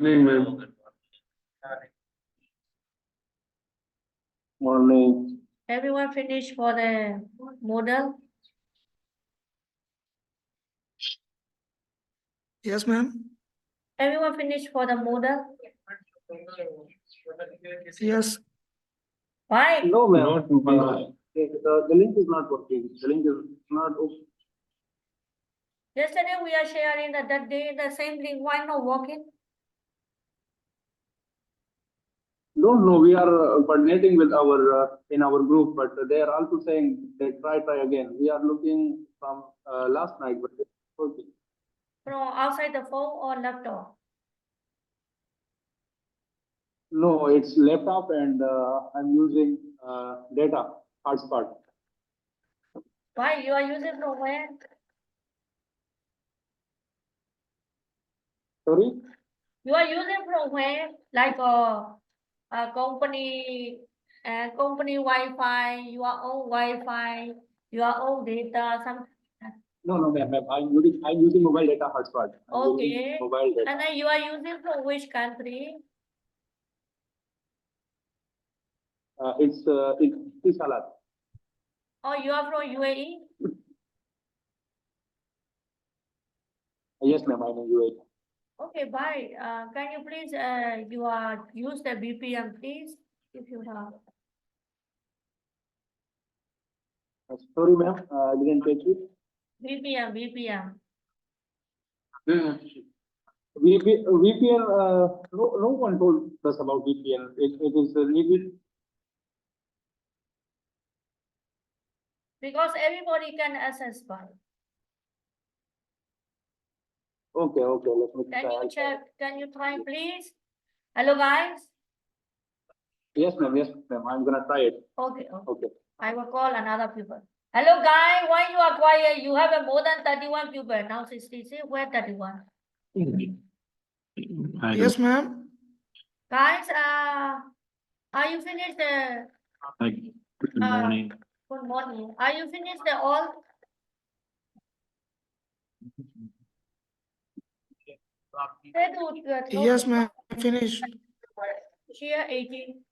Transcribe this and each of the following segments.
Morning, ma'am. Morning. Everyone finished for the model? Yes, ma'am. Everyone finished for the model? Yes. Why? No, ma'am. The link is not working. The link is not open. Yesterday we are sharing that day the same link. Why not working? No, we are coordinating with our in our group, but they are also saying they try again. We are looking from last night, but it's working. From outside the phone or laptop? No, it's laptop and I'm using data hotspot. Why you are using from where? Sorry? You are using from where? Like a company company Wi-Fi, your own Wi-Fi, your own data, something. No, ma'am. I'm using mobile data hotspot. I'm using Okay. mobile data. And then you are using from which country? It's Salat. Oh, you are from UAE? Yes, ma'am. I'm in UAE. Okay, bye. Can you please use the VPN, please, if you have. Sorry, ma'am. I didn't take it. VPN. VPN. No one told us about VPN. It is needed. Because everybody can access by. Okay. Let me Can try. you check? Can you try, please? Hello, guys. Yes, ma'am. I'm gonna try it. Okay. Okay. I will call another people. Hello, guys. Why you are quiet? You have a more than 31 people. Now 66. Where 31? Yes, ma'am. Guys, are you finished the? Good morning. Good morning. Are you finished the all? Yes, ma'am. Finished. Share 18.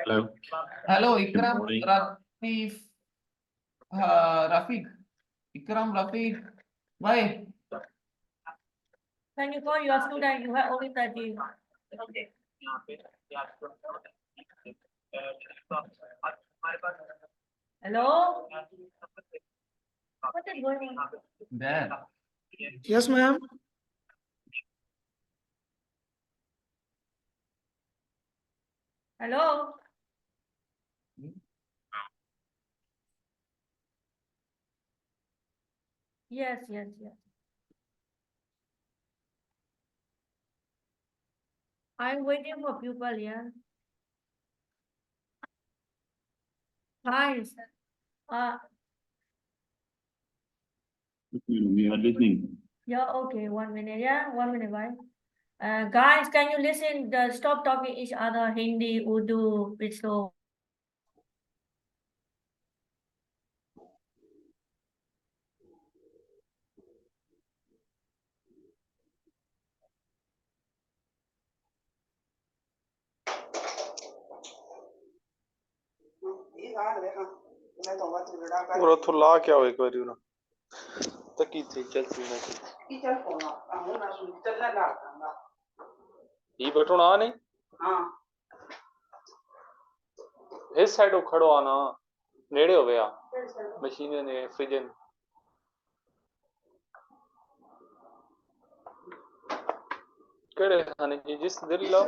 Hello. Hello, Good Ikram, morning. Rafiq. Ikram, Rafiq. Why? Can you call your student? You have only 30. Hello? What is going on? There. Yes, ma'am. Hello? Yes. I'm waiting for people, yeah. Guys, We are listening. yeah, okay, 1 minute, yeah, 1 minute, bye. Guys, can you listen? Stop talking each other, Hindi, Urdu, it's so. और उथों ला क्या हो एक बारी ना तकी थी चलती ना ये बटन आ नहीं इस साइड को खड़ो आना नेड़े हो गया मशीन ने फ्रिज ने केड़े खाने की जिस दिल ला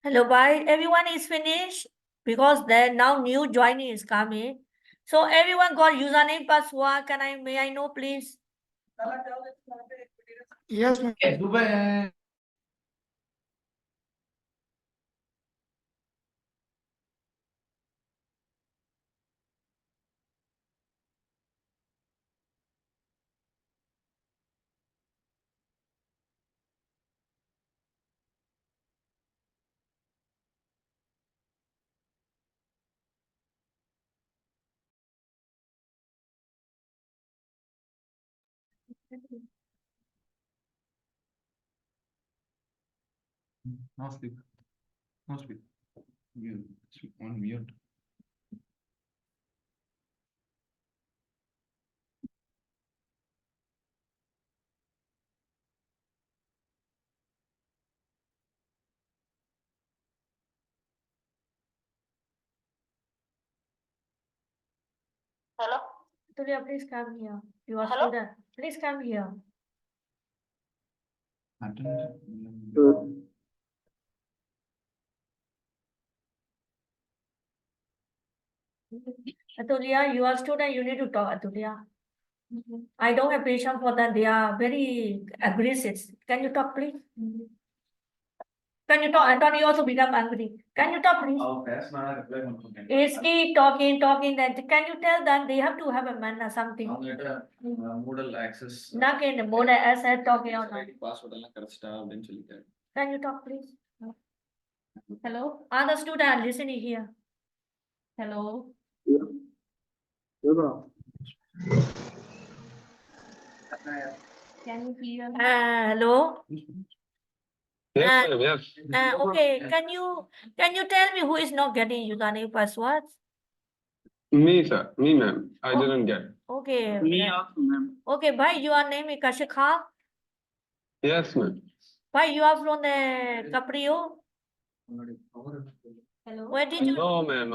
Hello, bye. Everyone is finished because there now new joining is coming. So everyone got username, password. May I know, please? Yes, ma'am. Okay, Dubai. No speak. No speak. You speak on mute. Hello. Tulia, please come here. You are student. Please come here. Atulia, you are student. You need to talk, Atulia. I don't have patience for that. They are very aggressive. Can you talk, please? Can you talk? Anthony also become angry. Can you talk, please? Is keep talking. Then can you tell them they have to have a manner something? Modal access. Nakin modal access talking on. Password எல்லாம் கரெக்ட்டா அப்படின்னு சொல்லிட்டாரு. Can you talk, please? Hello, other student listening here. Hello. Can you hear? Hello. Yes, ma'am, yes. Okay. Can you tell me who is not getting username passwords? Me, sir. Me, ma'am. I Oh. didn't get. Okay. Me also, ma'am. Okay. By your name is Kashika. Yes, ma'am. By you are from the Caprio. Hello. Where did you? No, ma'am.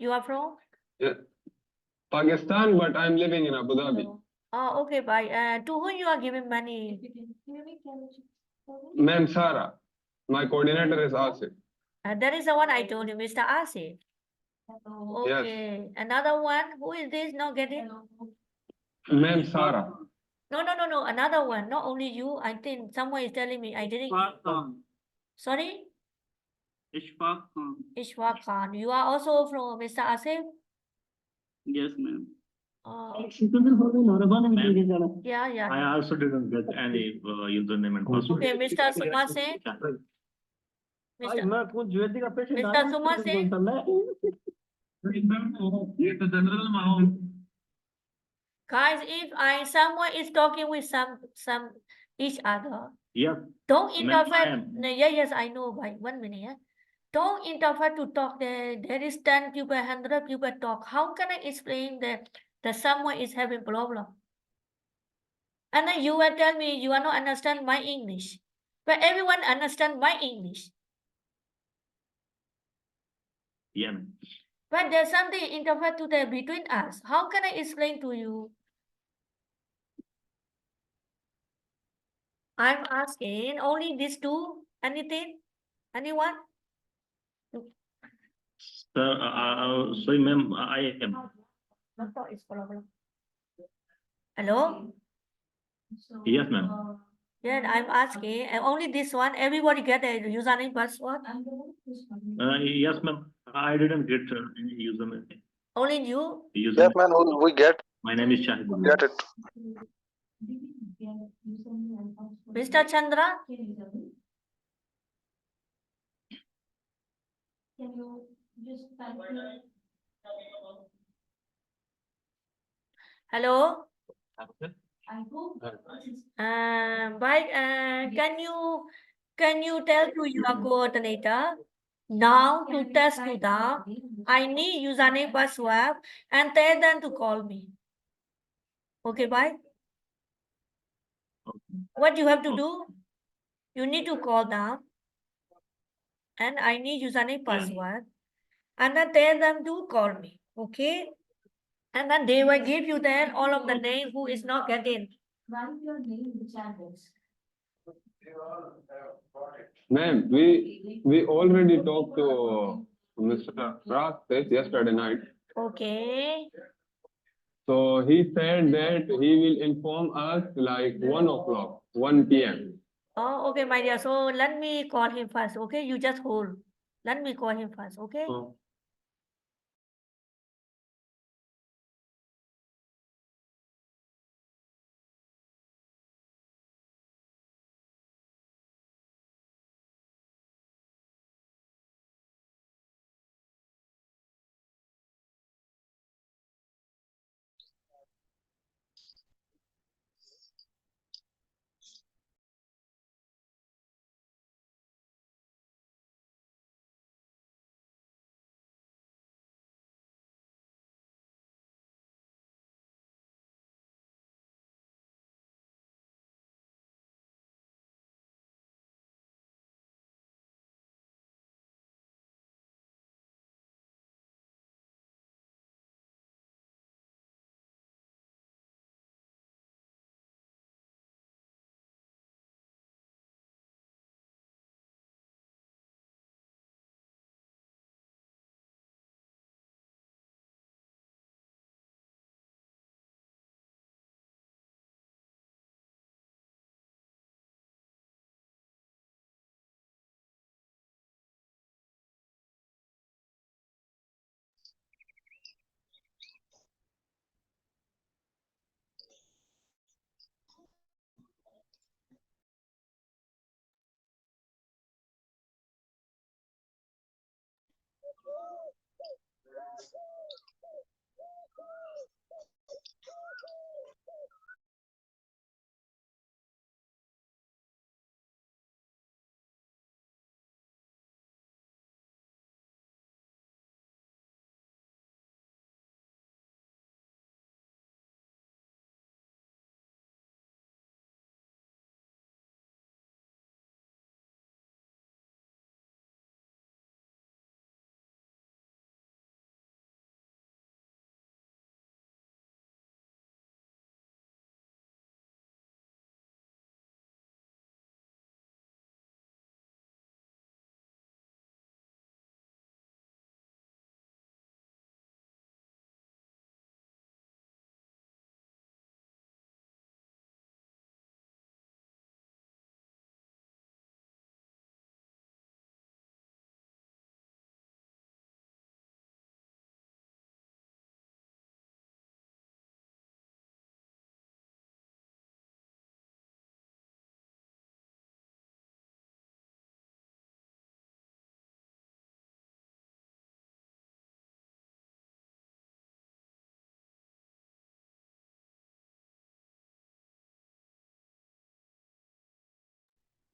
You are from? Yeah. Pakistan, but I'm living in Abu Dhabi. Oh, okay. Bye. To whom you are giving money? Ma'am, Sarah. My coordinator is Asif. That is the one I told you, Mr. Asif. Okay. Another one. Who is this? Not getting? Ma'am, Sarah. No. Another one. Not only you. I think someone is telling me. I didn't. Sorry? Ishfaq Khan. Ishfaq Khan. You are also from Mr. Asif? Yes, ma'am. Yeah. I also didn't get any username and password. Okay, Mr. Sumar Singh. Mr. Sumar Singh. Guys, if someone is talking with some each other, Yeah, don't Ma'am, interfere. I am. No, yes, I know. By 1 minute. Yeah? Don't interfere to talk. There is 10 people, 100 people talk. How can I explain that someone is having problem? And then you will tell me you are not understand my English, but everyone understand my English. Yeah, ma'am. But there's something interfere to the between us. How can I explain to you? I'm asking only these two. Anything? Anyone? Sir, sorry, ma'am, I am. Hello? Yes, ma'am. Yeah, I'm asking. And only this one. Everybody get a username password. Yes, ma'am. I didn't get any username. Only you. Username. man, we get My name is Shahid. it. Mr. Chandra. Hello. Can you tell to your coordinator now to test to them? I need username password and tell them to call me. Okay, bye. What you have to do? You need to call them, and I need username password, and then tell them to call me. Okay, and then they will give you then all of the name who is not getting. Ma'am, we already talked to Mr. Ras yesterday night. Okay. So he said that he will inform us like 1 o'clock, 1 p.m. Oh, okay, my dear. So let me call him first. Okay, you just hold. Let me call him first. Okay. Oh.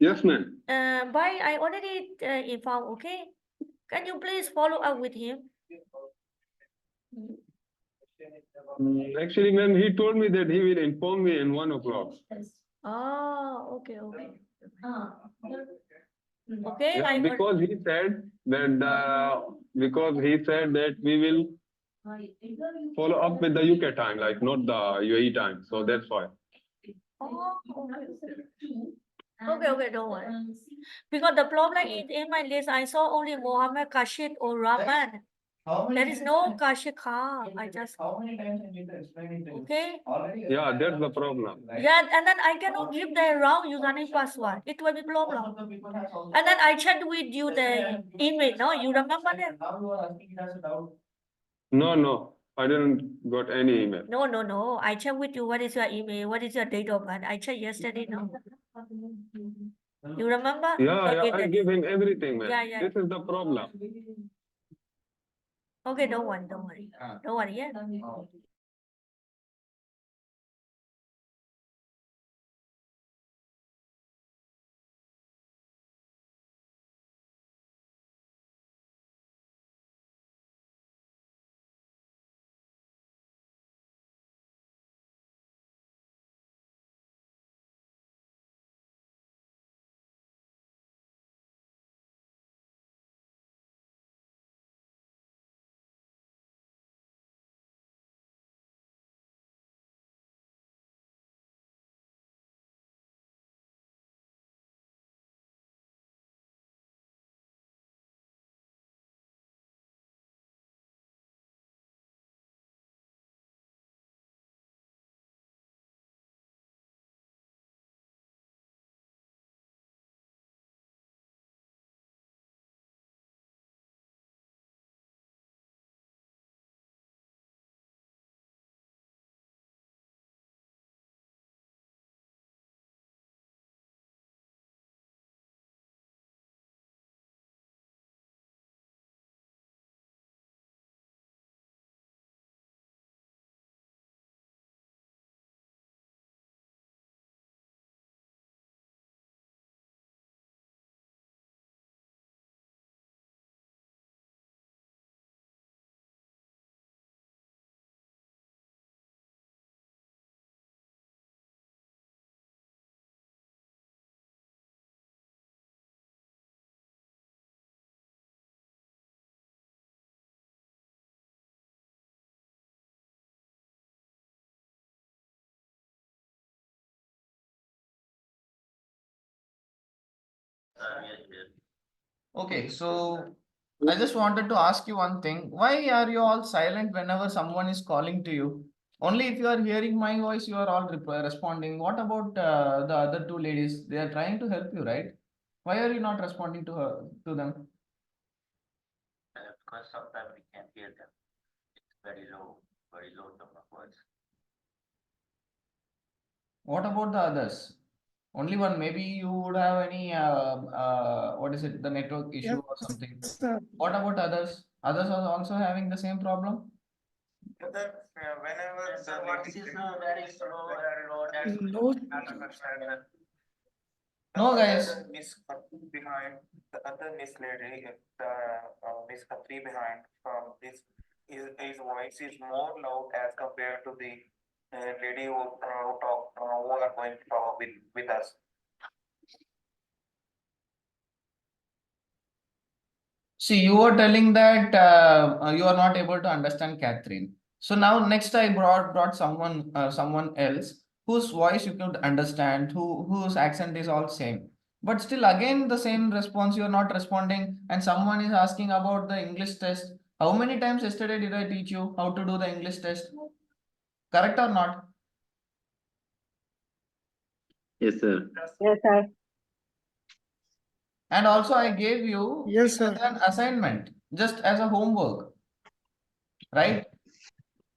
Yes, ma'am. Bye. I already informed. Okay. Can you please follow up with him? Actually, ma'am, he told me that he will inform me in 1 o'clock. Oh, okay, okay. Okay, Yeah, I because he said that we will follow up with the UK time, like not the UAE time. So that's why. Oh, okay, don't worry. Because the problem is in my list, I saw only Mohammed, Kashid, or Rahman. There is no Kashid Khan. I just How many times I need to explain it to you? okay. Already. Yeah, that's the problem. Yeah, and then I cannot give the wrong username password. It will be problem. And then I checked with you the email. No, you remember that? Now you are asking it as a doubt. No, I didn't got any email. No. I checked with you. What is your email? What is your date of birth? I checked yesterday. No. You remember? Yeah, Okay, I give him everything, man. Yeah. This is the problem. Okay, don't worry. Don't worry, yeah. Okay, so I just wanted to ask you one thing. Why are you all silent whenever someone is calling to you? Only if you are hearing my voice, you are all responding. What about the other two ladies? They are trying to help you, right? Why are you not responding to them? Because sometimes we can't hear them. It's very low tone of voice. What about the others? Only one. Maybe you would have any what is it? The network issue or something. Yes, sir. What about others? Others are also having the same problem? Whenever the voice is very slow and low, that's No, not understand. No, guys. Miss Khatri behind the other Miss lady, the Miss Khatri behind from this, his voice is more loud as compared to the lady who are going to talk with us. See, you were telling that you are not able to understand Catherine. So now next I brought someone else whose voice you could understand, whose accent is all same. But still again the same response, you are not responding, and someone is asking about the English test. How many times yesterday did I teach you how to do the English test? Correct or not? Yes, sir. Yes, sir. And also I gave you yes, sir. an assignment just as a homework, right?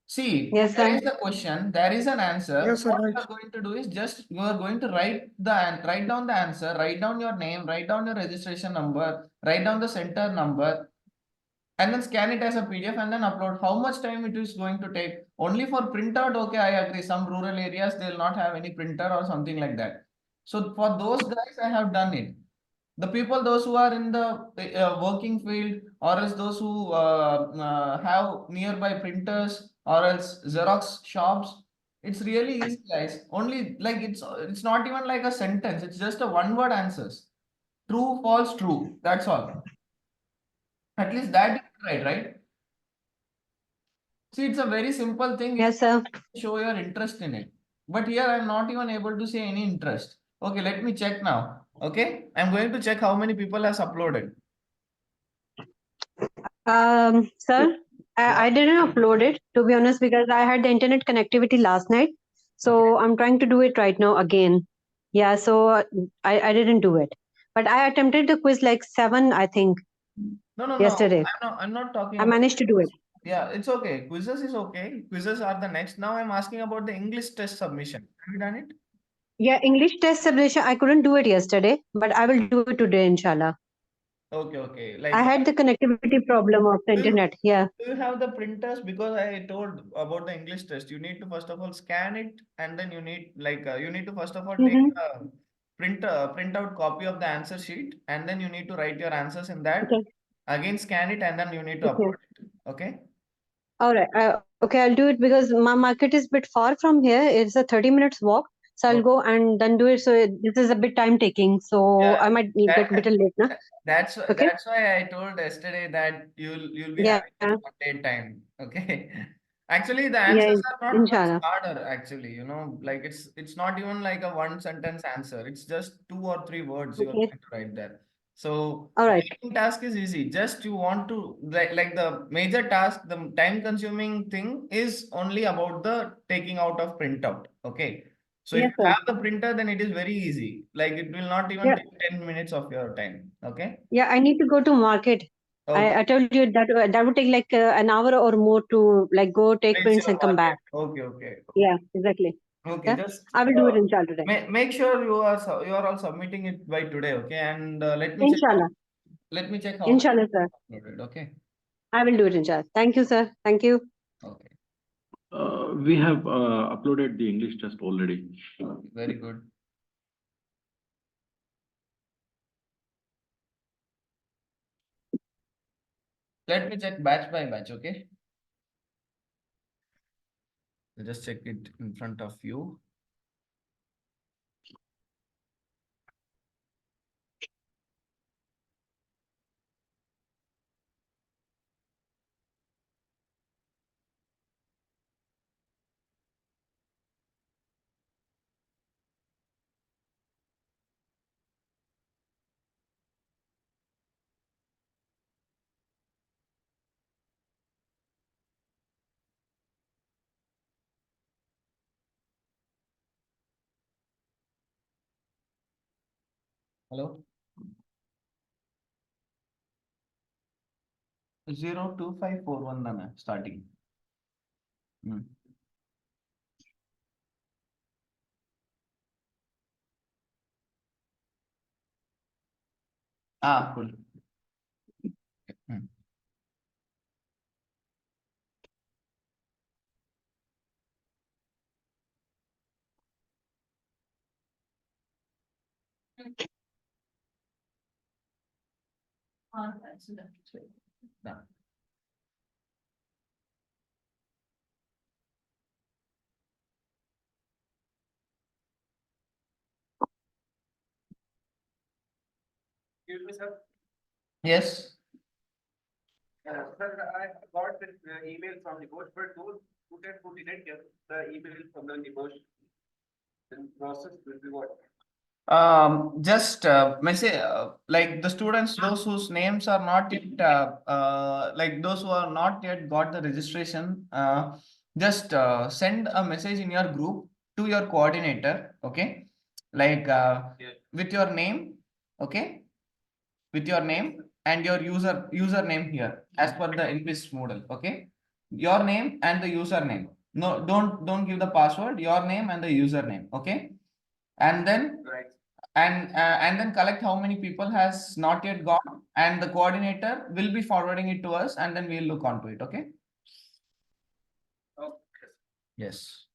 See, Yes, there sir. is the question, there is an answer. Yes, sir, What right. you are going to do is just you are going to write down the answer, write down your name, write down your registration number, write down the center number, and then scan it as a PDF and then upload. How much time it is going to take? Only for printout, okay, I agree. Some rural areas they'll not have any printer or something like that. So for those guys, I have done it. The people, those who are in the working field, or else those who have nearby printers or else Xerox shops, it's really easy, guys. Only like it's not even like a sentence. It's just a one-word answers. True, false, true. That's all. At least that is right, right? See, it's a very simple thing. Yes, sir. Show your interest in it. But here I'm not even able to see any interest. Okay, let me check now. Okay, I'm going to check how many people has uploaded. Sir, I didn't upload it to be honest because I had the internet connectivity last night. So I'm trying to do it right now again. Yeah, so I didn't do it. But I attempted the quiz like 7, I think, No. yesterday. I'm not talking I about. managed to do it. Yeah, it's okay. Quizzes is okay. Quizzes are the next. Now I'm asking about the English test submission. Have you done it? Yeah, English test submission, I couldn't do it yesterday, but I will do it today, inshallah. Okay. I Like, had the connectivity problem of the do you, internet. Yeah. do you have the printers? Because I told about the English test. You need to first of all scan it, and then you need you need to first of all take Mm-hmm. a print out copy of the answer sheet, and then you need to write your answers in that. Okay. Again, scan it, and then you need to Okay. upload it. Okay. All right. Okay, I'll do it because my market is a bit far from here. It's a 30 minutes walk. So I'll Okay. go and then do it. So this is a bit time taking. So Yeah, I might get a bit late now. that's Okay. that's why I told yesterday that you'll be Yeah. having a spontaneous time. Okay. Actually, the Yeah. answers are not much Inshallah. harder, actually, like it's not even like a one sentence answer. It's just 2 or 3 words you are Okay. going to write there. So All right. writing task is easy. Just you want to like the major task, the time consuming thing is only about the taking out of printout. Okay. So if Yes, you sir. have the printer, then it is very easy. Like it will not even Yeah. take 10 minutes of your time. Okay. Yeah. I need to go to market. Okay. I told you that that would take like an hour or more to like go take Reach prints your and come market. back. Okay. Yeah. Exactly. Okay. Yeah. Just I will do it inshallah today. make sure you are all submitting it by today. Okay. And Inshallah. let me check how many Inshallah, sir. uploaded. Okay. I will do it inshallah. Thank you, sir. Thank you. Okay. We have uploaded the English test already. Very good. Let me check batch by batch. Okay. I'll just check it in front of you. Hello? 02541 starting. Cool. Done. Excuse me, sir. Yes. Sir, I got this email from NEBOSH, but those who didn't get the email from the NEBOSH, then process will be what? Just message like the students, those whose names are not yet like those who are not yet got the registration, just send a message in your group to your coordinator, okay, like with your name, okay, with your name and your username here as per the NBIZ model, okay, your name and the username. No, don't give the password, your name and the username, okay, and then Right. and then collect how many people has not yet got, and the coordinator will be forwarding it to us, and then we'll look onto it, okay? Okay. Yes.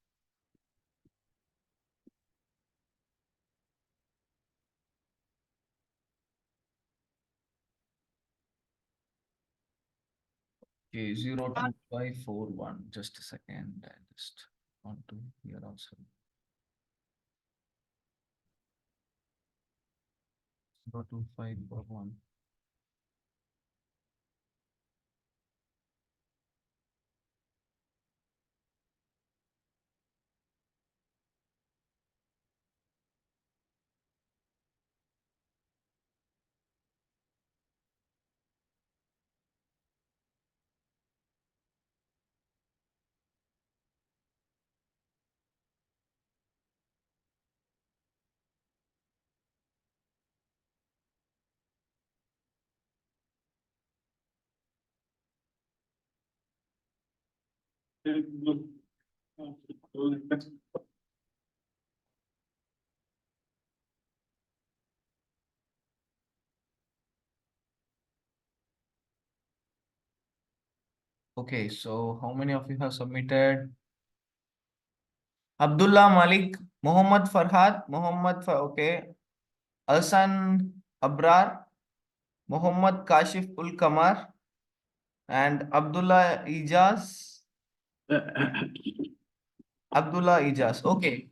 Okay, 02541. Just a second. I just want to here also. 02541. Okay, so how many of you have submitted? Abdullah Malik, Muhammad Farhad, okay. Alsan Abrar, Muhammad Kashif Ul Kamar, and Abdullah Ijaz. Abdullah Ijaz. Okay.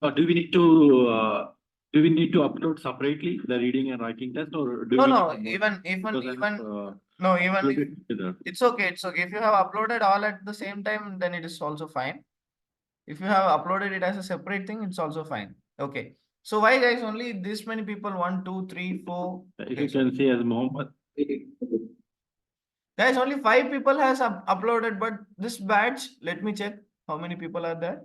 Do we need to upload separately the reading and writing test, or do we? No, need to- even because I'm, no, even upload it together. it's okay. It's okay. If you have uploaded all at the same time, then it is also fine. If you have uploaded it as a separate thing, it's also fine. Okay. So why guys only this many people? 1, 2, 3, 4. If you can see as Mohammed. Guys, only 5 people has uploaded, but this batch, let me check how many people are there.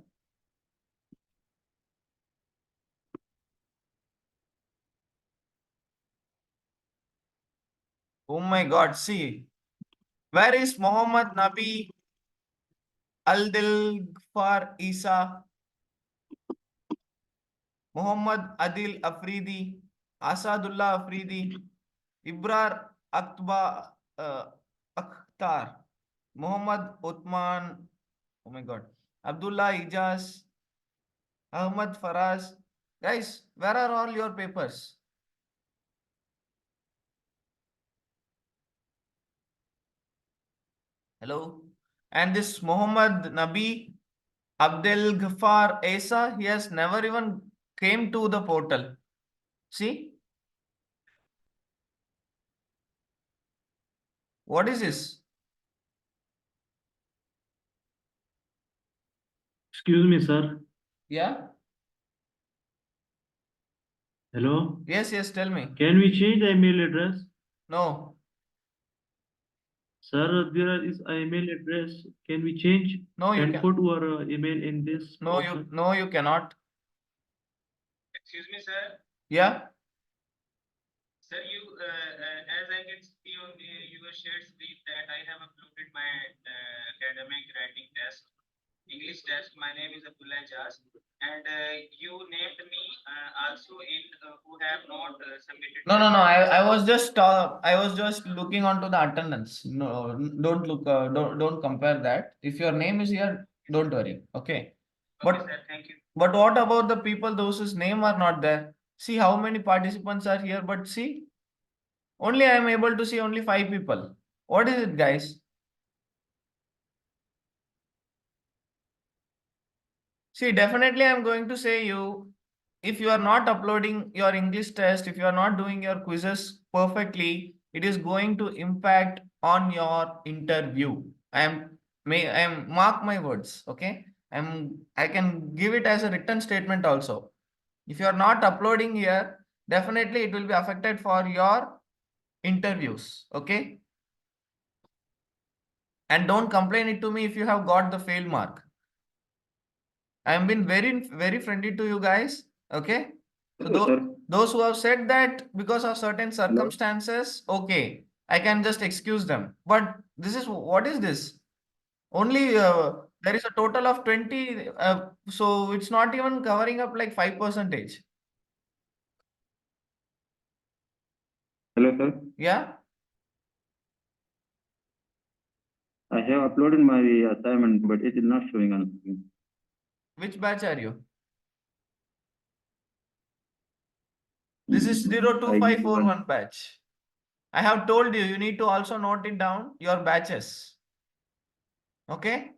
Oh my God, see. Where is Muhammad Nabi Aldilfar Isa? Muhammad Adil Afridi, Asadullah Afridi, Ibrar Akhtar, Muhammad Uthman, oh my God, Abdullah Ijaz, Ahmad Faraz. Guys, where are all your papers? Hello? And this Muhammad Nabi Abdel Ghaffar Esa, he has never even came to the portal. See? What is this? Excuse me, sir. Yeah? Hello. Yes, tell me. Can we change the email address? No. Sir, there is an email address. Can we change No, you and can. put our email in this? No, you cannot. Excuse me, sir. Yeah? Sir, as I can see on your shared screen that I have uploaded my academic writing test, English test. My name is Abdullah Jas, and you named me also in who have not submitted. No, no, no. I was just looking onto the attendance. No, don't look. Don't compare that. If your name is here, don't worry. Okay. Okay, But sir, thank you. but what about the people those whose name are not there? See how many participants are here, but see, only I am able to see only 5 people. What is it, guys? See, definitely I'm going to say you, if you are not uploading your English test, if you are not doing your quizzes perfectly, it is going to impact on your interview. I am mark my words, okay? I can give it as a written statement also. If you are not uploading here, definitely it will be affected for your interviews, okay? And don't complain it to me if you have got the fail mark. I have been very friendly to you guys. Okay. So those who have said that because of certain circumstances, okay, I can just excuse them. But this is what is this? Only there is a total of 20. So it's not even covering up like 5%. Hello, sir. Yeah. I have uploaded my assignment, but it is not showing on screen. Which batch are you? This is 02541 batch. I have told you, you need to also note it down, your batches. Okay.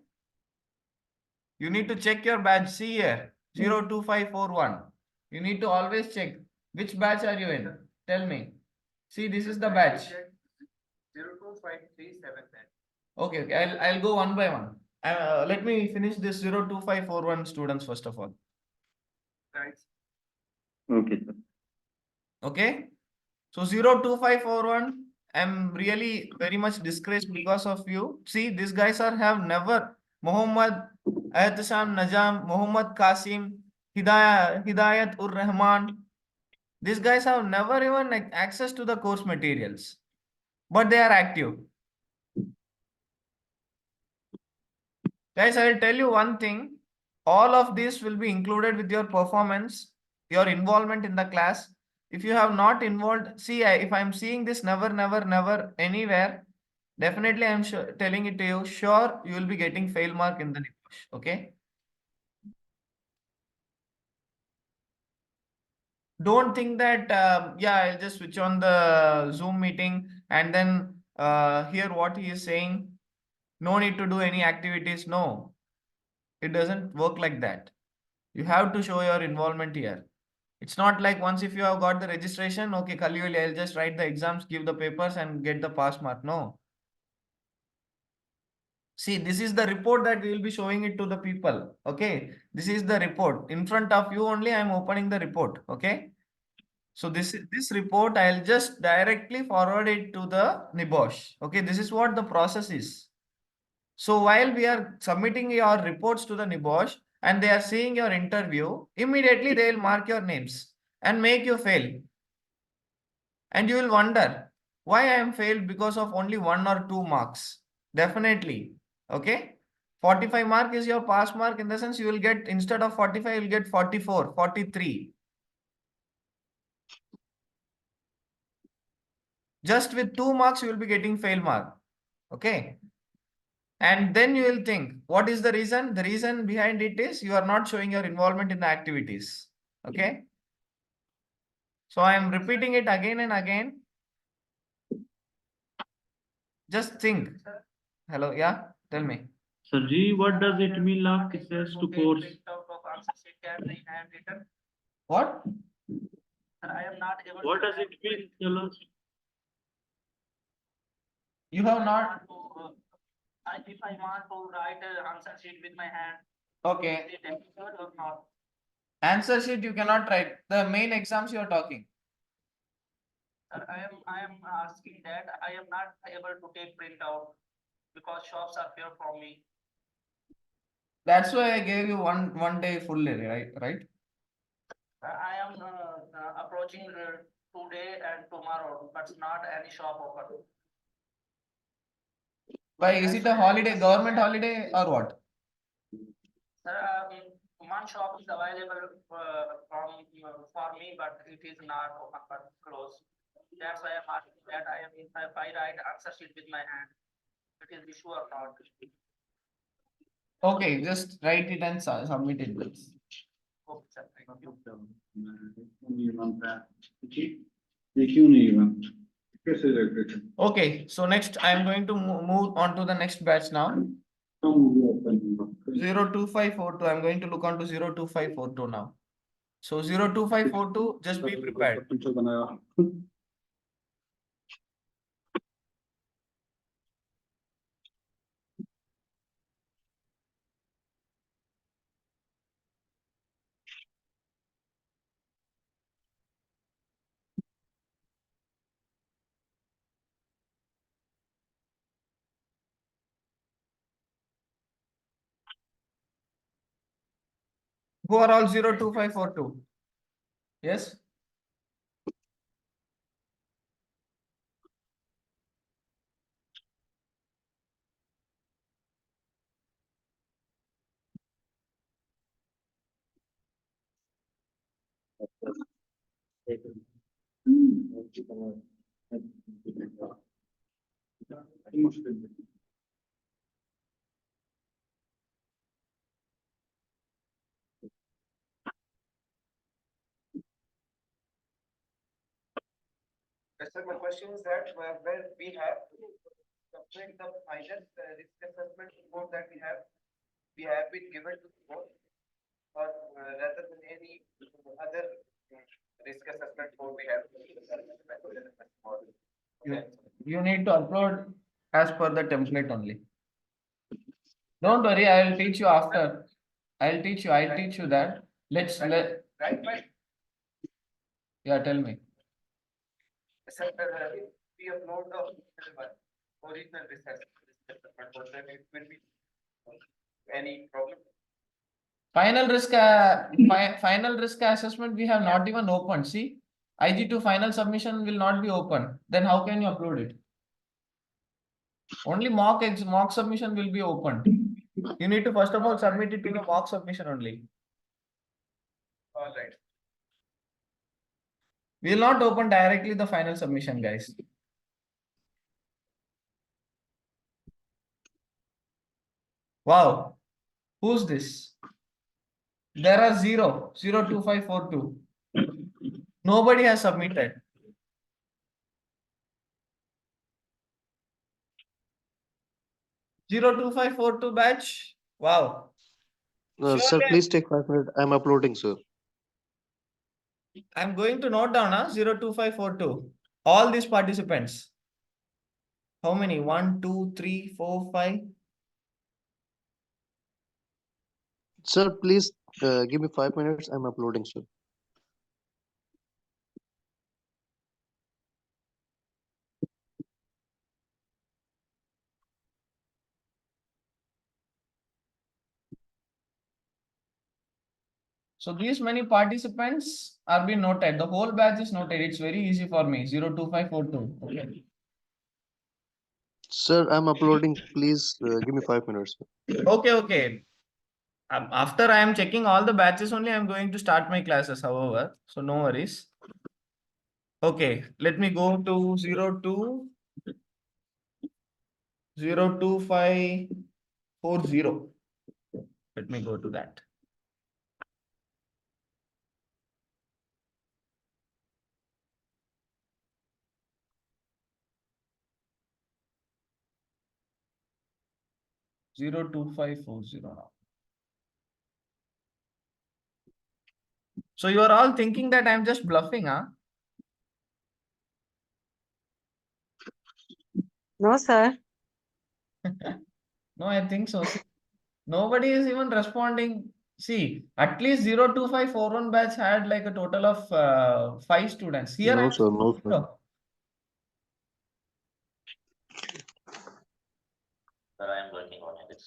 You need to check your batch. See here, 02541. You need to always check. Which batch are you in? Tell me. See, this is the batch. 02537 then. Okay, okay. I'll go one by one. Let me finish this 02541 students first of all. Right. Okay, sir. Okay. So 02541, I'm really very much disgraced because of you. See, these guys have never Muhammad Ayatasham Najam, Muhammad Qasim, Hidayat Ur Rahman. These guys have never even access to the course materials, but they are active. Guys, I will tell you one thing. All of this will be included with your performance, your involvement in the class. If you have not involved, see, if I'm seeing this never anywhere, definitely I'm sure, telling it to you, sure, you will be getting fail mark in the NEBOSH, okay? Don't think that, yeah, I'll just switch on the Zoom meeting and then hear what he is saying. No need to do any activities. No, it doesn't work like that. You have to show your involvement here. It's not like once if you have got the registration, okay, Kalioli, I'll just write the exams, give the papers and get the pass mark. No. See, this is the report that we will be showing it to the people. Okay. This is the report. In front of you only, I'm opening the report. Okay. So this report, I'll just directly forward it to the NEBOSH. Okay. This is what the process is. So while we are submitting your reports to the NEBOSH and they are seeing your interview, immediately they will mark your names and make you fail. And you will wonder why I am failed because of only 1 or 2 marks. Definitely. Okay. 45 mark is your pass mark, in the sense you will get, instead of 45, you will get 44, 43. Just with 2 marks, you will be getting fail mark. Okay. And then you will think, what is the reason? The reason behind it is you are not showing your involvement in the activities. Okay. So I am repeating it again and again. Just think. Hello. Yeah. Tell me. Sir Ji, what does it mean like access to course? What? I am not able. What does it mean? Tell us. You have not. If I want to write an answer sheet with my hand, Okay. is it difficult or not? Answer sheet you cannot write. The main exams you are talking. Sir, I am asking that I am not able to take printout because shops are far from me. That's why I gave you one day fully, right? Right? I am approaching today and tomorrow, but not any shop open. Why, is it a holiday, government holiday or what? Sir, one shop is available for me, but it is not open but closed. That's why I'm asking that if I write answer sheet with my hand, it is issue or not. Okay, just write it and submit it, please. Okay, sir, thank you. Okay, so next I am going to move on to the next batch now. 02542. I'm going to look on to 02542 now. So 02542, just be prepared. Who are all 02542? Yes? Sir, my question is that where we have complete the final risk assessment report that we have been given to the board, or rather than any other risk assessment report we have. You need to upload as per the template only. Don't worry, I will teach you after. I'll teach you that. Let. Right. Yeah, tell me. Sir, if we upload the original risk assessment, then it will be any problem. Final risk assessment we have not even opened. See, IG2 final submission will not be open. Then how can you upload it? Only mock submission will be opened. You need to first of all submit it to the mock submission only. All right. We will not open directly the final submission, guys. Wow, who's this? There are 02542. Nobody has submitted. Zero 2542 batch. Wow. Sir, Surely please take 5 minutes. I'm uploading, sir. I'm going to note down 02542. All these participants. How many? 1, 2, 3, 4, 5. Sir, please give me 5 minutes. I'm uploading, sir. So these many participants are being noted. The whole batch is noted. It's very easy for me. 02542. Okay. Sir, I'm uploading. Please give me 5 minutes. Okay. After I am checking all the batches only, I'm going to start my classes, however. So no worries. Okay, let me go to 02540. Let me go to that. Zero 2540 now. So you are all thinking that I'm just bluffing, huh? No, sir. No, I think so. See, nobody is even responding. See, at least 02541 batch had like a total of 5 students. Here No, I'm sir. No, sir. zero. Sir, I am working on it.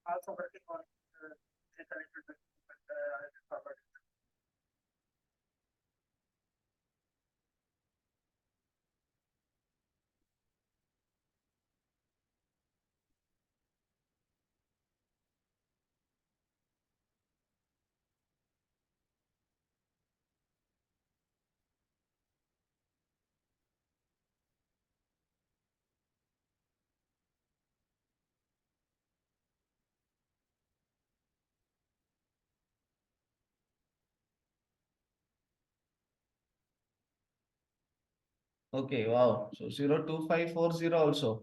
Also working on Okay, wow. So 02540 also.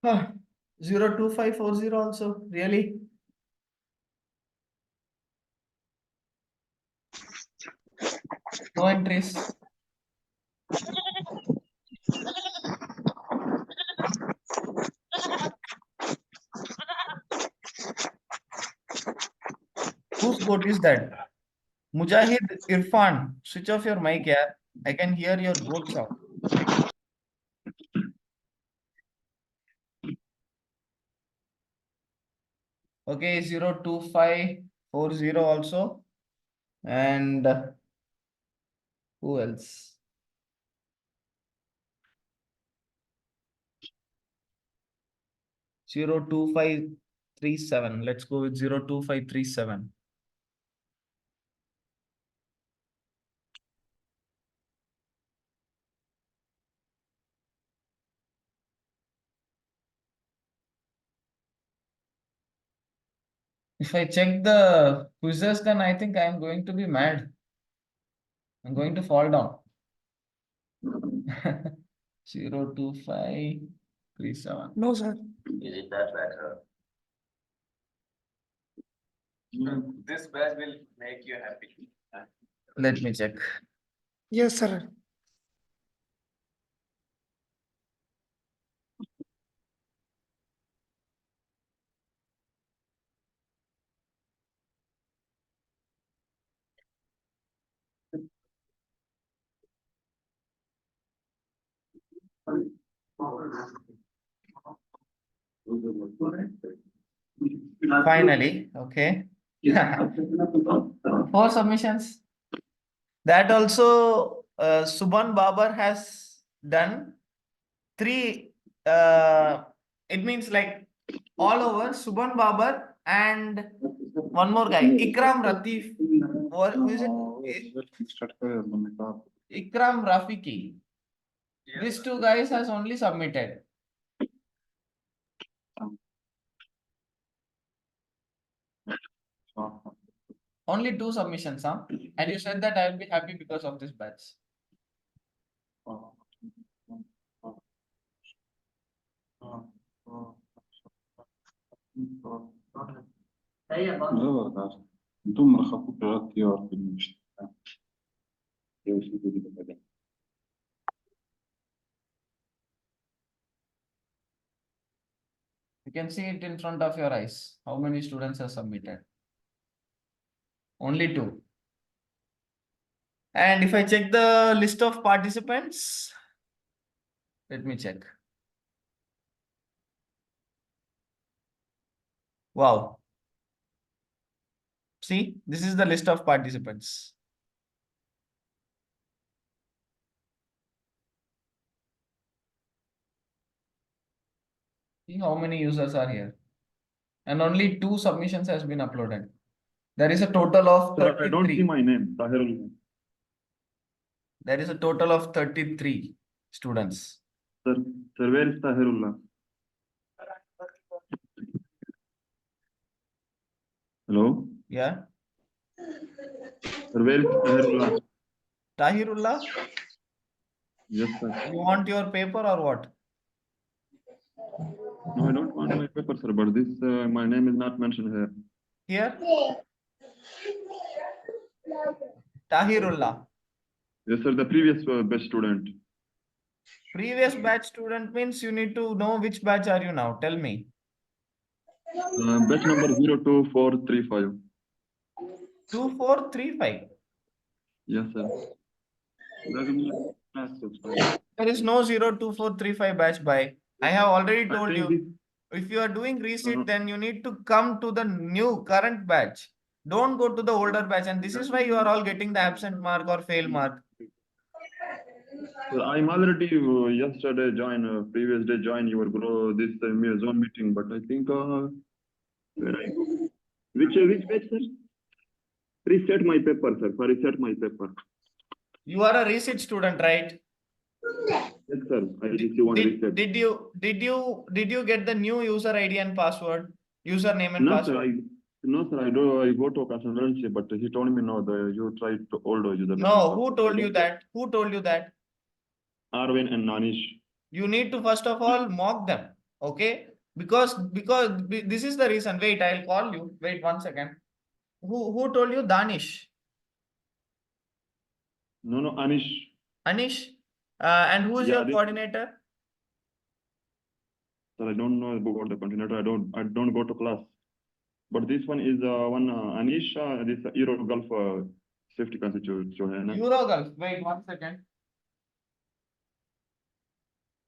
Huh. 02540 also, really? No entries. Whose boat is that? Mujahid Irfan, switch off your mic, yeah. I can hear your boat sound. Okay, 02540 also. And who else? Zero two five 37. Let's go with 02537. If I check the quizzes, then I think I'm going to be mad. I'm going to fall down. 02537. No, sir. Is it that better? This batch will make you happy. Let me check. Yes, sir. Finally, okay. 4 submissions. That also Subhan Babar has done 3. It means like all over Subhan Babar and one more guy, Ikram Ratif. What who is it? Ikram Rafiki. These 2 guys has only submitted. Only 2 submissions, huh? And you said that I will be happy because of this batch. You can see it in front of your eyes. How many students have submitted? Only 2. And if I check the list of participants, let me check. Wow. See, this is the list of participants. See how many users are here. And only 2 submissions has been uploaded. There is a total of 33. I don't see my name, Tahirul. There is a total of 33 students. Sir, where is Tahirullah? Hello? Yeah. Sir, where is Tahirullah? Tahirullah, Yes, sir. you want your paper or what? No, I don't want my paper, sir, but this, my name is not mentioned here. Here? Tahirullah. Yes, sir, the previous best student. Previous batch student means you need to know which batch are you now. Tell me. Batch number 02435. 2435. Yes, sir. There is no 02435 batch by. I have already I told think you. If you are doing research, then you need to come to the new current batch. Don't go to the older batch. And this is why you are all getting the absent mark or fail mark. Sir, I'm already yesterday previous day join your this Zoom meeting, but I think where I go? Which page, sir? Reset my paper, sir. For reset my paper. You are a research student, right? Yes, sir. I received one reset. Did you get the new user ID and password, username and No, password? sir, I do. I go to consultancy, but he told me no. You tried to old user. No, who told you that? Who told you that? Arvin and Nanish. You need to first of all mock them, okay? Because this is the reason. Wait, I'll call you. Wait 1 second. Who told you? Danish, No, Anish. Anish, and who is Yeah, your coordinator? Sir, I don't know about the continental. I don't go to class. But this one is one Anish. This Euro Gulf safety constitute. Eurogulf. Wait 1 second.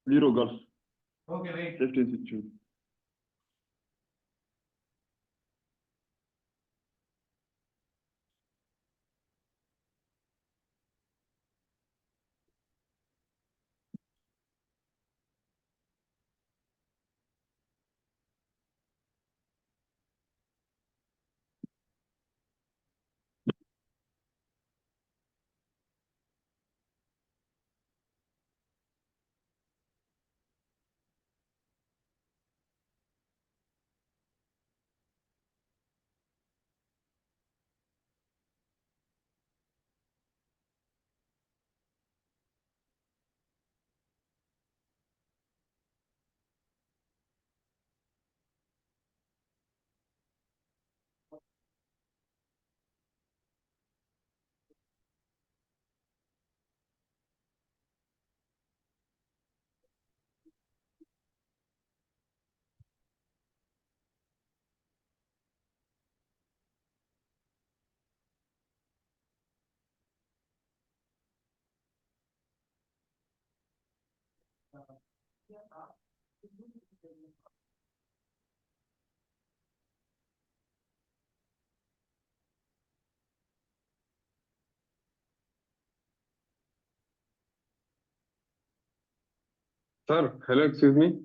Euro Gulf Okay, wait. Safety Institute. Sir, hello, excuse me.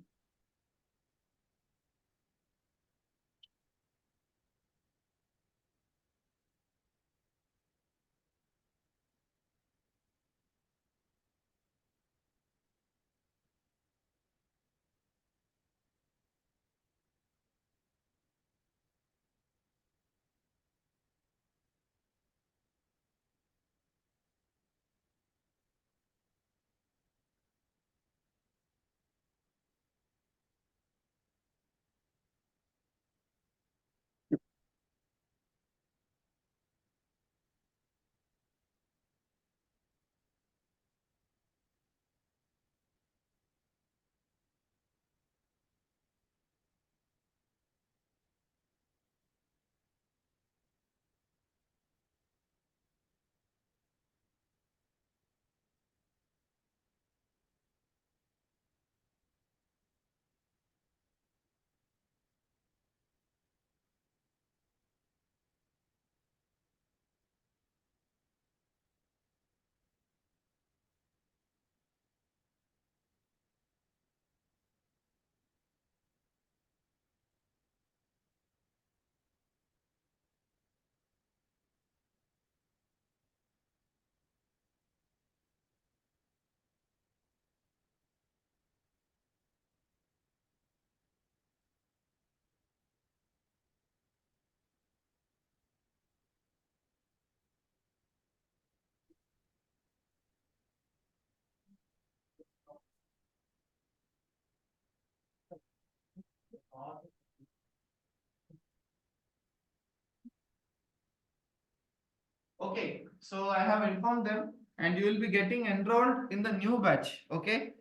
Okay, so I have informed them and you will be getting enrolled in the new batch, okay?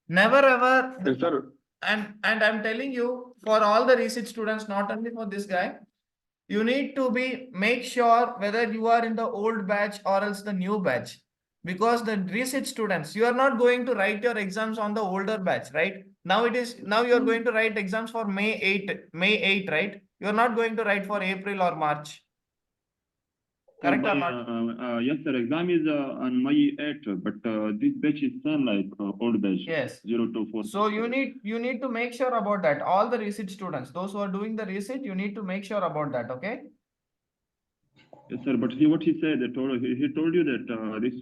Never ever. Yes, sir. And I'm telling you, for all the research students, not only for this guy, you need to make sure whether you are in the old batch or else the new batch. Because the research students, you are not going to write your exams on the older batch, right? Now you are going to write exams for May 8, right? You are not going to write for April or March. Correct or not? Yes, sir. Exam is on May 8, but this batch is same like old batch. Yes. 0 to 4. So you need to make sure about that. All the research students, those who are doing the research, you need to make sure about that, okay? Yes, sir, but what he said, he told you that this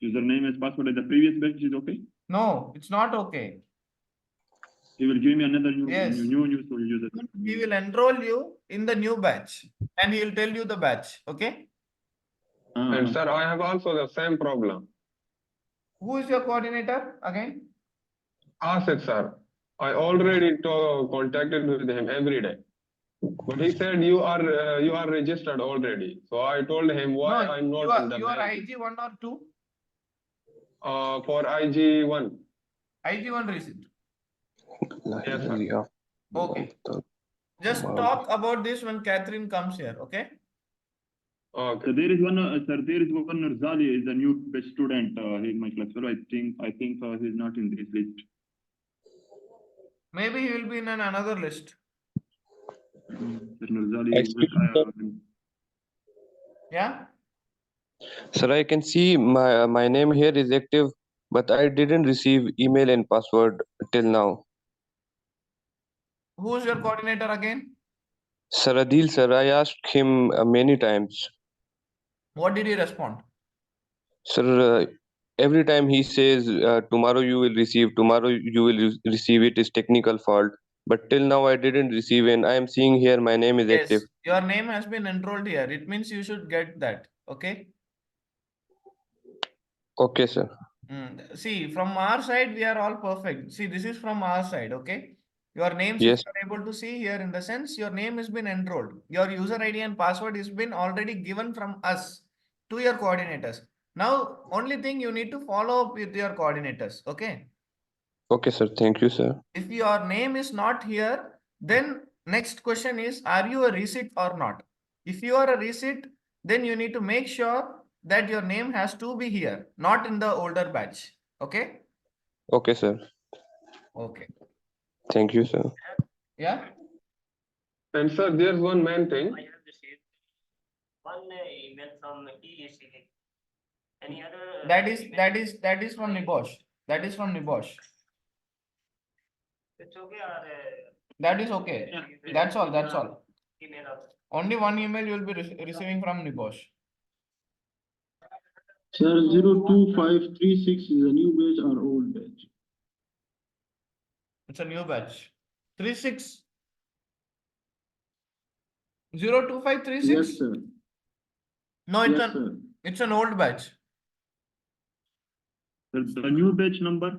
username and password in the previous batch is okay? No, it's not okay. He will give me another new Yes. new user. He will enroll you in the new batch and he will tell you the batch. Okay. And sir, I have also the same problem. Who is your coordinator again? Asik sir, I already contacted with him every day. But he said you are registered already. So I told him why No, I'm not in the you are bank. IG1 or 2? For IG1. IG1 receipt. Yes, sir. Okay. Just talk about this when Catherine comes here. Okay. Okay. So there is one, sir. There is one Rzali is a new batch student. He's my class fellow. I think he's not in this list. Maybe he will be in another list. Sir Rzali. Yeah. Sir, I can see my name here is active, but I didn't receive email and password till now. Who is your coordinator again? Sir Adil, sir, I asked him many times. What did he respond? Sir, every time he says tomorrow you will receive, receive it is technical fault. But till now I didn't receive, and I am seeing here my name is active. Yes, your name has been enrolled here. It means you should get that. Okay. Okay, sir. See, from our side, we are all perfect. See, this is from our side. Okay. Your names, Yes. if you are able to see here in the sense, your name has been enrolled. Your user ID and password has been already given from us to your coordinators. Now, only thing you need to follow up with your coordinators. Okay. Okay, sir. Thank you, sir. If your name is not here, then next question is, are you a receipt or not? If you are a receipt, then you need to make sure that your name has to be here, not in the older batch. Okay. Okay, sir. Okay. Thank you, sir. Yeah. And sir, there's one main thing. I have received one email from EEC. Any other? That is from NEBOSH. That is from NEBOSH. It's okay or That is okay. That's all. That's all. email also. Only one email you will be receiving from NEBOSH. Sir, 02536 is a new batch or old batch? It's a new batch. 36 02536? Yes, sir. No, it's Yes, sir. it's an old batch. The new batch number?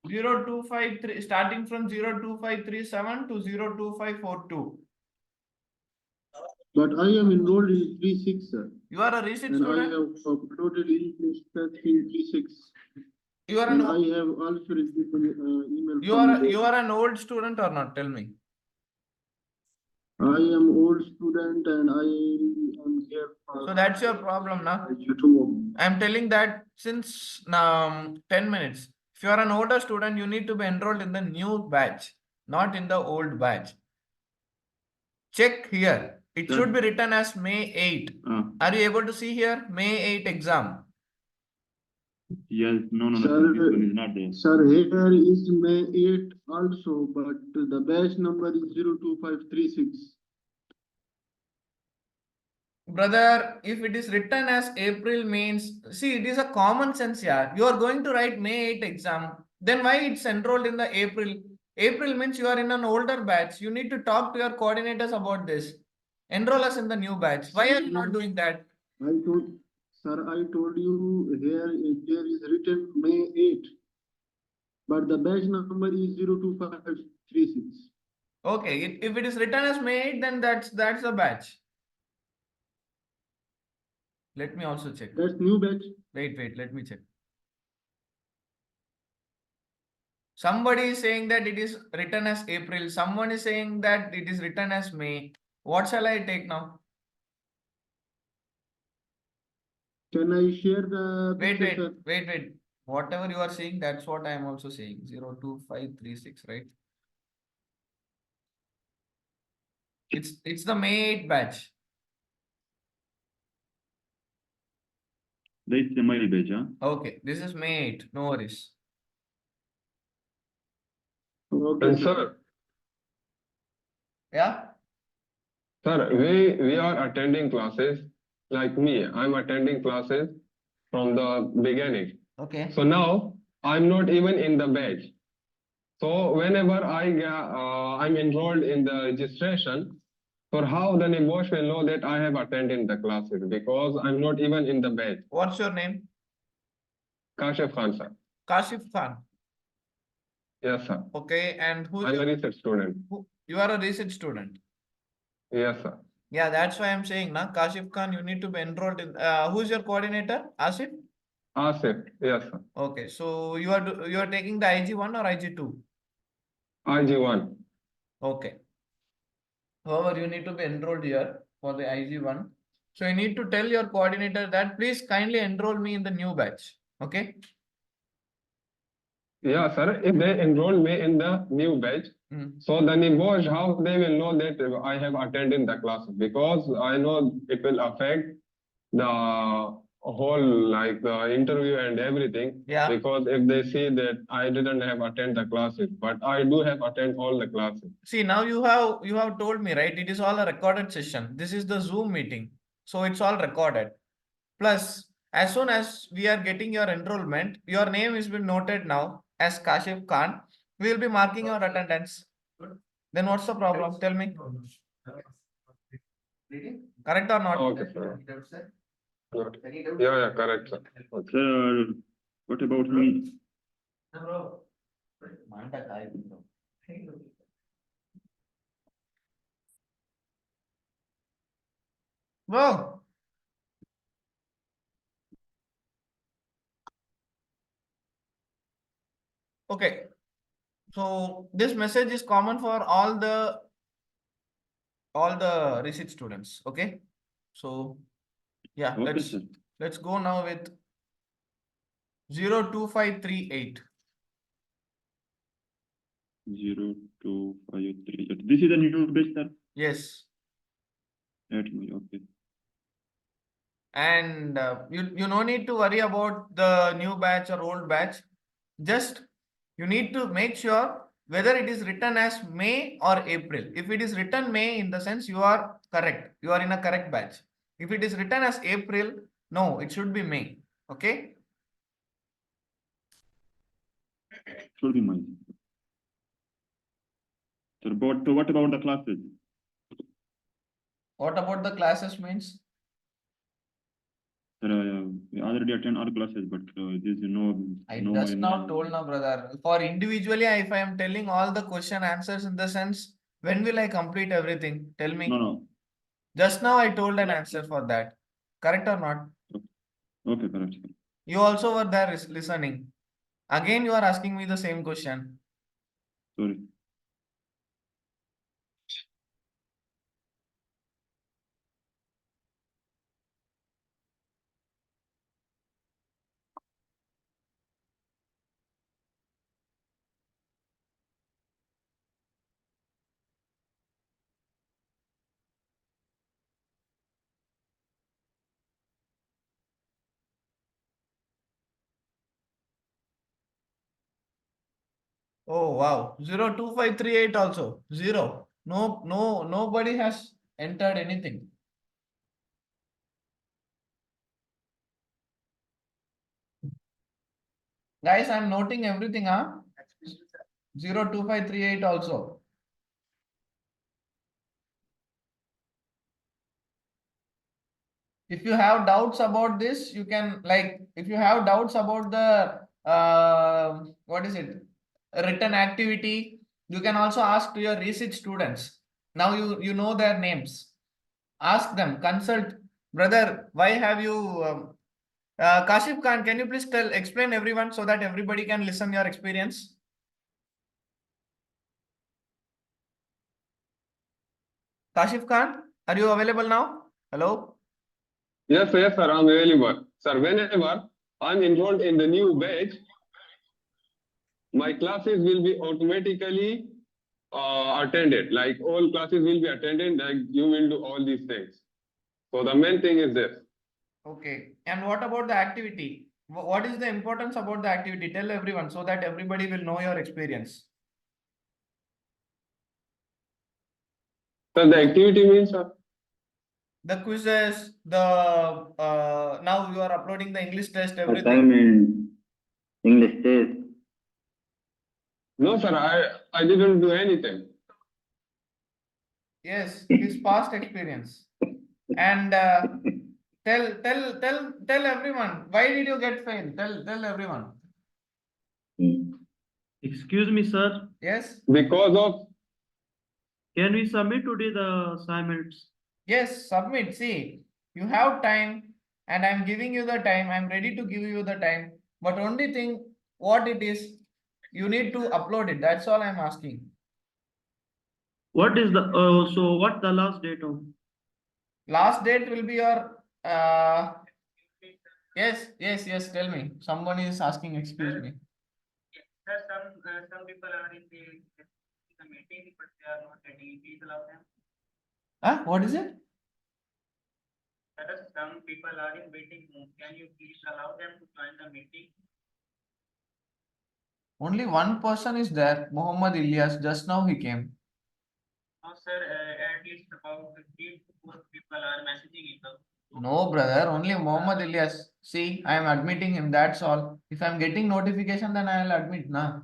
0253 starting from 02537 to 02542. But I am enrolled in 36, sir. You are a recent And I student? have uploaded English test in 36. You are And an I have also received an email from you are an old student or not? Tell me. I am old student and I am here for So that's your problem now. YouTube. I'm telling that since 10 minutes. If you are an older student, you need to be enrolled in the new batch, not in the old batch. Check here. It should be written as May 8. Are you able to see here? May 8 exam. Yes, no, Sir, this one is not there. Sir, here is May 8 also, but the batch number is 02536. Brother, if it is written as April means, see, it is a common sense here. You are going to write May 8 exam. Then why it's enrolled in the April? April means you are in an older batch. You need to talk to your coordinators about this. Enroll us in the new batch. Why are you not doing that? Sir, I told you here there is written May 8, but the batch number is 02536. Okay, if it is written as May 8, then that's the batch. Let me also check. That's new batch. Wait, let me check. Somebody is saying that it is written as April. Someone is saying that it is written as May. What shall I take now? Can I share the Wait. picture, Wait. Whatever you are saying, that's what I am also saying. 02536, right? It's the May 8 batch. That's the my batch, huh? Okay, this is May 8. No worries. Okay, And sir, Yeah? sir, we are attending classes like me, I'm attending classes from the beginning. Okay. So now I'm not even in the batch. So whenever I'm enrolled in the registration, for how the NEBOSH will know that I have attended the classes because I'm not even in the batch. What's your name? Kashif Khan, sir. Kashif Khan. Yes, sir. Okay, and I'm a research student. you are a research student? Yes, sir. Yeah, that's why I'm saying, na, Kashif Khan, you need to be enrolled in. Who's your coordinator? Asif? Asif, yes, sir. Okay, so you are taking the IG1 or IG2? IG1. Okay. However, you need to be enrolled here for the IG1. So you need to tell your coordinator that please kindly enroll me in the new batch. Okay. Yeah, sir. If they enroll me in the new batch, so the NEBOSH, how they will know that I have attended the classes? Because I know it will affect the whole, like the interview and everything. Yeah. Because if they see that I didn't have attend the classes, but I do have attend all the classes. See, now you have told me, right? It is all a recorded session. This is the Zoom meeting. So it's all recorded. Plus, as soon as we are getting your enrollment, your name is been noted now as Kashif Khan. We will be marking your attendance. Then what's the problem? Tell me. Correct or not? Okay, sir. Yeah, correct, sir. Sir, what about me? Whoa. Okay. So this message is common for all the research students. Okay. So yeah, Okay, sir. let's go now with 02538. 02538. This is a new batch, sir. Yes. Okay. And you no need to worry about the new batch or old batch. Just you need to make sure whether it is written as May or April. If it is written May, in the sense you are correct, you are in a correct batch. If it is written as April, no, it should be May. Okay. Should be mine. Sir, but what about the classes? What about the classes means? Sir, we already attend all classes, but this I just now told now, brother. For individually, if I am telling all the question answers, in the sense, when will I complete everything? Tell me. No. Just now I told an answer for that. Correct or not? Okay, correct. You also were there listening. Again, you are asking me the same question. Sorry. Oh, wow. 02538 also. 0. No, nobody has entered anything. Guys, I'm noting everything, huh? 02538 also. If you have doubts about this, you can, like, if you have doubts about the what is it, written activity, you can also ask to your research students. Now you know their names. Ask them, consult, brother, why have you Kashif Khan, can you please explain everyone so that everybody can listen your experience? Kashif Khan, are you available now? Hello? Yes, sir, I'm available. Sir, whenever I'm enrolled in the new batch, my classes will be automatically attended. Like all classes will be attended, like you will do all these things. So the main thing is this. Okay. And what about the activity? What is the importance about the activity? Tell everyone so that everybody will know your experience. So the activity means, sir? the quizzes, the now you are uploading the English test, everything. Assignment, English test. No, sir, I didn't do anything. Yes, his past experience. And tell everyone, why did you get failed? Tell everyone. Excuse me, sir. Yes, Because of, Can we submit today the assignments? yes, submit. See, you have time and I'm giving you the time. I'm ready to give you the time. But only thing, what it is, you need to upload it. That's all I'm asking. What is the, so what the last date of? Last date will be your, yes, tell me. Someone is asking, excuse me. Sir, some people are in the meeting, but they are not ready. Please allow them. What is it? Sir, some people are in meeting room. Can you please allow them to join the meeting? Only one person is there, Muhammad Ilyas. Just now he came. No, sir, at least about 3 to 4 people are messaging in the group. No, brother, only Muhammad Ilyas. See, I am admitting him. That's all. If I'm getting notification, then I will admit, na.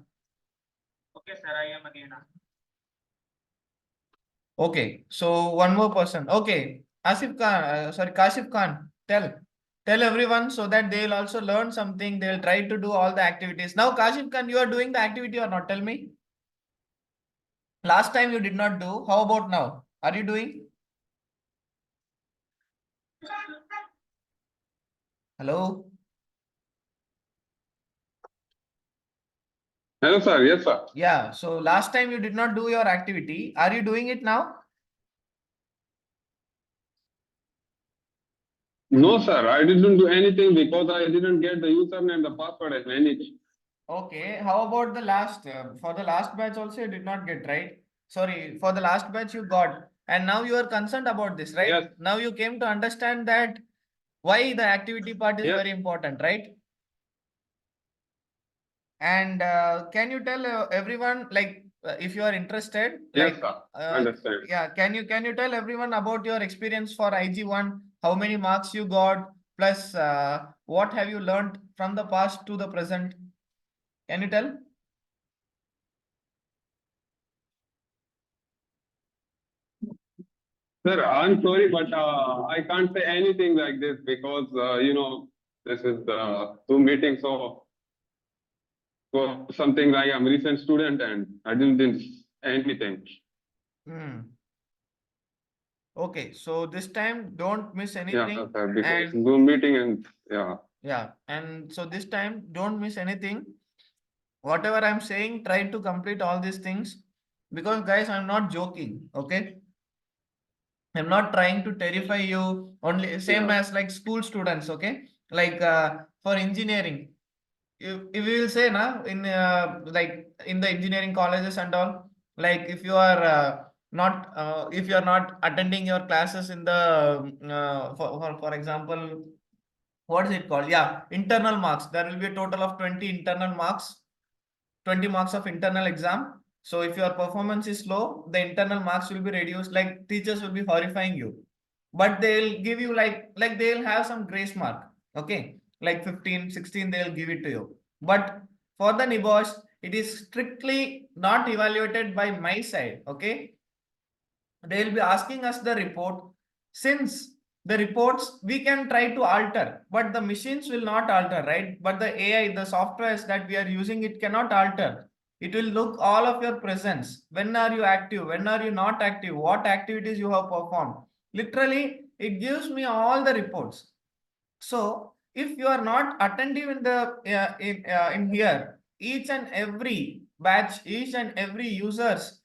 Okay, sir, I am again asking. Okay, so one more person. Okay, Asif Khan, Kashif Khan, tell everyone so that they'll also learn something. They'll try to do all the activities. Now, Kashif Khan, you are doing the activity or not? Tell me. Last time you did not do. How about now? Are you doing? Hello? hello, sir, yes, sir. Yeah, so last time you did not do your activity. Are you doing it now? No, sir, I didn't do anything because I didn't get the username, the password, and anything. Okay, how about the last, for the last batch also you did not get, right? Sorry, for the last batch you got, and now you are concerned about this, right? Yes. Now you came to understand that why the activity part is Yes. very important, right? And can you tell everyone, like, if you are interested, Yes, like, sir, understand. yeah, can you tell everyone about your experience for IG1, how many marks you got, plus what have you learned from the past to the present? Can you tell? Sir, I'm sorry, but I can't say anything like this because, this is the Zoom meeting, so something like I'm a recent student and I didn't anything. Okay, so this time don't miss Yeah, anything. sir, because And Zoom meeting and yeah. yeah, and so this time don't miss anything. Whatever I'm saying, try to complete all these things, because guys, I'm not joking, okay? I'm not trying to terrify you, only same Yeah. as like school students, okay? Like for engineering, if we will say na in like in the engineering colleges and all, like if you are if you are not attending your classes in the for example, what is it called? Yeah, internal marks. There will be a total of 20 internal marks, 20 marks of internal exam. So if your performance is low, the internal marks will be reduced. Like teachers will be horrifying you, but they'll give you like they'll have some grace mark. Okay, like 15, 16, they'll give it to you. But for the NEBOSH, it is strictly not evaluated by my side. Okay, they'll be asking us the report. Since the reports we can try to alter, but the machines will not alter, right? But the AI, the softwares that we are using, it cannot alter. It will look all of your presence. When are you active? When are you not active? What activities you have performed? Literally, it gives me all the reports. So if you are not attentive in the in here, each and every batch, each and every users,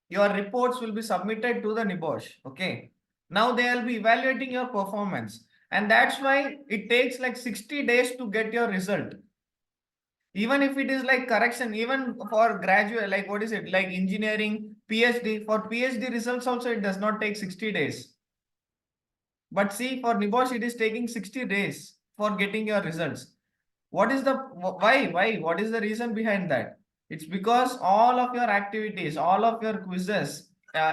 your reports will be submitted to the NEBOSH. Okay. Now they will be evaluating your performance. And that's why it takes like 60 days to get your result. Even if it is like correction, even for graduate, like what is it? Like engineering, PhD, for PhD results also, it does not take 60 days. But see, for NEBOSH, it is taking 60 days for getting your results. What is the, why? What is the reason behind that? It's because all of your activities, all of your quizzes,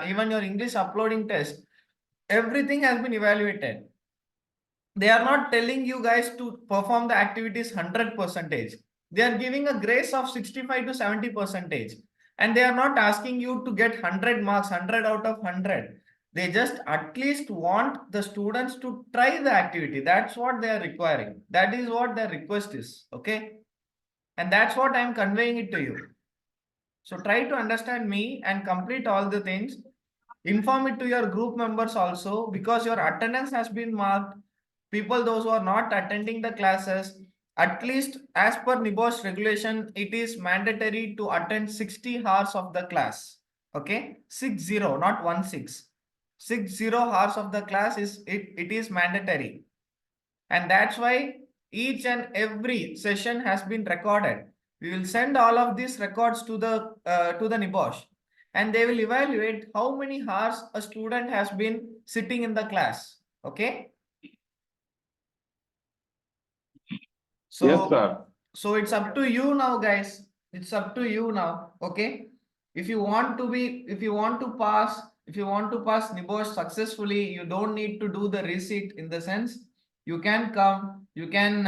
even your English uploading test, everything has been evaluated. They are not telling you guys to perform the activities 100%. They are giving a grace of 65 to 70%. And they are not asking you to get 100 marks, 100 out of 100. They just at least want the students to try the activity. That's what they are requiring. That is what their request is. Okay. And that's what I'm conveying it to you. So try to understand me and complete all the things. Inform it to your group members also, because your attendance has been marked. People, those who are not attending the classes, at least as per NEBOSH regulation, it is mandatory to attend 60 hours of the class. Okay, 60, not 16. 60 hours of the class it is mandatory. And that's why each and every session has been recorded. We will send all of these records to the NEBOSH, and they will evaluate how many hours a student has been sitting in the class. Okay. So, Yes, sir. So it's up to you now, guys. It's up to you now. Okay. If you want to pass NEBOSH successfully, you don't need to do the receipt. In the sense, you can come, you can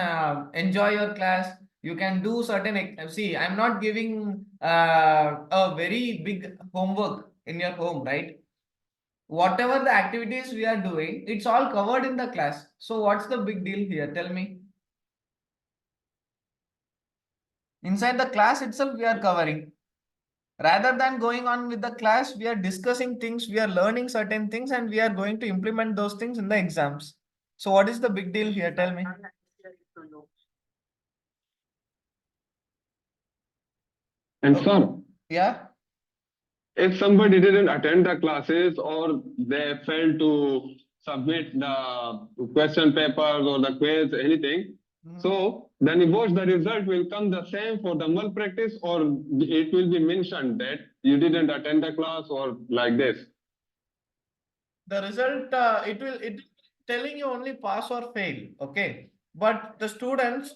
enjoy your class, you can do certain, see, I'm not giving a very big homework in your home, right? Whatever the activities we are doing, it's all covered in the class. So what's the big deal here? Tell me. Inside the class itself, we are covering. Rather than going on with the class, we are discussing things, we are learning certain things, and we are going to implement those things in the exams. So what is the big deal here? Tell me. And sir, Yeah. if somebody didn't attend the classes or they failed to submit the question papers or the quiz, anything, so the NEBOSH, the result will come the same for the malpractice, or it will be mentioned that you didn't attend the class or like this. The result, it telling you only pass or fail. Okay. But the students,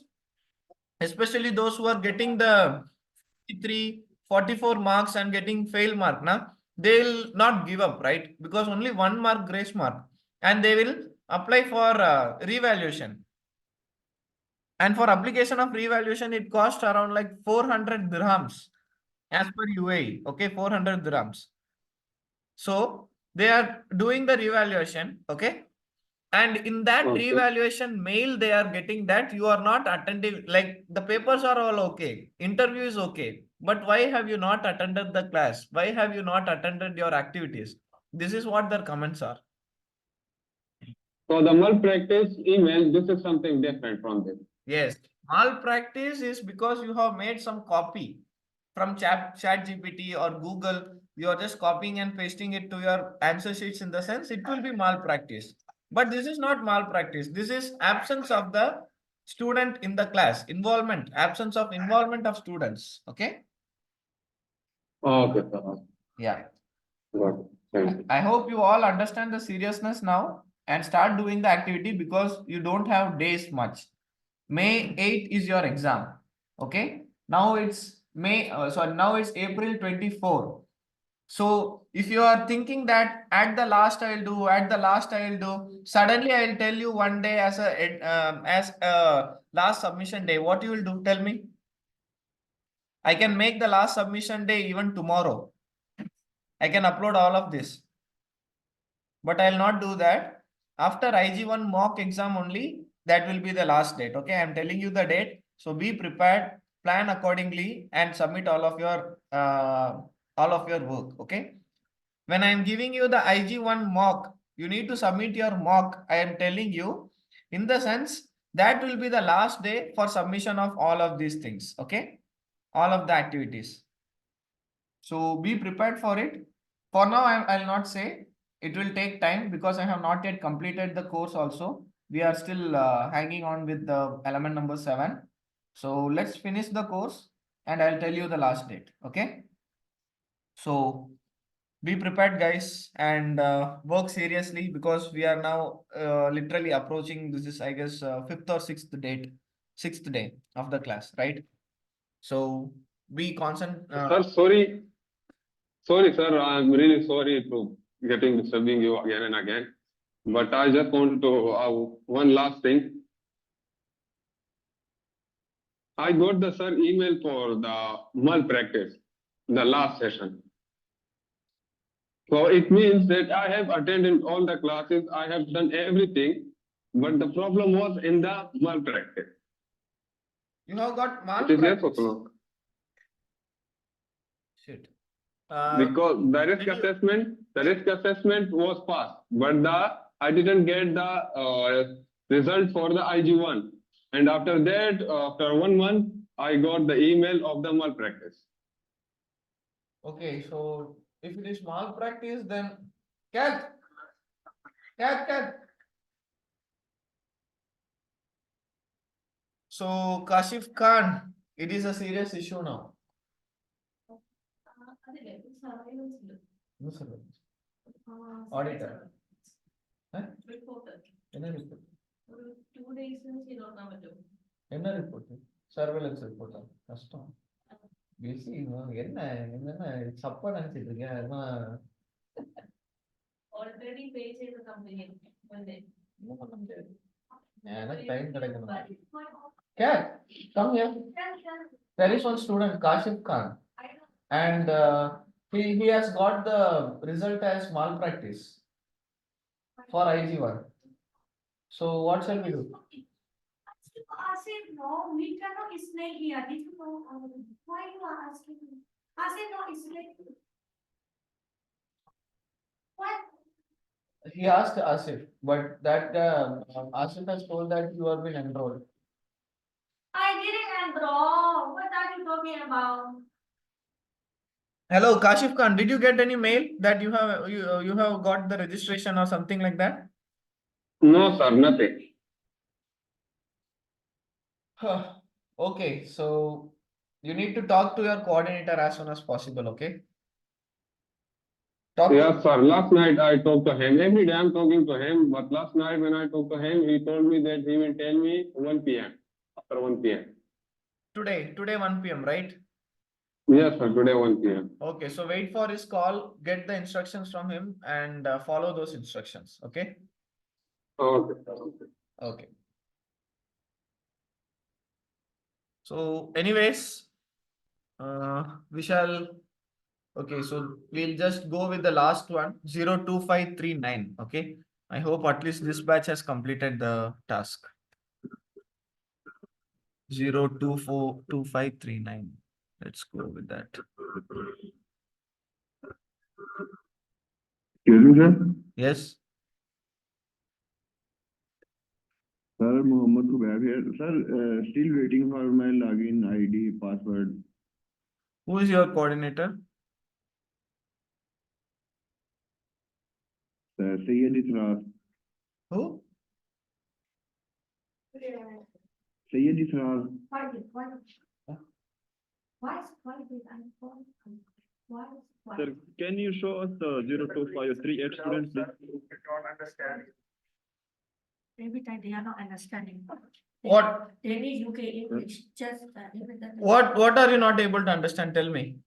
especially those who are getting the 44 marks and getting fail mark, they'll not give up, right? Because only 1 mark grace mark, and they will apply for revaluation. And for application of revaluation, it costs around like 400 dirhams as per UAE. Okay, 400 dirhams. So they are doing the revaluation. Okay. And in that revaluation mail, they are getting that you are not attending, like the papers are all okay, interview is okay, but why have you not attended the class? Why have you not attended your activities? This is what their comments are. So the malpractice email, this is something different from this. Yes, malpractice is because you have made some copy from ChatGPT or Google. You are just copying and pasting it to your answer sheets. In the sense, it will be malpractice. But this is not malpractice. This is absence of the student in the class. Involvement, absence of involvement of students. Okay. Okay, sir. Yeah. Got it. Thank you. I hope you all understand the seriousness now and start doing the activity, because you don't have days much. May 8 is your exam. Okay. Now it's now it's April 24. So if you are thinking that at the last I'll do, suddenly I'll tell you one day as a last submission day, what you will do? Tell me. I can make the last submission day even tomorrow. I can upload all of this, but I'll not do that. After IG1 mock exam only, that will be the last date. Okay, I'm telling you the date. So be prepared, plan accordingly, and submit all of your work. Okay. When I'm giving you the IG1 mock, you need to submit your mock. I am telling you, in the sense that will be the last day for submission of all of these things. Okay, all of the activities. So be prepared for it. For now, I'll not say. It will take time because I have not yet completed the course also. We are still hanging on with the element number 7. So let's finish the course and I'll tell you the last date. Okay. So be prepared, guys, and work seriously, because we are now literally approaching, this is, I guess, 5th or 6th day of the class, right? So be constant. Sir, sorry, sir. I'm really sorry to disturbing you again and again. But I just want to one last thing. I got the sir email for the malpractice, the last session. So it means that I have attended all the classes, I have done everything, but the problem was in the malpractice. You have got It is yes or malpractice. no? Shit. Because the did risk assessment was passed, but I didn't get the result for the IG1. And after that, after 1 month, I got the email of the malpractice. Okay, so if it is malpractice, then Cat. So Kashif Khan, it is a serious issue now. No surveillance. Auditor. Huh? என்ன report? என்ன report? Surveillance report. கஷ்டம். பேசி என்ன என்னென்ன சப்பா நினைச்சிட்டு இருக்கேன் Already pay செய்த company வந்து என்ன பண்ண முடியாது எனக்கு டைம் கிடைக்கணும் Cat, come here. There is one student, Kashif Khan, and he has got the result as malpractice for IG1. So what shall we do? Asif, no, we cannot explain here. Did you know why you are asking me? Asif, no, explain. What? He asked Asif, but that Asif has told that you have been enrolled. I didn't enroll. What are you talking about? Hello, Kashif Khan, did you get any mail that you have got the registration or something like that? No, sir, nothing. Okay, so you need to talk to your coordinator as soon as possible, okay? Yes, sir. Last night I talked to him. Every day I'm talking to him, but last night when I talked to him, he told me that he will tell me 1 p.m. after 1 p.m. Today 1 p.m, right? Yes, sir. Today 1 p.m. Okay, so wait for his call, get the instructions from him, and follow those instructions, okay? Okay. Okay. So anyways, we shall, okay, so we'll just go with the last one, 02539, okay? I hope at least this batch has completed the task. 0242539. Let's go with that. Excuse me, sir. Yes. Sir, Mohammed Kubair here. Sir, still waiting for my login ID, password. Who is your coordinator? Sayyid Israr. Who? Sayyid Israr. Sir, can you show us the 0253 students, please? Don't understand. Every time they are not understanding. What? They need UK English. Just even that. What are you not able to understand? Tell me.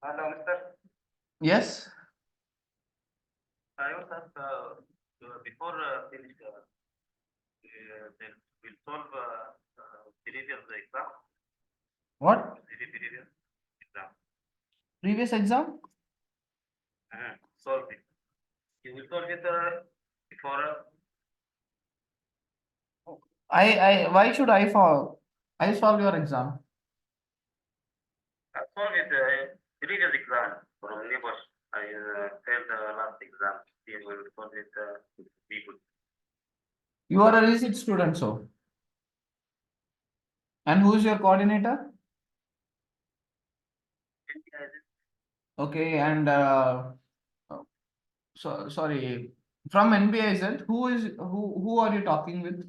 Hello, Mr. Yes. I was asked before finish, then we'll solve previous exam. What? Previous exam. Previous exam? Solve it. You will solve it before. Why should I solve your exam? Solve it previous exam from NEBOSH. I failed the last exam. You will solve it people. You are a recent student, so. And who is your coordinator? Okay, and sorry, from NBIZ, who are you talking with?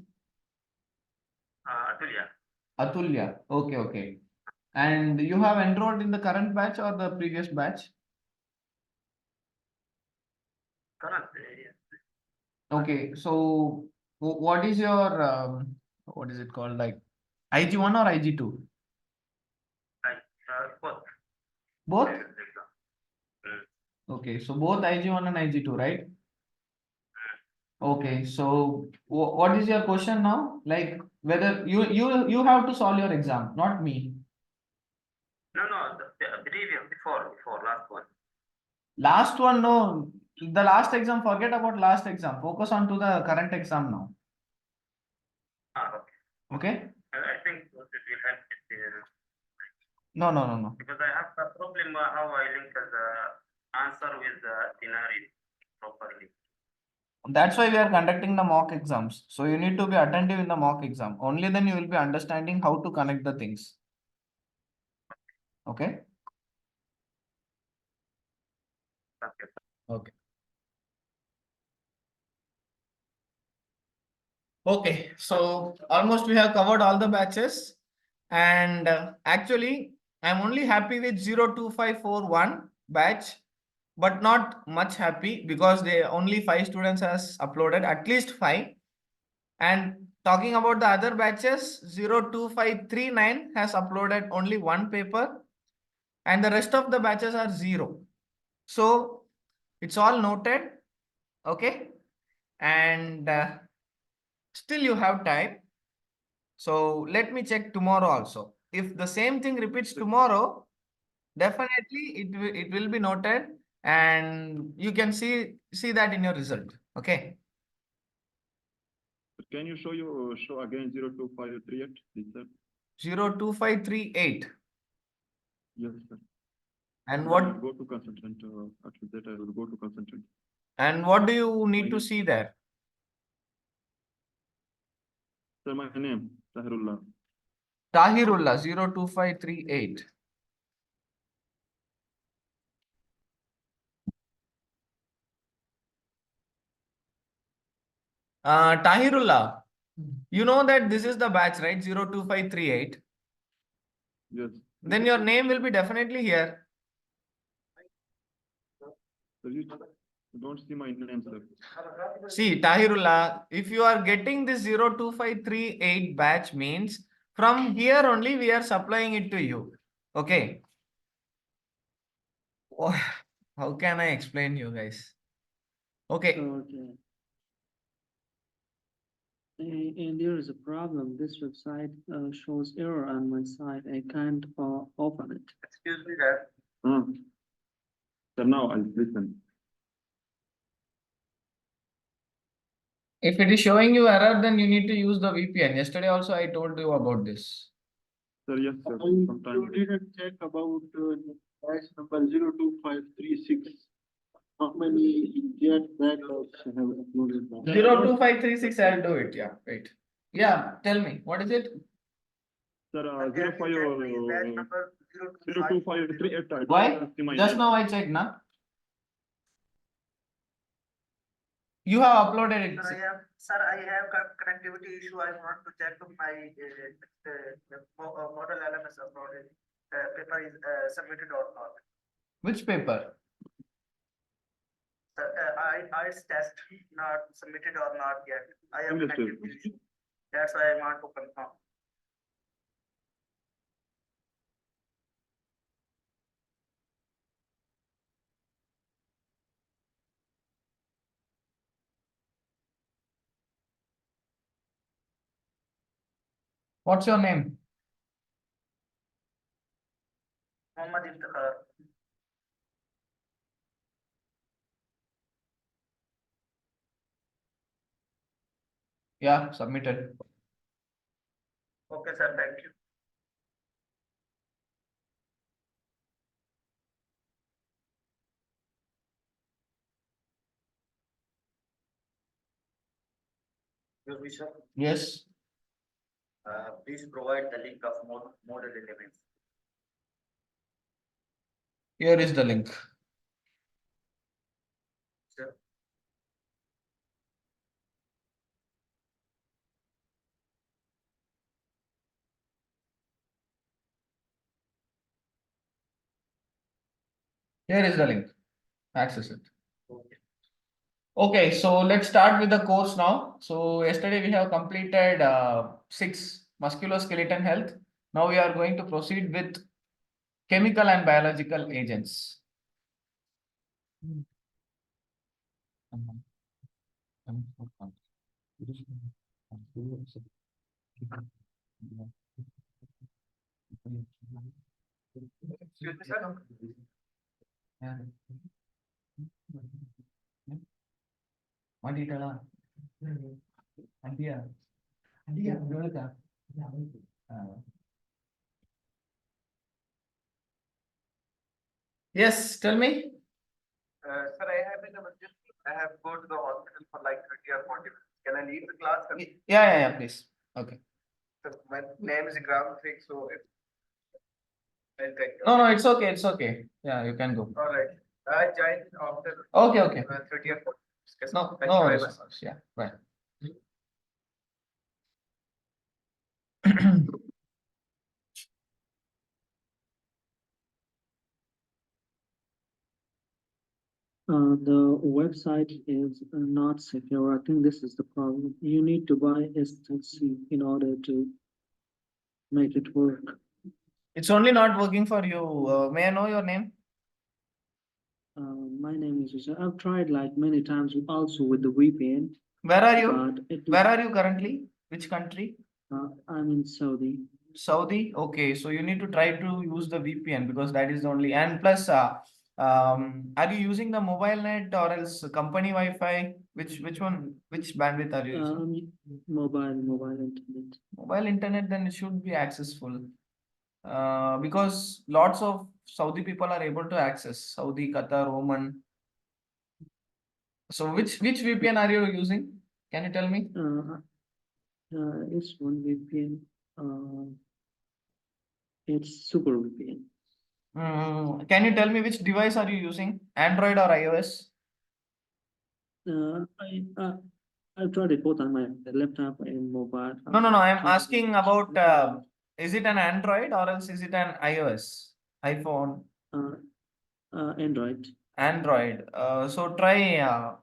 Atulya. Atulya. Okay, okay. And you have enrolled in the current batch or the previous batch? Correct. Okay, so what is your what is it called, like IG1 or IG2? Both. Both? Okay, so both IG1 and IG2, right? Okay, so what is your question now? Like whether you have to solve your exam, not me. No, the previous before last one. Last one, no. The last exam, forget about last exam. Focus on to the current exam now. Okay. Okay? I think it will help No. because I have a problem how I link the answer with the scenario properly. That's why we are conducting the mock exams. So you need to be attentive in the mock exam. Only then you will be understanding how to connect the things. Okay? Okay. Okay, so almost we have covered all the batches, and actually I'm only happy with 02541 batch, but not much happy because they only 5 students has uploaded, at least 5. And talking about the other batches, 02539 has uploaded only 1 paper, and the rest of the batches are 0. So it's all noted, okay? And still you have time. So let me check tomorrow also. If the same thing repeats tomorrow, definitely it will be noted, and you can see that in your result. Okay. Can you show again 02538, please, sir? 02538. Yes, sir. And I what? will go to consultant. After that, I will go to consultant. And what do you need to see there? Sir, my name, Tahirullah. Tahirullah 02538. Tahirullah, you know that this is the batch, right? 02538. Yes. Then your name will be definitely here. Sir, you don't see my name, sir. See, Tahirullah, if you are getting this 02538 batch means from here only we are supplying it to you. Okay. How can I explain you guys? Okay. Okay. And there is a problem. This website shows error on my side. I can't open it. Excuse me, sir. Sir, now I listen. If it is showing you error, then you need to use the VPN. Yesterday also I told you about this. Sir, yes, sir. You didn't check about batch number 02536. How many years back have uploaded that? 02536, I'll do it. Yeah, wait. Yeah, tell me, what is it? Sir, 02538. Why? Just now I checked, na? You have uploaded it. Sir, I have connectivity issue. I want to check my model LMS uploaded paper is submitted or not. Which paper? I test not submitted or not yet. I have Understood. connectivity issue. That's why I want to confirm. What's your name? Muhammad Iftikhar. Yeah, submitted. Okay, sir. Thank you. Your Bishop, Yes. please provide the link of model elements. Here is the link. Sir. Here is the link. Access it. Okay. Okay, so let's start with the course now. So yesterday we have completed 6 musculoskeletal health. Now we are going to proceed with chemical and biological agents. Excuse me, sir. Yes, tell me. Sir, I have been emergency. I have to go to the hospital for like 30 or 40 minutes. Can I leave the class? Yeah, please. Okay. Sir, my name is Gram Singh, so I'll take it. No, it's okay. It's okay. Yeah, you can go. All right. I joined after Okay. 30 or 40 minutes. No Thank you very worries. much. Yeah, bye. The website is not secure. I think this is the problem. You need to buy STC in order to make it work. It's only not working for you. May I know your name? My name is Vijay. I've tried like many times also with the VPN. Where are you? But Where are you currently? Which country? I'm in Saudi. Saudi? Okay, so you need to try to use the VPN because that is the only, and plus, are you using the mobile net or else company Wi-Fi? Which one? Which bandwidth are you using? Mobile internet. Mobile internet, then it should be accessible. Because lots of Saudi people are able to access Saudi, Qatar, Oman. So which VPN are you using? Can you tell me? It's one VPN. It's Super VPN. Can you tell me which device are you using? Android or iOS? I've tried it both on my laptop and mobile. No. I'm asking about is it an Android or else is it an iOS? iPhone? Android. Android. So try.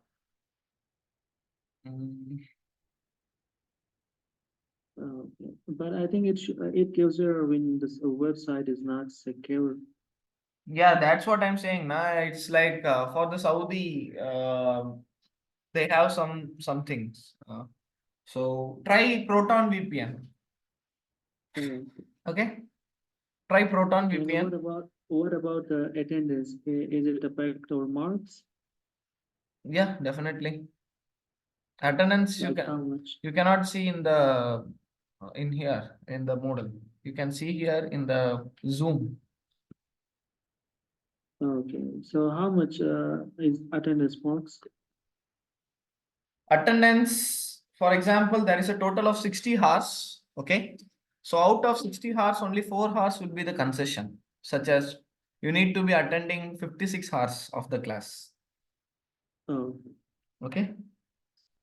But I think it gives her when this website is not secure. Yeah, that's what I'm saying. Nah, it's like for the Saudi, they have some things. So try Proton VPN. Okay. Try Proton VPN. What about the attendance? Is it affect our marks? Yeah, definitely. Attendance Like how much? you cannot see in the in here in the model. You can see here in the Zoom. Okay, so how much is attendance marks? Attendance, for example, there is a total of 60 hours. Okay. So out of 60 hours, only 4 hours will be the concession, such as you need to be attending 56 hours of the class. Oh. Okay.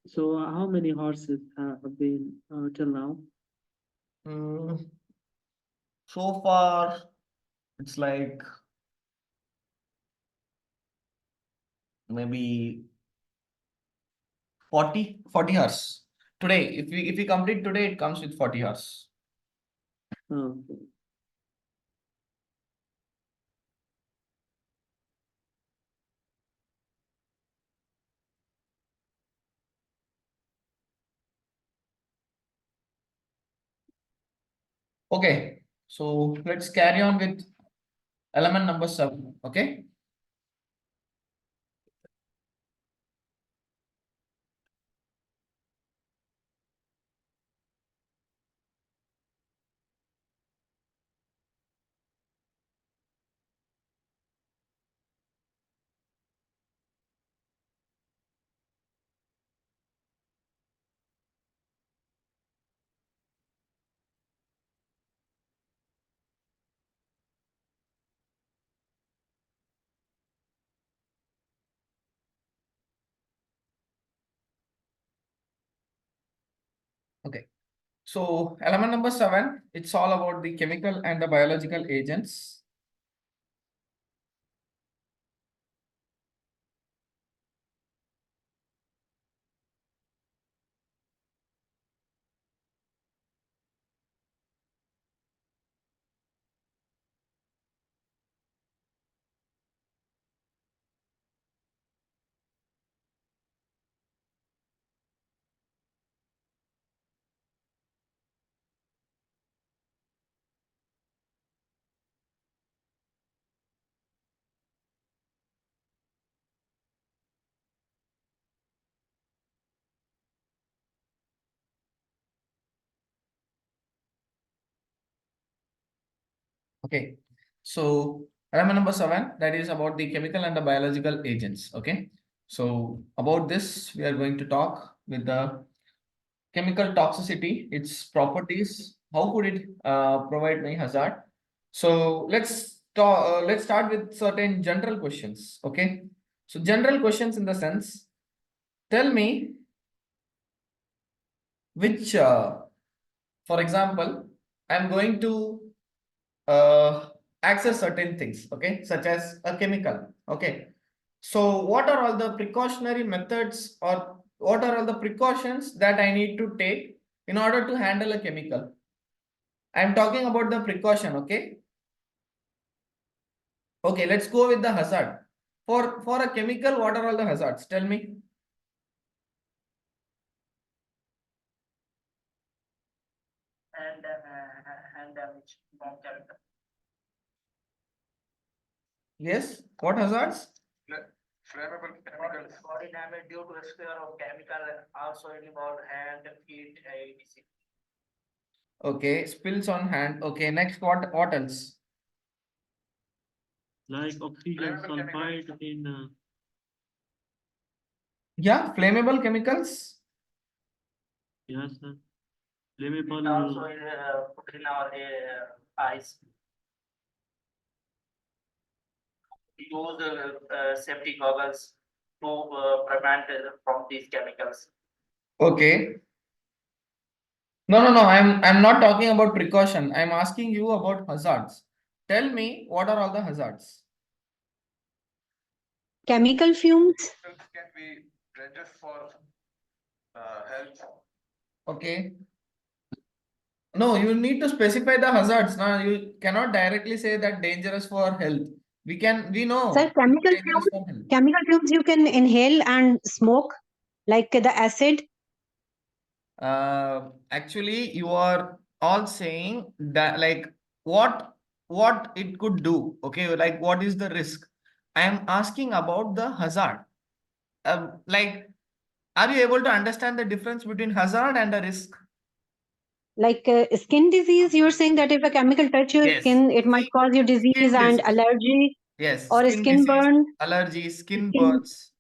So how many horses have been till now? So far, it's like maybe 40 hours. Today, if we complete today, it comes with 40 hours. Okay. Okay, so let's carry on with element number 7. Okay. Okay. So element number 7, it's all about the chemical and the biological agents. Okay. So element number 7, that is about the chemical and the biological agents. Okay. So about this, we are going to talk with the chemical toxicity, its properties, how could it provide me hazard. So let's talk, let's start with certain general questions. Okay. So general questions in the sense, tell me which, for example, I'm going to access certain things, okay, such as a chemical. Okay. So what are all the precautionary methods, or what are all the precautions that I need to take in order to handle a chemical? I'm talking about the precaution. Okay. Okay, let's go with the hazard. For a chemical, what are all the hazards? Tell me. Hand damage from chemical. Yes, what hazards? Flammable chemicals. Body damage due to exposure of chemical, also involve hand, feet, etc. Okay, spills on hand. Okay, next, what else? Like oxygen sulfide in Yeah, flammable chemicals. yes, sir. It Flammable. also put in our eyes. Use safety goggles to prevent from these chemicals. Okay. No. I'm not talking about precaution. I'm asking you about hazards. Tell me, what are all the hazards? Chemical fumes. Can be dangerous for health. Okay. No, you need to specify the hazards. Now you cannot directly say that dangerous for health. We know Sir, chemical dangerous fumes. for health. Chemical fumes you can inhale and smoke, like the acid. Actually, you are all saying that, like, what it could do. Okay, like what is the risk? I am asking about the hazard. Like, are you able to understand the difference between hazard and a risk? Like skin disease, you're saying that if a chemical touch your Yes. skin, it might cause you disease Skin and disease. allergy Yes, or skin skin disease, burn. allergy, skin Skin- burns.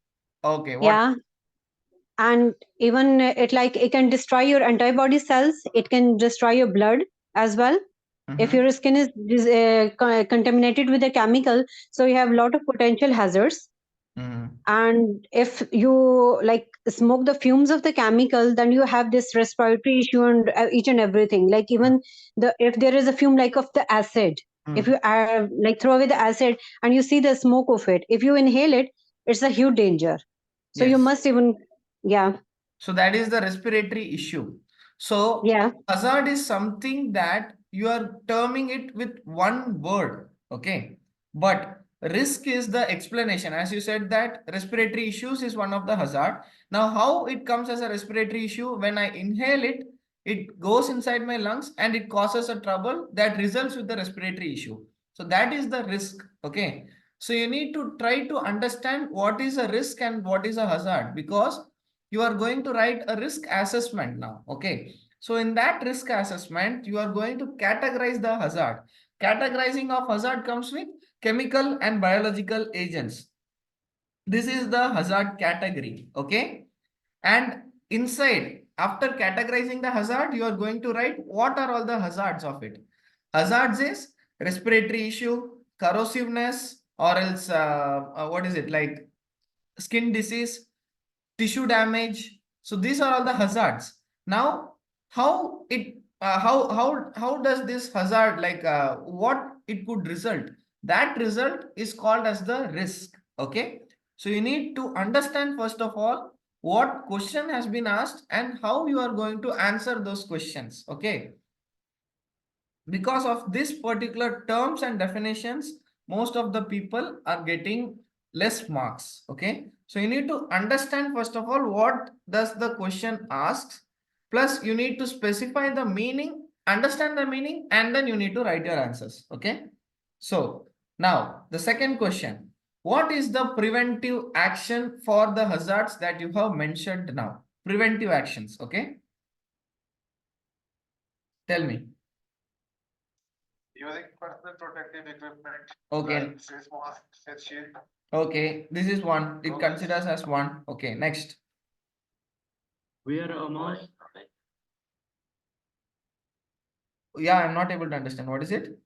Okay, what? Yeah. And even it can destroy your antibody cells. It can destroy your blood as well. If your skin is contaminated with a chemical, so you have a lot of potential hazards. And if you like smoke the fumes of the chemical, then you have this respiratory issue and each and everything. Like even if there is a fume like of the acid, if you like throw away the acid and you see the smoke of it, if you inhale it, it's a huge danger. So you Yes. must even, yeah. So that is the respiratory issue. So yeah, hazard is something that you are terming it with one word. Okay. But risk is the explanation. As you said that respiratory issues is one of the hazard. Now, how it comes as a respiratory issue? When I inhale it, it goes inside my lungs and it causes a trouble that results with the respiratory issue. So that is the risk. Okay. So you need to try to understand what is a risk and what is a hazard, because you are going to write a risk assessment now. Okay. So in that risk assessment, you are going to categorize the hazard. Categorizing of hazard comes with chemical and biological agents. This is the hazard category. Okay. And inside, after categorizing the hazard, you are going to write what are all the hazards of it. Hazards is respiratory issue, corrosiveness, or else what is it, like skin disease, tissue damage. So these are all the hazards. Now, how does this hazard, like what it could result? That result is called as the risk. Okay. So you need to understand first of all what question has been asked and how you are going to answer those questions. Okay. Because of this particular terms and definitions, most of the people are getting less marks. Okay. So you need to understand first of all what does the question asks, plus you need to specify the meaning, understand the meaning, and then you need to write your answers. Okay. So now the second question, what is the preventive action for the hazards that you have mentioned now? Preventive actions. Okay. Tell me. Using personal protective equipment. Okay. Like face mask, face shield. Okay, this is one. It considers as one. Okay, next. Wear a mask. Yeah, I'm not able to understand. What is it?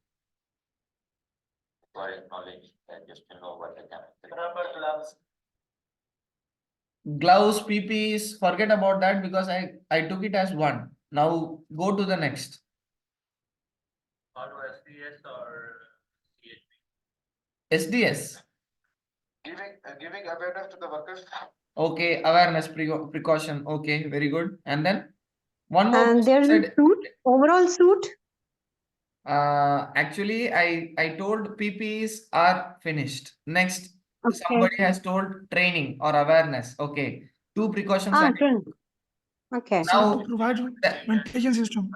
Knowledge and just to know what the Gloves, PPEs, forget about that because I took it as one. Now go to the next. SDS or SDS. Giving awareness to the workers. Okay, awareness precaution. Okay, very good. And then one more And person there's a said, suit, overall suit. actually I told PPEs are finished. Next, Okay. somebody has told training or awareness. Okay, two precautions are True. Okay. now. To provide ventilation system.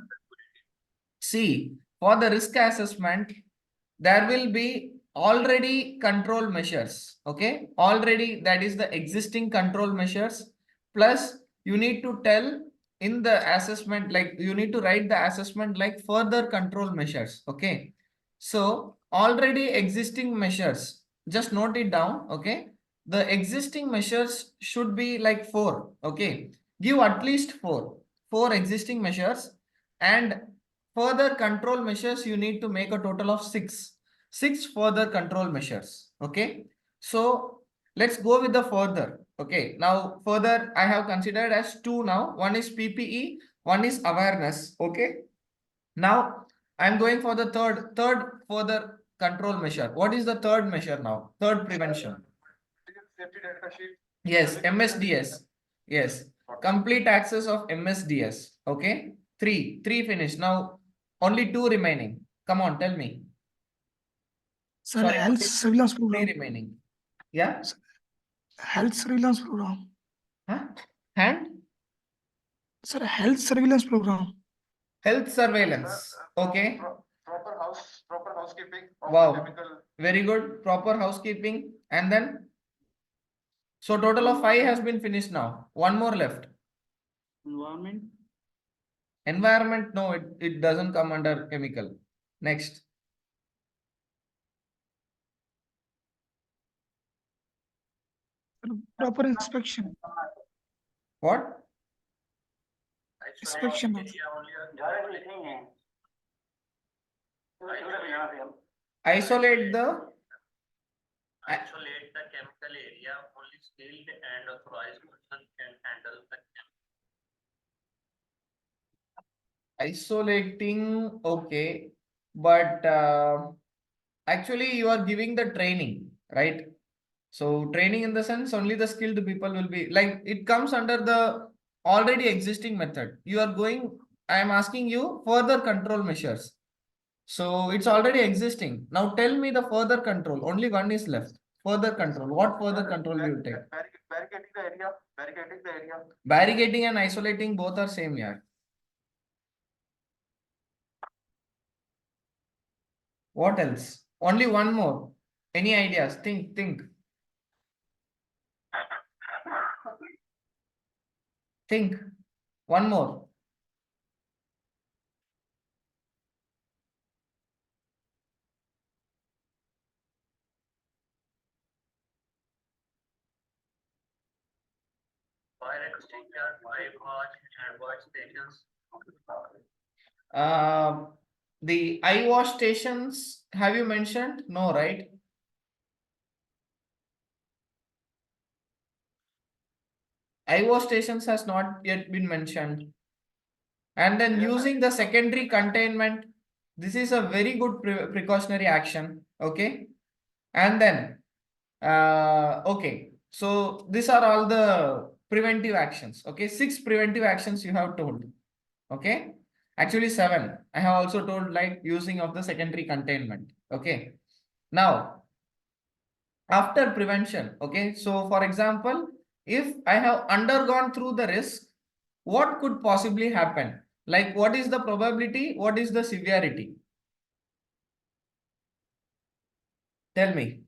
See, for the risk assessment, there will be already control measures. Okay, already that is the existing control measures. Plus, you need to tell in the assessment, like you need to write the assessment like further control measures. Okay, so already existing measures, just note it down. Okay, the existing measures should be like 4. Okay, give at least 4 existing measures, and further control measures you need to make a total of 6 further control measures. Okay, so let's go with the further. Okay, now further I have considered as 2 now. One is PPE, one is awareness. Okay, now I'm going for the third further control measure. What is the third measure now? Third prevention. Safety data sheet. Yes, MSDS. Yes, complete access of MSDS. Okay, three finished. Now only 2 remaining. Come on, tell me. Sir, Sorry, health only surveillance 3 program. remaining. Yeah. Health surveillance program. Huh? And Sir, health surveillance program. health surveillance. Okay. Proper housekeeping. Of Wow. Chemical. Very good. Proper housekeeping. And then, so total of 5 has been finished now. One more left. Environment. Environment, no, it doesn't come under chemical. Next. Proper inspection. What? Inspection. Isolate the Isolate the chemical area, only skilled and authorized person can handle the isolating. Okay, but actually you are giving the training, right? So training in the sense only the skilled people will be, like it comes under the already existing method. You are going, I am asking you further control measures. So it's already existing. Now tell me the further control. Only one is left. Further control. What further control will you take? Barricading the area. Barricading the area. Barricading and isolating both are same here. What else? Only one more. Any ideas? Think. Think. One more. Fire extinguisher, fire watch, and watch stations. The eye wash stations, have you mentioned? No, right? Eye wash stations has not yet been mentioned. And then using the secondary containment, this is a very good precautionary action. Okay. And then, okay. So these are all the preventive actions. Okay. 6 preventive actions you have told. Okay. Actually 7. I have also told like using of the secondary containment. Okay. Now, after prevention. Okay. So for example, if I have undergone through the risk, what could possibly happen? Like what is the probability? What is the severity? Tell me.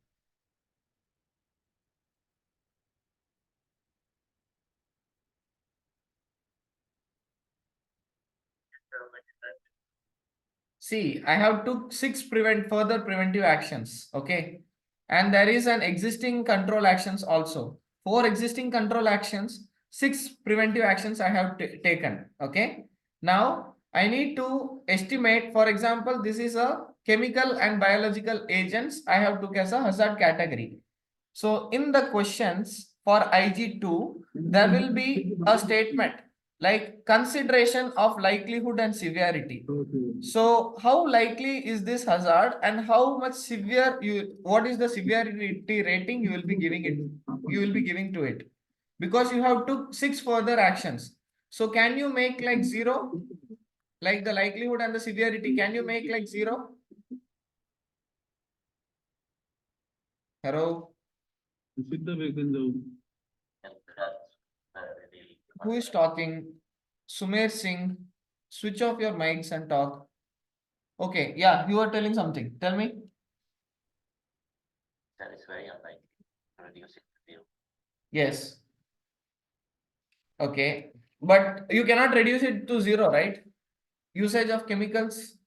See, I have took 6 further preventive actions. Okay. And there is an existing control actions also. 4 existing control actions, 6 preventive actions I have taken. Okay. Now I need to estimate, for example, this is a chemical and biological agents I have took as a hazard category. So in the questions for IG2, there will be a statement like consideration of likelihood and severity. So how likely is this hazard and how much severe what is the severity rating you will be giving it, you will be giving to it, because you have took 6 further actions. So can you make like 0, like the likelihood and the severity, can you make like 0? Hello? Who is talking? Sumer Singh, switch off your mics and talk. Okay, yeah, you are telling something. Tell me. That is very unlikely to reduce it to 0. Yes. Okay, but you cannot reduce it to 0, right? Usage of chemicals.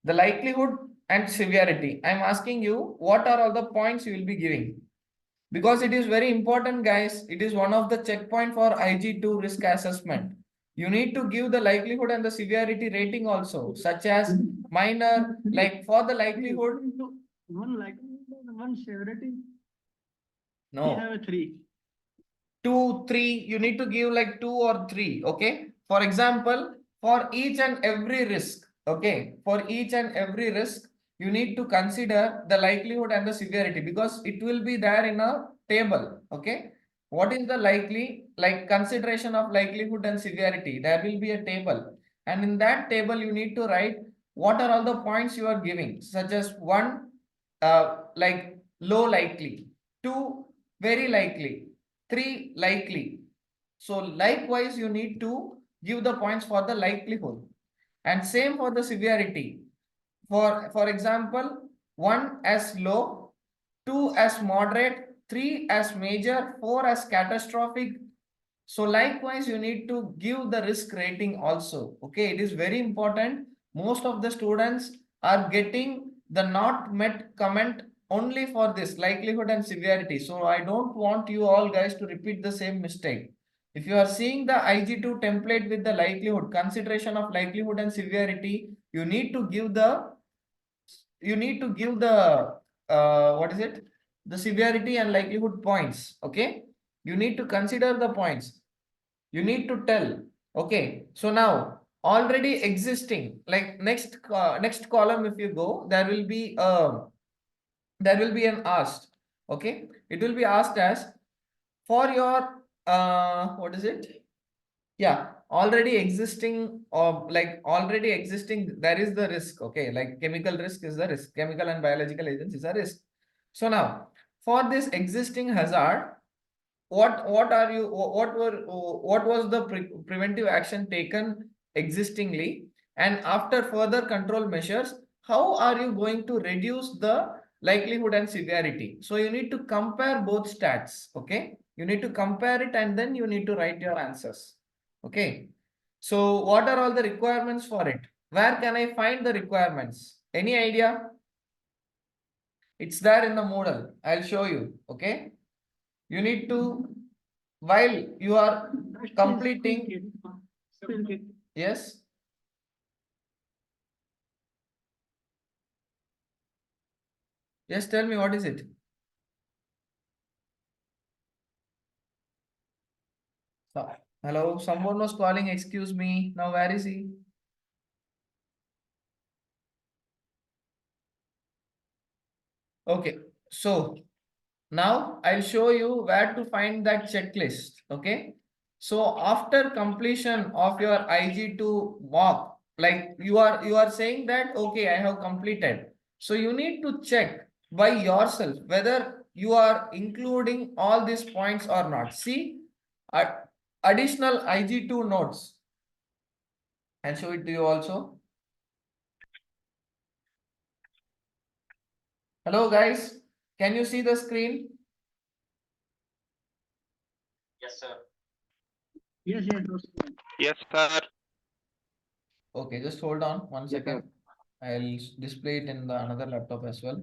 The likelihood and severity. I'm asking you, what are all the points you will be giving? Because it is very important, guys. It is one of the checkpoint for IG2 risk assessment. You need to give the likelihood and the severity rating also, such as minor, like for the likelihood. One likelihood, one severity. No. We have a 3. 2, 3, you need to give like 2 or 3. Okay. For example, for each and every risk. Okay. For each and every risk, you need to consider the likelihood and the severity, because it will be there in a table. Okay. What is the likely, like consideration of likelihood and severity? There will be a table. And in that table, you need to write what are all the points you are giving, such as 1, like low likely, 2, very likely, 3, likely. So likewise, you need to give the points for the likelihood, and same for the severity. For example, 1 as low, 2 as moderate, 3 as major, 4 as catastrophic. So likewise, you need to give the risk rating also. Okay, it is very important. Most of the students are getting the not met comment only for this likelihood and severity. So I don't want you all guys to repeat the same mistake. If you are seeing the IG2 template with the likelihood, consideration of likelihood and severity, you need to give the what is it? The severity and likelihood points. Okay. You need to consider the points. You need to tell. Okay. So now already existing, like next column, if you go, there will be an asked. Okay. It will be asked as for your what is it? Yeah, already existing, or like already existing, there is the risk. Okay, like chemical risk is the risk, chemical and biological agents is a risk. So now for this existing hazard, what was the preventive action taken existingly, and after further control measures, how are you going to reduce the likelihood and severity? So you need to compare both stats. Okay, you need to compare it and then you need to write your answers. Okay, so what are all the requirements for it? Where can I find the requirements? Any idea? It's there in the Moodle. I'll show you. Okay, you need to, while you are completing, yes. Yes, tell me, what is it? Hello, someone was calling, excuse me. Now, where is he? Okay, so now I'll show you where to find that checklist. Okay, so after completion of your IG2 mock, like you are saying that, okay, I have completed. So you need to check by yourself whether you are including all these points or not. See, additional IG2 notes. I'll show it to you also. Hello guys, can you see the screen? Yes, sir. Yes, Yes, sir. Okay, just hold on 1 second. I'll display it in the another laptop as well.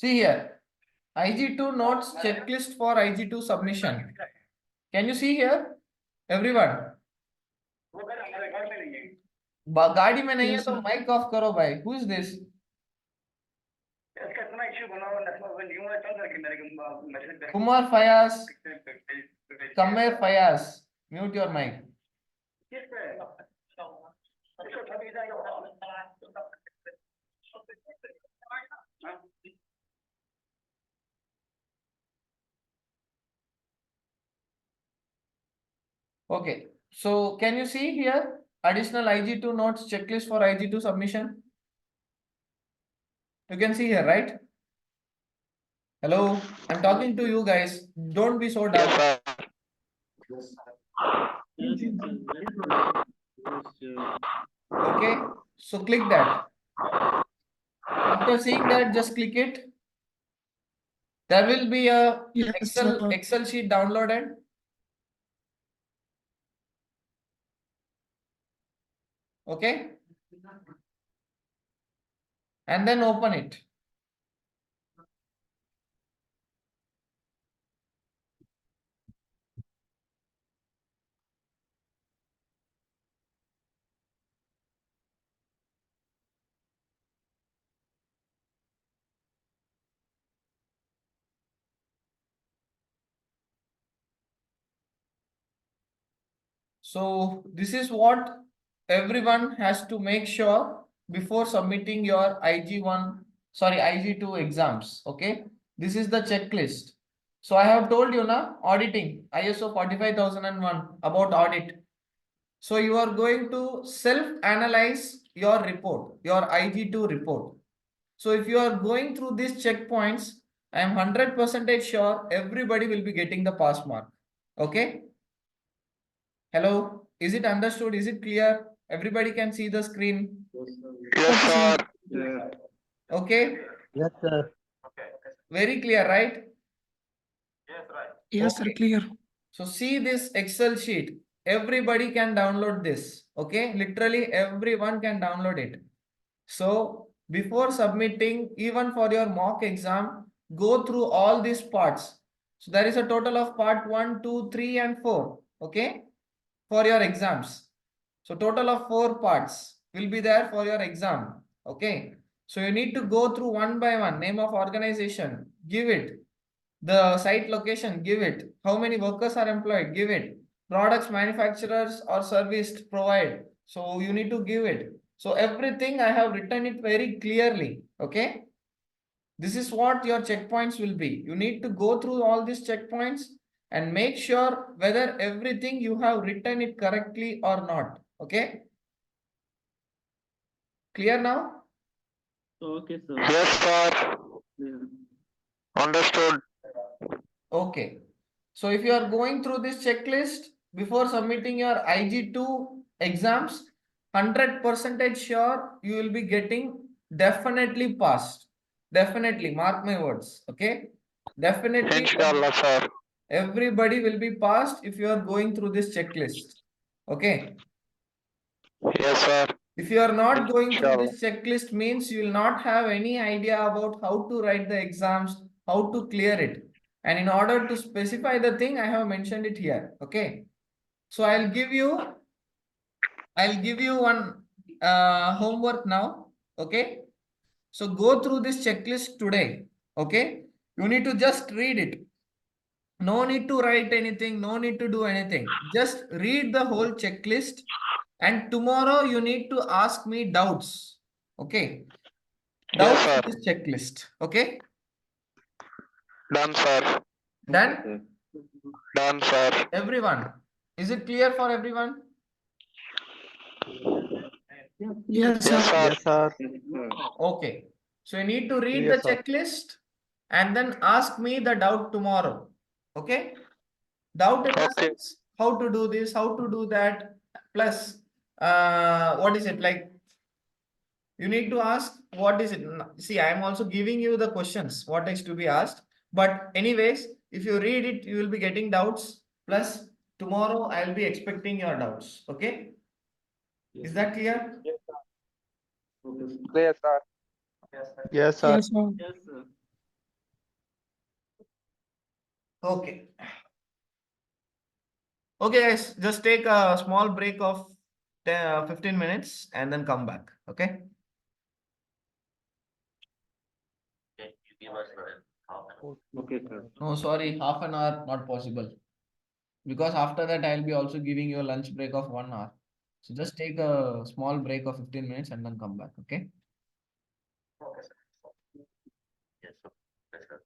See here, IG2 notes checklist for IG2 submission. Can you see here, everyone? गाड़ी में नहीं है तो mic off करो भाई. Who is this? Kumar Fayaz. Kamer Fayaz. Mute your mic. Okay, so can you see here additional IG2 notes checklist for IG2 submission? You can see here, right? Hello, I'm talking to you guys. Don't be so dumb. Okay, so click that. After seeing that, just click it. There will be a Excel sheet downloaded. Okay, and then open it. So this is what everyone has to make sure before submitting your IG2 exams. Okay, this is the checklist. So I have told you now, auditing ISO 45001 about audit. So you are going to self-analyze your report, your IG2 report. So if you are going through these checkpoints, I am 100% sure everybody will be getting the pass mark. Okay. Hello, is it understood? Is it clear? Everybody can see the screen. Yes, sir. Okay. Yes, sir. Very clear, right? Yes, right. Yes, sir, clear. So see this Excel sheet. Everybody can download this. Okay, literally everyone can download it. So before submitting, even for your mock exam, go through all these parts. So there is a total of part 1, 2, 3, and 4. Okay, for your exams. So total of 4 parts will be there for your exam. Okay, so you need to go through one by one. Name of organization, give it. The site location, give it. How many workers are employed, give it. Products manufacturers or serviced provide. So you need to give it. So everything I have written it very clearly. Okay. This is what your checkpoints will be. You need to go through all these checkpoints and make sure whether everything you have written it correctly or not. Okay. Clear now? Okay, sir. Yes, sir. Yeah. Understood. Okay. So if you are going through this checklist before submitting your IG2 exams, 100% sure you will be getting definitely passed. Definitely, mark my words. Okay. Definitely. Inshallah, sir. Everybody will be passed if you are going through this checklist. Okay. Yes, sir. If you are not going through Inshallah. this checklist means you will not have any idea about how to write the exams, how to clear it. And in order to specify the thing, I have mentioned it here. Okay. So I'll give you one homework now. Okay. So go through this checklist today. Okay. You need to just read it. No need to write anything. No need to do anything. Just read the whole checklist. And tomorrow you need to ask me doubts. Okay. Doubts Yes, in sir. this checklist. Okay. Done, sir. Done? Done, sir. Everyone. Is it clear for everyone? Yes, Yes, sir. sir. Yes, sir. Okay. So you need to read Yes, the sir. checklist and then ask me the doubt tomorrow. Okay. Doubt in the Okay. sense how to do this, how to do that, plus what is it like? You need to ask what is it. See, I am also giving you the questions, what is to be asked. But anyways, if you read it, you will be getting doubts. Plus, tomorrow I will be expecting your doubts. Okay. Is that clear? Clear, sir. Yes, sir. Yes, sir. Yes, sir. Okay. Okay, guys, just take a small break of 15 minutes and then come back. Okay. Okay, you give us half an hour. Okay, sir. No, sorry, half an hour not possible. Because after that, I'll be also giving you a lunch break of 1 hour. So just take a small break of 15 minutes and then come back. Okay. Okay, sir. Yes, sir. That's correct.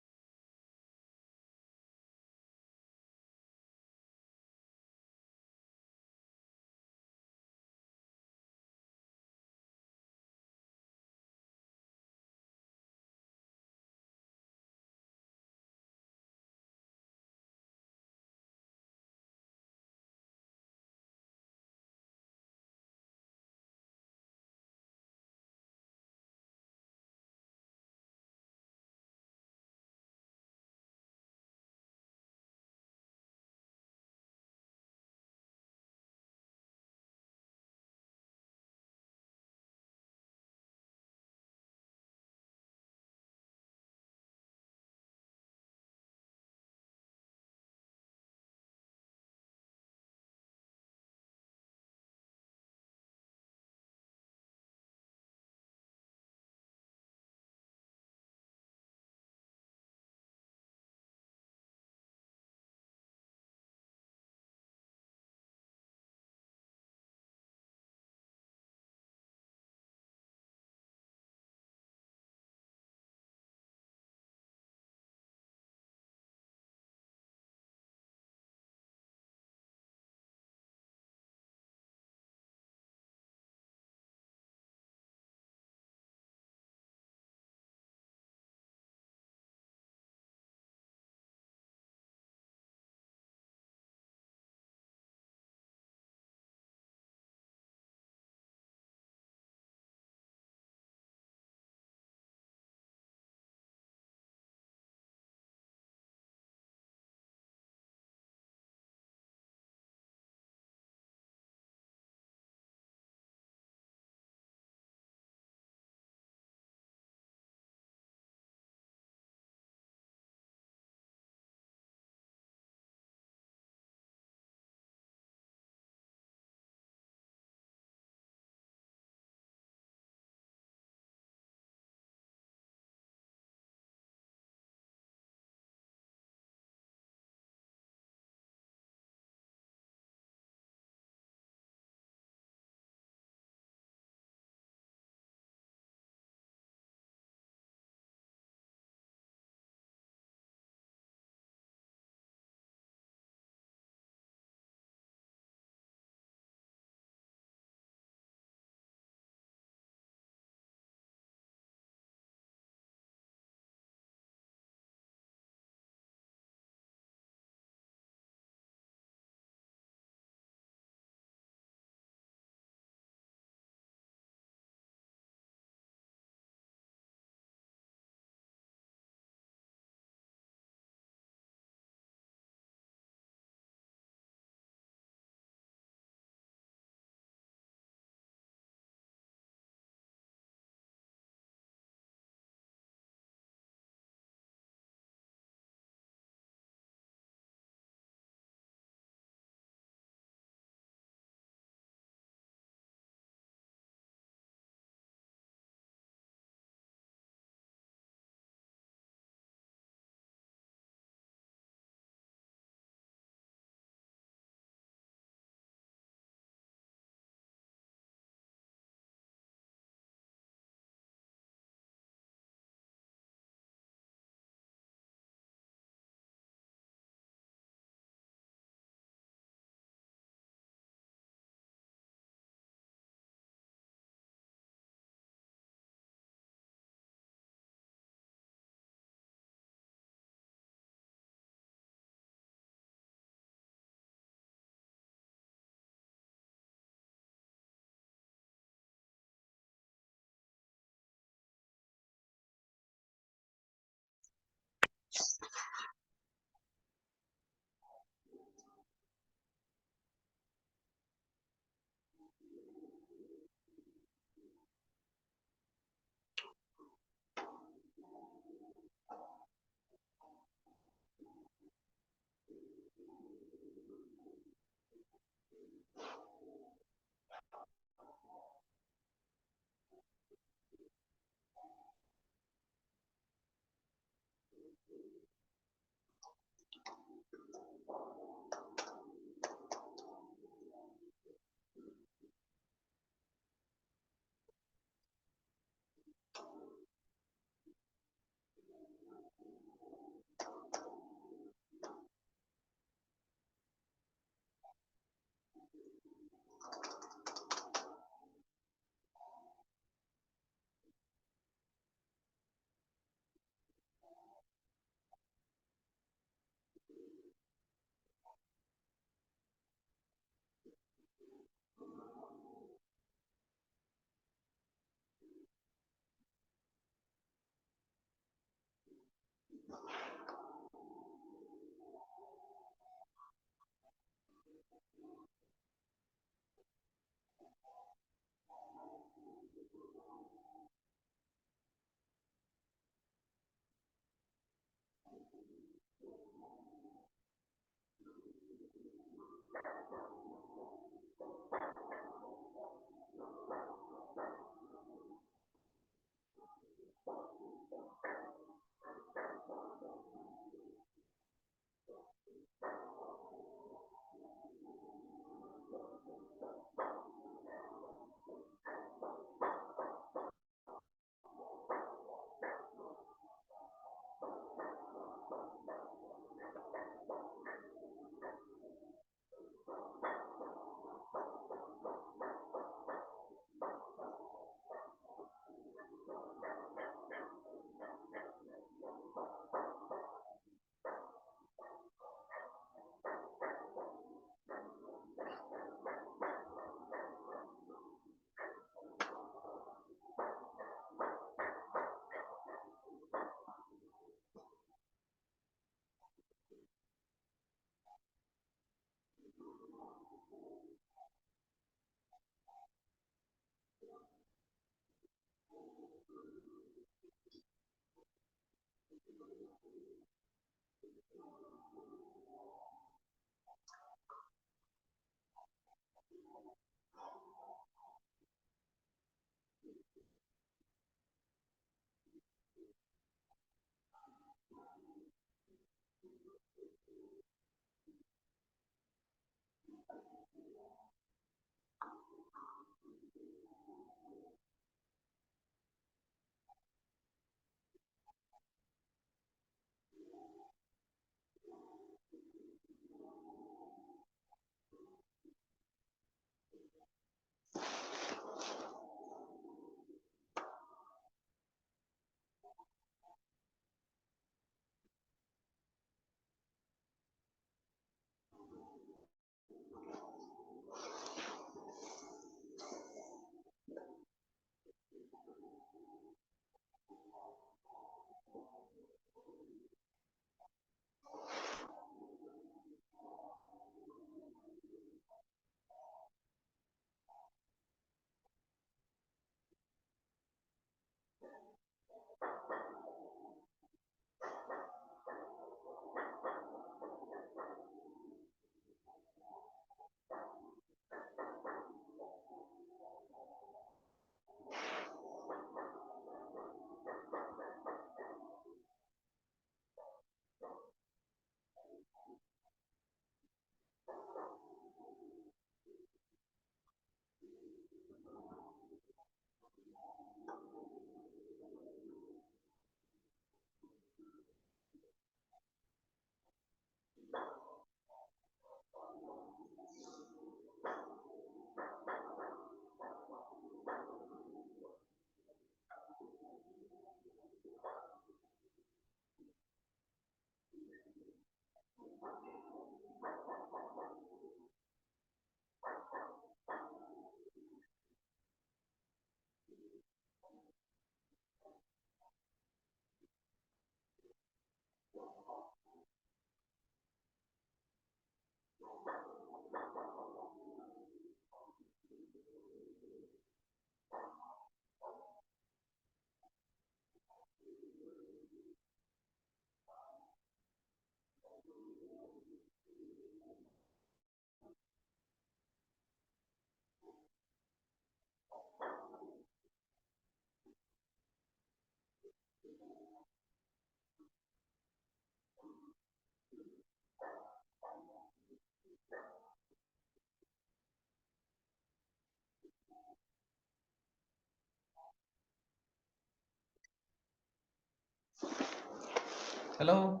Hello?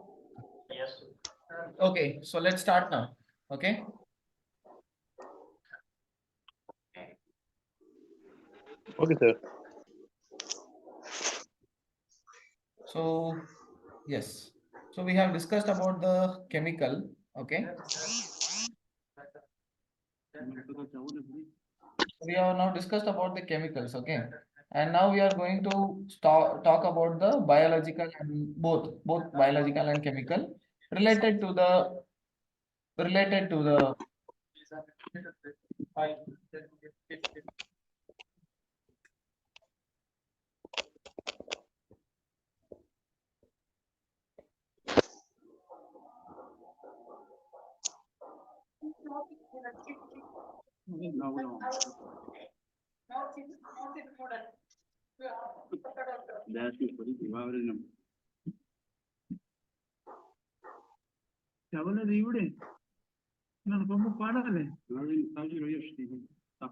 Yes. Okay, so let's start now. Okay. Okay, sir. So, yes. So we have discussed about the chemical. Okay. We have now discussed about the chemicals. Okay. And now we are going to talk about the biological and both biological and chemical related to the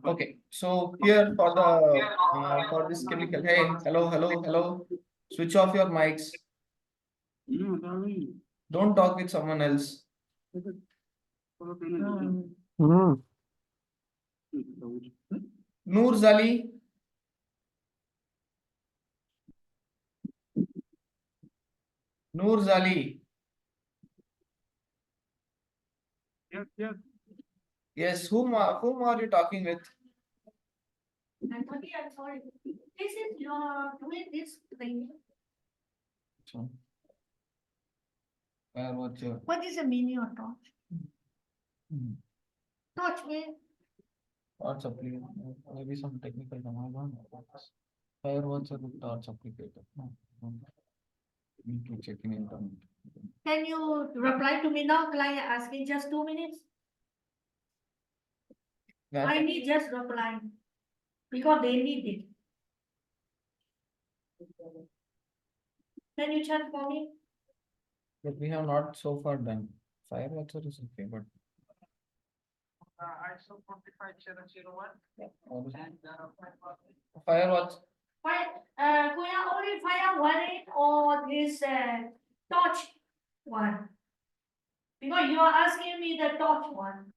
Okay, so here for this chemical. Hey, hello. Switch off your mics. Don't talk with someone else. Noor Zali. Noor Zali. Yes. Yes, whom are you talking with? I'm sorry. This is your doing this thing. So, what's your What is the meaning of torch? Torch means torch applicator? Maybe some technical term. I don't know. Firewatch or torch applicator? No. Need to check in internet. can you reply to me now? Client asking just 2 minutes. I need just reply because they need it. Can you chat for me? But we have not so far done. Firewatcher is okay, but ISO 45701. Firewatch. Kuya only fire one or this torch one? Because you are asking me the torch one.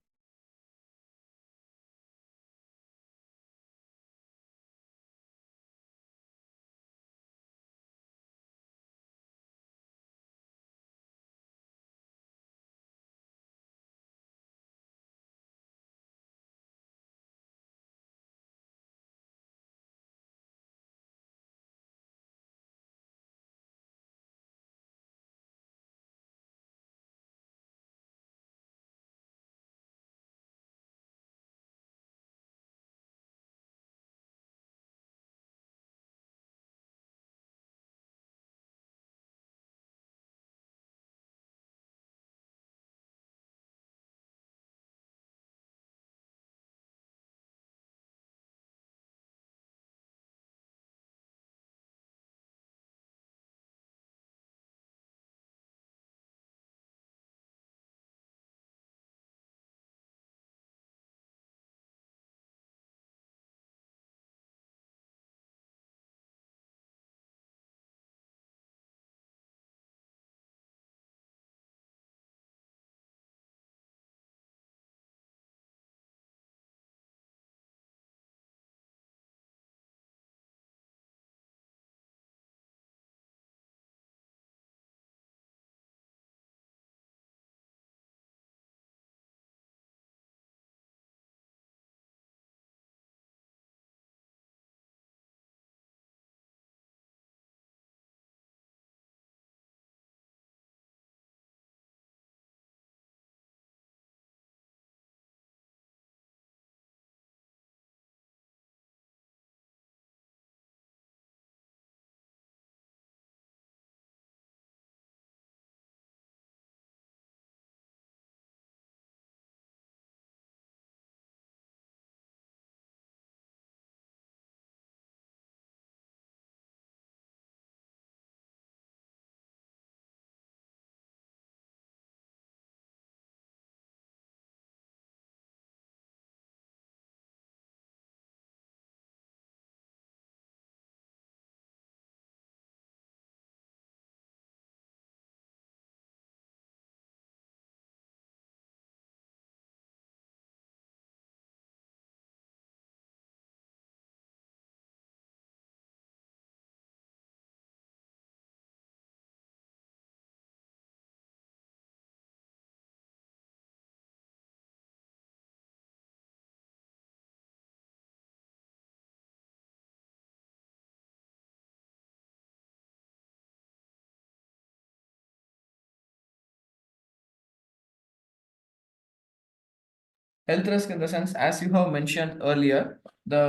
health risk in the sense, as you have mentioned earlier, the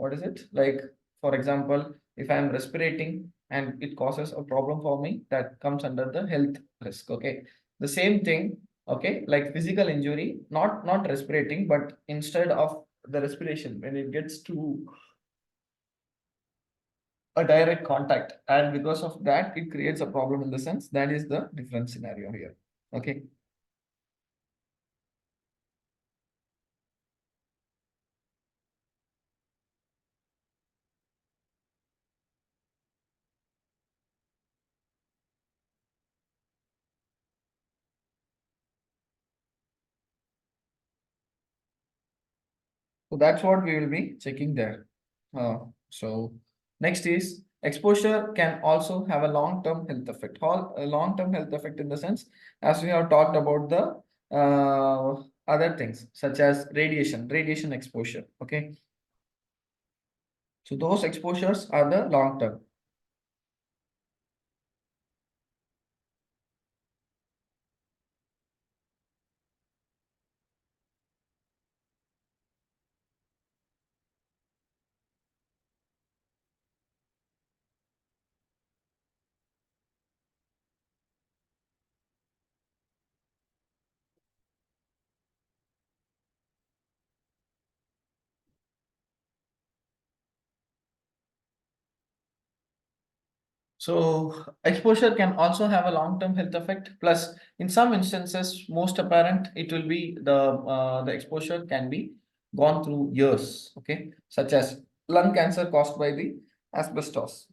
what is it? Like, for example, if I'm respirating and it causes a problem for me, that comes under the health risk. Okay. The same thing, okay, like physical injury, not respirating, but instead of the respiration, when it gets to a direct contact, and because of that, it creates a problem in the sense that is the different scenario here. Okay. So that's what we will be checking there. So next is exposure can also have a long-term health effect. A long-term health effect in the sense, as we have talked about the other things such as radiation exposure. Okay. So those exposures are the long-term. So exposure can also have a long-term health effect. Plus, in some instances, most apparent, it will be the exposure can be gone through years. Okay, such as lung cancer caused by the asbestos.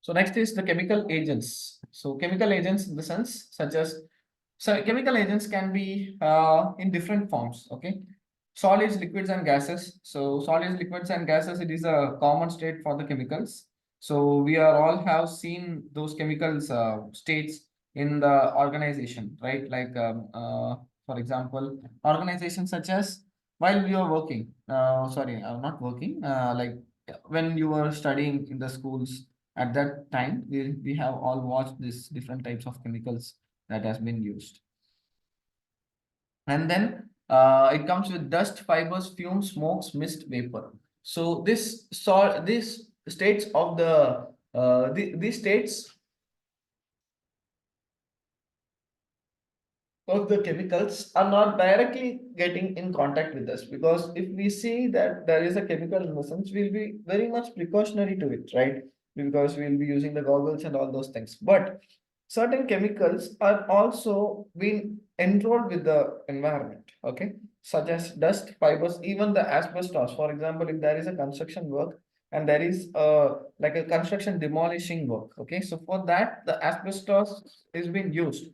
So next is the chemical agents. So chemical agents in the sense such as, so chemical agents can be in different forms. Okay, solids, liquids, and gases. So solids, liquids, and gases, it is a common state for the chemicals. So we are all have seen those chemicals states in the organization, right? Like for example, organizations such as while you are working, sorry, not working, like when you were studying in the schools at that time, we have all watched these different types of chemicals that has been used. And then it comes with dust, fibers, fumes, smokes, mist, vapor. So this states of these states of the chemicals are not directly getting in contact with us, because if we see that there is a chemical in the sense, we'll be very much precautionary to it, right? Because we'll be using the goggles and all those things. But certain chemicals are also being enrolled with the environment, okay, such as dust, fibers, even the asbestos. For example, if there is a construction work and there is like a construction demolishing work, okay, so for that the asbestos is being used,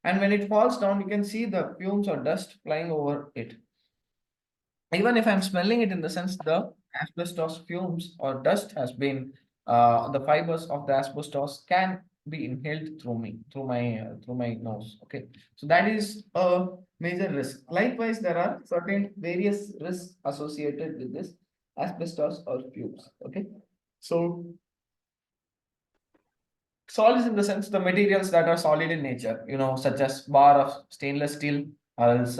and when it falls down, you can see the fumes or dust flying over it. Even if I'm smelling it, in the sense the asbestos fumes or dust has been the fibers of the asbestos can be inhaled through me, through my nose. Okay, so that is a major risk. Likewise, there are certain various risks associated with this asbestos or fumes. Okay, so solids in the sense the materials that are solid in nature, you know, such as bar of stainless steel, or else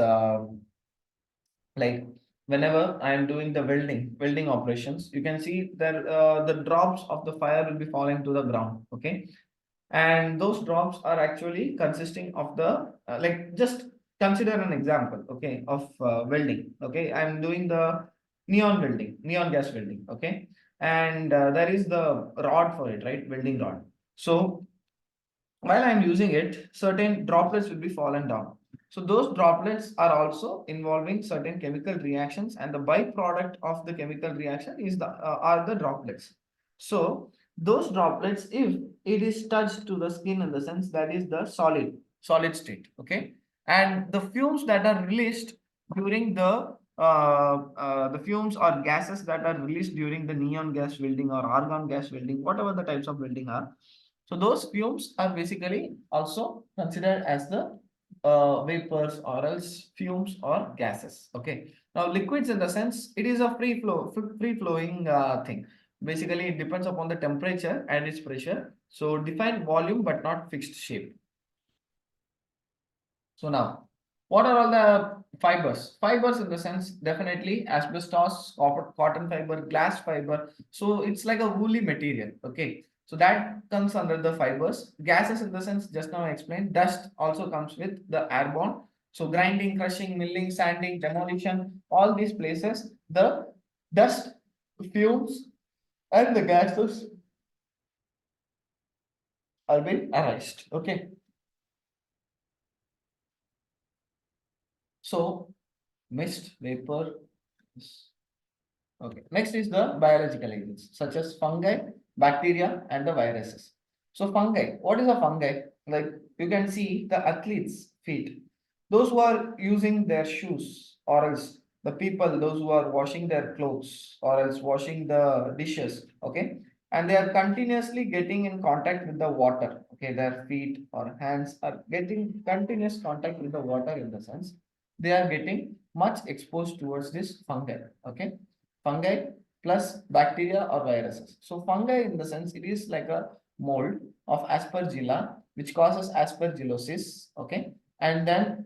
like whenever I am doing the welding operations, you can see that the drops of the fire will be falling to the ground. Okay, and those drops are actually consisting of the like, just consider an example, okay, of welding. Okay, I'm doing the neon gas welding. Okay, and there is the rod for it, right? Welding rod. So while I'm using it, certain droplets will be fallen down. So those droplets are also involving certain chemical reactions, and the byproduct of the chemical reaction is the are the droplets. So those droplets, if it is touched to the skin, in the sense that is the solid state, okay, and the fumes that are released during the fumes or gases that are released during the neon gas welding or argon gas welding, whatever the types of welding are. So those fumes are basically also considered as the vapors or else fumes or gases. Okay. Now liquids, in the sense, it is a free flowing thing. Basically, it depends upon the temperature and its pressure. So define volume but not fixed shape. So now, what are all the fibers? Fibers, in the sense, definitely asbestos, cotton fiber, glass fiber. So it's like a woolly material. Okay. So that comes under the fibers. Gases, in the sense, just now I explained. Dust also comes with the airborne. So grinding, crushing, milling, sanding, demolition, all these places, the dust, fumes, and the gases are being erased. Okay. So mist, vapor. Okay. Next is the biological agents such as fungi, bacteria, and the viruses. So fungi, what is a fungi? Like you can see the athletes' feet. Those who are using their shoes, or else the people, those who are washing their clothes, or else washing the dishes, okay, and they are continuously getting in contact with the water. Okay, their feet or hands are getting continuous contact with the water, in the sense they are getting much exposed towards this fungi. Okay, fungi plus bacteria or viruses. So fungi, in the sense, it is like a mold of aspergilla which causes aspergillosis. Okay, and then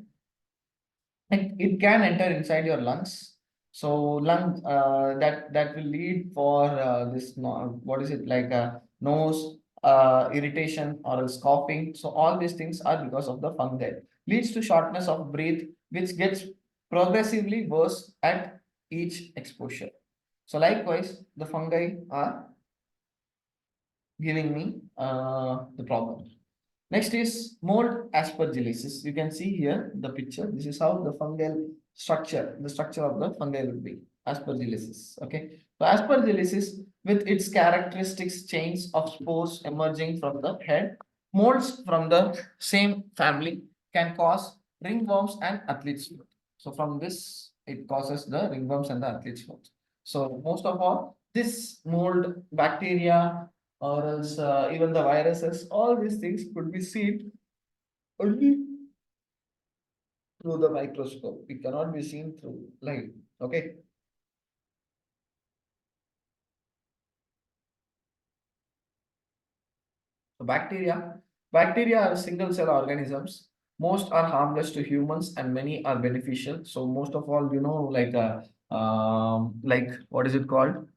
it can enter inside your lungs. So lung that will lead for this what is it, like a nose irritation or else coughing. So all these things are because of the fungi. Leads to shortness of breath, which gets progressively worse at each exposure. So likewise, the fungi are giving me the problem. Next is mold aspergillosis. You can see here the picture. This is how the fungal structure, the structure of the fungi will be. Aspergillosis. Okay. So aspergillosis, with its characteristics chains of spores emerging from the head, molds from the same family can cause ringworms and athlete's foot. So from this, it causes the ringworms and the athlete's foot. So most of all, this mold, bacteria, or else even the viruses, all these things could be seen only through the microscope. It cannot be seen through light. Okay. So bacteria are single cell organisms. Most are harmless to humans and many are beneficial. So most of all, like what is it called?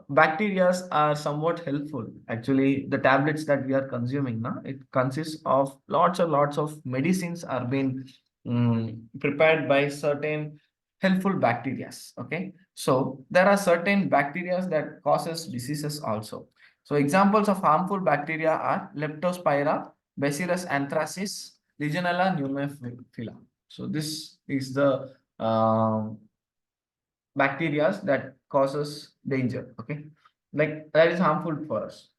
Bacteria are somewhat helpful. Actually, the tablets that we are consuming now, it consists of lots and lots of medicines are being prepared by certain helpful bacteria. Okay, so there are certain bacteria that causes diseases also. So examples of harmful bacteria are Leptospira, Bacillus anthracis, Legionella pneumophila. So this is the bacteria that causes danger. Okay, like that is harmful for us.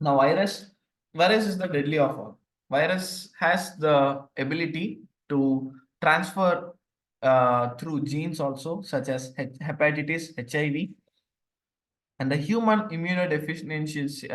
Now virus is the deadly of all. Virus has the ability to transfer through genes also, such as hepatitis, HIV, and the human immunodeficiency,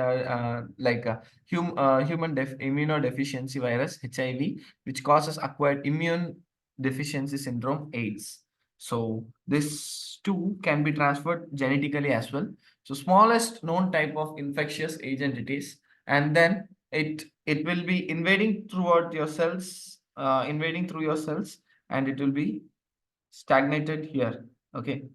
immunodeficiency virus, HIV, which causes acquired immune deficiency syndrome, AIDS. So this too can be transferred genetically as well. So smallest known type of infectious agent it is, and then it will be invading throughout your cells, invading through your cells, and it will be stagnated here. Okay.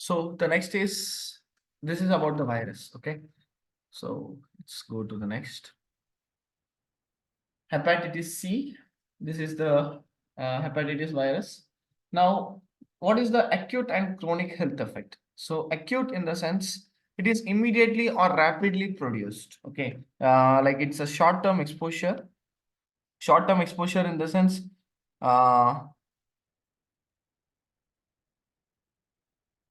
So the next is, this is about the virus. Okay. So let's go to the next. Hepatitis C. This is the hepatitis virus. Now, what is the acute and chronic health effect? So acute in the sense it is immediately or rapidly produced. Okay, like it's a short-term exposure. Short-term exposure in the sense,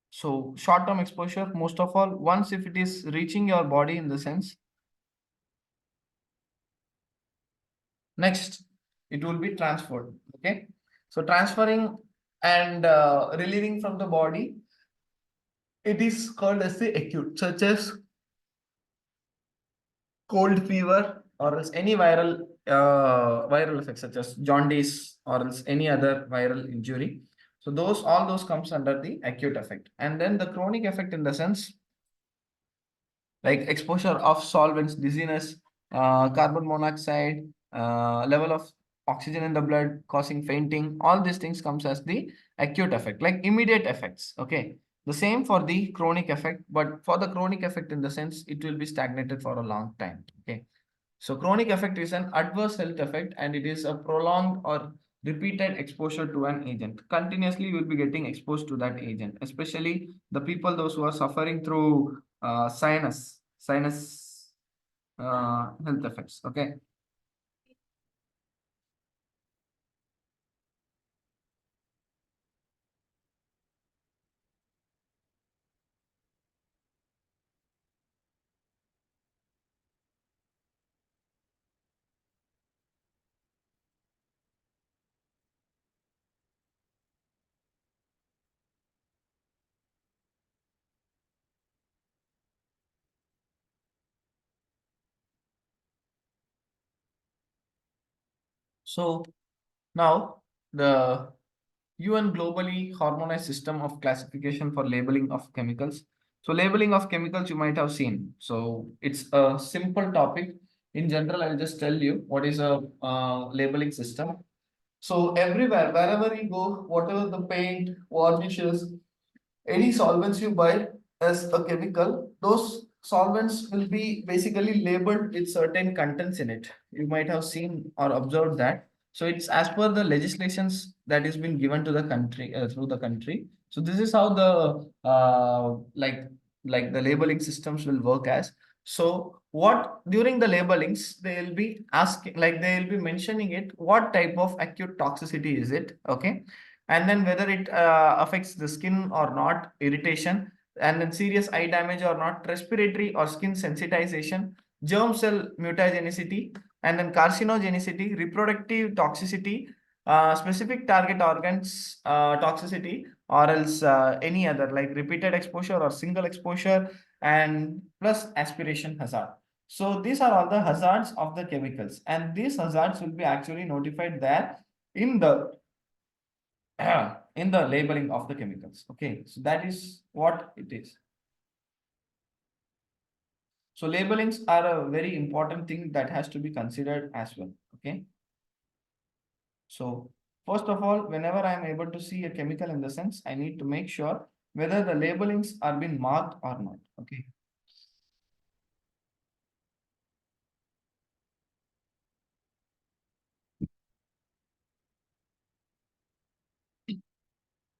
so short-term exposure, most of all, once if it is reaching your body in the sense, next it will be transferred. Okay, so transferring and relieving from the body, it is called as the acute, such as cold fever or else any viral effects such as jaundice or else any other viral injury. So those, all those comes under the acute effect. And then the chronic effect in the sense like exposure of solvents, dizziness, carbon monoxide, level of oxygen in the blood causing fainting, all these things comes as the acute effect, like immediate effects. Okay, the same for the chronic effect, but for the chronic effect in the sense it will be stagnated for a long time. Okay, so chronic effect is an adverse health effect and it is a prolonged or repeated exposure to an agent. Continuously you will be getting exposed to that agent, especially the people those who are suffering through sinus health effects. Okay, so now the UN globally harmonized system of classification for labeling of chemicals. So labeling of chemicals you might have seen. So it's a simple topic. In general, I'll just tell you what is a labeling system. So everywhere, wherever you go, whatever the paint, varnishes, any solvents you buy as a chemical, those solvents will be basically labeled with certain contents in it. You might have seen or observed that. So it's as per the legislations that is been given to the country through the country. So this is how the like the labeling systems will work as. So what during the labelings they will be asking, like they will be mentioning it, what type of acute toxicity is it? Okay, and then whether it affects the skin or not, irritation, and then serious eye damage or not, respiratory or skin sensitization, germ cell mutagenicity, and then carcinogenicity, reproductive toxicity, specific target organs toxicity, or else any other like repeated exposure or single exposure, and plus aspiration hazard. So these are all the hazards of the chemicals, and these hazards will be actually notified there in the in the labeling of the chemicals. Okay, so that is what it is. So labelings are a very important thing that has to be considered as well. Okay, so first of all, whenever I am able to see a chemical in the sense, I need to make sure whether the labelings are being marked or not. Okay,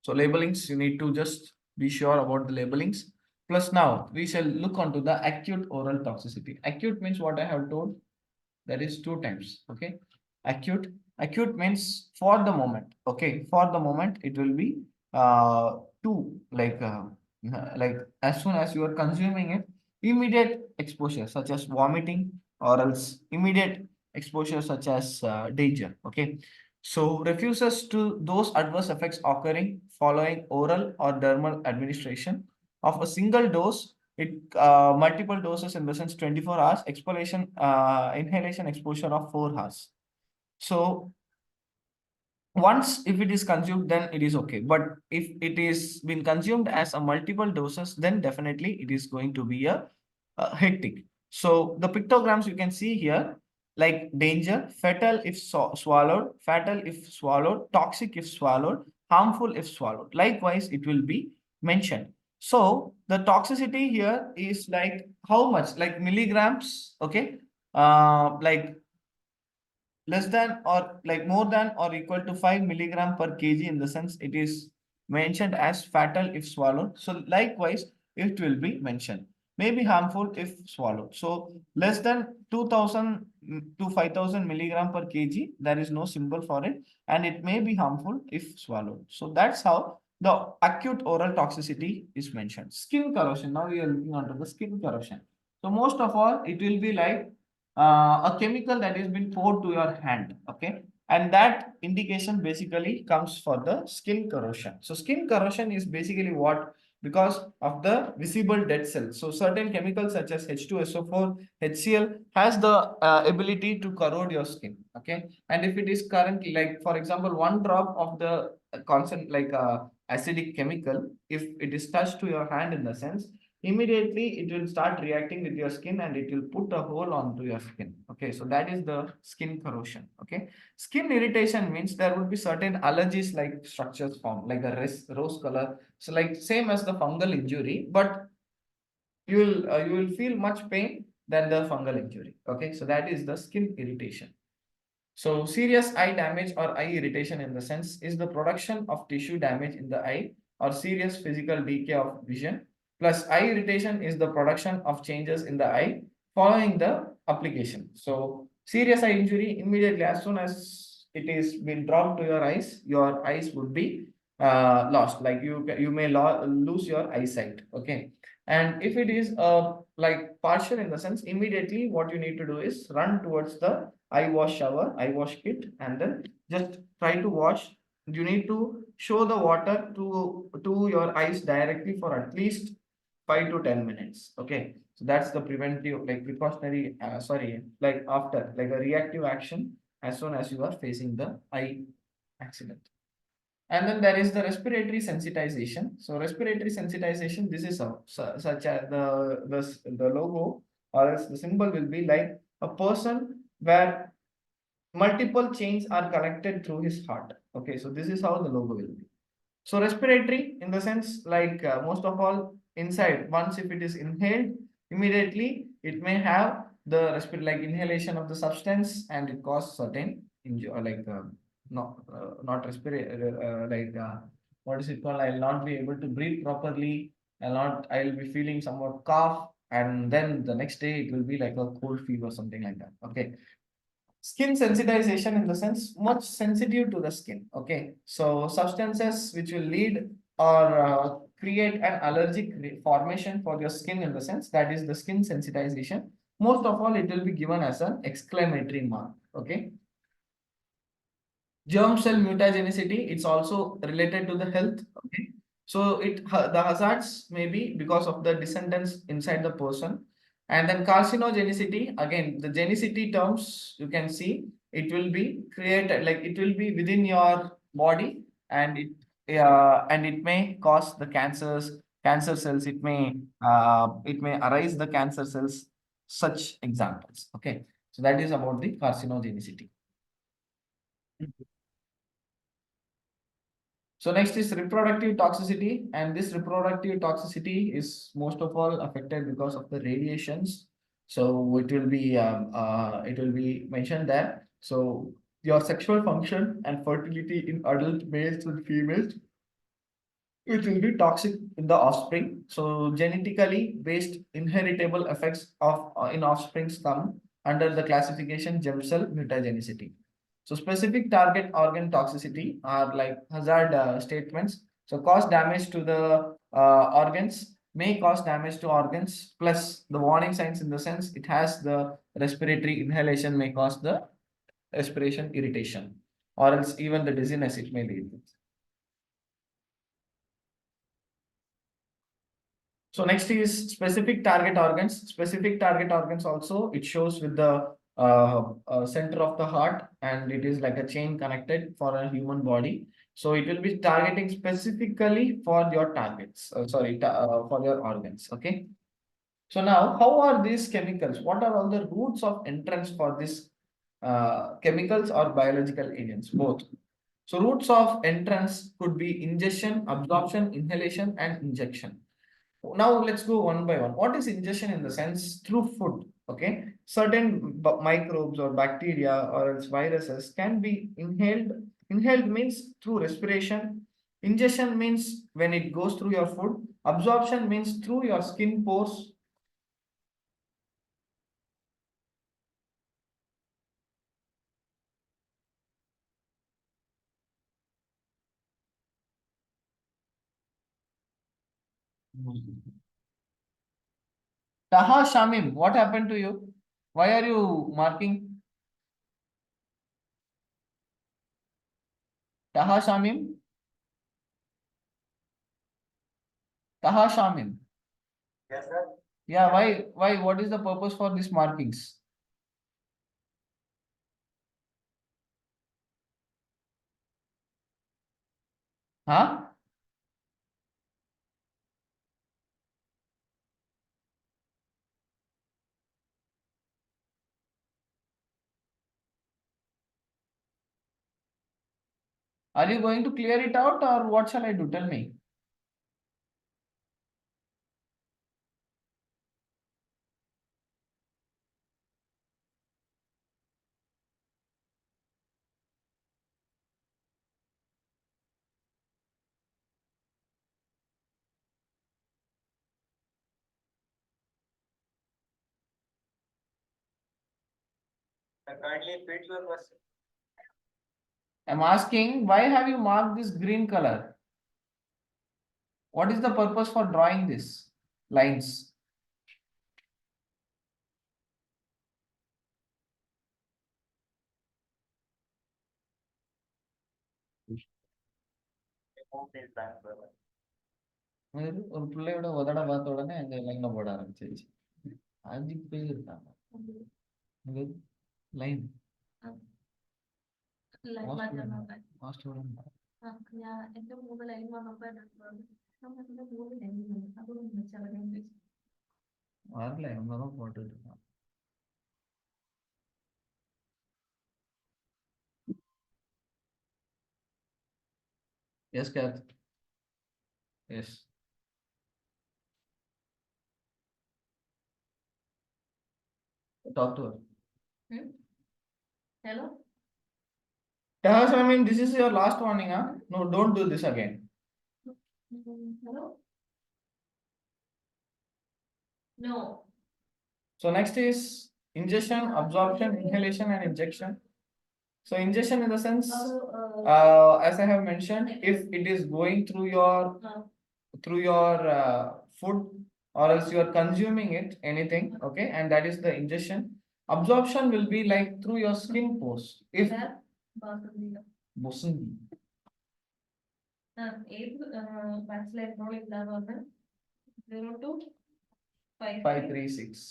so labelings, you need to just be sure about the labelings. Plus now we shall look onto the acute oral toxicity. Acute means what I have told, that is 2 times. Okay, acute means for the moment. Okay, for the moment it will be two, like as soon as you are consuming it, immediate exposure such as vomiting, or else immediate exposure such as danger. Okay, so refuses to those adverse effects occurring following oral or dermal administration of a single dose, it multiple doses in the sense 24 hours, exhalation inhalation exposure of 4 hours. So once if it is consumed, then it is okay, but if it is been consumed as a multiple doses, then definitely it is going to be a hectic. So the pictograms you can see here, like danger, fatal if swallowed, fatal if swallowed, toxic if swallowed, harmful if swallowed. Likewise it will be mentioned. So the toxicity here is like how much, like milligrams, okay? Like less than or like more than or equal to 5 milligram per kg, in the sense it is mentioned as fatal if swallowed. So likewise, it will be mentioned. May be harmful if swallowed. So less than 2000 to 5000 milligram per kg, there is no symbol for it, and it may be harmful if swallowed. So that's how the acute oral toxicity is mentioned. Skin corrosion. Now we are looking onto the skin corrosion. So most of all, it will be like a chemical that is been poured to your hand, okay, and that indication basically comes for the skin corrosion. So skin corrosion is basically what, because of the visible dead cells. So certain chemicals such as H2SO4, HCl has the ability to corrode your skin, okay, and if it is currently, like for example, one drop of the constant like acidic chemical, if it is touched to your hand, in the sense, immediately it will start reacting with your skin and it will put a hole onto your skin, okay. So that is the skin corrosion, okay. Skin irritation means there would be certain allergies like structures form, like a rose color. So like same as the fungal injury, but you will feel much pain than the fungal injury, okay. So that is the skin irritation. So serious eye damage or eye irritation, in the sense, is the production of tissue damage in the eye or serious physical decay of vision. Plus eye irritation is the production of changes in the eye following the application. So serious eye injury, immediately as soon as it is been dropped to your eyes would be lost. Like you may lose your eyesight, okay. And if it is like partial, in the sense, immediately what you need to do is run towards the eye wash shower, eye wash kit, and then just try to wash. You need to show the water to your eyes directly for at least 5 to 10 minutes. Okay, so that's the preventive, like precautionary, like after, like a reactive action as soon as you are facing the eye accident. And then there is the respiratory sensitization. So respiratory sensitization, this is such as the logo or else the symbol will be like a person where multiple chains are connected through his heart. Okay, so this is how the logo will be. So respiratory, in the sense, like most of all inside, once if it is inhaled, immediately it may have the like inhalation of the substance and it causes certain injury, like not respiratory, what is it called? I'll not be able to breathe properly. I'll be feeling somewhat cough, and then the next day it will be like a cold fever, something like that. Okay. Skin sensitization, in the sense, much sensitive to the skin, okay. So substances which will lead or create an allergic formation for your skin, in the sense, that is the skin sensitization. Most of all, it will be given as an exclamatory mark, okay. Germ cell mutagenicity, it's also related to the health, okay. So the hazards may be because of the descendants inside the person. And then carcinogenicity, again, the genicity terms, you can see it will be created, like it will be within your body, and it may cause the cancer cells. It may arise the cancer cells, such examples. Okay, so that is about the carcinogenicity. So next is reproductive toxicity, and this reproductive toxicity is most of all affected because of the radiations. So it will be mentioned there. So your sexual function and fertility in adult males and females, it will be toxic in the offspring. So genetically based inheritable effects of in offsprings come under the classification germ cell mutagenicity. So specific target organ toxicity are like hazard statements. So cause damage to the organs, may cause damage to organs, plus the warning signs, in the sense it has the respiratory inhalation may cause the respiration irritation, or else even the dizziness it may lead with. So next is specific target organs. Specific target organs also, it shows with the center of the heart, and it is like a chain connected for a human body. So it will be targeting specifically for your targets, for your organs. Okay. So now, how are these chemicals? What are all the routes of entrance for these chemicals or biological agents? Both. So routes of entrance could be ingestion, absorption, inhalation, and injection. Now let's go one by one. What is ingestion in the sense through food? Okay, certain microbes or bacteria or else viruses can be inhaled. Inhaled means through respiration. Ingestion means when it goes through your food. Absorption means through your skin pores. Taha Shamim, what happened to you? Why are you marking? Taha Shamim? Taha Shamim. Yes, sir. Yeah, why, what is the purpose for these markings? Huh? Are you going to clear it out or what shall I do? Tell me. Kindly repeat your question. I'm asking, why have you marked this green color? What is the purpose for drawing this lines? Remove these lines, brother. ஒரு பிள்ளையோட உதட பார்த்த உடனே அங்க லைன்ல போட ஆரம்பிச்சிருச்சு. அஞ்சு பேர் இருக்காங்க. லைன். மாஸ்டர் എന്റെ മൂന്ന് ലൈൻ വന്നപ്പോ നമ്മുടെ മൂന്ന് ലൈൻ വന്നു അതൊന്നും വെച്ചാൽ வரல இவங்கதான் போட்டுட்டு இருக்கான். Yes, Kath. Yes. Talk to her. Hello? Tahas, I mean, this is your last warning, huh? No, don't do this again. Hello? No. So next is ingestion, absorption, inhalation, and injection. So ingestion in the sense, as I have mentioned, if it is going through your food or else you are consuming it, anything, okay, and that is the ingestion. Absorption will be like through your skin pores. If Bosundi. Batch enroll exam 536.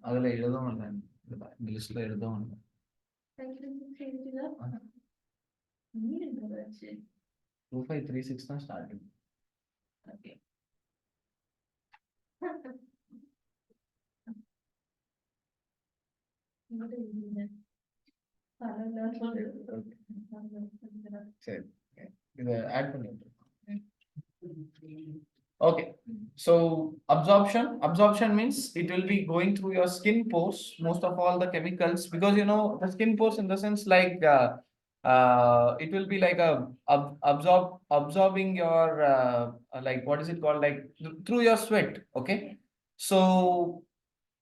அதில் எழுதவும் இல்லை இந்த லிஸ்ட்ல எழுதவும் இல்லை. 2536 தான் starting. Okay. சரி, இதை ஆட் பண்ணிட்டு. Okay, so absorption means it will be going through your skin pores, most of all the chemicals, because you know the skin pores in the sense like it will be like absorbing your like what is it called, like through your sweat. Okay, so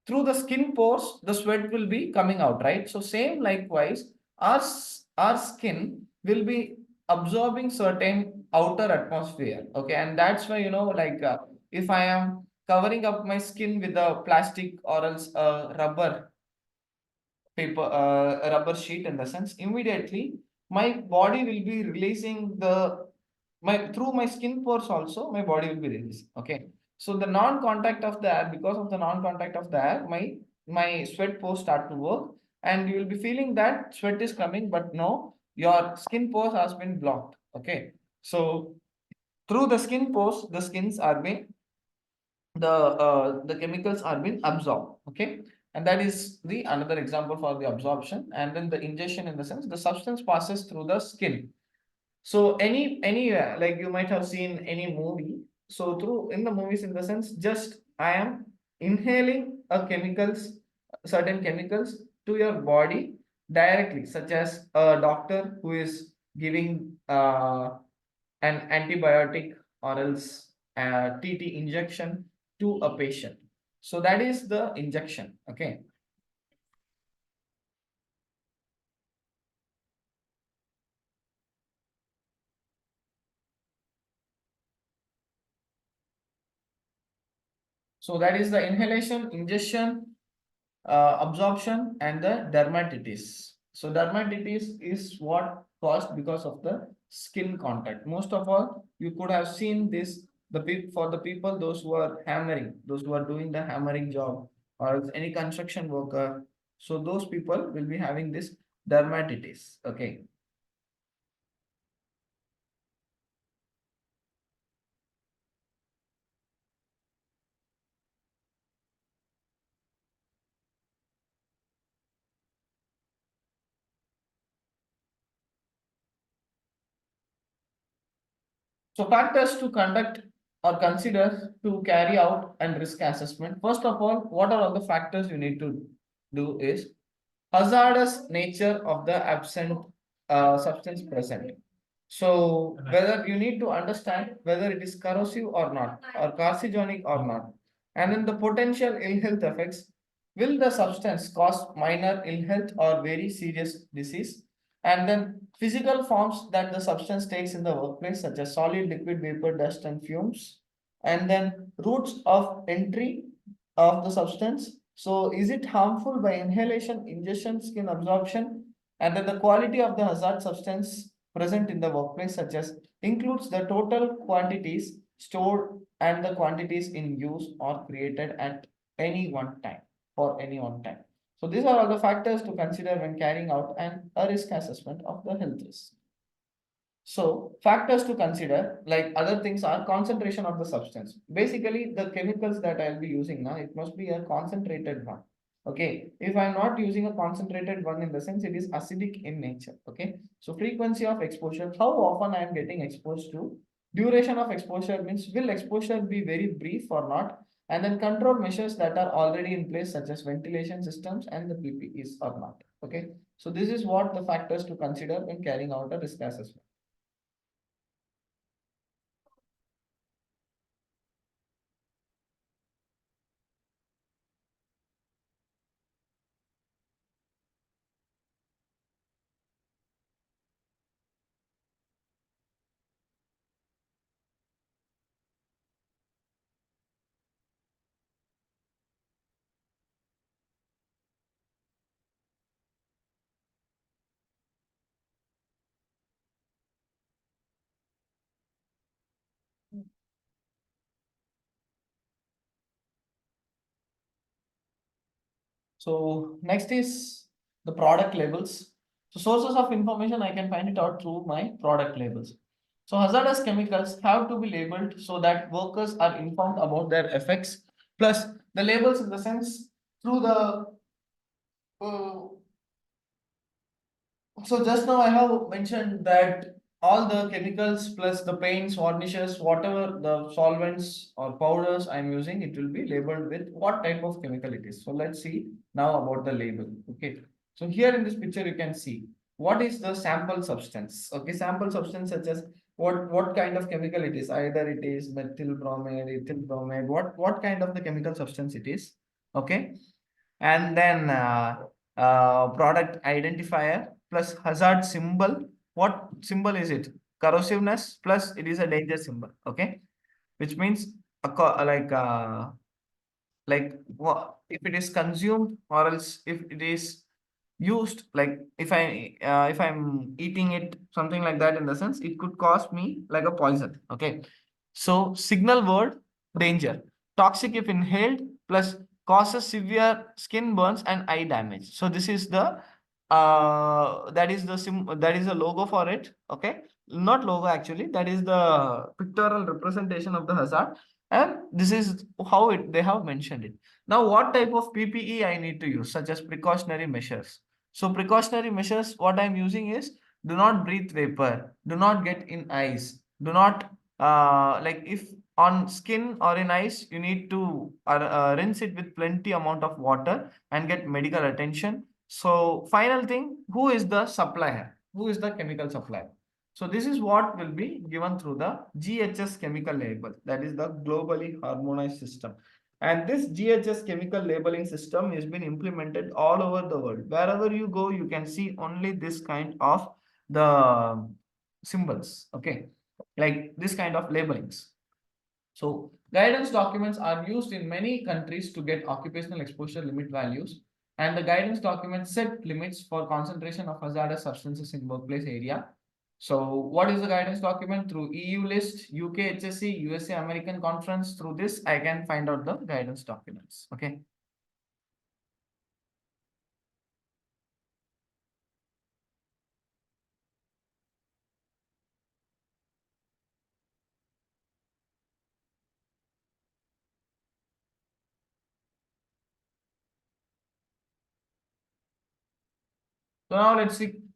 through the skin pores the sweat will be coming out, right? So same likewise our skin will be absorbing certain outer atmosphere. Okay, and that's why, you know, like if I am covering up my skin with a plastic or else a rubber paper, a rubber sheet in the sense, immediately my body will be releasing through my skin pores also my body will be releasing. Okay, so the non-contact of the air, because of the non-contact of the air, my sweat pores start to work and you will be feeling that sweat is coming, but no, your skin pores has been blocked. Okay, so through the skin pores the skins are being the chemicals are being absorbed. Okay, and that is the another example for the absorption. And then the ingestion in the sense the substance passes through the skin. So any like you might have seen any movie, So through in the movies, in the sense, just I am inhaling a chemicals, certain chemicals to your body directly, such as a doctor who is giving an antibiotic or else a TT injection to a patient. So that is the injection. Okay. So that is the inhalation, ingestion, absorption, and the dermatitis. So dermatitis is what caused because of the skin contact. Most of all, you could have seen this for the people, those who are hammering, those who are doing the hammering job, or else any construction worker. So those people will be having this dermatitis. Okay. So factors to conduct or consider to carry out and risk assessment. First of all, what are all the factors you need to do is hazardous nature of the absent substance present. So whether you need to understand whether it is corrosive or not, or carcinogenic or not, and then the potential ill health effects. Will the substance cause minor ill health or very serious disease? And then physical forms that the substance takes in the workplace, such as solid, liquid, vapor, dust, and fumes. And then routes of entry of the substance. So is it harmful by inhalation, ingestion, skin absorption? And then the quality of the hazard substance present in the workplace, such as includes the total quantities stored and the quantities in use or created at any one time, for any one time. So these are all the factors to consider when carrying out a risk assessment of the health risk. So factors to consider, like other things, are concentration of the substance. Basically, the chemicals that I'll be using now, it must be a concentrated one. Okay, if I'm not using a concentrated one, in the sense it is acidic in nature. Okay, so frequency of exposure, how often I am getting exposed to, duration of exposure, means will exposure be very brief or not, and then control measures that are already in place, such as ventilation systems and the PPEs or not. Okay, so this is what the factors to consider when carrying out a risk assessment. So next is the product labels. So sources of information, I can find it out through my product labels. So hazardous chemicals have to be labeled so that workers are informed about their effects. Plus the labels, in the sense, through the so just now I have mentioned that all the chemicals plus the paints, varnishes, whatever the solvents or powders I'm using, it will be labeled with what type of chemical it is. So let's see now about the label. Okay. So here in this picture, you can see what is the sample substance. Okay, sample substance, such as what kind of chemical it is. Either it is methyl bromide, ethyl bromide, what kind of the chemical substance it is. Okay. And then product identifier plus hazard symbol. What symbol is it? Corrosiveness plus it is a danger symbol. Okay, which means like what if it is consumed, or else if it is used, like if I'm eating it, something like that, in the sense it could cause me like a poison. Okay, so signal word danger, toxic if inhaled, plus causes severe skin burns and eye damage. So this is the that is the logo for it. Okay, not logo actually, that is the pictorial representation of the hazard, and this is how they have mentioned it. Now what type of PPE I need to use, such as precautionary measures. So precautionary measures, what I'm using is, do not breathe vapor, do not get in eyes, do not like if on skin or in eyes, you need to rinse it with plenty amount of water and get medical attention. So final thing, who is the supplier? Who is the chemical supplier? So this is what will be given through the GHS chemical label, that is the globally harmonized system. And this GHS chemical labeling system has been implemented all over the world. Wherever you go, you can see only this kind of the symbols, okay, like this kind of labelings. So guidance documents are used in many countries to get occupational exposure limit values, and the guidance documents set limits for concentration of hazardous substances in workplace area. So what is the guidance document? Through EU list, UK HSC, USA American conference. Through this, I can find out the guidance documents. Okay. So now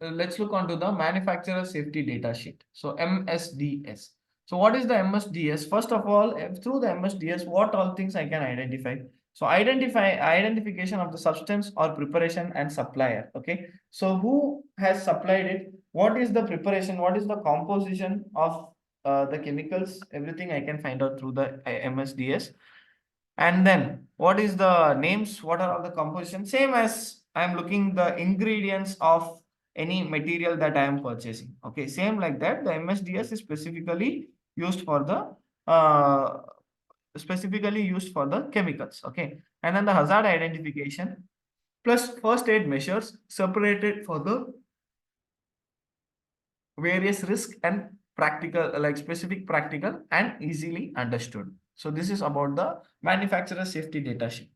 let's look onto the manufacturer safety data sheet. So MSDS. So what is the MSDS? First of all, through the MSDS, what all things I can identify? So identification of the substance or preparation and supplier. Okay. So who has supplied it? What is the preparation? What is the composition of the chemicals? Everything I can find out through the MSDS. And then what is the names? What are all the compositions? Same as I'm looking the ingredients of any material that I am purchasing. Okay, same like that. The MSDS is specifically used for the chemicals. Okay, and then the hazard identification plus first aid measures separated for the various risk and practical, like specific, practical, and easily understood. So this is about the manufacturer safety data sheet.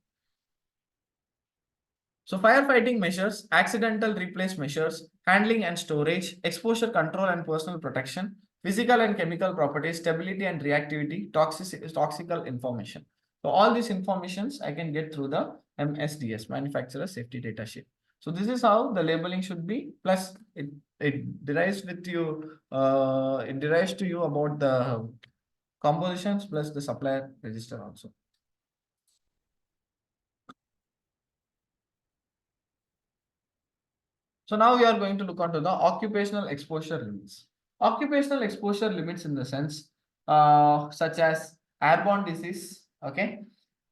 So firefighting measures, accidental replace measures, handling and storage, exposure control and personal protection, physical and chemical properties, stability and reactivity, toxical information. So all these informations I can get through the MSDS, manufacturer safety data sheet. So this is how the labeling should be. Plus it derives with you, it derives to you about the compositions plus the supplier register also. So now we are going to look onto the occupational exposure limits. Occupational exposure limits in the sense such as airborne disease. Okay,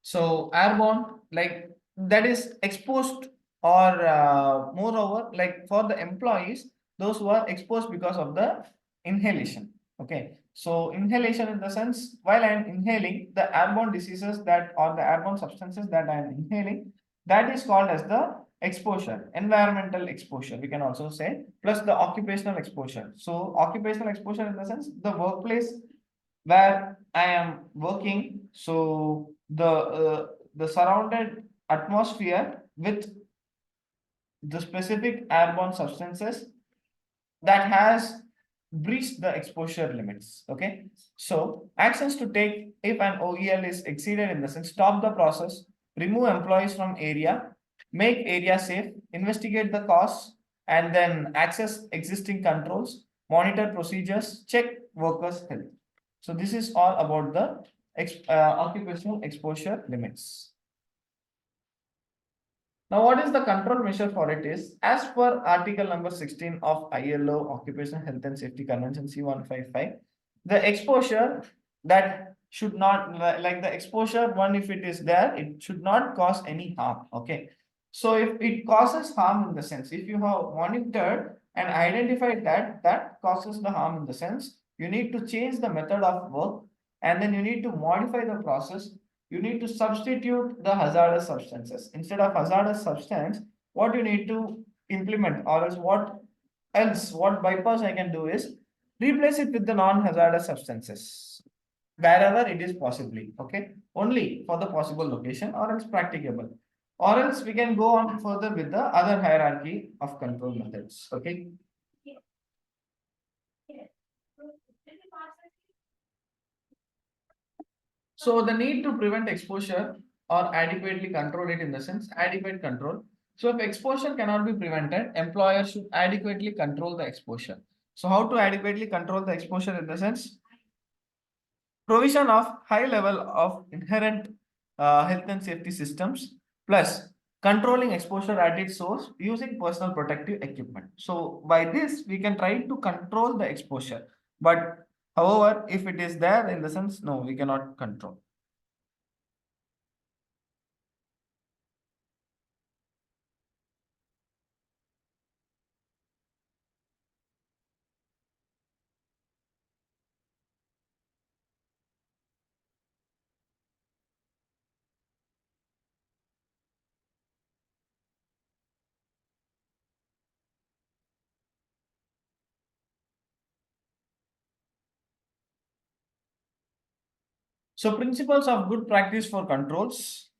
so airborne, like that is exposed, or moreover, like for the employees, those who are exposed because of the inhalation. Okay, so inhalation in the sense, while I am inhaling the airborne diseases that, or the airborne substances that I am inhaling, that is called as the exposure, environmental exposure, we can also say, plus the occupational exposure. So occupational exposure in the sense the workplace where I am working, so the surrounded atmosphere with the specific airborne substances that has breached the exposure limits. Okay, so actions to take if an OEL is exceeded in the sense: stop the process, remove employees from area, make area safe, investigate the cause, and then access existing controls, monitor procedures, check workers' health. So this is all about the occupational exposure limits. Now, what is the control measure for it is, as per article number 16 of ILO Occupational Health and Safety Convention C155, the exposure that should not, like the exposure one, if it is there, it should not cause any harm. Okay. So if it causes harm in the sense, if you have monitored and identified that causes the harm in the sense, you need to change the method of work, and then you need to modify the process. You need to substitute the hazardous substances. Instead of hazardous substance, what you need to implement, or else what bypass I can do is replace it with the non-hazardous substances wherever it is possibly, okay, only for the possible location, or else practicable, or else we can go on further with the other hierarchy of control methods. Okay. So the need to prevent exposure or adequately control it in the sense adequate control. So if exposure cannot be prevented, employer should adequately control the exposure. So how to adequately control the exposure in the sense? provision of high level of inherent health and safety systems, plus controlling exposure at its source using personal protective equipment. So by this, we can try to control the exposure. But however, if it is there in the sense, no, we cannot control. So principles of good practice for controls.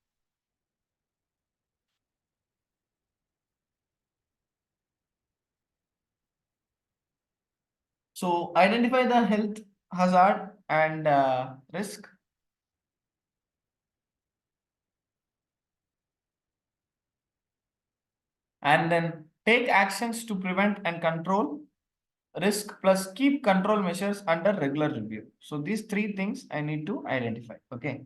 So identify the health hazard and risk. And then take actions to prevent and control risk, plus keep control measures under regular review. So these three things I need to identify. Okay.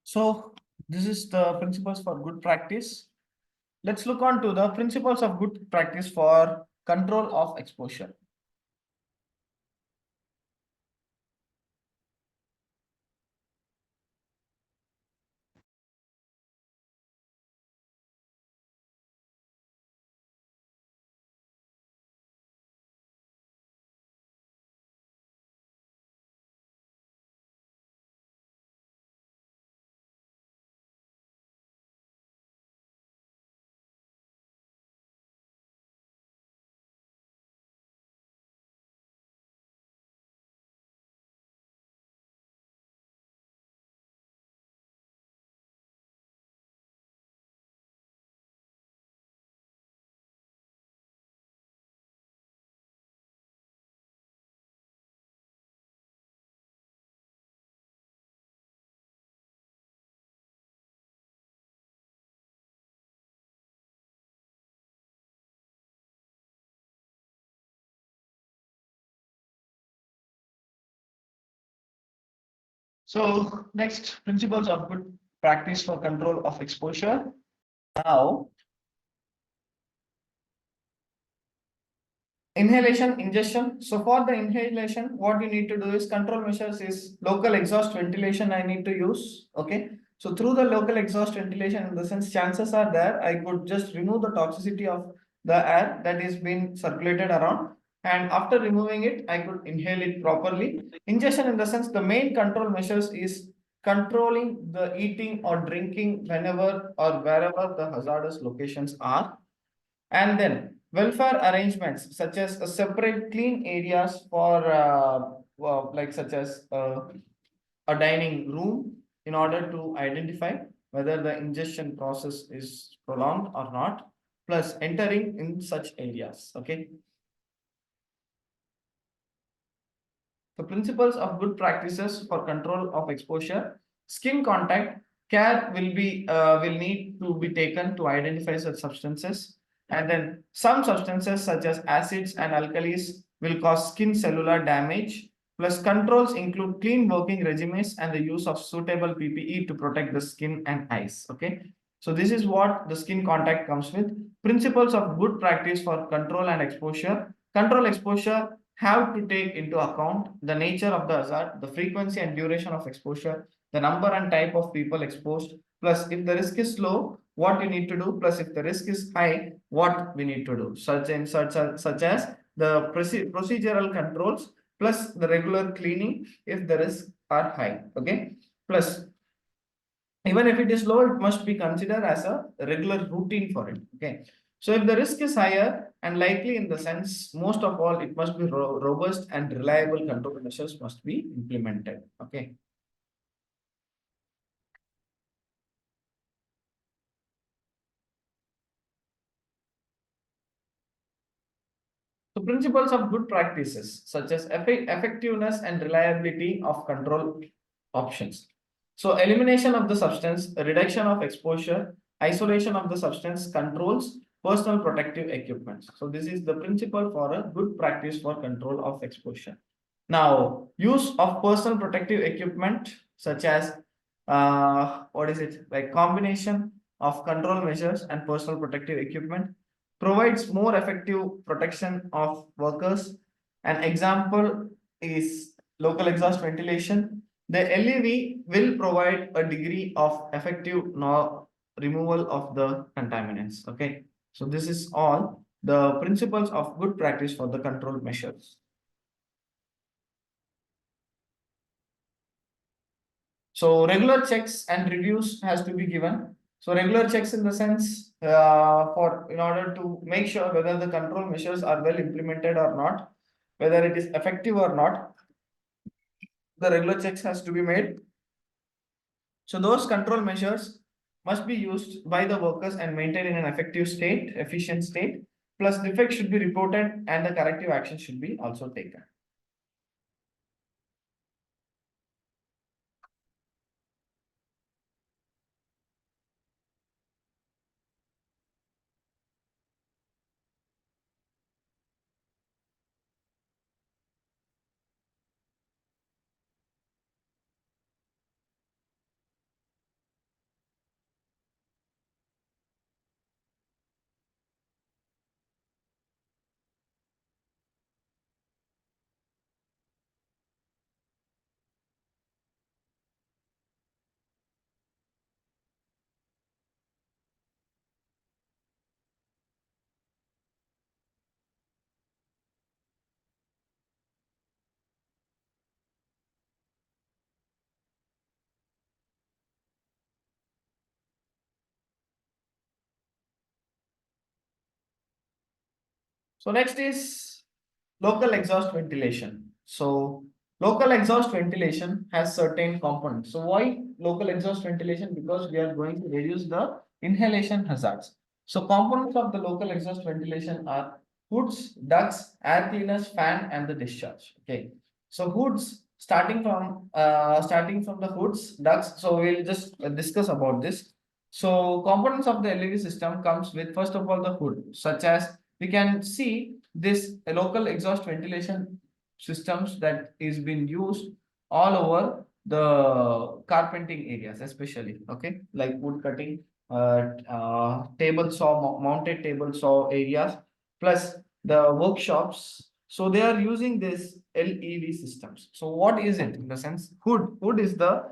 So this is the principles for good practice. Let's look on to the principles of good practice for control of exposure. So next, principles of good practice for control of exposure. Now, inhalation, ingestion. So for the inhalation, what you need to do is control measures is local exhaust ventilation I need to use. Okay. So through the local exhaust ventilation, in the sense chances are there, I could just remove the toxicity of the air that is being circulated around. And after removing it, I could inhale it properly. Ingestion, in the sense, the main control measures is controlling the eating or drinking whenever or wherever the hazardous locations are. And then welfare arrangements, such as a separate clean areas for like such as a dining room, in order to identify whether the ingestion process is prolonged or not, plus entering in such areas. Okay. The principles of good practices for control of exposure. Skin contact care will need to be taken to identify such substances. And then some substances such as acids and alkalis will cause skin cellular damage. Plus controls include clean working regimes and the use of suitable PPE to protect the skin and eyes. Okay. So this is what the skin contact comes with. Principles of good practice for control and exposure. Control exposure have to take into account the nature of the hazard, the frequency and duration of exposure, the number and type of people exposed, plus if the risk is low, what you need to do, plus if the risk is high, what we need to do, such as the procedural controls, plus the regular cleaning if the risks are high. Okay, plus even if it is low, it must be considered as a regular routine for it. Okay, so if the risk is higher and likely in the sense, most of all, it must be robust and reliable control measures must be implemented. Okay. So principles of good practices such as effectiveness and reliability of control options. So elimination of the substance, reduction of exposure, isolation of the substance, controls, personal protective equipment. So this is the principle for a good practice for control of exposure. Now, use of personal protective equipment such as what is it, like combination of control measures and personal protective equipment provides more effective protection of workers. An example is local exhaust ventilation. The LEV will provide a degree of effective removal of the contaminants. Okay, so this is all the principles of good practice for the control measures. So regular checks and reviews has to be given. So regular checks in the sense in order to make sure whether the control measures are well implemented or not, whether it is effective or not, the regular checks has to be made. So those control measures must be used by the workers and maintained in an effective state, efficient state, plus defects should be reported and the corrective action should be also taken. So next is local exhaust ventilation. So local exhaust ventilation has certain components. So why local exhaust ventilation? Because we are going to reduce the inhalation hazards. So components of the local exhaust ventilation are hoods, ducts, air cleaners, fan, and the discharge. Okay. So hoods, starting from the hoods, ducts. So we'll just discuss about this. So components of the LEV system comes with first of all the hood, such as we can see this local exhaust ventilation systems that is being used all over the carpenting areas, especially, okay, like wood cutting, table saw, mounted table saw areas, plus the workshops. So they are using this LEV systems. So what is it in the sense? Hood is the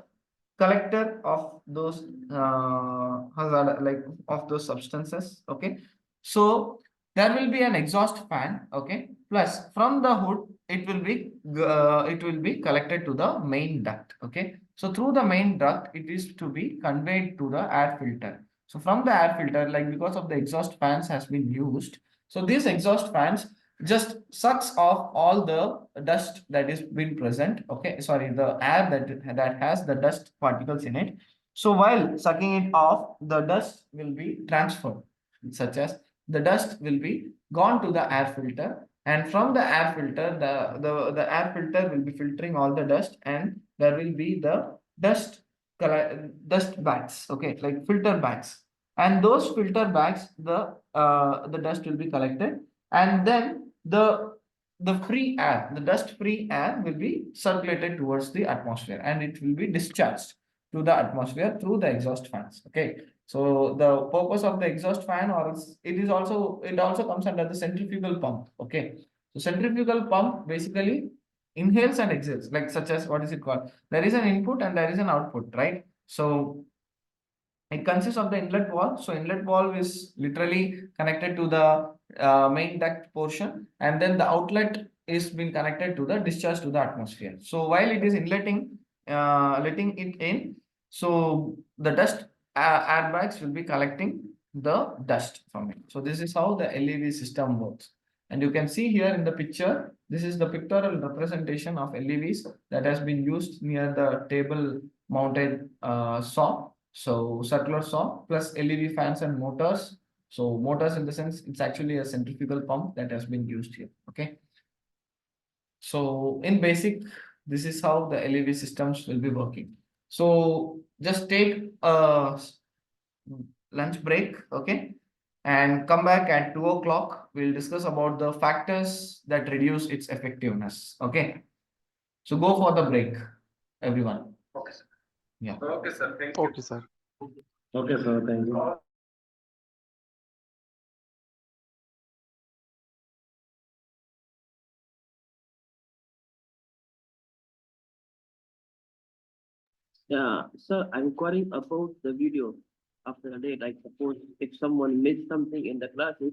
collector of those hazard, like of those substances. Okay, so there will be an exhaust fan. Okay, plus from the hood it will be collected to the main duct. Okay, so through the main duct it is to be conveyed to the air filter. So from the air filter, like because of the exhaust fans has been used, so these exhaust fans just sucks off all the dust that is been present. Okay, sorry, the air that has the dust particles in it. So while sucking it off, the dust will be transferred, such as the dust will be gone to the air filter, and from the air filter, the air filter will be filtering all the dust, and there will be the dust bags. Okay, like filter bags, and those filter bags, the dust will be collected, and then the free air, the dust free air will be circulated towards the atmosphere, and it will be discharged to the atmosphere through the exhaust fans. Okay, so the purpose of the exhaust fan, or it also comes under the centrifugal pump. Okay, So centrifugal pump basically inhales and exhales, like such as what is it called? There is an input and there is an output, right? So it consists of the inlet valve. So inlet valve is literally connected to the main duct portion, and then the outlet is being connected to the discharge to the atmosphere. So while it is inletting, letting it in, so the dust airbags will be collecting the dust from it. So this is how the LEV system works. And you can see here in the picture, this is the pictorial representation of LEVs that has been used near the table mounted saw. So circular saw plus LED fans and motors. So motors in the sense it's actually a centrifugal pump that has been used here. Okay. So in basic, this is how the LED systems will be working. So just take a lunch break, okay, and come back at 2 o'clock. We'll discuss about the factors that reduce its effectiveness. Okay. So go for the break, everyone. Okay, sir. Yeah. Okay, sir. Thank you. Okay, sir. Okay, sir, thank you. Yeah, sir, I'm inquiring about the video after a day. Like suppose if someone missed something in the classes,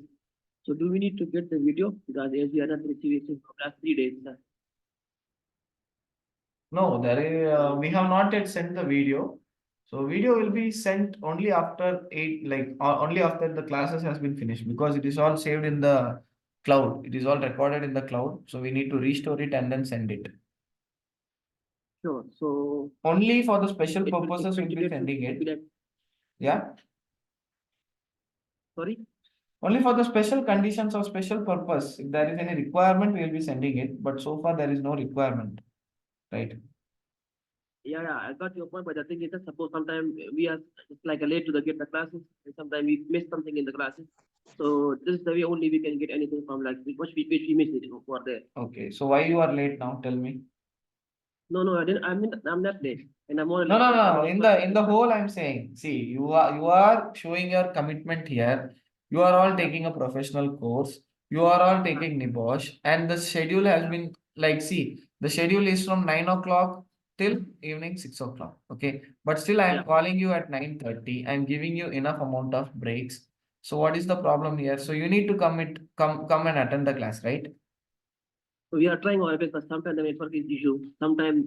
so do we need to get the video? Because as we are not receiving it for last 3 days, sir. No, there is, we have not yet sent the video. So video will be sent only after only after the classes has been finished, because it is all saved in the cloud. It is all recorded in the cloud. So we need to restore it and then send it. Sure. So Only for the special it will be purposes we'll be expected to sending be it. that- Yeah. Sorry? Only for the special conditions or special purpose. If there is any requirement, we will be sending it. But so far there is no requirement. Right. Yeah, I got your point, but the thing is that suppose sometimes we are just like late to get the classes, and sometimes we miss something in the classes. So this is the way only we can get anything from like which we missed it for there. Okay. So why you are late now? Tell me. No, I didn't. I'm not late, and I'm more. No. In the whole, I'm saying, see, you are showing your commitment here. You are all taking a professional course. You are all taking NEBOSH, and the schedule has been like, see, the schedule is from 9 o'clock till evening 6 o'clock. Okay, but still, I am calling you at 9:30. I'm giving you enough amount of breaks. So what is the problem here? So you need to come and attend the class, right? So we are trying our best, but sometimes the network is issue. Sometimes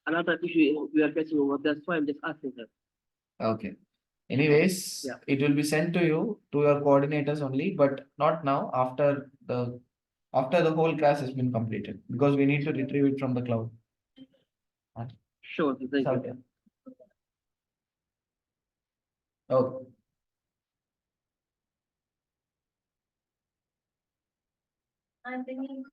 another issue we are facing over. That's why I'm just asking her. Okay. Anyways, it will be sent to you to your coordinators only, but not now. After the whole class has been completed, because we need to retrieve it from the cloud. Sure. Thank you. Okay. Okay. I'm thinking.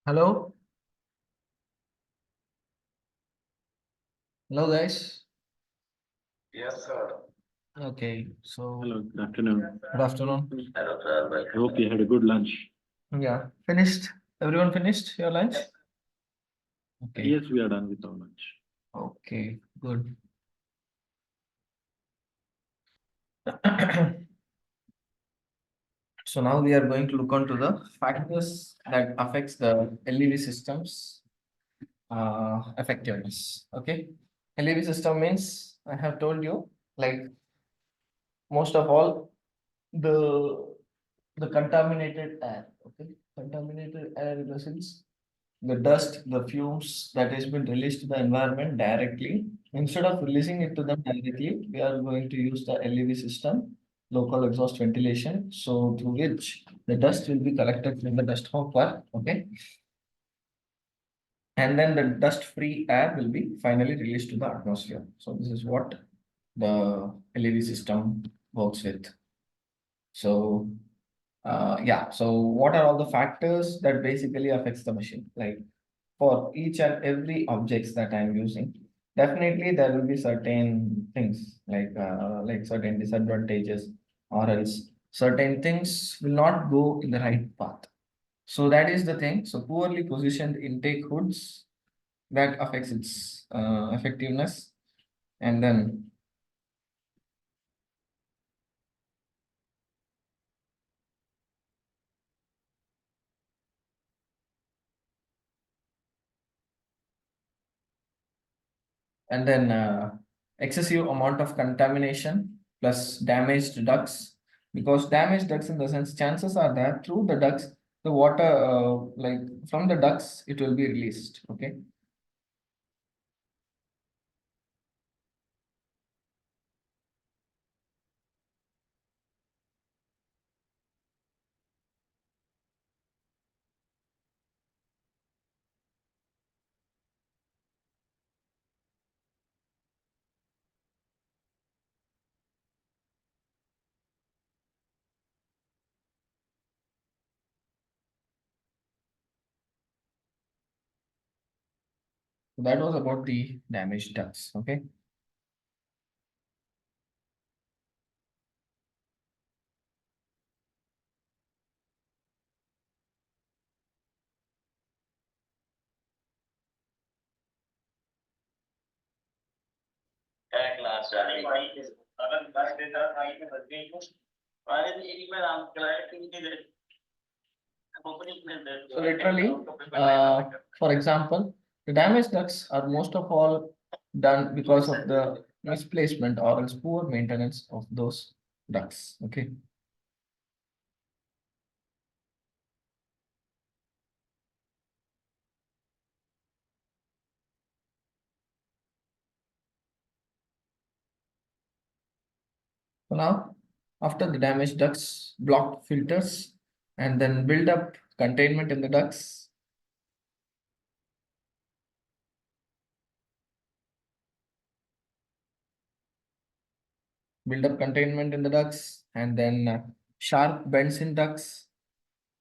Hello? Hello, guys. Yes, sir. Okay, so Hello, good afternoon. good afternoon. Hello, sir. I hope you had a good lunch. Yeah, finished. Everyone finished your lunch? Okay, Yes, we are done with our lunch. okay, good. So now we are going to look onto the factors that affects the LEV systems effectiveness. Okay, LEV system means I have told you, like, most of all the contaminated air. Okay, contaminated air in the sense the dust, the fumes that has been released to the environment directly. Instead of releasing it to them directly, we are going to use the LEV system, local exhaust ventilation. So through which the dust will be collected from the dust hopper. Okay. And then the dust-free air will be finally released to the atmosphere. So this is what the LEV system works with. So yeah, so what are all the factors that basically affects the machine? Like for each and every objects that I'm using, definitely there will be certain things like certain disadvantages, or else certain things will not go in the right path. So that is the thing. So poorly positioned intake hoods, that affects its effectiveness. And then excessive amount of contamination plus damaged ducts, because damaged ducts in the sense chances are that through the ducts the water like from the ducts it will be released. Okay, so that was about the damaged ducts. Okay, Correct last so literally for example, the damaged ducts are most of all done because of the misplacement or else poor maintenance of those ducts. Okay, so now, after the damaged ducts, blocked filters, and then build up containment in the ducts. Build up containment in the ducts, and then sharp bends in ducts,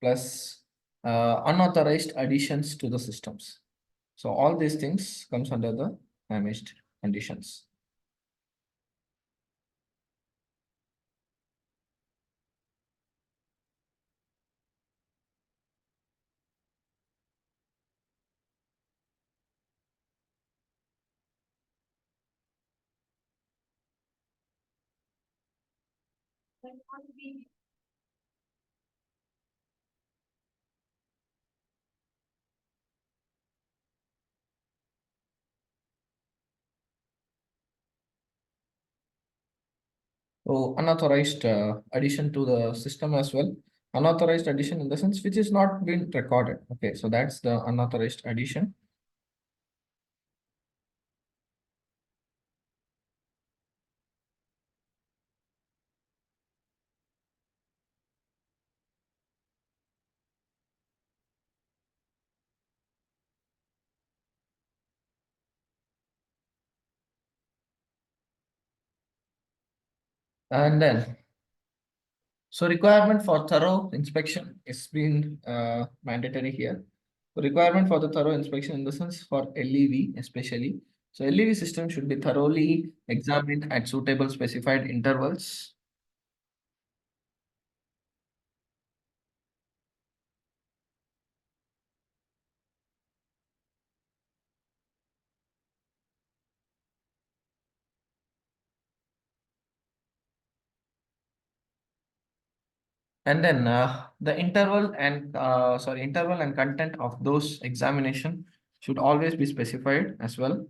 plus unauthorized additions to the systems. So all these things comes under the damaged conditions. So unauthorized addition to the system as well. Unauthorized addition in the sense which is not been recorded. Okay, so that's the unauthorized addition. And then, so requirement for thorough inspection is being mandatory here. Requirement for the thorough inspection in the sense for LEV especially. So LEV system should be thoroughly examined at suitable specified intervals. And then the interval and content of those examination should always be specified as well.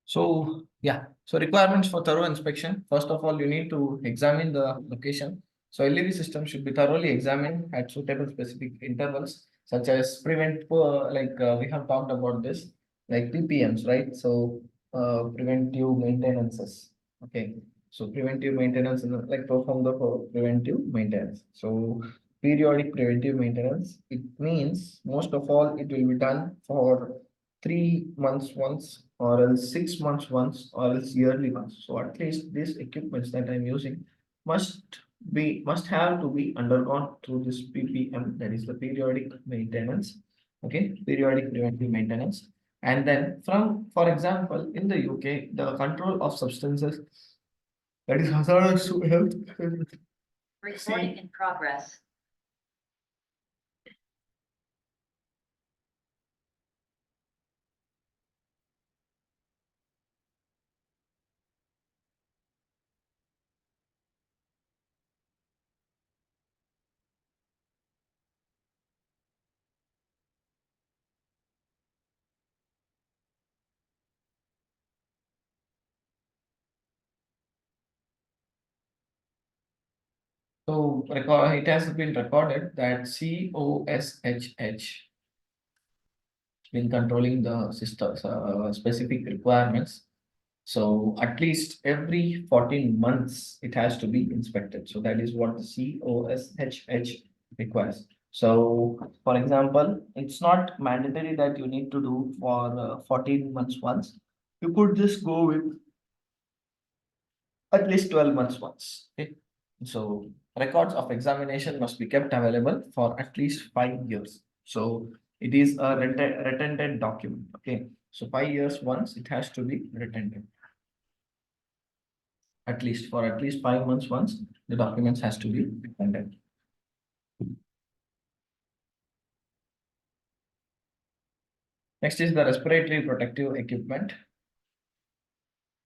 So yeah, so requirements for thorough inspection. First of all, you need to examine the location. So LEV system should be thoroughly examined at suitable specific intervals, such as we have talked about this, like PPMs, right? So preventive maintenances. Okay, so preventive maintenance, like perform the preventive maintenance. So periodic preventive maintenance, it means most of all it will be done for 3 months once, or else 6 months once, or else yearly once. So at least these equipments that I'm using must have to be undergone through this PPM, that is the periodic maintenance. Okay, periodic preventive maintenance. And then for example, in the UK, the control of substances that is hazardous to health. Recording in progress. So it has been recorded that COSHH been controlling the systems specific requirements. So at least every 14 months it has to be inspected. So that is what the COSHH requires. So for example, it's not mandatory that you need to do for 14 months once. You could just go with at least 12 months once. Okay. So records of examination must be kept available for at least 5 years. So it is a retented document. Okay. So 5 years once it has to be retented. At least 5 months once the documents has to be retented. Next is the respiratory protective equipment.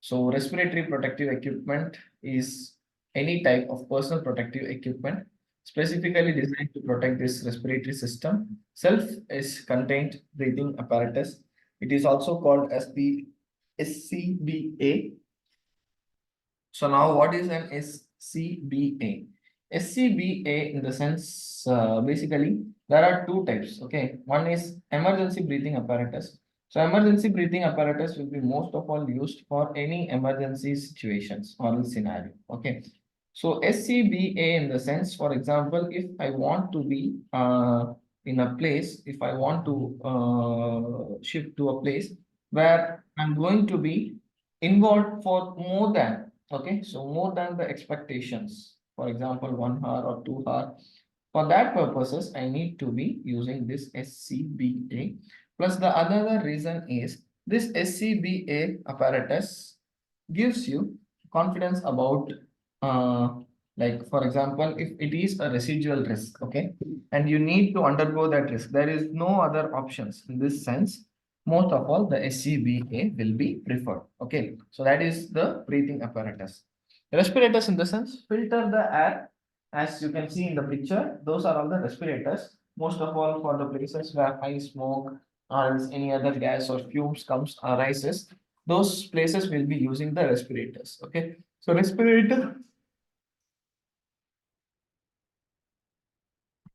So respiratory protective equipment is any type of personal protective equipment specifically designed to protect this respiratory system. Self is contained breathing apparatus. It is also called as the SCBA. So now what is an SCBA? SCBA in the sense, basically there are two types. Okay, one is emergency breathing apparatus. So emergency breathing apparatus will be most of all used for any emergency situations or scenario. Okay, so SCBA in the sense, for example, if I want to be in a place, if I want to shift to a place where I'm going to be involved for more than, okay, so more than the expectations, for example, 1 hour or 2 hours. For that purposes, I need to be using this SCBA. Plus the other reason is this SCBA apparatus gives you confidence about, like for example, if it is a residual risk, okay, and you need to undergo that risk, there is no other options in this sense. Most of all, the SCBA will be preferred. Okay, so that is the breathing apparatus. Respirators in the sense filter the air, as you can see in the picture. Those are all the respirators most of all for the places where high smoke or else any other gas or fumes comes arises, those places will be using the respirators. Okay, so respirator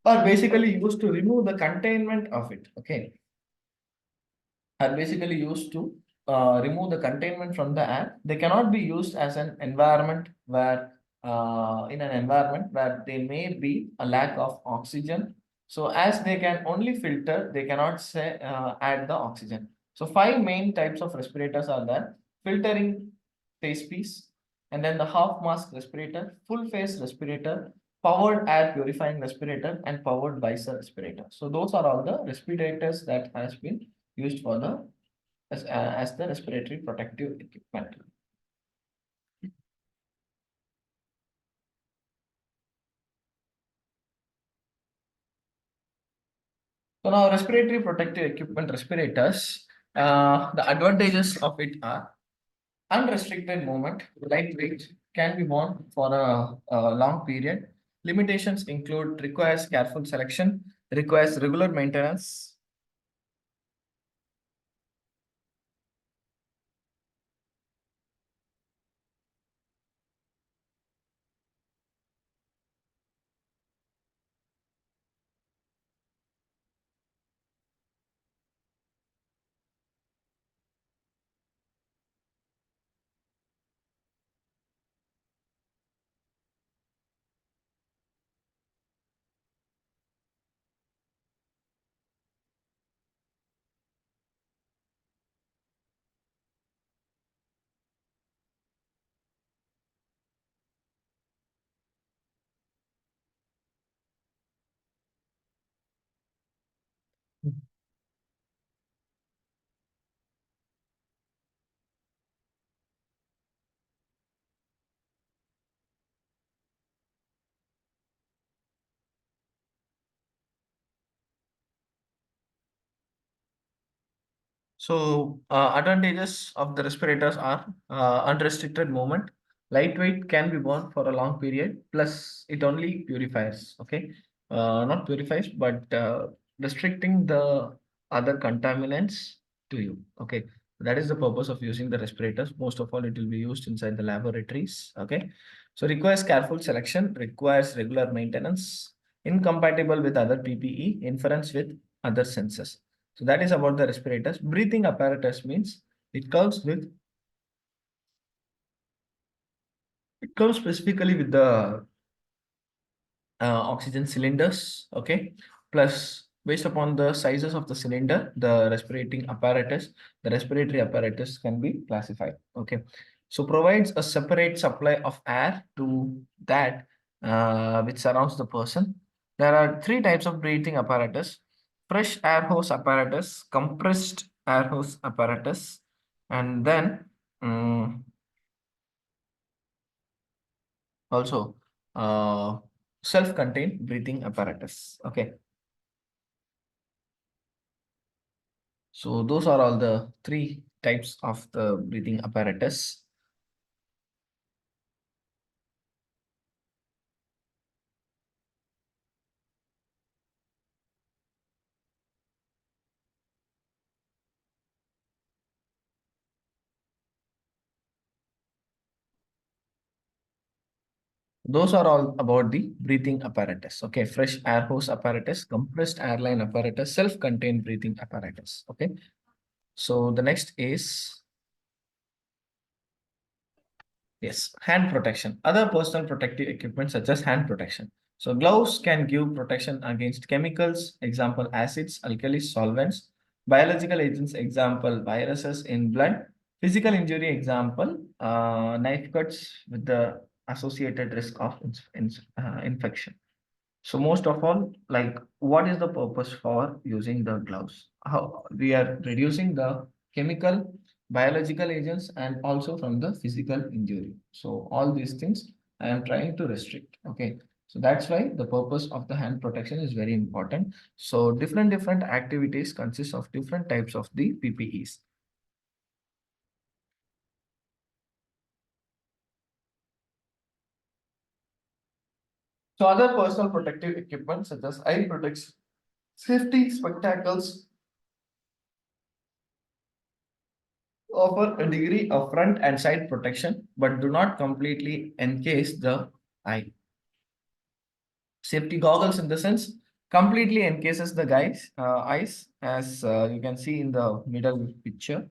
are basically used to remove the containment of it. Okay, are basically used to remove the containment from the air. They cannot be used as an environment where in an environment where there may be a lack of oxygen. So as they can only filter, they cannot say add the oxygen. So 5 main types of respirators are there: filtering face piece, and then the half mask respirator, full face respirator, powered air purifying respirator, and powered visor respirator. So those are all the respirators that has been used for the as the respiratory protective equipment. So now respiratory protective equipment respirators, the advantages of it are unrestricted movement, lightweight, can be worn for a long period. Limitations include requires careful selection, requires regular maintenance. So advantages of the respirators are unrestricted movement, lightweight, can be worn for a long period, plus it only purifies. Okay, not purifies, but restricting the other contaminants to you. Okay, that is the purpose of using the respirators. Most of all, it will be used inside the laboratories. Okay, so requires careful selection, requires regular maintenance, incompatible with other PPE, inference with other sensors. So that is about the respirators. Breathing apparatus means it comes specifically with the oxygen cylinders. Okay, plus based upon the sizes of the cylinder, the respiratory apparatus can be classified. Okay, so provides a separate supply of air to that which surrounds the person. There are 3 types of breathing apparatus: fresh air hose apparatus, compressed air hose apparatus, and then also self-contained breathing apparatus. Okay, so those are all the 3 types of the breathing apparatus. Those are all about the breathing apparatus. Okay, fresh air hose apparatus, compressed airline apparatus, self-contained breathing apparatus. Okay, so the next is yes, hand protection. Other personal protective equipment such as hand protection. So gloves can give protection against chemicals, example acids, alkalis, solvents, biological agents, example viruses in blood, physical injury, example knife cuts with the associated risk of infection. So most of all, like what is the purpose for using the gloves? How we are reducing the chemical, biological agents and also from the physical injury. So all these things I am trying to restrict. Okay. So that's why the purpose of the hand protection is very important. So different activities consist of different types of the PPEs. So other personal protective equipment such as eye protection, Safety spectacles offer a degree of front and side protection, but do not completely encase the eye. Safety goggles, in the sense, completely encases the eyes, as you can see in the middle picture.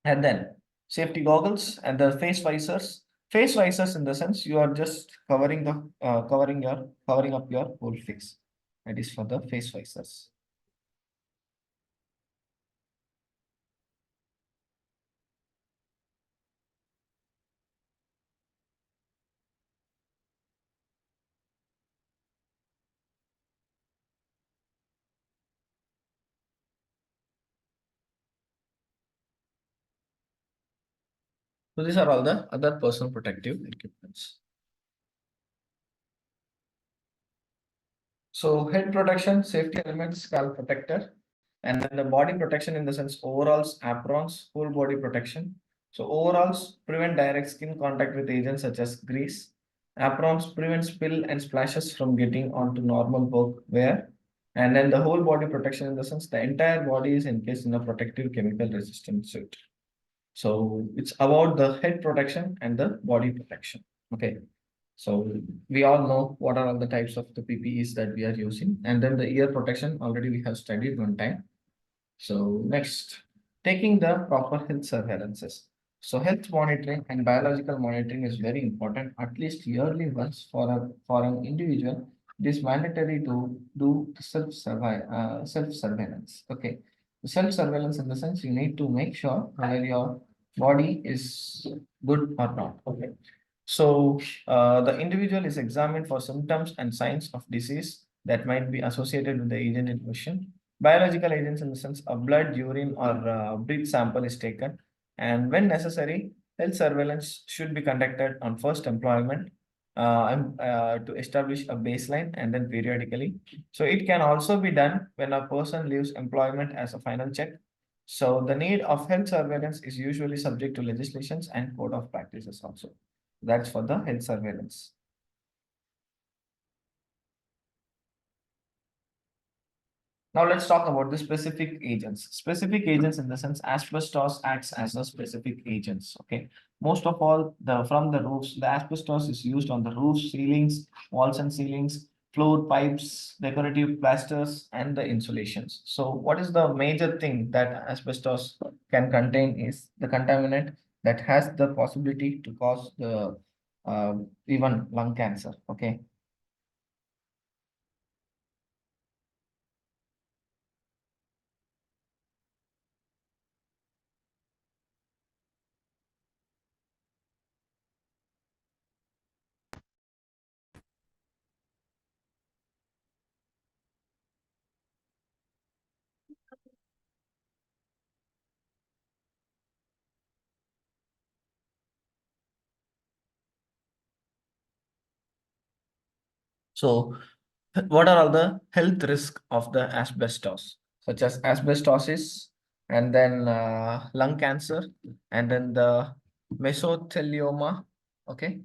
And then safety goggles and the face visors. Face visors, in the sense, you are just covering the covering up your whole face. That is for the face visors. So these are all the other personal protective equipments. So head protection, safety elements, scalp protector, and then the body protection, in the sense, overalls, aprons, whole body protection. So overalls prevent direct skin contact with agents such as grease. Aprons prevent spill and splashes from getting onto normal work wear. And then the whole body protection, in the sense, the entire body is encased in a protective chemical resistant suit. So it's about the head protection and the body protection. Okay. So we all know what are all the types of the PPEs that we are using. And then the ear protection, already we have studied one time. So next, taking the proper health surveillances. So health monitoring and biological monitoring is very important, at least yearly once for an individual. It is mandatory to do self-surveillance. Okay. Self-surveillance, in the sense, you need to make sure whether your body is good or not. Okay. So the individual is examined for symptoms and signs of disease that might be associated with the agent in question. Biological agents, in the sense, a blood, urine, or breath sample is taken, and when necessary, health surveillance should be conducted on first employment to establish a baseline, and then periodically. So it can also be done when a person leaves employment as a final check. So the need of health surveillance is usually subject to legislations and code of practices also. That's for the health surveillance. Now let's talk about the specific agents. Specific agents, in the sense, asbestos acts as a specific agents. Okay. Most of all, from the roofs, the asbestos is used on the roofs, ceilings, walls and ceilings, floor pipes, decorative plasters, and the insulations. So what is the major thing that asbestos can contain is the contaminant that has the possibility to cause the even lung cancer. Okay. So what are all the health risks of the asbestos, such as asbestosis, and then lung cancer, and then the mesothelioma, okay,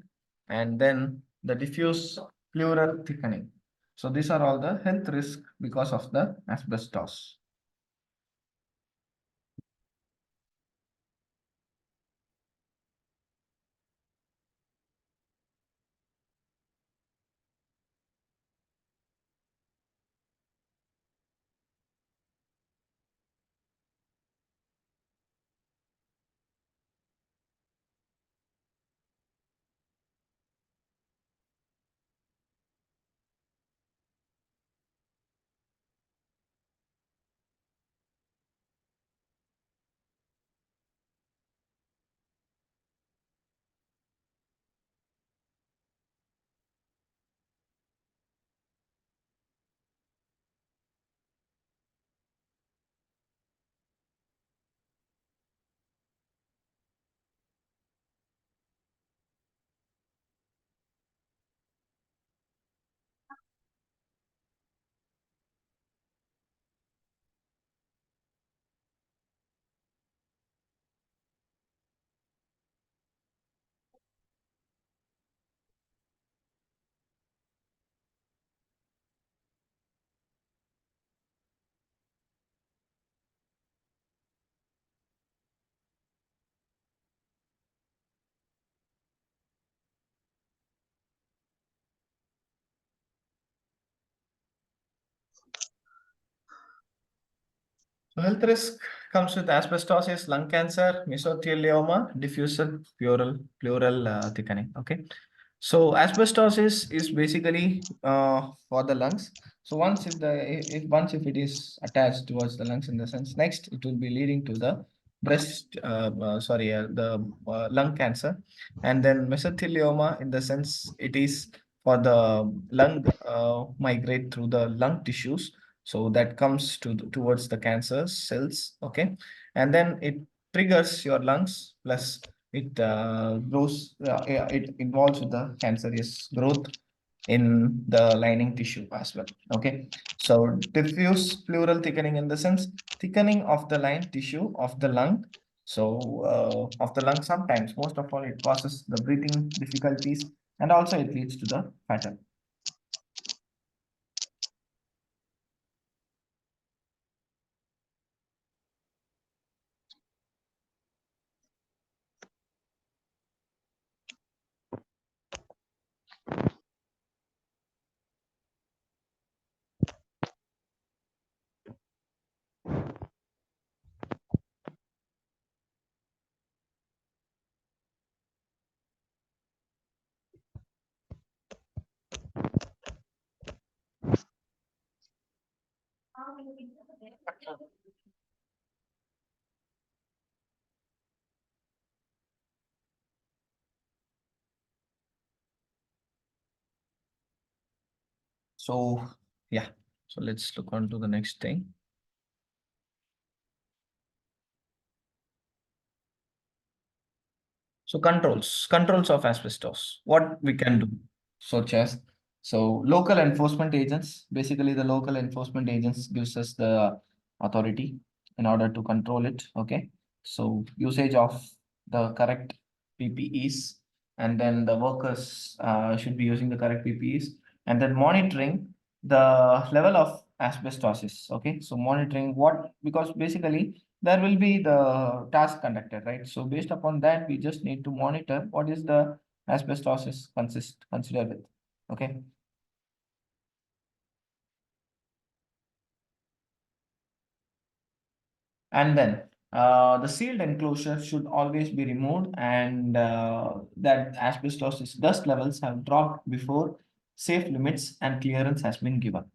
and then the diffuse pleural thickening. So these are all the health risks because of the asbestos. So health risk comes with asbestosis, lung cancer, mesothelioma, diffusion, pleural thickening. Okay. So asbestosis is basically for the lungs. So once if it is attached towards the lungs in the sense, next it will be leading to the lung cancer, and then mesothelioma in the sense it is for the lung migrate through the lung tissues, so that comes towards the cancer cells. Okay, and then it triggers your lungs, plus it it involves with the cancerous growth in the lining tissue as well. Okay, so diffuse pleural thickening in the sense thickening of the line tissue of the lung. So of the lung, sometimes, most of all, it causes the breathing difficulties, and also it leads to the fatal. So yeah, so let's look on to the next thing. So controls of asbestos, what we can do, such as, so local enforcement agents, basically the local enforcement agents gives us the authority in order to control it. Okay, so usage of the correct PPEs, and then the workers should be using the correct PPEs, and then monitoring the level of asbestosis. Okay, so monitoring what, because basically there will be the task conducted, right? So based upon that, we just need to monitor what is the asbestosis considered with. Okay. And then the sealed enclosure should always be removed, and that asbestosis dust levels have dropped before safe limits and clearance has been given.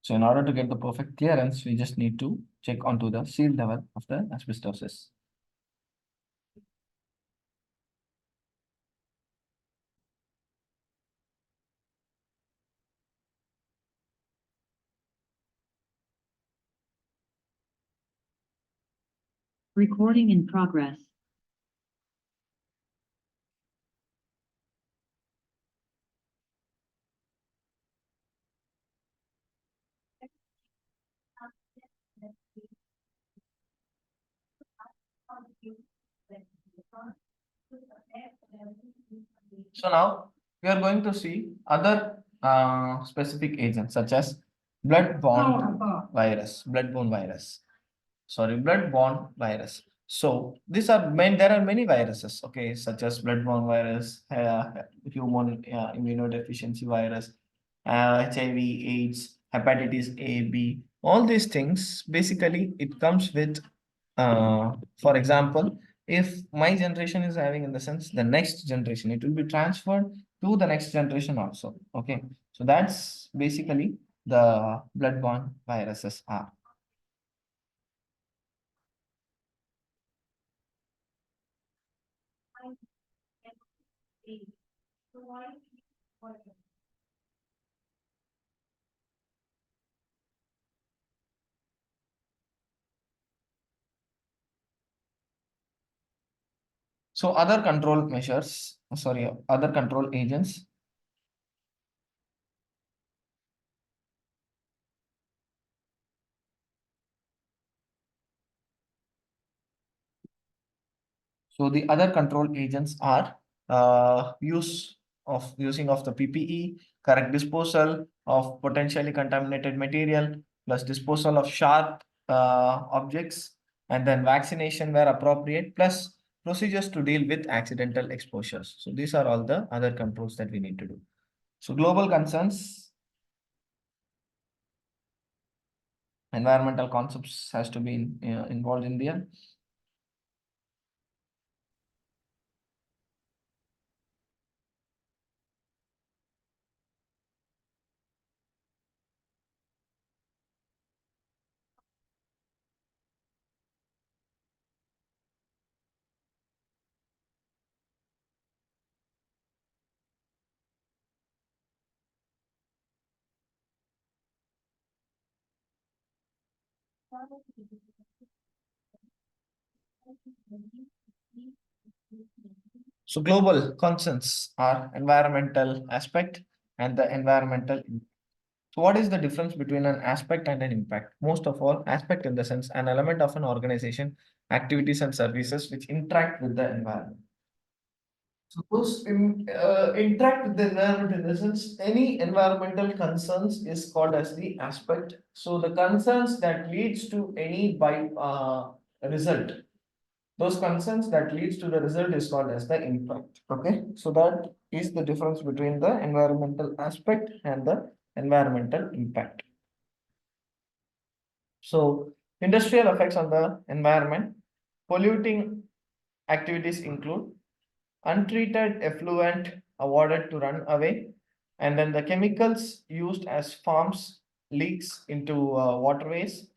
So in order to get the perfect clearance, we just need to check onto the sealed level of the asbestosis. Recording in progress. So now we are going to see other specific agents such as blood-borne virus. Sorry, blood-borne virus. So these are there are many viruses, okay, such as blood-borne virus, human immunodeficiency virus, HIV, AIDS, hepatitis A, B. All these things, basically, it comes with, for example, if my generation is having, in the sense, the next generation, it will be transferred to the next generation also. Okay, so that's basically the blood-borne viruses are. So other control measures, sorry, other control agents. So the other control agents are using of the PPE, correct disposal of potentially contaminated material, plus disposal of sharp objects, and then vaccination where appropriate, plus procedures to deal with accidental exposures. So these are all the other controls that we need to do. So global concerns, environmental concepts has to be involved in there. So global concerns are environmental aspect and the environmental impact. So what is the difference between an aspect and an impact? Most of all, aspect in the sense an element of an organization, activities and services which interact with the environment. So those interact with the environment in the sense any environmental concerns is called as the aspect. So the concerns that leads to any result, those concerns that leads to the result is called as the impact. Okay, so that is the difference between the environmental aspect and the environmental impact. So industrial effects on the environment, polluting activities include untreated effluent awarded to run away, and then the chemicals used as farms leaks into waterways,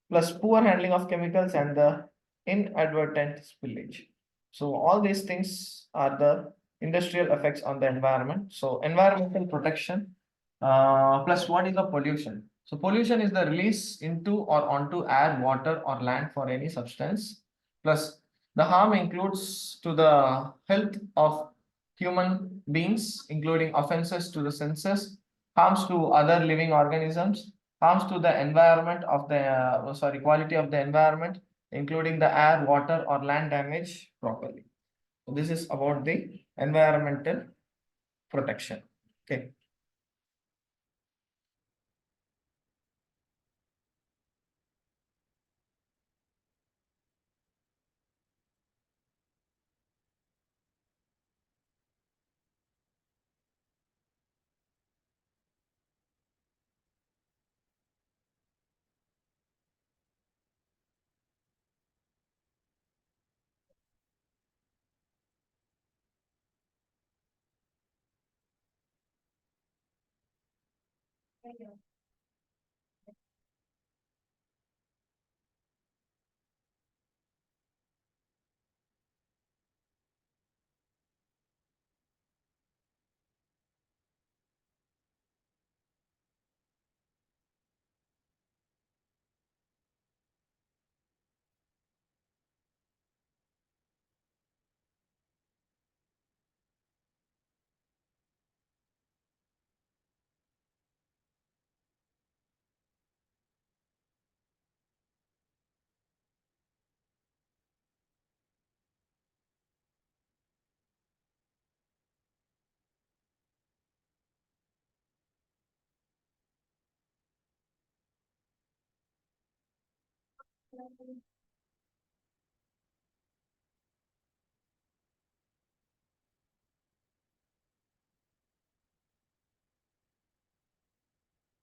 plus poor handling of chemicals and the inadvertent spillage. So all these things are the industrial effects on the environment. So environmental protection plus what is the pollution? So pollution is the release into or onto air, water or land for any substance. Plus the harm includes to the health of human beings, including offenses to the senses, harms to other living organisms, harms to the environment of the quality of the environment, including the air, water or land damage properly. So this is about the environmental protection. Okay.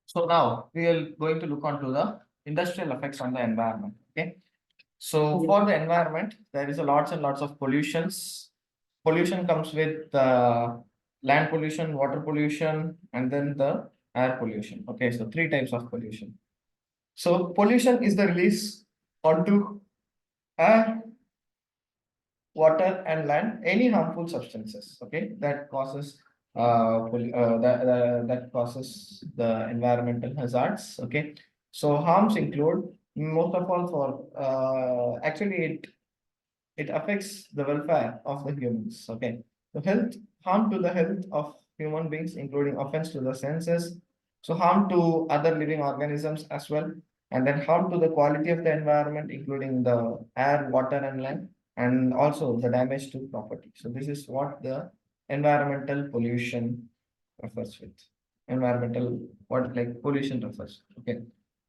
So now we are going to look onto the industrial effects on the environment. Okay. So for the environment, there is a lots and lots of pollutions. Pollution comes with land pollution, water pollution, and then the air pollution. Okay, so three types of pollution. So pollution is the release onto air, water, and land any harmful substances. Okay, that causes that causes the environmental hazards. Okay, so harms include most of all for actually it affects the welfare of the humans. Okay, so harm to the health of human beings, including offense to the senses, so harm to other living organisms as well, and then harm to the quality of the environment, including the air, water, and land, and also the damage to property. So this is what the environmental pollution refers with. Environmental, what like pollution refers. Okay,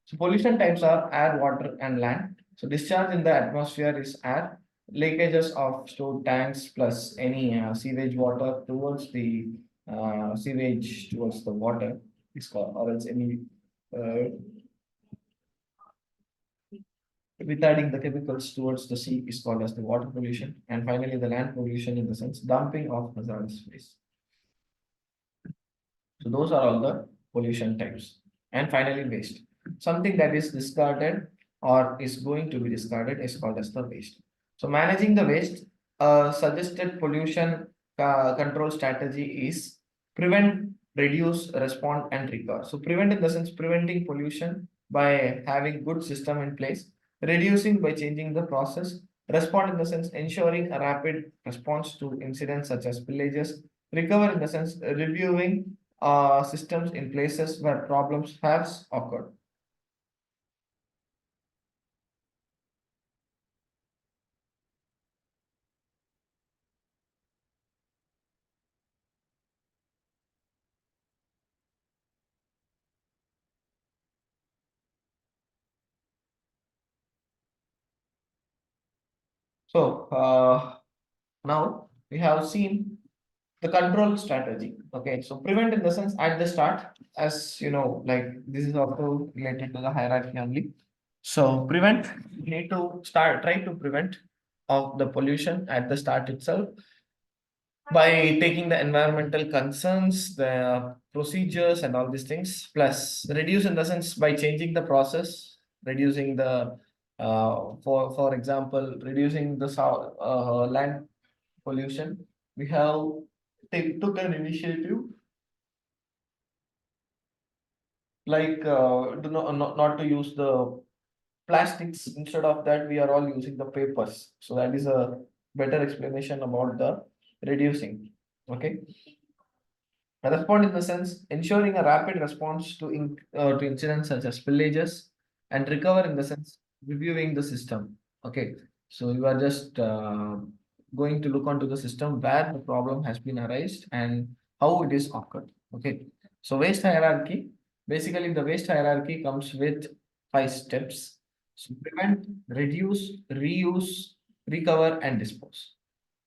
so pollution types are air, water, and land. So discharge in the atmosphere is air. Leakages of stored tanks plus any sewage water towards the sewage towards the water is called, or else any retarding the chemicals towards the sea is called as the water pollution. And finally, the land pollution in the sense dumping of hazardous waste. So those are all the pollution types. And finally, waste. Something that is discarded or is going to be discarded is called as the waste. So managing the waste, suggested pollution control strategy is prevent, reduce, respond, and recover. So prevent in the sense preventing pollution by having good system in place, reducing by changing the process, respond in the sense ensuring a rapid response to incidents such as spillages, recover in the sense reviewing systems in places where problems have occurred. So now we have seen the control strategy. Okay, so prevent in the sense at the start, as you know, like this is also related to the hierarchy only. So prevent, you need to try to prevent of the pollution at the start itself by taking the environmental concerns, the procedures and all these things, plus reduce in the sense by changing the process, reducing the for example, reducing the land pollution. We have took an initiative like not to use the plastics. Instead of that, we are all using the papers. So that is a better explanation about the reducing. Okay. A respond in the sense ensuring a rapid response to incidents such as spillages, and recover in the sense reviewing the system. Okay, so you are just going to look onto the system where the problem has been arised and how it is occurred. Okay, so waste hierarchy. Basically, the waste hierarchy comes with 5 steps. So prevent, reduce, reuse, recover, and dispose.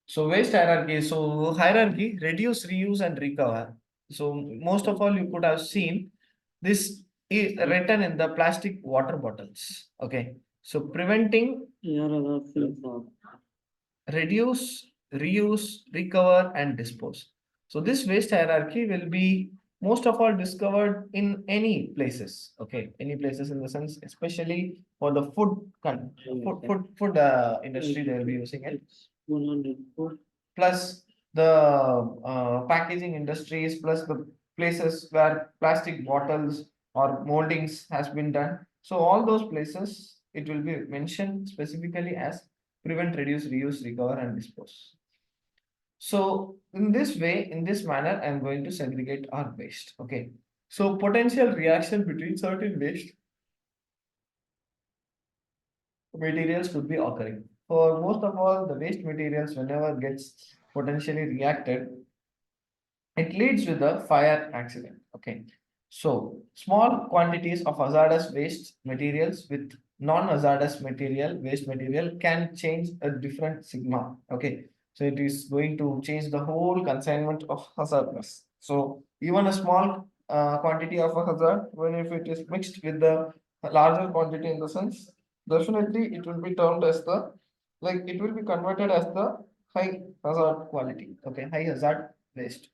So waste hierarchy. So hierarchy, reduce, reuse, and recover. So most of all, you could have seen this is written in the plastic water bottles. Okay. So preventing, reduce, reuse, recover, and dispose. So this waste hierarchy will be most of all discovered in any places. Okay, any places in the sense, especially for the food industry, they will be using it. 104 plus the packaging industries, plus the places where plastic bottles or moldings has been done. So all those places, it will be mentioned specifically as prevent, reduce, reuse, recover, and dispose. So in this way, in this manner, I'm going to segregate our waste. Okay. So potential reaction between certain waste materials could be occurring. For most of all, the waste materials, whenever gets potentially reacted, it leads with a fire accident. Okay. So small quantities of hazardous waste materials with non-hazardous waste material can change a different sigma. Okay. So it is going to change the whole consignment of hazardous. So even a small quantity of a hazard, when if it is mixed with the larger quantity in the sense, definitely it will be termed as the, like it will be converted as the high hazard quality. Okay, high hazard waste.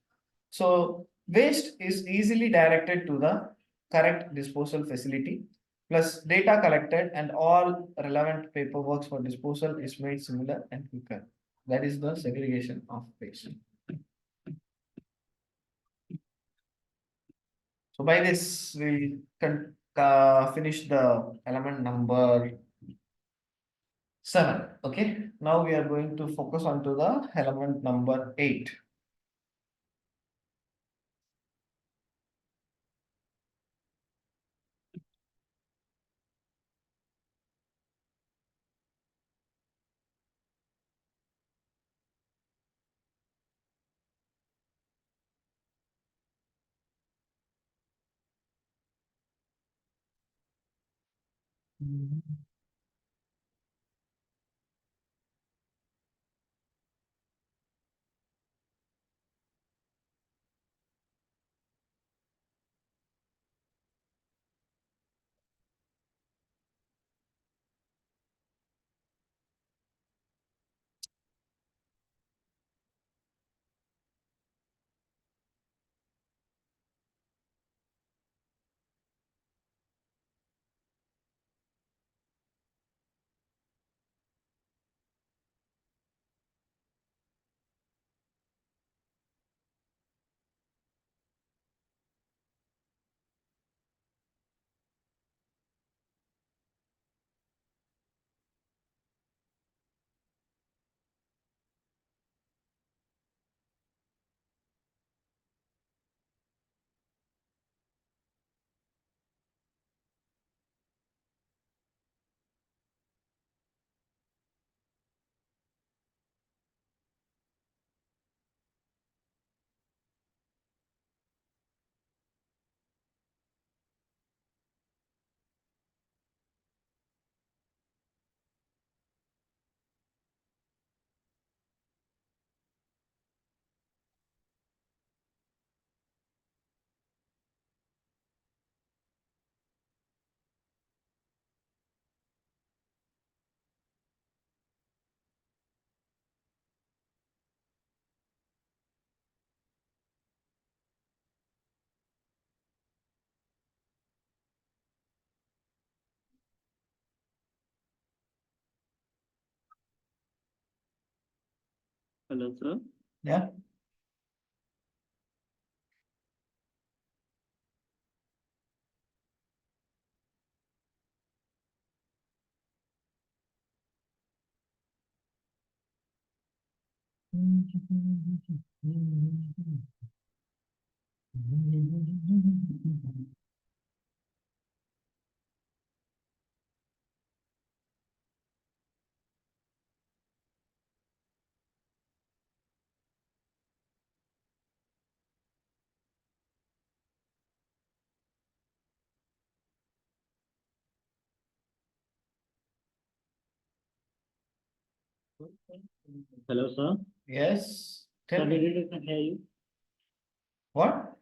So waste is easily directed to the correct disposal facility, plus data collected and all relevant paperwork for disposal is made similar and quicker. That is the segregation of waste. So by this, we can finish the element number 7. Okay, now we are going to focus on to the element number 8. Hello, sir. Yeah. Hello, sir. Yes. Tell Sir, me. we didn't hear you. What?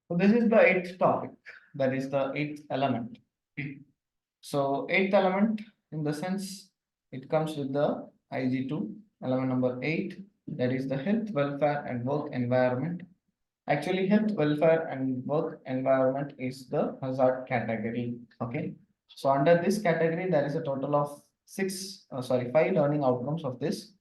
So this is the eighth topic. That is the eighth element. So eighth element, in the sense, it comes with the IG2 element number 8. That is the health, welfare, and work environment. Actually, health, welfare, and work environment is the hazard category. Okay. So under this category, there is a total of five learning outcomes of this.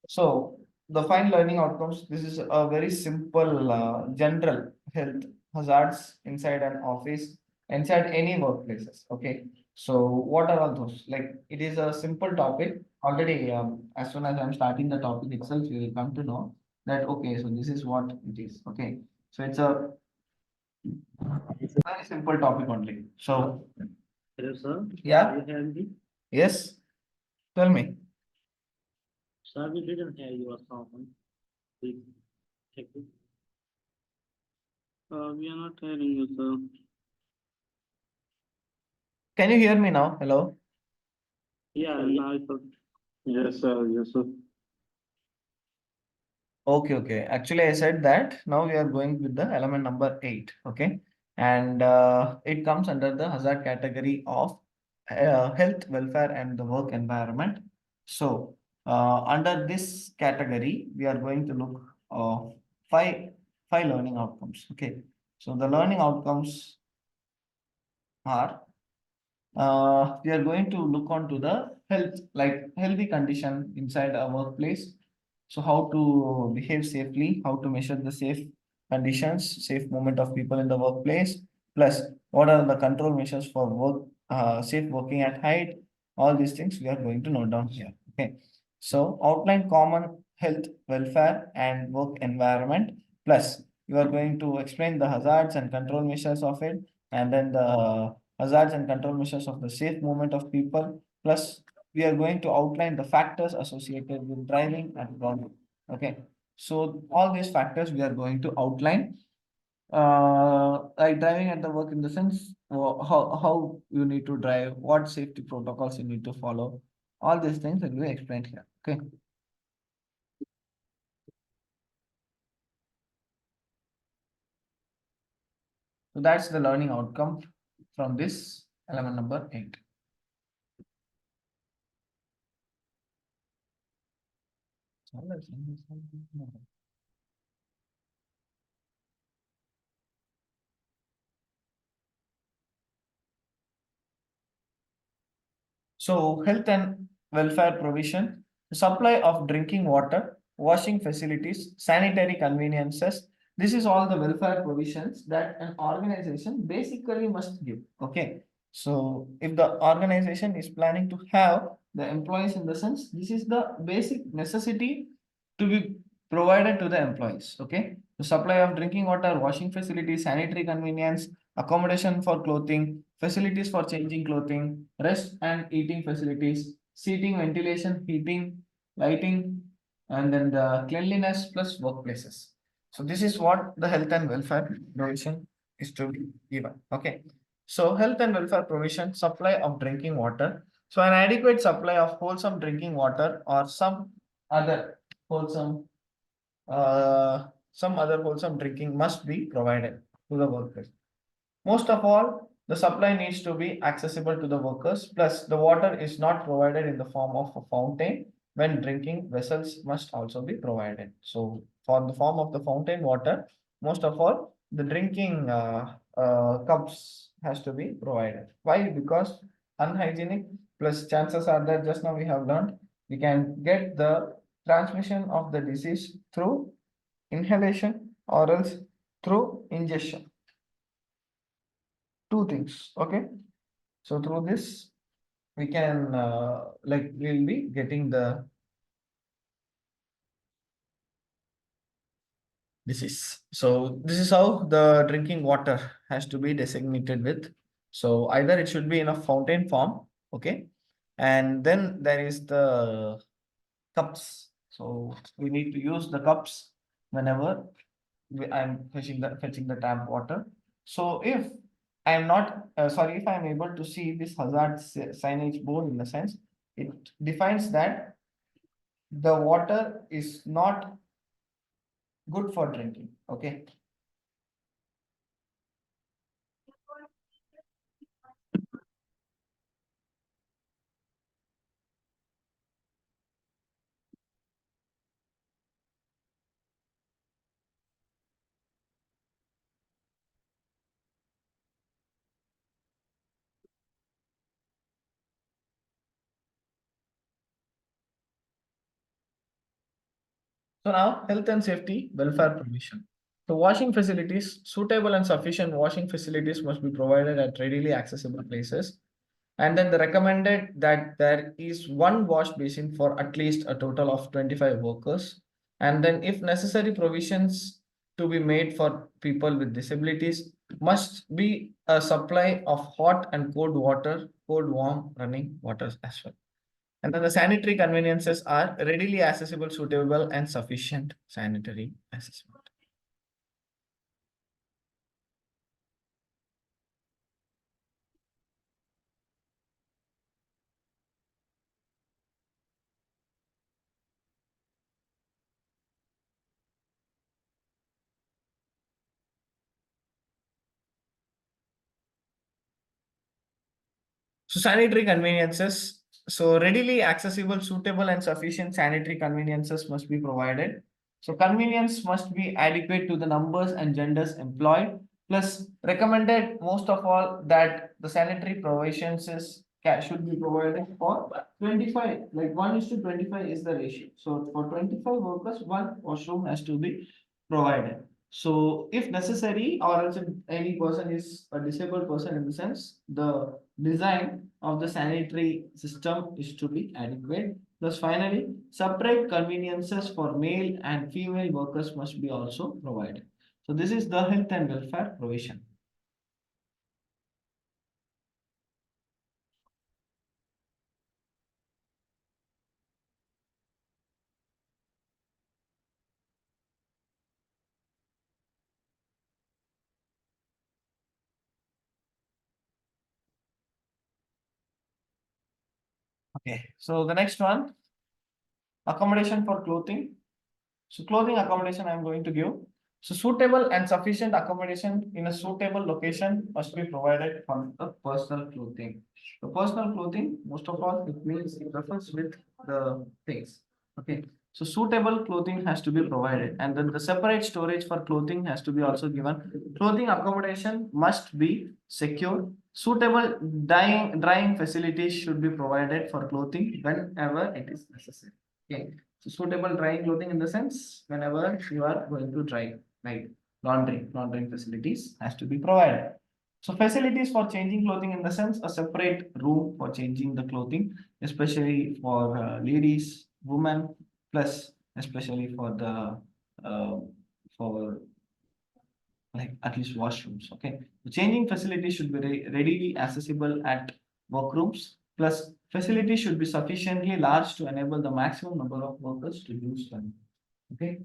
So the five learning outcomes, this is a very simple general health hazards inside an office, inside any workplaces. Okay. So what are all those? Like, it is a simple topic. Already, as soon as I'm starting the topic itself, you will come to know that, okay, so this is what it is. Okay. So it's a very simple topic only. So, Hello, sir. yeah. You hear me? Yes. Tell me. Sir, we didn't hear your song. Please check it. We are not hearing you, sir. Can you hear me now? Hello. Yeah, now it's okay. Yes, sir. Yes, sir. Okay, okay. Actually, I said that now we are going with the element number 8. Okay. And it comes under the hazard category of health, welfare, and the work environment. So, under this category, we are going to look five learning outcomes. Okay. So, the learning outcomes are we are going to look on to the health, like healthy condition inside a workplace. So how to behave safely, how to measure the safe conditions, safe movement of people in the workplace, plus what are the control measures for work, safe working at height, all these things we are going to note down here. Okay. So outline common health, welfare, and work environment, plus you are going to explain the hazards and control measures of it, and then the hazards and control measures of the safe movement of people, plus we are going to outline the factors associated with driving and driving. Okay, so all these factors we are going to outline. Like driving at the work, in the sense how you need to drive, what safety protocols you need to follow, all these things will be explained here. Okay. So that's the learning outcome from this element number 8. So health and welfare provision, supply of drinking water, washing facilities, sanitary conveniences. This is all the welfare provisions that an organization basically must give. Okay. So if the organization is planning to have the employees, in the sense, this is the basic necessity to be provided to the employees. Okay. The supply of drinking water, washing facilities, sanitary convenience, accommodation for clothing, facilities for changing clothing, rest and eating facilities, seating, ventilation, heating, lighting, and then the cleanliness plus workplaces. So this is what the health and welfare provision is to be given. Okay. So health and welfare provision, supply of drinking water. So an adequate supply of wholesome drinking water or some other wholesome drinking must be provided to the workplace. Most of all, the supply needs to be accessible to the workers, plus the water is not provided in the form of a fountain. When drinking, vessels must also be provided. So for the form of the fountain water, most of all, the drinking cups has to be provided. Why? Because unhygienic, plus chances are that just now we have learned, we can get the transmission of the disease through inhalation or else through ingestion. Two things, okay? So through this, we can we'll be getting the disease. So this is how the drinking water has to be designated with. So either it should be in a fountain form, okay? And then there is the cups. So we need to use the cups whenever I'm fetching the tap water. So if I am not sorry, if I am able to see this hazard signage board, in the sense it defines that the water is not good for drinking, okay? So now health and safety welfare provision. So washing facilities, suitable and sufficient washing facilities must be provided at readily accessible places. And then the recommended that there is one wash basin for at least a total of 25 workers. And then if necessary, provisions to be made for people with disabilities, must be a supply of hot and cold water, cold warm running water as well. And then the sanitary conveniences are readily accessible, suitable, and sufficient sanitary assessment. So sanitary conveniences, so readily accessible, suitable, and sufficient sanitary conveniences must be provided. So convenience must be adequate to the numbers and genders employed. Plus recommended most of all that the sanitary provisions should be provided for 25, like 1:25 is the ratio. So for 25 workers, one washroom has to be provided. So if necessary, or else if any person is a disabled person, in the sense, the design of the sanitary system is to be adequate. Plus finally, separate conveniences for male and female workers must be also provided. So this is the health and welfare provision. Okay, so the next one, accommodation for clothing. So clothing accommodation I am going to give. So suitable and sufficient accommodation in a suitable location must be provided for the personal clothing. The personal clothing, most of all, it means it refers with the things. Okay. So suitable clothing has to be provided, and then the separate storage for clothing has to be also given. Clothing accommodation must be secure. Suitable drying facilities should be provided for clothing whenever it is necessary. Okay. So suitable drying clothing, in the sense whenever you are going to dry, right? Laundering facilities has to be provided. So facilities for changing clothing, in the sense a separate room for changing the clothing, especially for ladies, women, plus especially for the for like at least washrooms. Okay, the changing facilities should be readily accessible at workrooms. Plus facilities should be sufficiently large to enable the maximum number of workers to use them. Okay,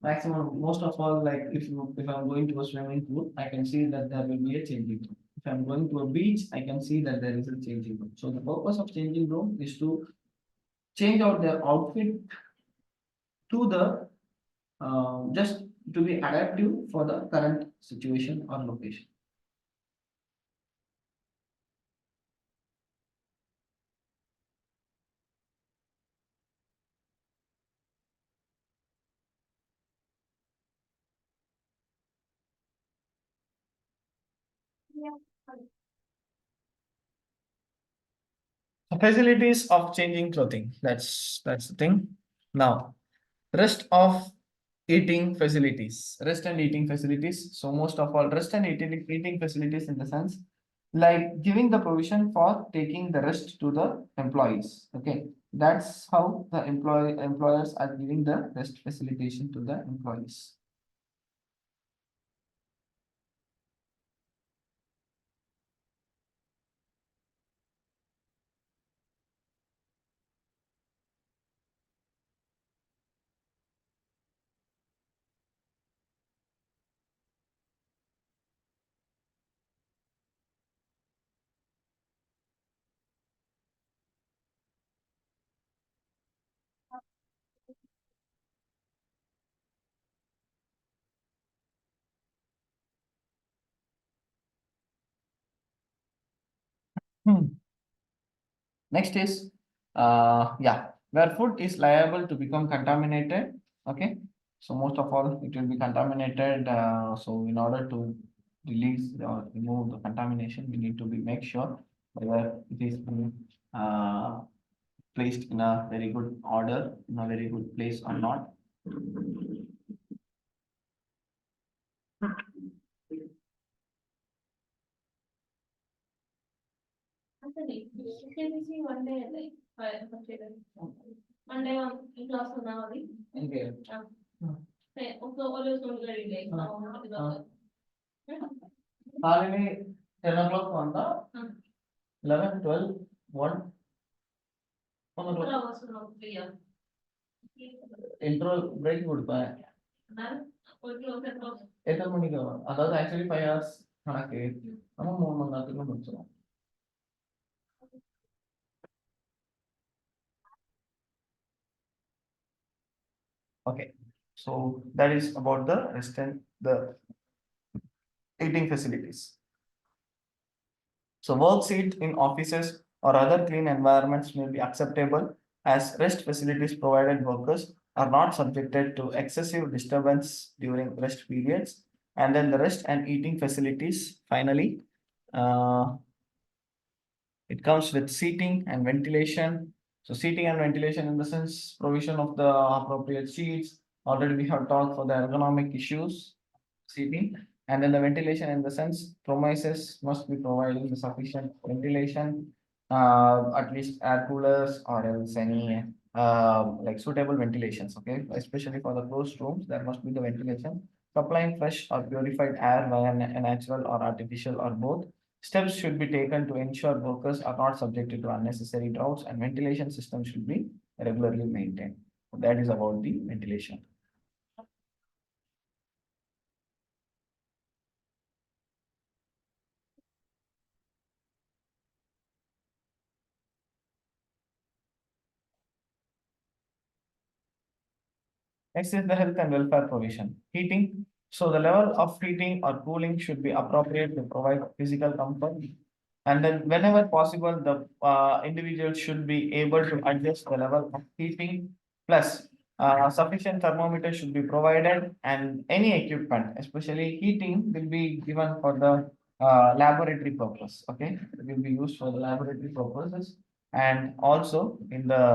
maximum, most of all, like if I'm going to a swimming pool, I can see that there will be a changing room. If I'm going to a beach, I can see that there is a changing room. So the purpose of changing room is to change out their outfit to the just to be adaptive for the current situation or location. Facilities of changing clothing. That's the thing. Now, rest of eating facilities, rest and eating facilities. So most of all, rest and eating facilities in the sense like giving the provision for taking the rest to the employees. Okay, that's how the employers are giving the rest facilitation to the employees. Next is where food is liable to become contaminated. Okay, so most of all it will be contaminated. So in order to release or remove the contamination, we need to make sure whether it is placed in a very good order, in a very good place or not. One day, like, one day in class now. Okay. Always don't get it, like, Holiday 10 o'clock on the 11, 12, 1. Interval break கொடுப்பேன் எத்தனை மணிக்கு வரும் அதாவது actually 5 hours கணக்கு நம்ம 3 மணி நேரத்துக்கு முடிச்சிடும். Okay, so that is about the rest and the eating facilities. So work seat in offices or other clean environments may be acceptable as rest facilities provided workers are not subjected to excessive disturbance during rest periods. And then the rest and eating facilities, finally, it comes with seating and ventilation. So seating and ventilation in the sense provision of the appropriate seats. Already we have talked for the ergonomic issues, seating. And then the ventilation in the sense premises must be providing the sufficient ventilation, at least air coolers or else any like suitable ventilations. Okay, especially for the closed rooms, there must be the ventilation. Supplying fresh or purified air via a natural or artificial or both. Steps should be taken to ensure workers are not subjected to unnecessary draughts, and ventilation system should be regularly maintained. That is about the ventilation. Next is the health and welfare provision. Heating. So the level of heating or cooling should be appropriate to provide physical comfort. And then whenever possible, the individual should be able to adjust the level of heating. Plus, sufficient thermometer should be provided, and any equipment, especially heating, will be given for the laboratory purpose. Okay, it will be used for the laboratory purposes, and also in the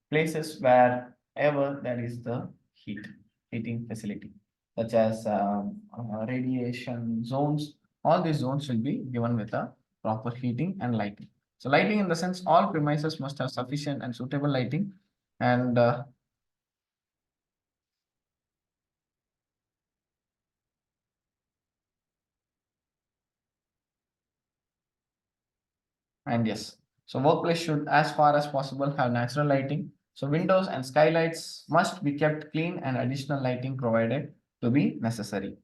places wherever there is the heating facility, such as radiation zones. All these zones will be given with a proper heating and lighting. So lighting in the sense all premises must have sufficient and suitable lighting, and yes, so workplace should as far as possible have natural lighting. So windows and skylights must be kept clean and additional lighting provided to be necessary.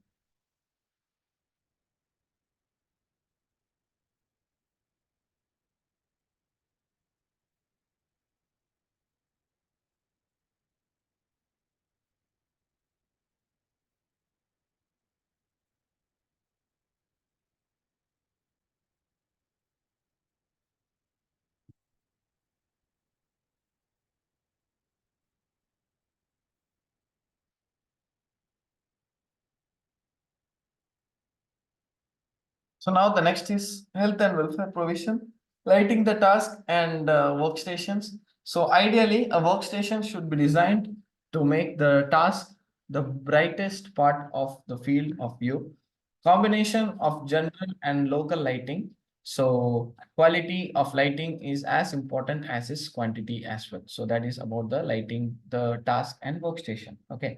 So now the next is health and welfare provision, lighting the task and workstations. So ideally, a workstation should be designed to make the task the brightest part of the field of view. Combination of general and local lighting. So quality of lighting is as important as its quantity as well. So that is about the lighting, the task and workstation. Okay.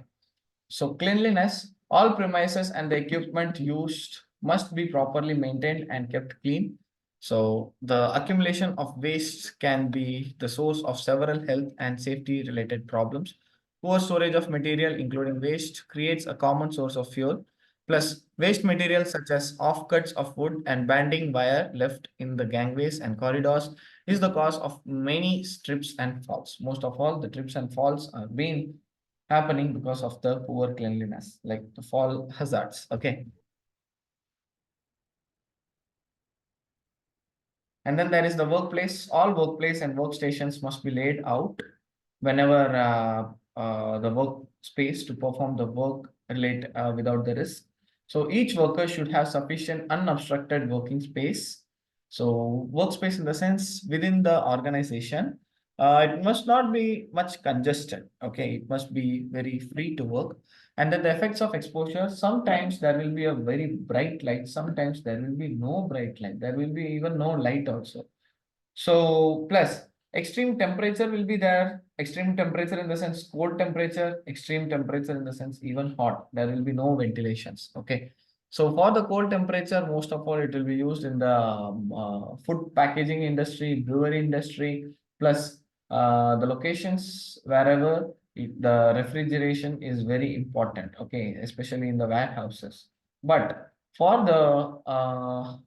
So cleanliness, all premises and the equipment used must be properly maintained and kept clean. So the accumulation of waste can be the source of several health and safety related problems. Poor storage of material, including waste, creates a common source of fuel. Plus, waste materials such as offcuts of wood and banding wire left in the gangways and corridors is the cause of many trips and falls. Most of all, the trips and falls are being happening because of the poor cleanliness, like the fall hazards. Okay. And then there is the workplace. All workplace and workstations must be laid out whenever the workspace to perform the work relate without the risk. So each worker should have sufficient unobstructed working space. So workspace in the sense within the organization, it must not be much congested. Okay, it must be very free to work. And then the effects of exposure, sometimes there will be a very bright light, sometimes there will be no bright light, there will be even no light also. So plus extreme temperature will be there, extreme temperature in the sense cold temperature, extreme temperature in the sense even hot, there will be no ventilations. Okay. So for the cold temperature, most of all, it will be used in the food packaging industry, brewery industry, plus the locations wherever the refrigeration is very important. Okay, especially in the warehouses. But for the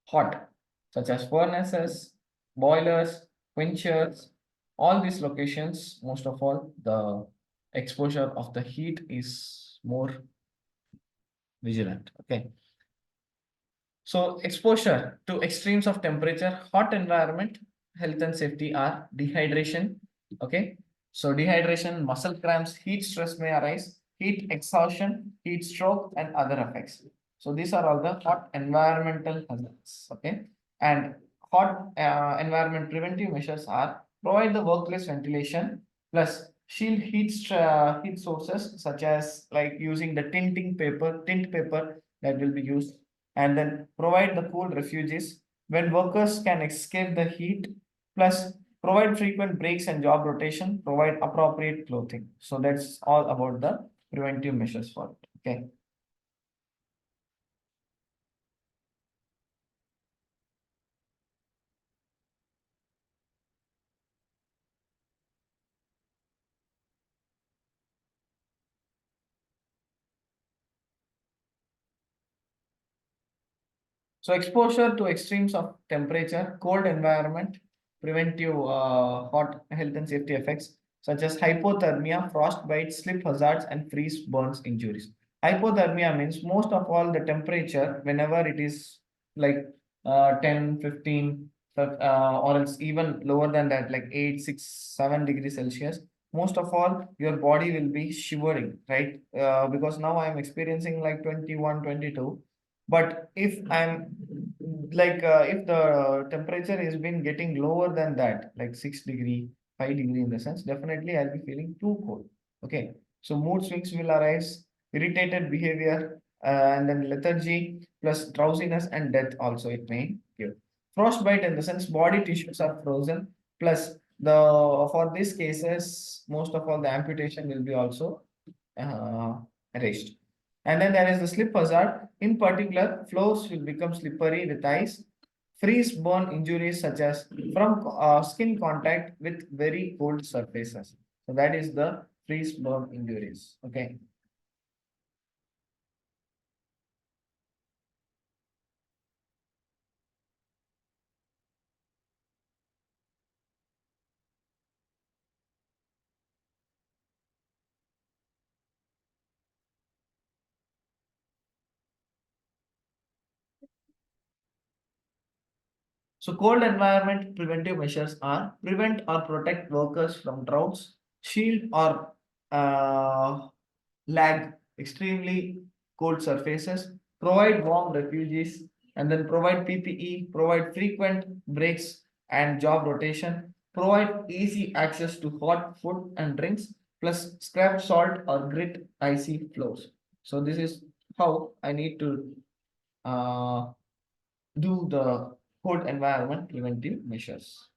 hot, such as furnaces, boilers, quenchers, all these locations, most of all, the exposure of the heat is more vigilant. Okay. So exposure to extremes of temperature, hot environment, health and safety are dehydration. Okay. So dehydration, muscle cramps, heat stress may arise, heat exhaustion, heat stroke, and other effects. So these are all the hot environmental hazards. Okay. And hot environment preventive measures are provide the workplace ventilation plus shield heat sources such as like using the tint paper that will be used, and then provide the cool refuges when workers can escape the heat, plus provide frequent breaks and job rotation, provide appropriate clothing. So that's all about the preventive measures for it. Okay. So exposure to extremes of temperature, cold environment, preventive hot health and safety effects such as hypothermia, frostbite, slip hazards, and freeze burns injuries. Hypothermia means most of all the temperature whenever it is like 10, 15, or else even lower than that, like 8, 6, 7 degrees Celsius. Most of all, your body will be shivering, right? Because now I am experiencing like 21, 22. But if I'm like, if the temperature has been getting lower than that, like 6 degree, 5 degree in the sense, definitely I'll be feeling too cold. Okay. So mood swings will arise, irritated behavior, and then lethargy, plus drowsiness and death also it may give. Frostbite in the sense body tissues are frozen, plus for these cases, most of all the amputation will be also erased. And then there is the slip hazard. In particular, floors will become slippery with ice. Freeze burn injuries such as from skin contact with very cold surfaces. So that is the freeze burn injuries. Okay. So cold environment preventive measures are prevent or protect workers from droughts, shield or lag extremely cold surfaces, provide warm refuges, and then provide PPE, provide frequent breaks and job rotation, provide easy access to hot food and drinks, plus scrap salt or grit icy floors. So this is how I need to do the code environment preventive measures.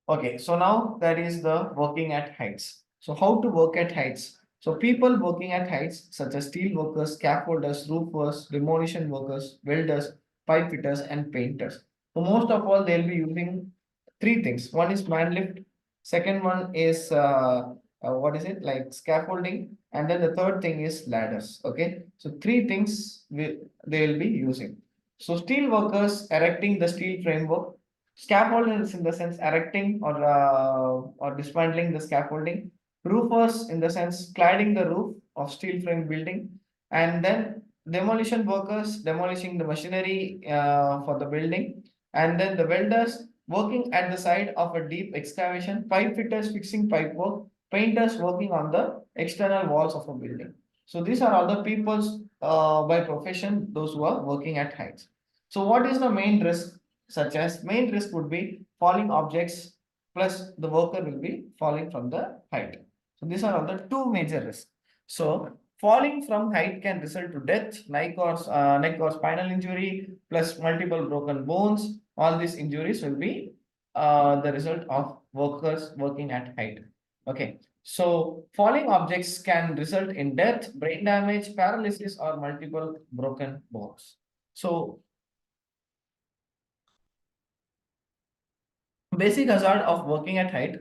Okay, so now that is the working at heights. So how to work at heights? So people working at heights such as steel workers, scaffolders, roofers, demolition workers, welders, pipe fitters, and painters. So most of all, they'll be using three things. One is man lift. Second one is what is it like scaffolding, and then the third thing is ladders. Okay, so three things they will be using. So steel workers erecting the steel framework. Scaffolders in the sense erecting or dismantling the scaffolding. Roofers in the sense cladding the roof of steel frame building, and then demolition workers demolishing the machinery for the building, and then the welders working at the side of a deep excavation, pipe fitters fixing pipe work, painters working on the external walls of a building. So these are other people's by profession, those who are working at heights. So what is the main risk? Such as main risk would be falling objects plus the worker will be falling from the height. So these are all the two major risks. So falling from height can result to death, neck or spinal injury plus multiple broken bones. All these injuries will be the result of workers working at height. Okay. So falling objects can result in death, brain damage, paralysis, or multiple broken bones. So basic hazard of working at height,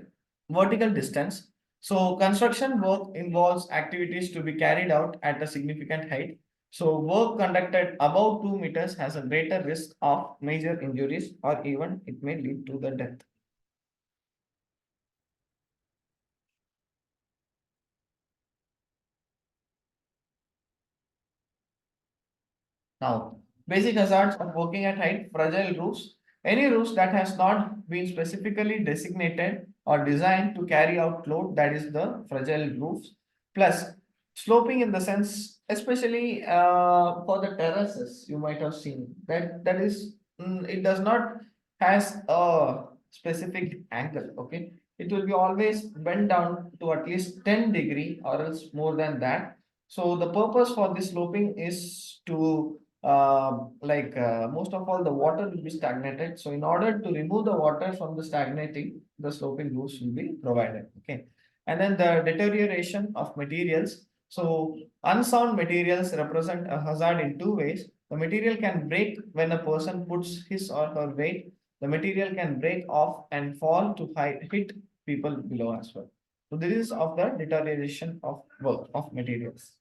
vertical distance. So construction work involves activities to be carried out at a significant height. So work conducted above 2 meters has a greater risk of major injuries, or even it may lead to the death. Now, basic hazards of working at height, fragile roofs. Any roofs that has not been specifically designated or designed to carry out load, that is the fragile roofs. Plus, sloping in the sense, especially for the terraces, you might have seen that is it does not has a specific angle. Okay, it will be always bent down to at least 10 degree or else more than that. So the purpose for this sloping is to most of all the water will be stagnated. So in order to remove the water from the stagnating, the sloping roofs will be provided. Okay, and then the deterioration of materials. So unsound materials represent a hazard in two ways. The material can break when a person puts his or her weight. The material can break off and fall to hit people below as well. So this is of the deterioration of work of materials.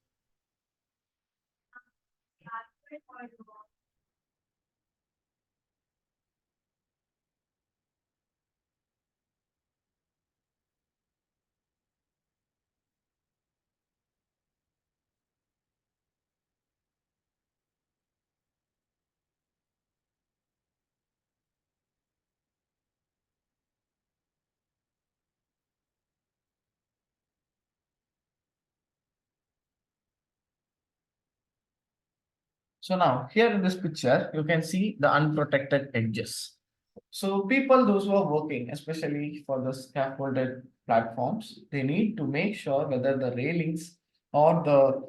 So now here in this picture, you can see the unprotected edges. So people, those who are working, especially for the scaffolded platforms, they need to make sure whether the railings or the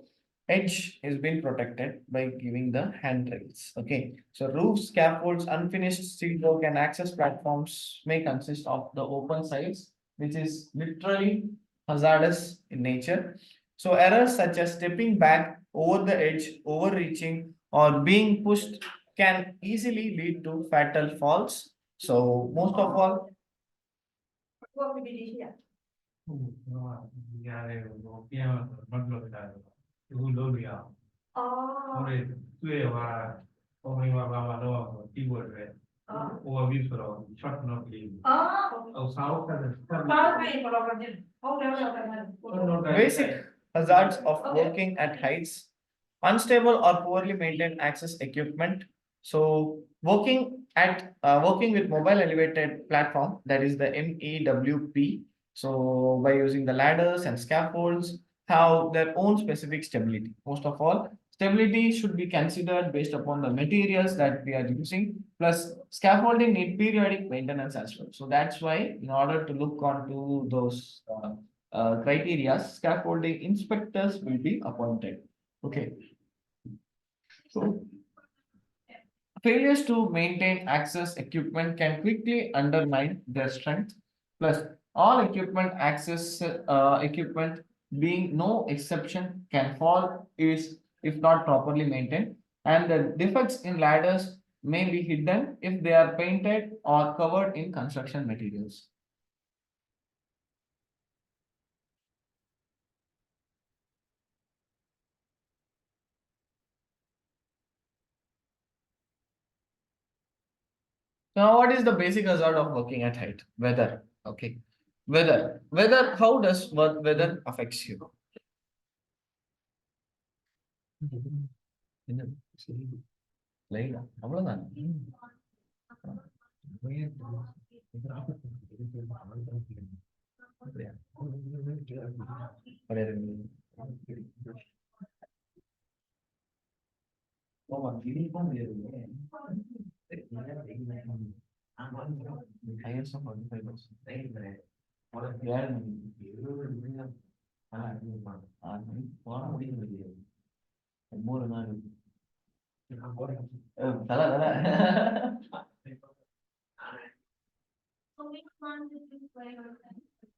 edge is being protected by giving the handrails. Okay, so roofs, scaffolds, unfinished steel work, and access platforms may consist of the open sides, which is literally hazardous in nature. So errors such as stepping back over the edge, overreaching, or being pushed can easily lead to fatal falls. So most of all, hazards of working at heights, unstable or poorly maintained access equipment. So working with mobile elevated platform, that is the MEWP. So by using the ladders and scaffolds have their own specific stability. Most of all, stability should be considered based upon the materials that we are using. Plus, scaffolding need periodic maintenance as well. So that's why, in order to look onto those criteria, scaffolding inspectors will be appointed. Okay. So failures to maintain access equipment can quickly undermine their strength. Plus, all equipment equipment being no exception can fall is if not properly maintained, and the defects in ladders may be hidden if they are painted or covered in construction materials. Now, what is the basic hazard of working at height? Weather. Okay. Weather. How does weather affects you? அவ்வளவுதான்.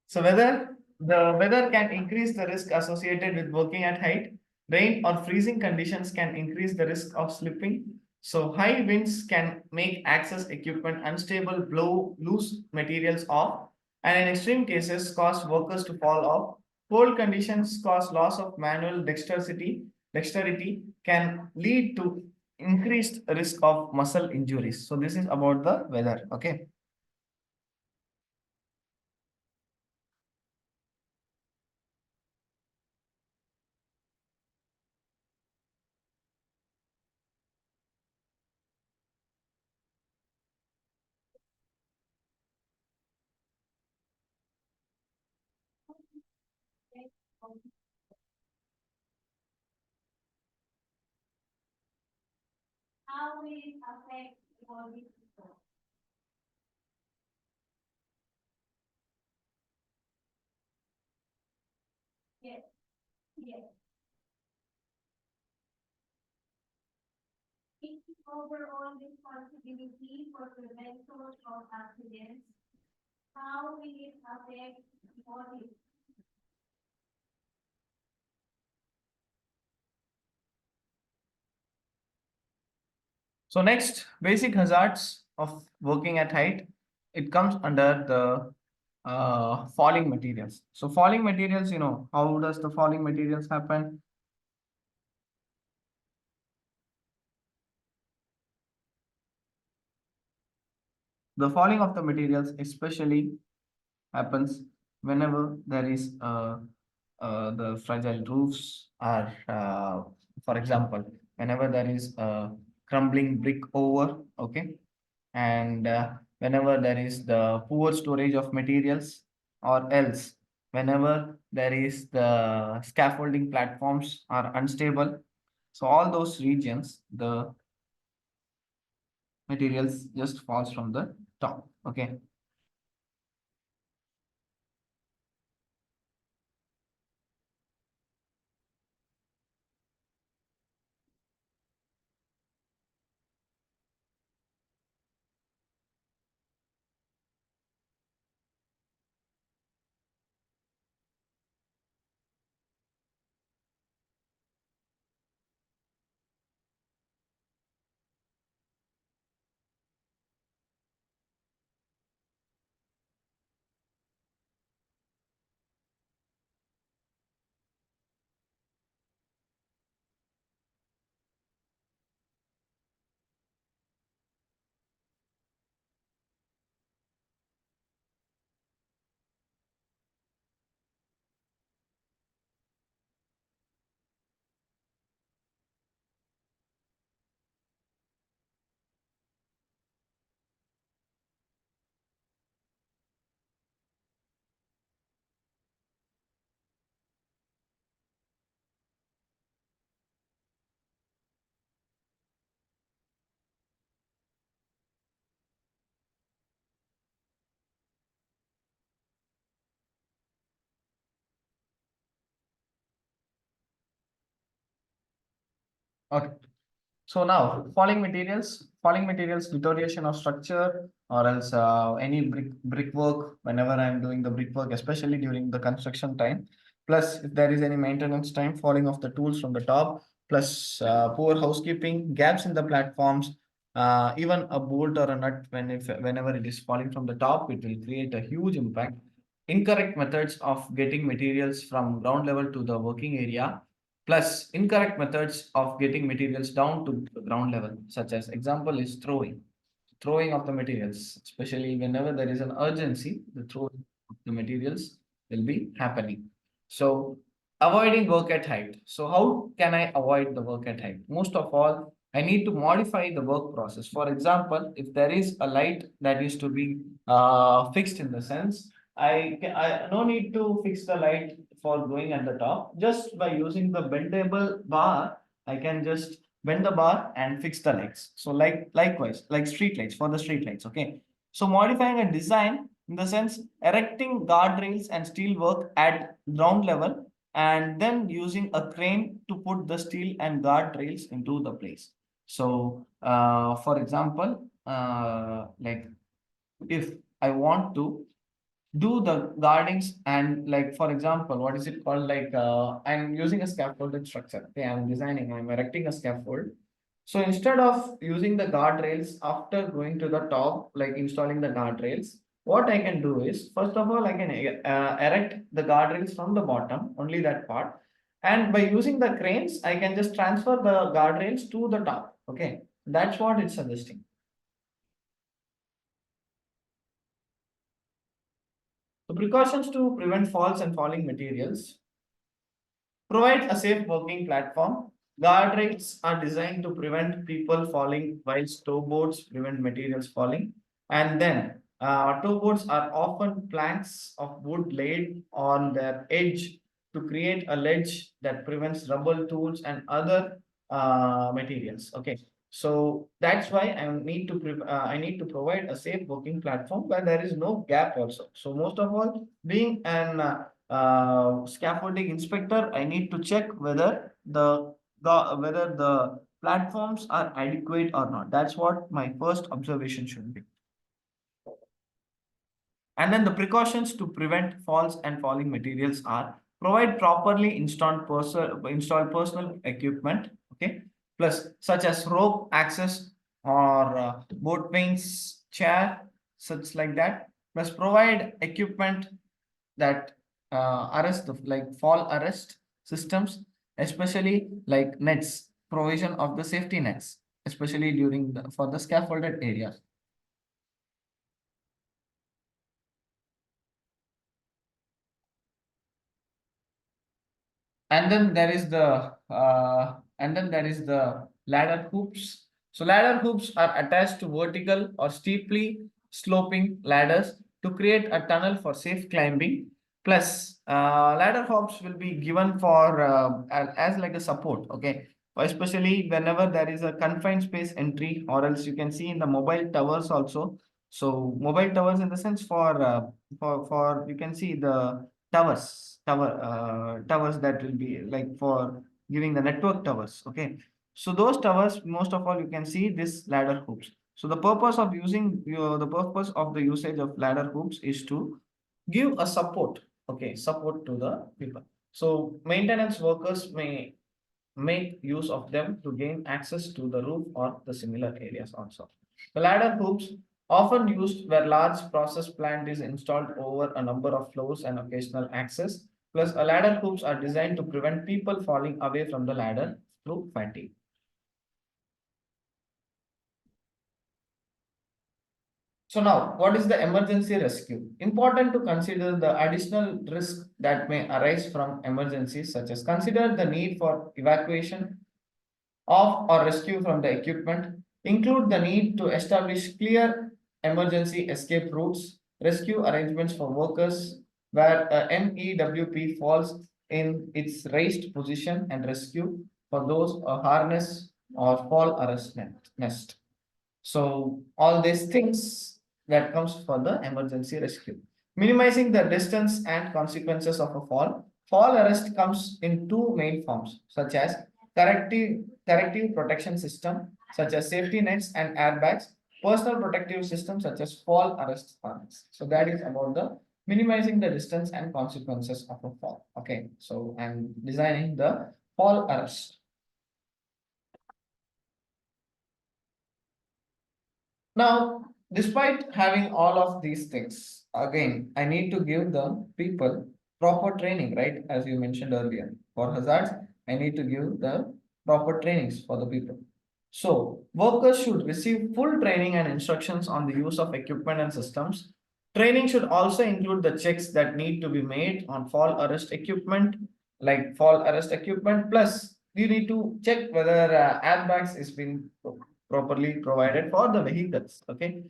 So the weather can increase the risk associated with working at height. Rain or freezing conditions can increase the risk of slipping. So high winds can make access equipment unstable, blow loose materials off, and in extreme cases cause workers to fall off. Cold conditions cause loss of manual dexterity can lead to increased risk of muscle injuries. So this is about the weather. Okay. How will it affect body people? Yes, yes. It's overall responsibility for prevention of accidents. How will it affect body? So next, basic hazards of working at height. It comes under the falling materials. So falling materials, how does the falling materials happen? The falling of the materials especially happens whenever there is the fragile roofs are, for example, whenever there is a crumbling brick over, okay, and whenever there is the poor storage of materials, or else whenever there is the scaffolding platforms are unstable. So all those regions, the materials just falls from the top. Okay. Okay. So now falling materials deterioration of structure or else any brickwork whenever I'm doing the brickwork, especially during the construction time. Plus, if there is any maintenance time, falling of the tools from the top, plus poor housekeeping, gaps in the platforms, even a bolt or a nut whenever it is falling from the top, it will create a huge impact. Incorrect methods of getting materials from ground level to the working area, plus incorrect methods of getting materials down to the ground level, such as example is throwing of the materials, especially whenever there is an urgency, the throwing of the materials will be happening. So avoiding work at height. So how can I avoid the work at height? Most of all, I need to modify the work process. For example, if there is a light that is to be fixed in the sense, I no need to fix the light for going at the top. Just by using the bendable bar, I can just bend the bar and fix the lights. So likewise, like street lights, for the street lights, okay. So modifying a design in the sense erecting guardrails and steel work at ground level and then using a crane to put the steel and guardrails into the place. So for example, like if I want to do the guardings and like for example, what is it called, like I'm using a scaffolded structure, okay, I'm erecting a scaffold. So instead of using the guardrails after going to the top, like installing the guardrails, what I can do is, first of all, I can erect the guardrails from the bottom, only that part, and by using the cranes I can just transfer the guardrails to the top, okay. That's what it's suggesting. The precautions to prevent falls and falling materials. Provide a safe working platform. Guardrails are designed to prevent people falling, while toe boards prevent materials falling. And then toe boards are often planks of wood laid on their edge to create a ledge that prevents rubble tools and other materials. Okay. So that's why I need to provide a safe working platform where there is no gap also. So most of all, being an scaffolding inspector, I need to check whether the platforms are adequate or not. That's what my first observation should be. And then the precautions to prevent falls and falling materials are provide properly installed personal equipment, okay, plus such as rope access or boat paints, chair, such like that, plus provide equipment that arrest the like fall arrest systems, especially like nets, provision of the safety nets, especially during for the scaffolded areas. And then there is the ladder hoops. So ladder hoops are attached to vertical or steeply sloping ladders to create a tunnel for safe climbing. Plus, ladder hoops will be given for as like a support, okay, especially whenever there is a confined space entry, or else you can see in the mobile towers also. So mobile towers in the sense for you can see the towers that will be like for giving the network towers, okay. So those towers, most of all, you can see this ladder hoops. So the purpose of the usage of ladder hoops is to give a support, okay, support to the people. So maintenance workers may make use of them to gain access to the roof or the similar areas also. The ladder hoops often used where large process plant is installed over a number of floors and occasional access. Plus, a ladder hoops are designed to prevent people falling away from the ladder through fatigue. So now, what is the emergency rescue? Important to consider the additional risk that may arise from emergencies, such as consider the need for evacuation of or rescue from the equipment, include the need to establish clear emergency escape routes, rescue arrangements for workers where a NEWP falls in its raised position, and rescue for those a harness or fall arrest nest. So all these things that comes for the emergency rescue. Minimizing the distance and consequences of a fall. Fall arrest comes in two main forms, such as corrective protection system such as safety nets and airbags, personal protective systems such as fall arrest harness. So that is about the minimizing the distance and consequences of a fall. Okay, so I'm designing the fall arrest. Now, despite having all of these things, again, I need to give the people proper training, right? As you mentioned earlier, for hazards, I need to give the proper trainings for the people. So, workers should receive full training and instructions on the use of equipment and systems. Training should also include the checks that need to be made on fall arrest equipment, like fall arrest equipment. Plus, you need to check whether airbags is being properly provided for the vehicles. Okay,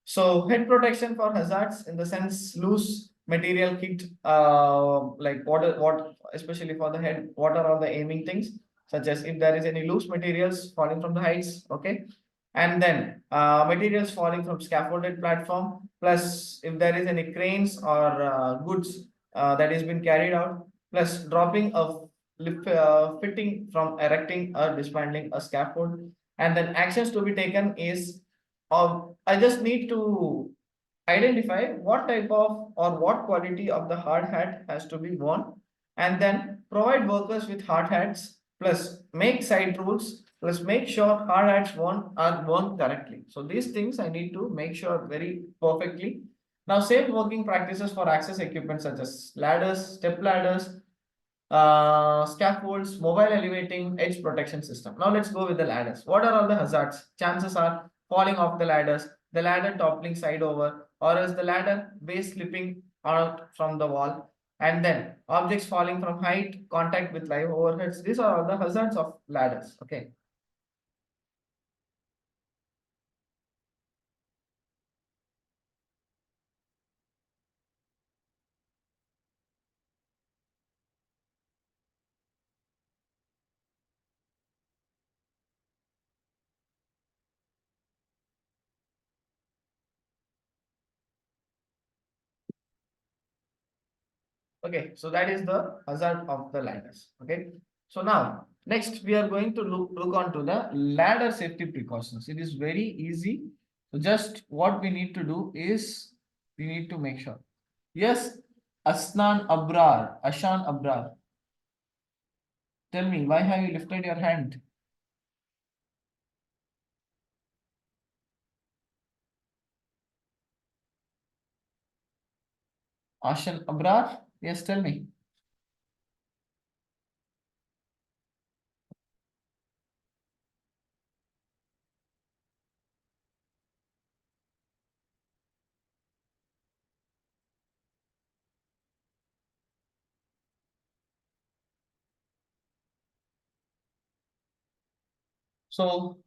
so head protection for hazards in the sense loose material kit, like what especially for the head, what are all the aiming things, such as if there is any loose materials falling from the heights. Okay, and then materials falling from scaffolded platform, plus if there is any cranes or goods that has been carried out, plus dropping of fitting from erecting or dismantling a scaffold. And then actions to be taken is, I just need to identify what type of or what quality of the hard hat has to be worn, and then provide workers with hard hats, plus make side rules, plus make sure hard hats worn are worn correctly. So these things I need to make sure very perfectly. Now, safe working practices for access equipment such as ladders, step ladders, scaffolds, mobile elevating, edge protection system. Now let's go with the ladders. What are all the hazards? Chances are falling off the ladders, the ladder toppling side over, or else the ladder base slipping out from the wall, and then objects falling from height, contact with live overheads. These are all the hazards of ladders. Okay. Okay, so that is the hazard of the ladders. Okay, so now next we are going to look on to the ladder safety precautions. It is very easy. So just what we need to do is we need to make sure. Yes, Asnan Abrar, Ashan Abrar. Tell me, why have you lifted your hand? Ashan Abrar, yes, tell me. So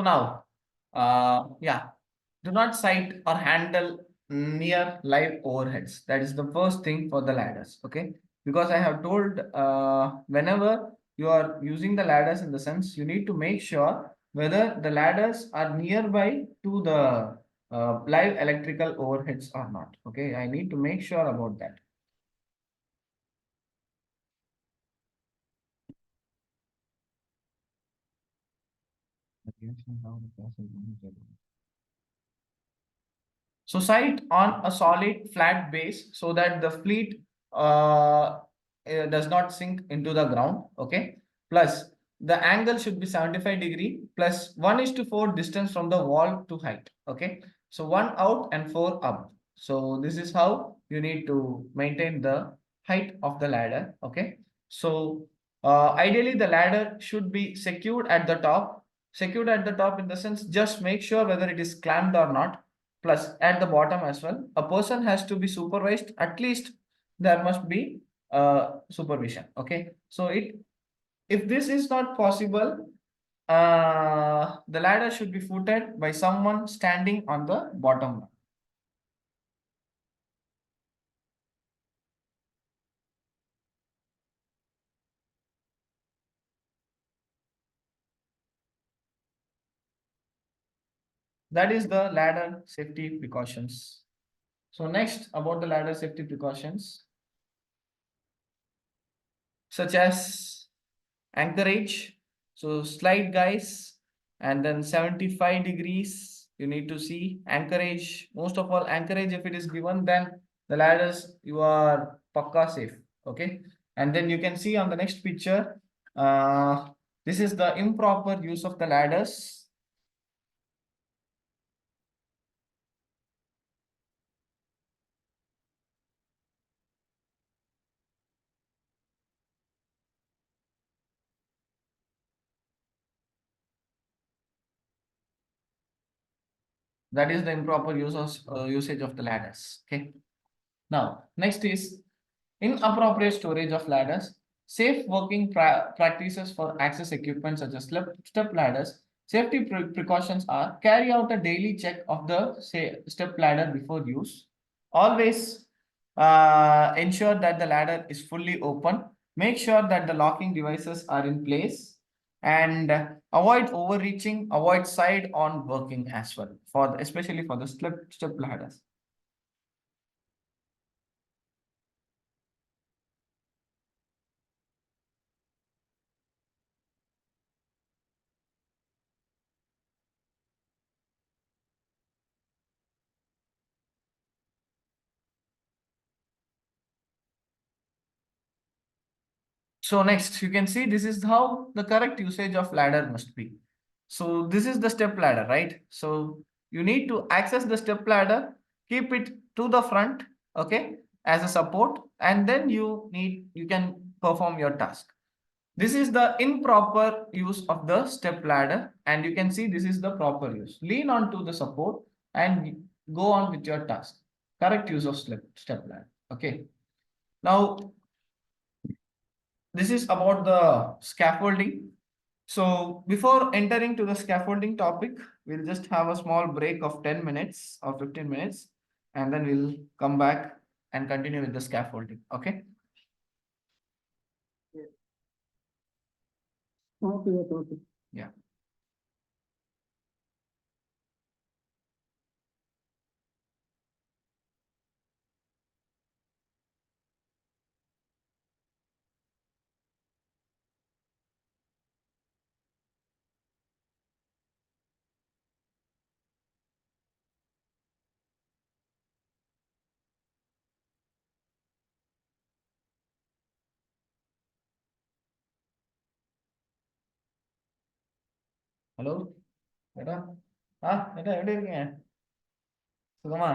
now, yeah, do not sight or handle near live overheads. That is the first thing for the ladders. Okay, because I have told whenever you are using the ladders, in the sense you need to make sure whether the ladders are nearby to the live electrical overheads or not. Okay, I need to make sure about that. So sight on a solid flat base so that the fleet does not sink into the ground. Okay. Plus the angle should be 75° plus 1:4 distance from the wall to height. Okay. So 1 out and 4 up. So this is how you need to maintain the height of the ladder. Okay. So Ideally, the ladder should be secured at the top. Secured at the top in the sense, just make sure whether it is clamped or not. Plus, at the bottom as well, a person has to be supervised. At least there must be supervision. Okay, so if this is not possible, the ladder should be footed by someone standing on the bottom one. That is the ladder safety precautions. So next, about the ladder safety precautions, such as anchorage. So slide guys, and then 75 degrees. You need to see anchorage. Most of all, anchorage, if it is given, then the ladders, you are pakka safe. Okay. And then you can see on the next picture, this is the improper use of the ladders. That is the improper usage of the ladders. Okay. Now, next is inappropriate storage of ladders. Safe working practices for access equipment such as step ladders. Safety precautions are: carry out a daily check of the step ladder before use. Always ensure that the ladder is fully open. Make sure that the locking devices are in place. And avoid overreaching, avoid side-on working as well, especially for the step ladders. So next, you can see this is how the correct usage of ladder must be. So this is the step ladder, right? So you need to access the step ladder, keep it to the front, okay, as a support, and then you can perform your task. This is the improper use of the step ladder, and you can see this is the proper use. Lean onto the support and go on with your task. Correct use of step ladder. Okay. Now, this is about the scaffolding. So before entering to the scaffolding topic, we'll just have a small break of 10 minutes or 15 minutes, and then we'll come back and continue with the scaffolding. Okay. Okay. Yeah. Hello. ஏடா ஏடா எப்படி இருக்கீங்க? சுகமா?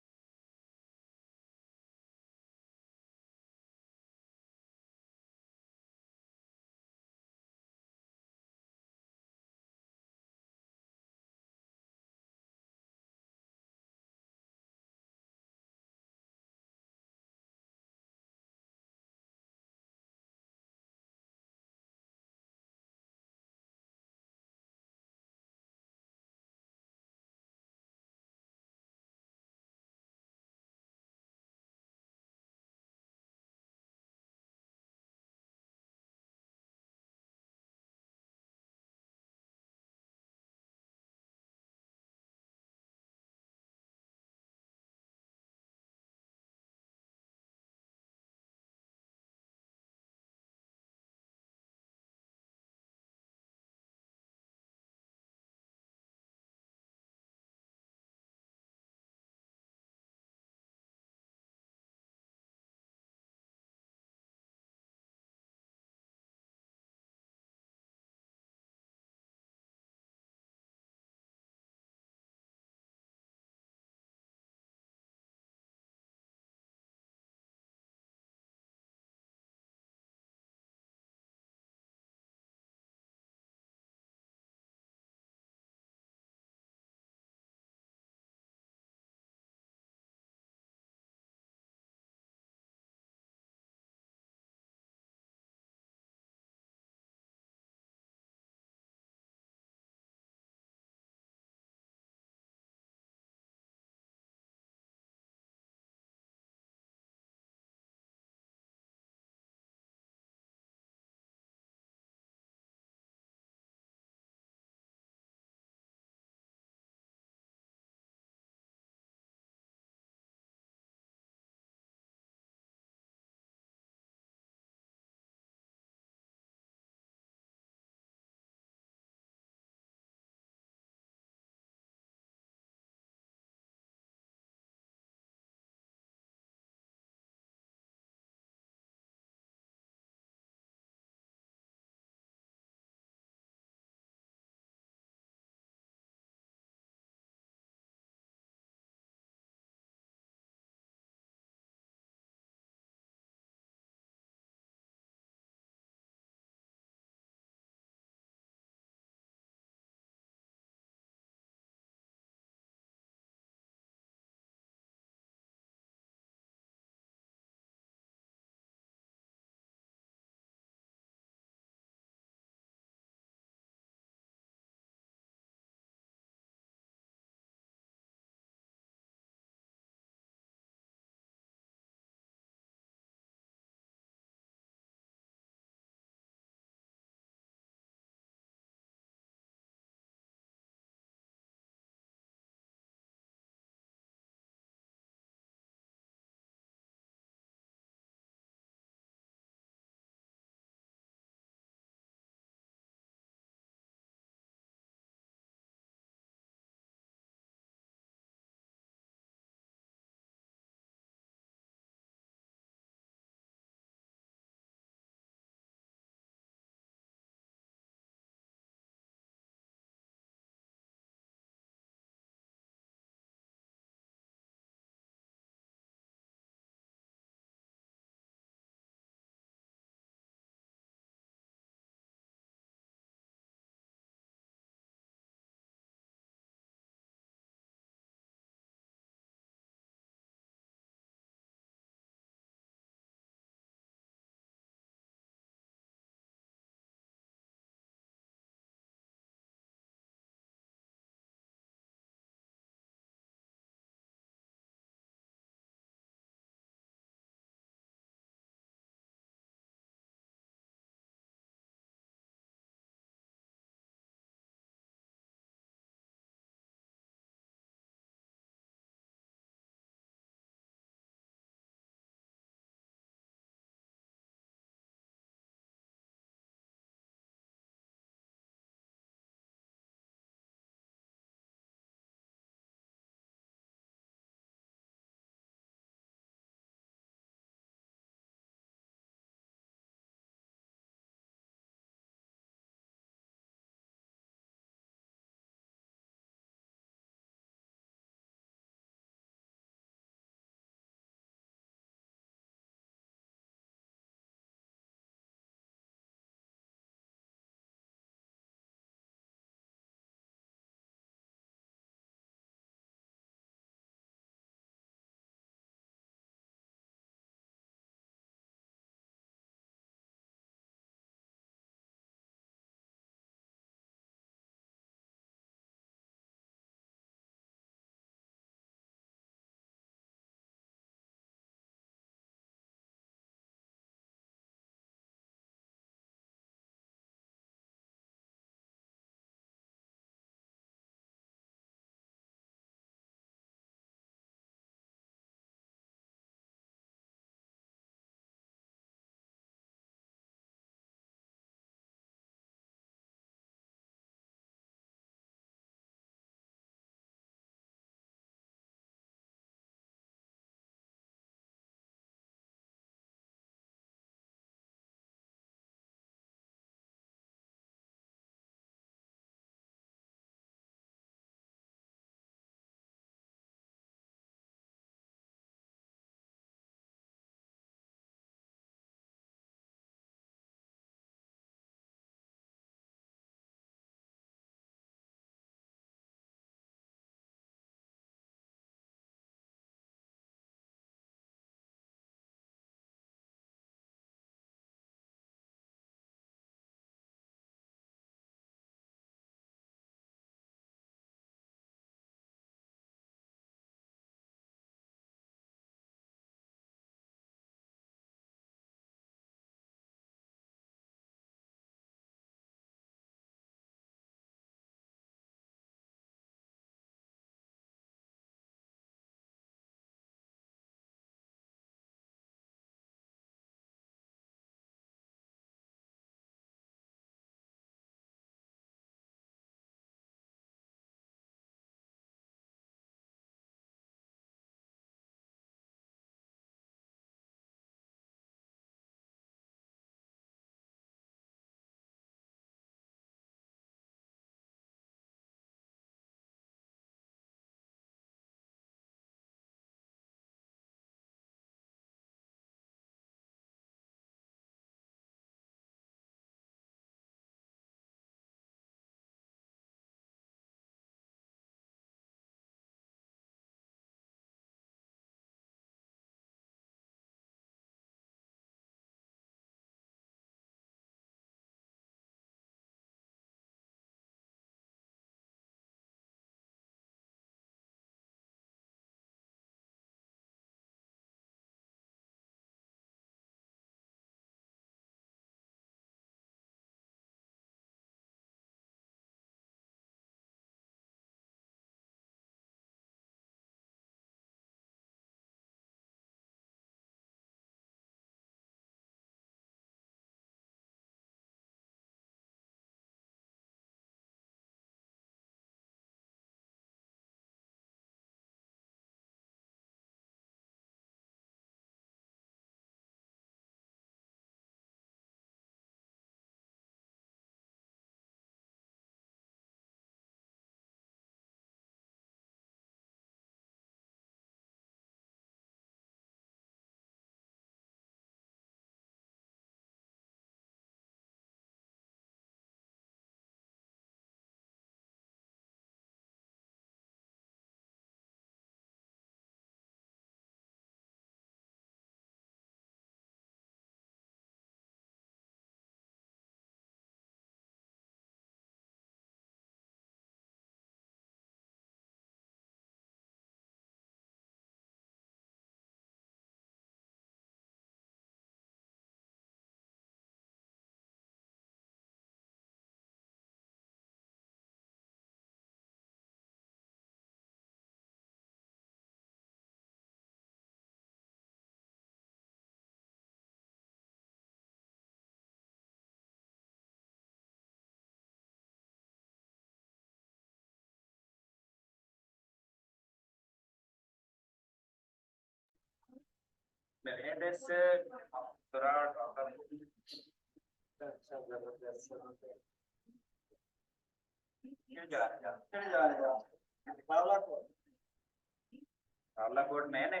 Code में है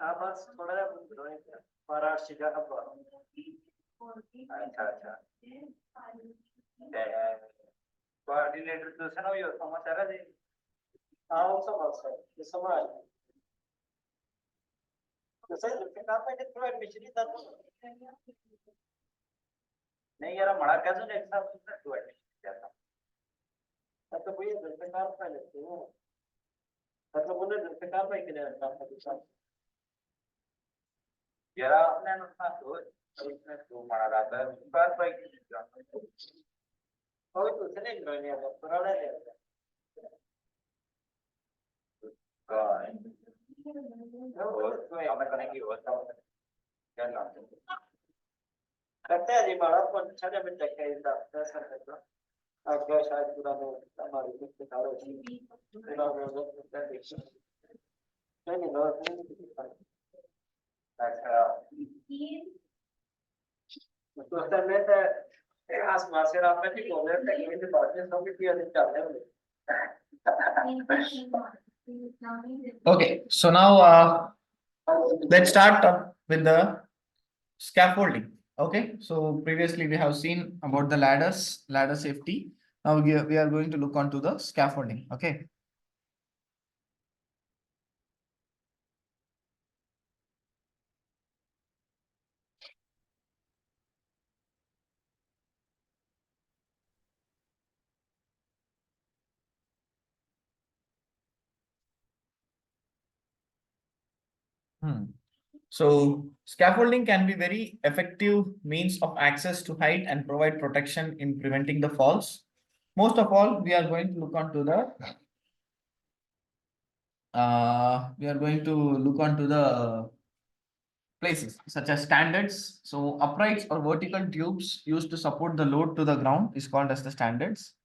हाँ बस थोड़ा महाराष्ट्र का अच्छा अच्छा कोऑर्डिनेटर दूसरा हो समाचार है हाँ वो सब ये समाज जैसे कहाँ पे थोड़ा एडमिशन ही था नहीं यार मड़ा कैसे एक साथ तो एडमिशन किया था तो भैया जैसे कार पे लेते हो मतलब बोले जैसे कार पे के लिए काम करते हैं यार आपने ना तो उसने तो मड़ा रहा था कार पे के लिए और तो चले गए नहीं अब पुराना है और तो हमें करने की व्यवस्था क्या नाम करते हैं जी बड़ा पर अच्छा जब तक है इतना दस करते हैं आपका शायद पूरा में हमारी कुछ निकालो पूरा व्यवस्था देखिए नहीं नो अच्छा तो समय से आसमान से आप में बोले थे कि ये बातें सब की अधिक चलते हैं Okay, so now let's start with the scaffolding. Okay, so previously we have seen about the ladder safety. Now we are going to look onto the scaffolding. Okay. So scaffolding can be very effective means of access to height and provide protection in preventing the falls. Most of all, we are going to look onto the places such as standards. So uprights or vertical tubes used to support the load to the ground is called as the standards.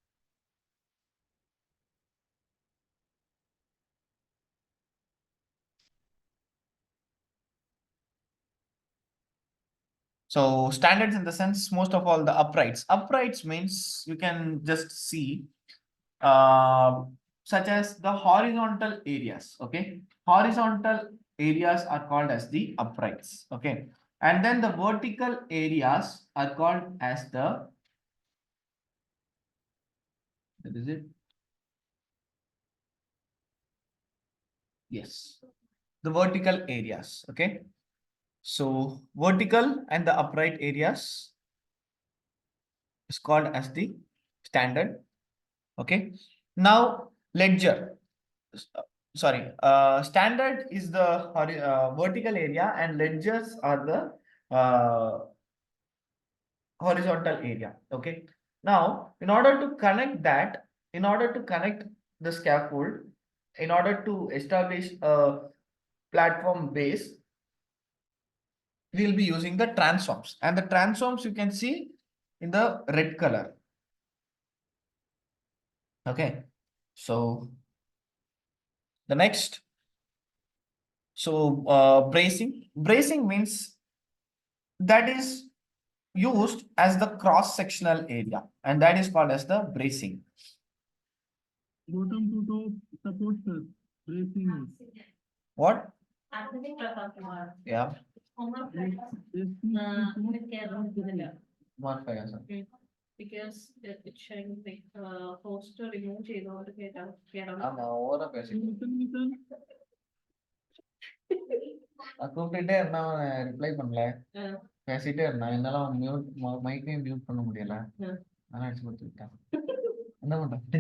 So standards in the sense, most of all the uprights. Uprights means you can just see such as the horizontal areas. Okay, horizontal areas are called as the uprights. Okay, and then the vertical areas are called as the, what is it? Yes, the vertical areas. Okay, so vertical and the upright areas is called as the standard. Okay, now ledger, standard is the vertical area and ledgers are the horizontal area. Okay, now in order to connect the scaffold, in order to establish a platform base, we will be using the transforms, and the transforms you can see in the red color. Okay, so the next, so bracing means that is used as the cross-sectional area, and that is called as the bracing. Bottom to top support, sir. Bracing. What? Yeah. What fire, sir? Because it's showing the poster remove கூப்பிட்டுட்டே இருந்தா reply பண்ணல பேசிட்டே இருந்தான் என்னால mute மைக்கையும் mute பண்ண முடியல அதனால அடிச்சு கொடுத்து விட்டேன் என்ன பண்றது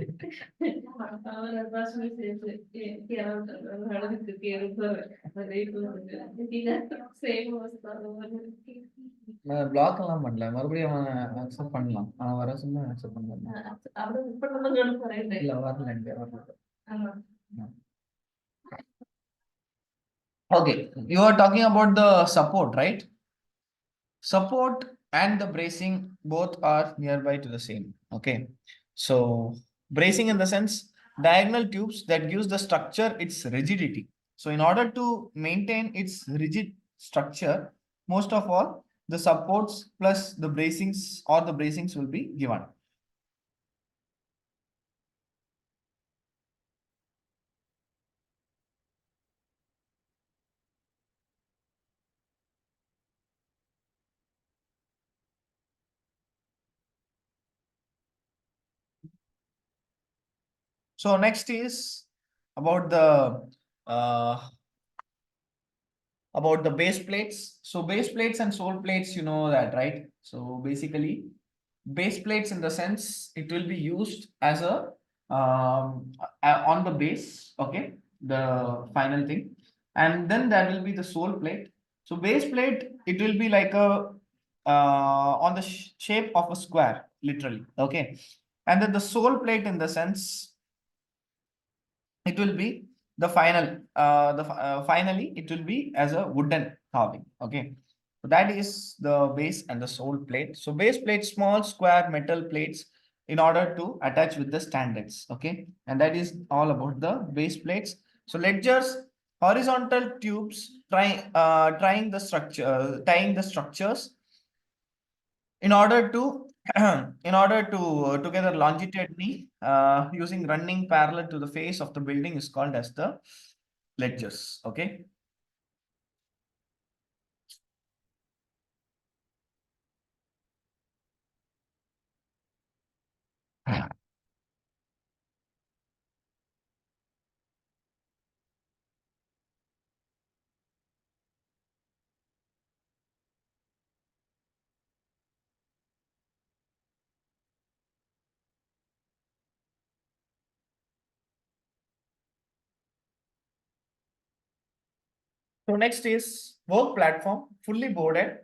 பிளாக் எல்லாம் பண்ணல மறுபடியும் அவன் அக்செப்ட் பண்ணலாம் அவன் வர சொல்ல அக்செப்ட் பண்ணலாம் இல்ல வரல. Okay, you are talking about the support, right? Support and the bracing both are nearby to the same. Okay, so bracing in the sense diagonal tubes that gives the structure its rigidity. So in order to maintain its structure, most of all, the supports plus the bracings or the bracings will be given. So next is about the base plates. So base plates and sole plates, you know that, right? So basically, base plates in the sense it will be used as a on the base, okay, the final thing, and then there will be the sole plate. So base plate, it will be like a on the shape of a square, literally, okay, and then the sole plate in the sense it will be the final finally it will be as a wooden carving, okay. So that is the base and the sole plate. So base plate, small square metal plates in order to attach with the standards, okay, and that is all about the base plates. So ledgers, horizontal tubes tying the structures in order to together longitudinally using running parallel to the face of the building is called as the ledgers, okay. So next is work platform, fully boarded.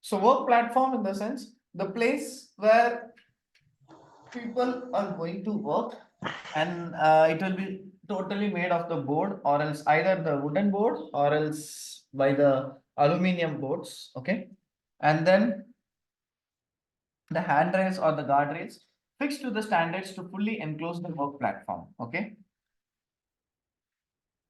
So work platform in the sense the place where people are going to work, and it will be totally made of the board, or else either the wooden board or else by the aluminium boards, okay, and then the handrails or the guardrails fixed to the standards to fully enclose the work platform, okay.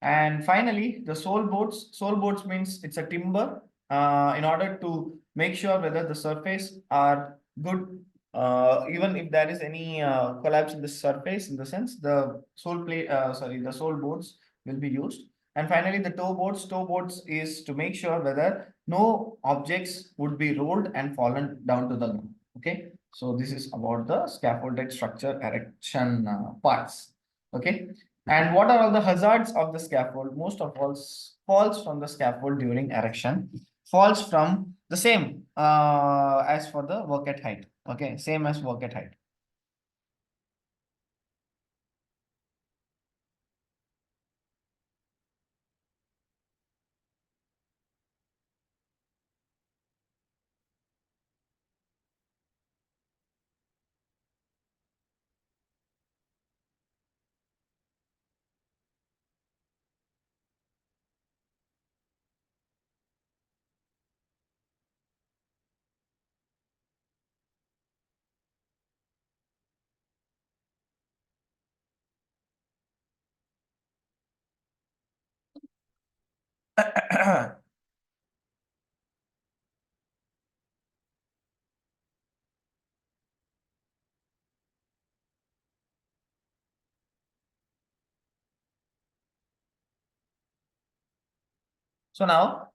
And finally, the sole boards. Sole boards means it's a timber in order to make sure whether the surface are good. Even if there is any collapse in the surface, in the sense the the sole boards will be used. And finally, the toe boards. Toe boards is to make sure whether no objects would be rolled and fallen down to the ground. Okay, so this is about the scaffolded structure erection parts. Okay. And what are all the hazards of the scaffold? Most of all, falls from the scaffold during erection, falls from the same as for the work at height. Okay, same as work at height. So now,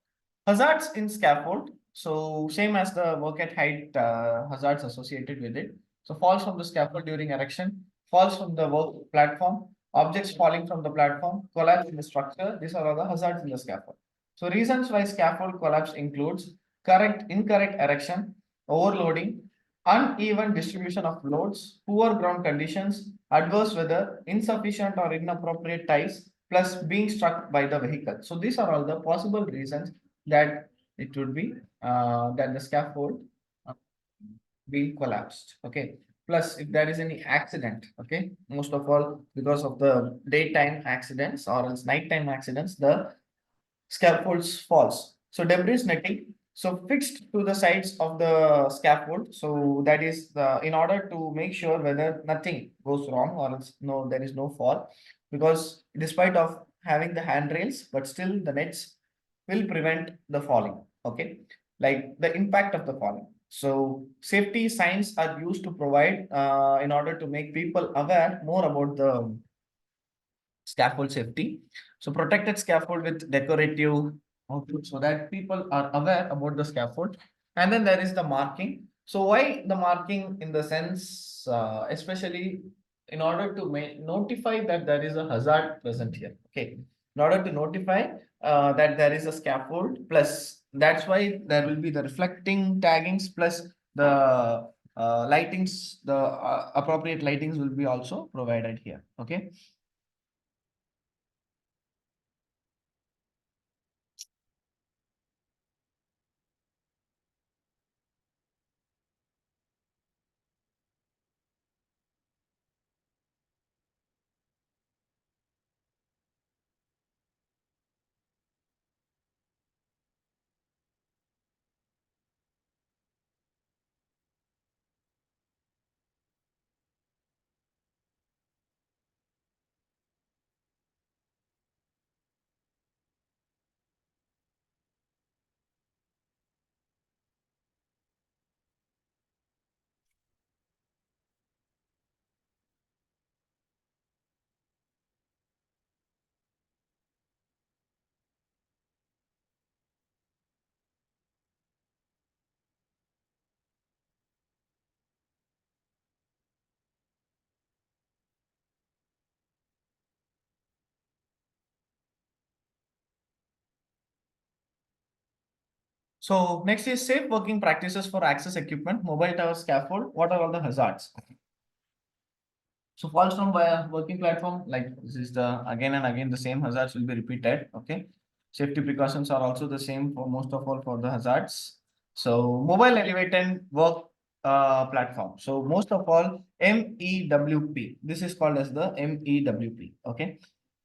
hazards in scaffold. So same as the work at height hazards associated with it. So falls from the scaffold during erection, falls from the work platform, objects falling from the platform, collapse in the structure. These are all the hazards in the scaffold. So reasons why scaffold collapse includes incorrect erection, overloading, uneven distribution of loads, poor ground conditions, adverse weather, insufficient or inappropriate ties, plus being struck by the vehicle. So these are all the possible reasons that it would be that the scaffold being collapsed. Okay. Plus, if there is any accident, okay, most of all because of the daytime accidents or else nighttime accidents, the scaffolds falls. So debris netting, so fixed to the sides of the scaffold. So that is in order to make sure whether nothing goes wrong or else there is no fall, because despite of having the handrails, but still the nets will prevent the falling. Okay, like the impact of the falling. So safety signs are used to provide in order to make people aware more about the scaffold safety. So protected scaffold with decorative output so that people are aware about the scaffold. And then there is the marking. So why the marking in the sense, especially in order to notify that there is a hazard present here. Okay, in order to notify that there is a scaffold, plus that's why there will be the reflecting taggings plus the lightings, the appropriate lightings will be also provided here. Okay. So next is safe working practices for access equipment, mobile tower scaffold. What are all the hazards? So falls from working platform, like this is the again and again the same hazards will be repeated. Okay. Safety precautions are also the same for most of all for the hazards. So mobile elevated work platform. So most of all MEWP. This is called as the MEWP. Okay.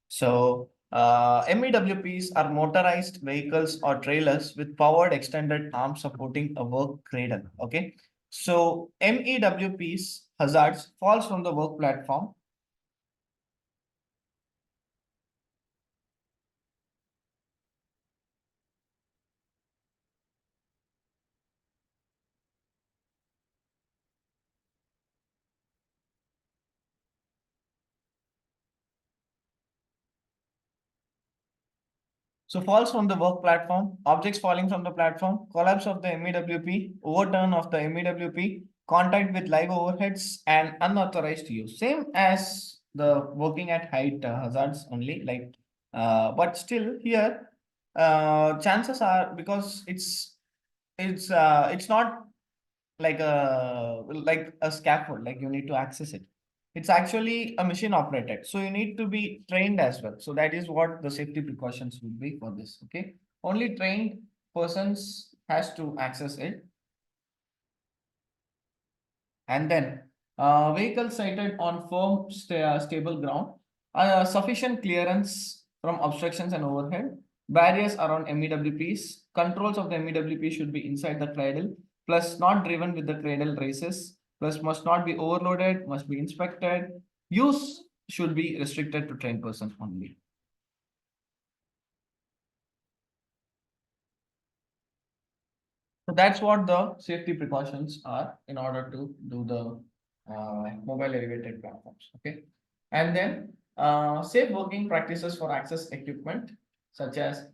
So MEWPs are motorized vehicles or trailers with powered extended arms supporting a work cradle. Okay. So MEWPs hazards falls from the work platform. So falls from the work platform, objects falling from the platform, collapse of the MEWP, overturn of the MEWP, contact with live overheads, and unauthorized use. Same as the working at height hazards only, like, but still here, chances are because it's not like a scaffold, like you need to access it. It's actually a machine operated, so you need to be trained as well. So that is what the safety precautions would be for this. Okay, only trained persons has to access it. And then vehicle sighted on firm stable ground, sufficient clearance from obstructions and overhead, barriers around MEWPs, controls of the MEWP should be inside the cradle, plus not driven with the cradle races, plus must not be overloaded, must be inspected, use should be restricted to trained persons only. So that's what the safety precautions are in order to do the mobile elevated platforms. Okay. And then safe working practices for access equipment, such as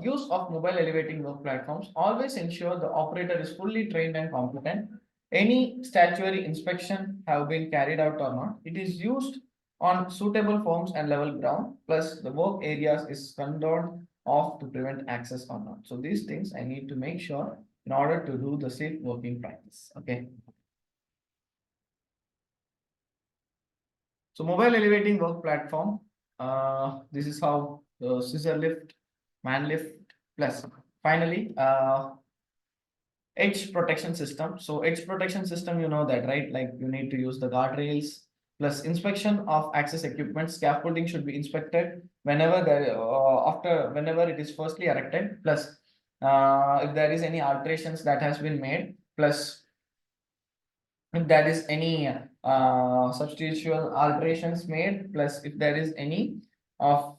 use of mobile elevating work platforms. Always ensure the operator is fully trained and competent. Any statutory inspection have been carried out or not. It is used on suitable forms and level ground. Plus the work areas is condoned off to prevent access or not. So these things I need to make sure in order to do the safe working practice. Okay. So mobile elevating work platform. This is how the scissor lift, man lift, plus finally edge protection system. So edge protection system, you know that, right? Like you need to use the guardrails, plus inspection of access equipment. Scaffolding should be inspected whenever whenever it is firstly erected, plus if there is any alterations that has been made, plus if there is any substantial alterations made, plus if there is any of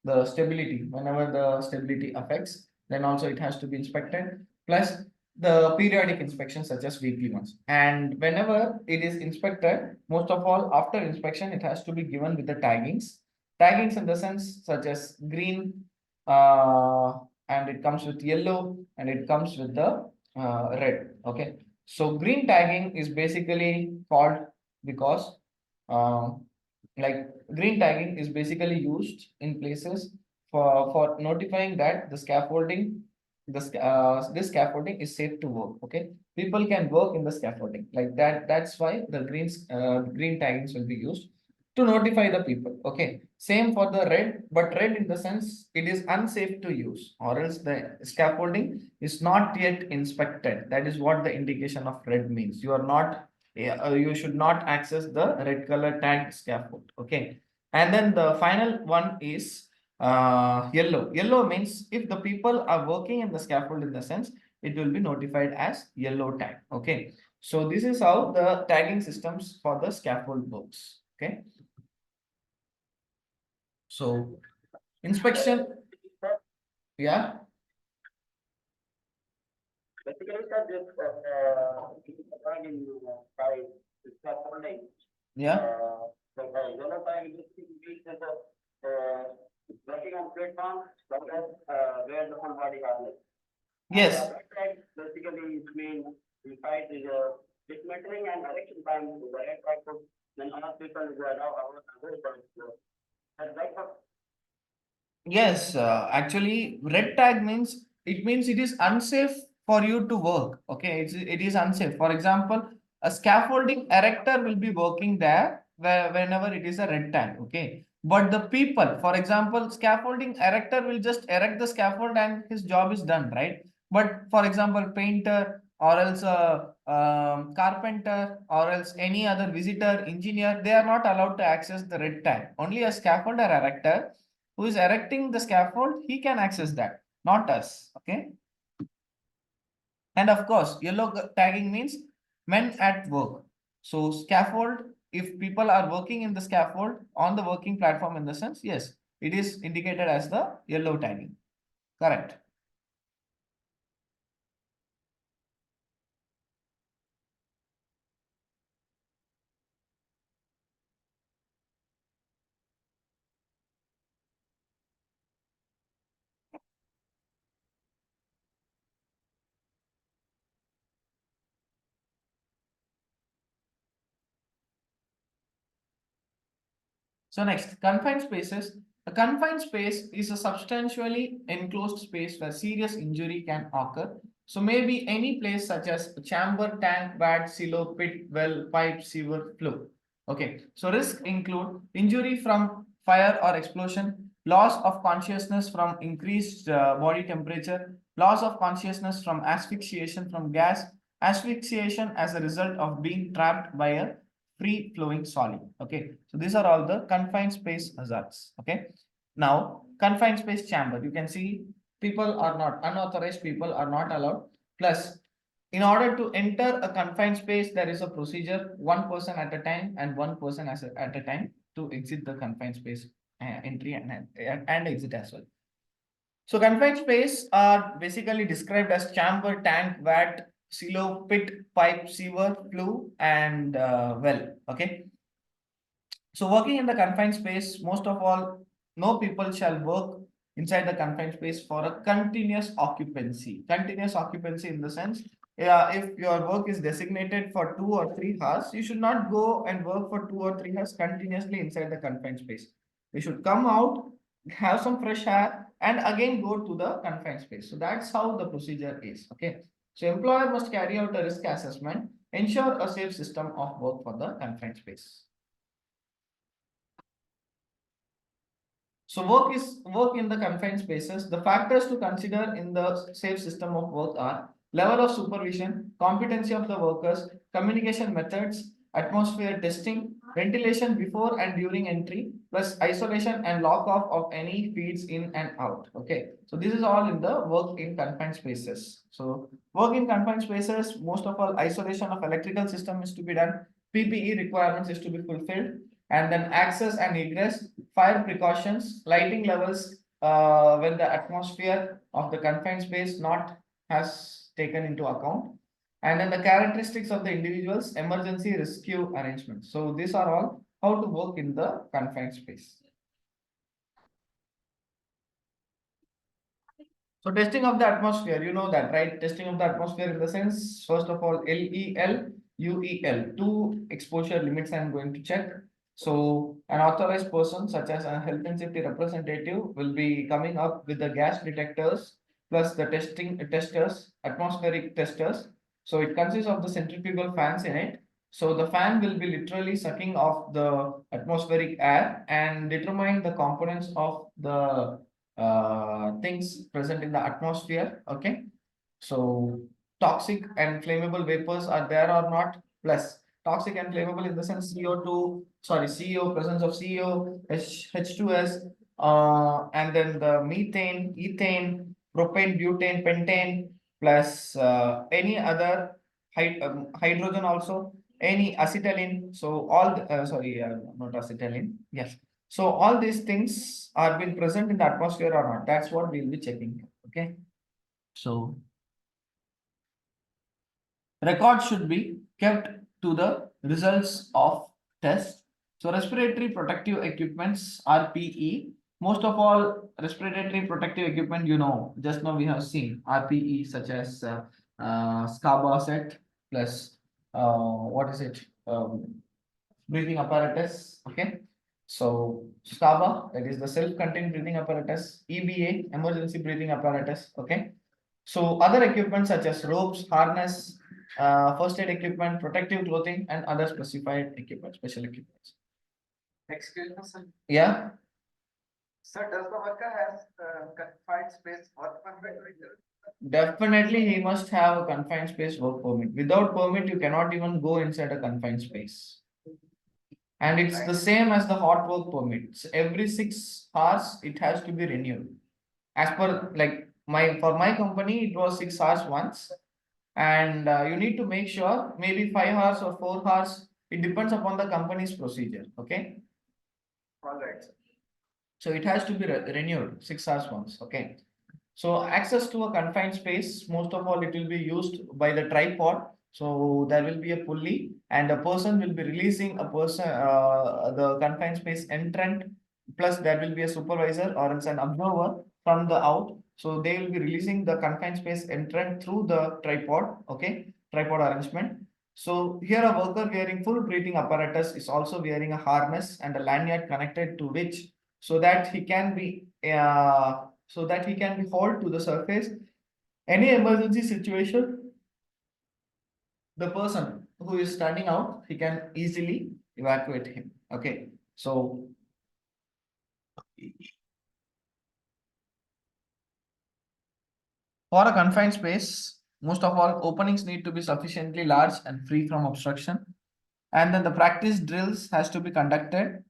the stability, whenever the stability affects, then also it has to be inspected, plus the periodic inspections such as weekly ones. And whenever it is inspected, most of all after inspection, it has to be given with the taggings. Taggings in the sense such as green, and it comes with yellow, and it comes with the red. Okay, so green tagging is basically called because like green tagging is basically used in places for notifying that the scaffolding, this scaffolding is safe to work. Okay, people can work in the scaffolding like that. That's why the green taggings will be used to notify the people. Okay, same for the red, but red in the sense it is unsafe to use, or else the scaffolding is not yet inspected. That is what the indication of red means. You are not, you should not access the red color tagged scaffold. Okay, and then the final one is yellow. Yellow means if the people are working in the scaffold, in the sense it will be notified as yellow tag. Okay, so this is how the tagging systems for the scaffold works. Okay, so inspection, yeah. Basically, sir, this scaffolding. Yeah. The yellow tag is working on platform, where the full body harness. Yes. Red tag basically it means inside is dismantling and erection time. The red tag then other people is now Yes, actually, red tag means it is unsafe for you to work. Okay, it is unsafe. For example, a scaffolding erector will be working there whenever it is a red tag. Okay, but the people, for example, scaffolding erector will just erect the scaffold and his job is done, right? But for example, painter or else carpenter or else any other visitor, engineer, they are not allowed to access the red tag. Only a scaffolder erector who is erecting the scaffold, he can access that, not us. Okay. And of course, yellow tagging means men at work. So scaffold, if people are working in the scaffold on the working platform, in the sense, yes, it is indicated as the yellow tagging. Correct. So next, confined spaces. A confined space is a substantially enclosed space where serious injury can occur. So maybe any place such as chamber, tank, vat, silo, pit, well, pipe, sewer, flue. Okay, so risks include injury from fire or explosion, loss of consciousness from increased body temperature, loss of consciousness from asphyxiation from gas, asphyxiation as a result of being trapped by a free flowing solid. Okay, so these are all the confined space hazards. Okay, now confined space chamber, you can see people are not, unauthorized people are not allowed. Plus, in order to enter a confined space, there is a procedure, one person at a time and one person at a time to exit the confined space, entry and exit as well. So confined space are basically described as chamber, tank, vat, silo, pit, pipe, sewer, flue, and well. Okay. So working in the confined space, most of all, no people shall work inside the confined space for a continuous occupancy. Continuous occupancy in the sense, if your work is designated for 2 or 3 hours, you should not go and work for 2 or 3 hours continuously inside the confined space. You should come out, have some fresh air, and again go to the confined space. So that's how the procedure is. Okay. So employer must carry out a risk assessment, ensure a safe system of work for the confined space. So work in the confined spaces. The factors to consider in the safe system of work are level of supervision, competency of the workers, communication methods, atmosphere testing, ventilation before and during entry, plus isolation and lock off of any feeds in and out. Okay, so this is all in the work in confined spaces. So work in confined spaces, most of all, isolation of electrical system is to be done. PPE requirements is to be fulfilled. and then access and egress, fire precautions, lighting levels when the atmosphere of the confined space not has taken into account, and then the characteristics of the individual's emergency rescue arrangements. So these are all how to work in the confined space. So testing of the atmosphere, you know that, right? Testing of the atmosphere in the sense, first of all, LEL, UEL, two exposure limits I'm going to check. So an authorized person such as a health and safety representative will be coming up with the gas detectors plus the testers, atmospheric testers. So it consists of the centrifugal fans in it. So the fan will be literally sucking off the atmospheric air and determine the components of the things present in the atmosphere. Okay, so toxic and flammable vapors are there or not, plus toxic and flammable in the sense CO2, sorry, CO, presence of CO, H2S, and then the methane, ethane, propane, butane, pentane, plus any other hydrogen also, any acetylene. So all not acetylene, yes. So all these things are being present in the atmosphere or not. That's what we'll be checking. Okay. So record should be kept to the results of test. So respiratory protective equipments, RPE. Most of all respiratory protective equipment, you know, just now we have seen RPE such as SCABA set plus what is it? Breathing apparatus. Okay. So SCABA, that is the self-contained breathing apparatus, EBA, emergency breathing apparatus. Okay. So other equipment such as ropes, harness, first aid equipment, protective clothing, and other specified equipment, special equipment. Excuse me, sir. Yeah. Sir, does the worker has confined space work permit? Definitely, he must have a confined space work permit. Without permit, you cannot even go inside a confined space. And it's the same as the hot work permits. Every 6 hours, it has to be renewed. As per like for my company, it was 6 hours once, and you need to make sure maybe 5 hours or 4 hours. It depends upon the company's procedure. Okay. All right. So it has to be renewed 6 hours once. Okay. So access to a confined space, most of all, it will be used by the tripod. So there will be a pulley and a person will be releasing the confined space entrant, plus there will be a supervisor or else an observer from the out. So they will be releasing the confined space entrant through the tripod. Okay, tripod arrangement. So here a worker wearing full breathing apparatus is also wearing a harness and a lanyard connected to which, so that he can be hauled to the surface. Any emergency situation, the person who is standing out, he can easily evacuate him. Okay, so for a confined space, most of all openings need to be sufficiently large and free from obstruction. And then the practice drills has to be conducted.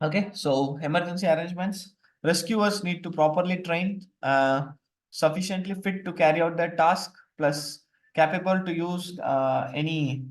Okay, so emergency arrangements, rescuers need to properly train, sufficiently fit to carry out their task, plus capable to use any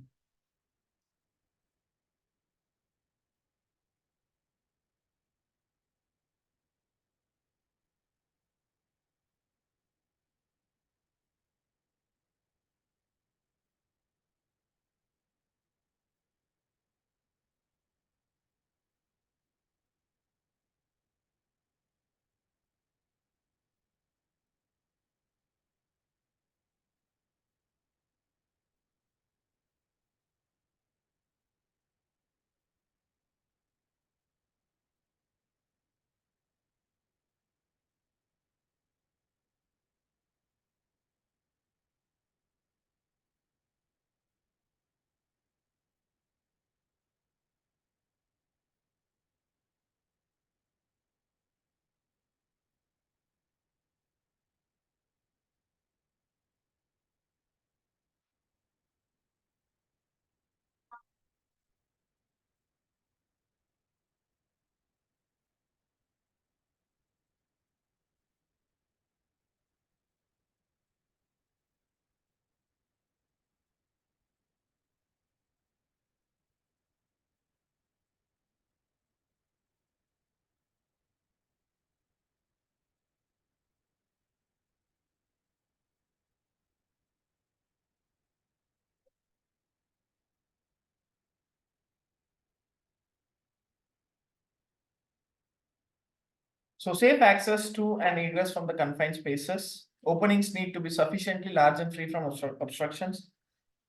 So safe access to and egress from the confined spaces. Openings need to be sufficiently large and free from obstructions.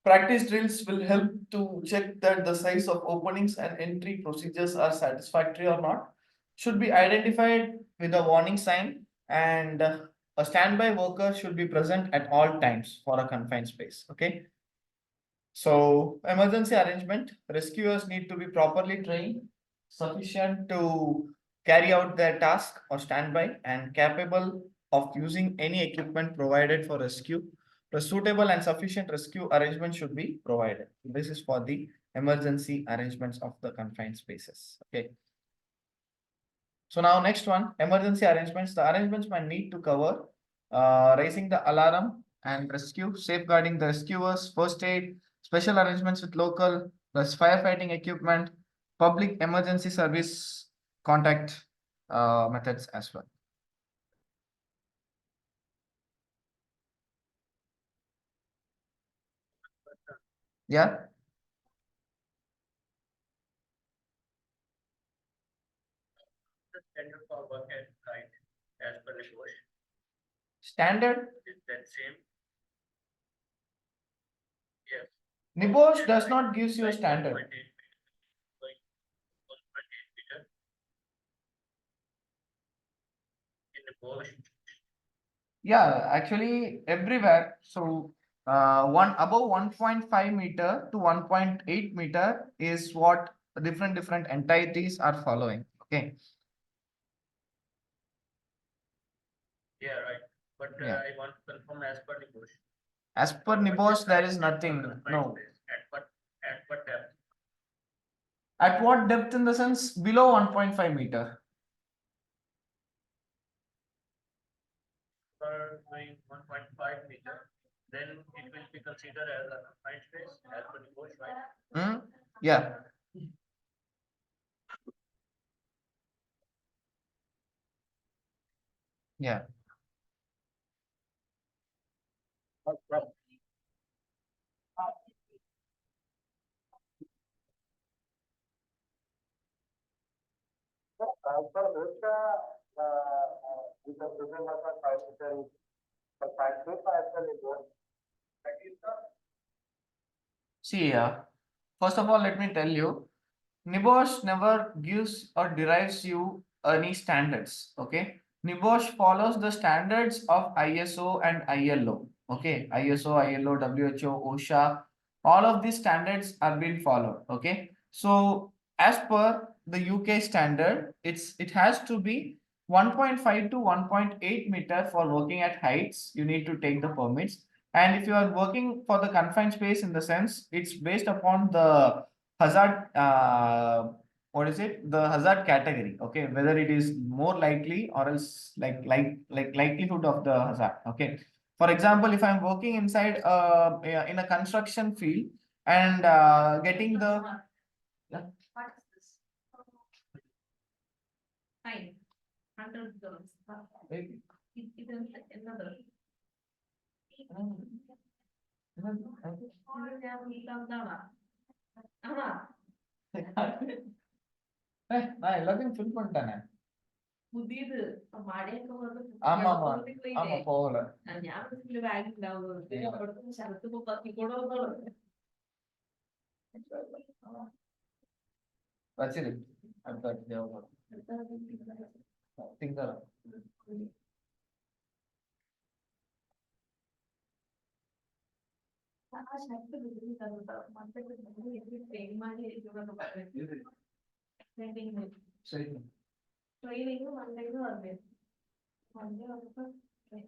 Practice drills will help to check that the size of openings and entry procedures are satisfactory or not. Should be identified with a warning sign, and a standby worker should be present at all times for a confined space. Okay. So emergency arrangement, rescuers need to be properly trained, sufficient to carry out their task or standby, and capable of using any equipment provided for rescue. The suitable and sufficient rescue arrangement should be provided. This is for the emergency arrangements of the confined spaces. Okay. So now next one, emergency arrangements. The arrangements might need to cover raising the alarm and rescue, safeguarding the rescuers, first aid, special arrangements with local, plus firefighting equipment, public emergency service contact methods as well. Yeah. The standard for work at height as per NEBOSH. Standard. Is that same? Yes. NEBOSH does not give you a standard. In NEBOSH. Yeah, actually everywhere. So one above 1.5 meter to 1.8 meter is what different entities are following. Okay. Yeah, right. But Yeah. I want to confirm as per NEBOSH. As per NEBOSH, there is nothing. No. At what depth? At what depth in the sense? Below 1.5 meter. For going 1.5 meter, then it will be considered as a confined space as per NEBOSH, right? Yeah. Yeah. See, first of all, let me tell you, NEBOSH never gives or derives you any standards. Okay. NEBOSH follows the standards of ISO and ILO. Okay. ISO, ILO, WHO, OSHA, all of these standards are being followed. Okay. So as per the UK standard, it has to be 1.5 to 1.8 meter for working at heights. You need to take the permits. And if you are working for the confined space, in the sense, it's based upon the hazard, what is it? The hazard category. Okay, whether it is more likely or else like likelihood of the hazard. Okay. For example, if I'm working inside in a construction field and getting the What is this? Fine. $100. It is another. நான் எல்லாத்தையும் fill பண்ணிட்டேனே. புதியது மழைக்கு வந்து ஆமா போகல. நான் ஞாபகத்துல வேலை இல்லாம சரத்துக்கு பத்தி கூட வச்சிரு அடுத்த தேவைப்படும் திங்கலாம். சரி ட்ரைனிங்கும் மண்டையும் வருது மண்டே வந்து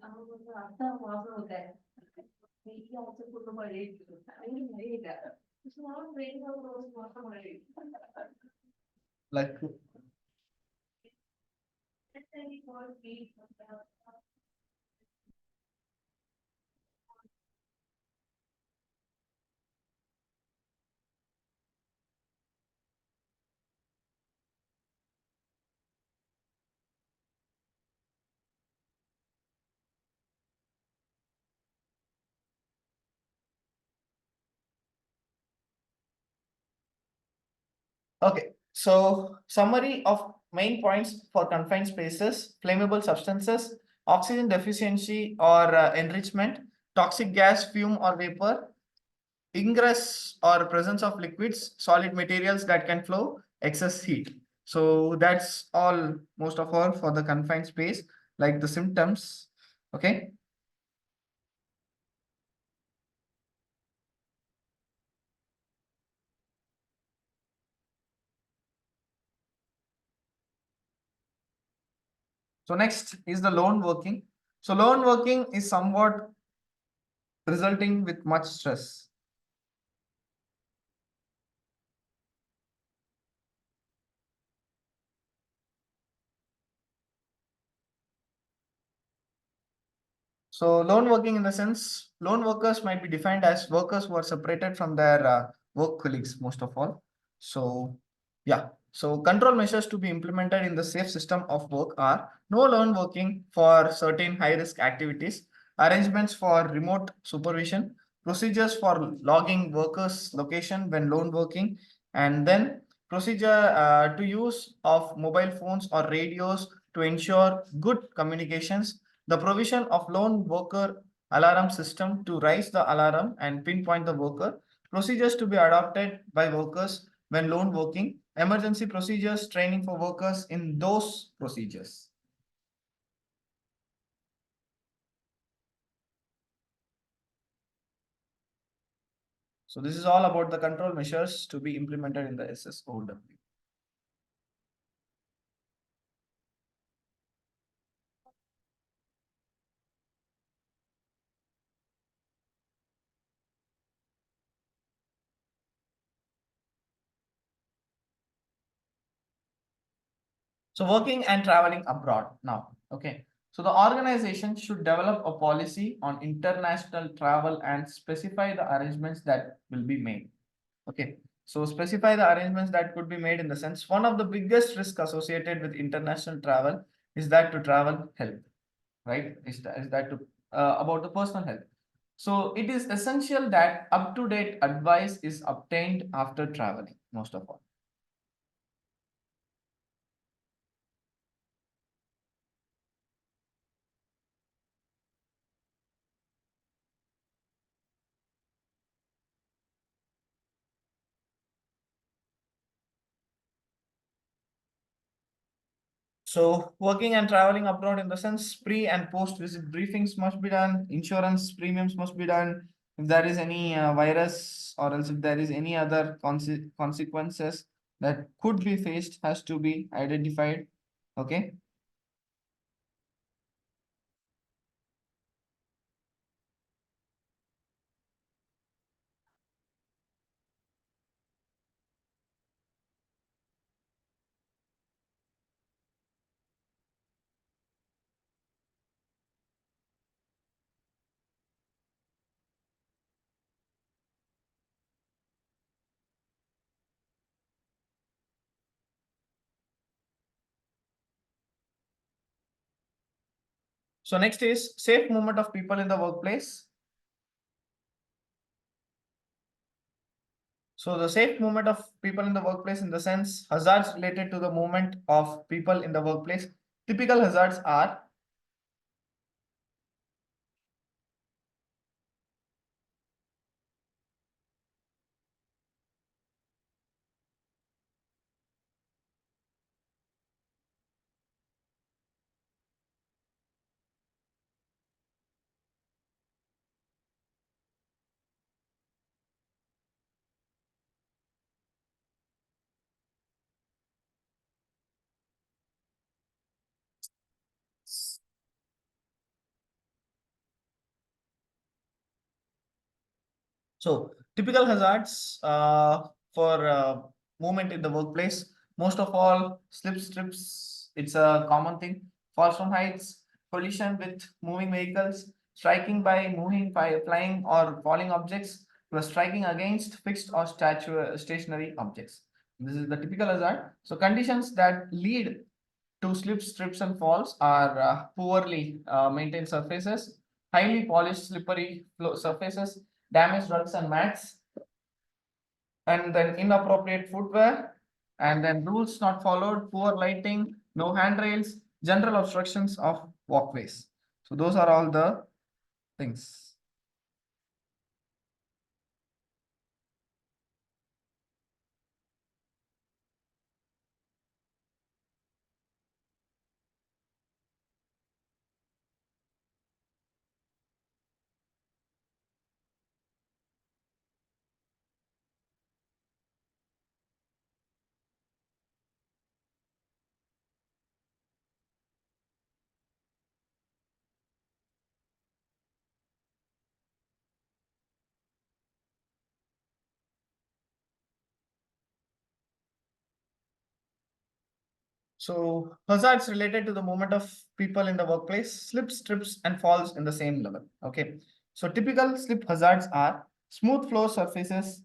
அவங்க வந்து அர்த்தம் மாசம் இருக்காரு வெயில் அரைச்சு கொண்டு மழை மழையில ட்ரெயின் ஒரு மாசம் மழை like okay, so summary of main points for confined spaces: flammable substances, oxygen deficiency or enrichment, toxic gas, fume or vapor, ingress or presence of liquids, solid materials that can flow, excess heat. So that's all, most of all, for the confined space, like the symptoms. Okay. So next is the lone working. So lone working is somewhat resulting with much stress. So lone working, in the sense, lone workers might be defined as workers who are separated from their work colleagues, most of all. So yeah, so control measures to be implemented in the safe system of work are: no lone working for certain high risk activities, arrangements for remote supervision, procedures for logging workers' location when lone working, and then procedure to use of mobile phones or radios to ensure good communications, the provision of lone worker alarm system to raise the alarm and pinpoint the worker, procedures to be adopted by workers when lone working, emergency procedures, training for workers in those procedures. So this is all about the control measures to be implemented in the SSOW. So working and traveling abroad now. Okay. So the organization should develop a policy on international travel and specify the arrangements that will be made. Okay. So specify the arrangements that could be made, in the sense, one of the biggest risks associated with international travel is that to travel health, right? Is that to about the personal health. So it is essential that up-to-date advice is obtained after traveling, most of all. So working and traveling abroad, in the sense, pre and post visit briefings must be done, insurance premiums must be done. If there is any virus, or else if there is any other consequences that could be faced, has to be identified. Okay. So next is safe movement of people in the workplace. So the safe movement of people in the workplace, in the sense, hazards related to the movement of people in the workplace. Typical hazards are: so typical hazards for movement in the workplace, most of all, slips, trips, it's a common thing. Falls from heights, collision with moving vehicles, striking by moving, by flying or falling objects, plus striking against fixed or stationary objects. This is the typical hazard. So conditions that lead to slips, trips, and falls are poorly maintained surfaces, highly polished, slippery surfaces, damaged rugs and mats, and then inappropriate footwear, and then rules not followed, poor lighting, no handrails, general obstructions of walkways. So those are all the things. So hazards related to the movement of people in the workplace, slips, trips, and falls in the same level. Okay. So typical slip hazards are smooth floor surfaces.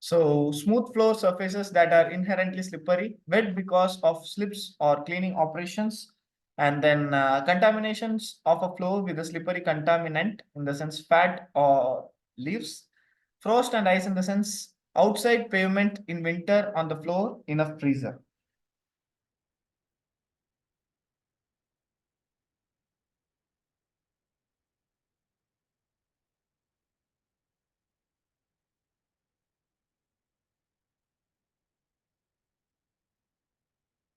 So smooth floor surfaces that are inherently slippery, wet because of slips or cleaning operations, and then contaminations of a floor with a slippery contaminant in the sense fat or leaves, frost and ice in the sense outside pavement in winter on the floor in a freezer.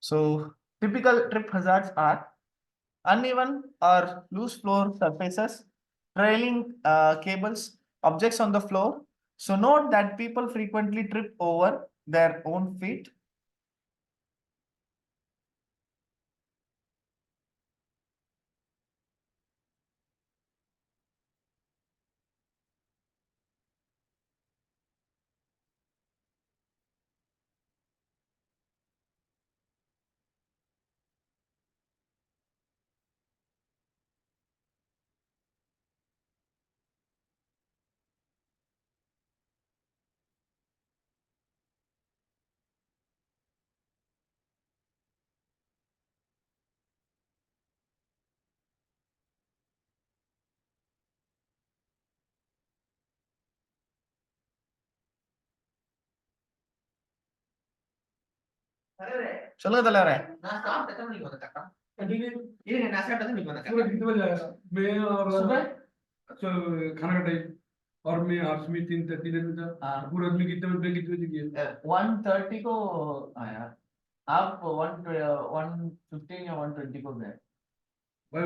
So typical trip hazards are uneven or loose floor surfaces, trailing cables, objects on the floor. So note that people frequently trip over their own feet. சொல்லுங்க தலைவரே. இருங்க, நான் சாப்பிட்டது நீங்க वंदा खाना का time और मैं आपसे में 3:30 में था पूरा आदमी कितने बजे किए 1:30 को आया, आप 1:15 या 1:20 को गए भाई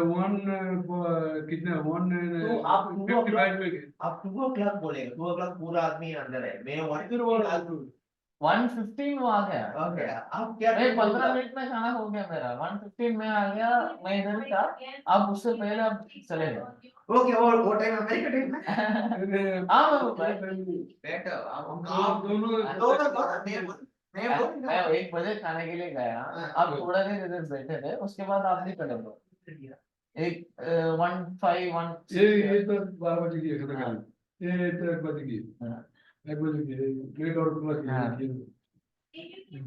कितने तो आप 55 में गए आप 2 o'clock बोलेंगे, 2 o'clock पूरा आदमी अंदर है, मैं 1:15 वो आ गया। ओके, आप क्या 15 मिनट में खाना हो गया मेरा, 1:15 में आ गया, मैं इधर ही था, आप उससे पहले आप चले गए। ओके, वो टाइम अमेरिका टाइम में हाँ बेटर दोनों मैं 1 बजे खाने के लिए गया, आप थोड़ा देर इधर बैठे थे, उसके बाद आप नहीं चले गए। एक 1:05 ये तो 12 बजे की खत्म कर ये तो 1 बजे की 1 बजे की लेट और पूरा की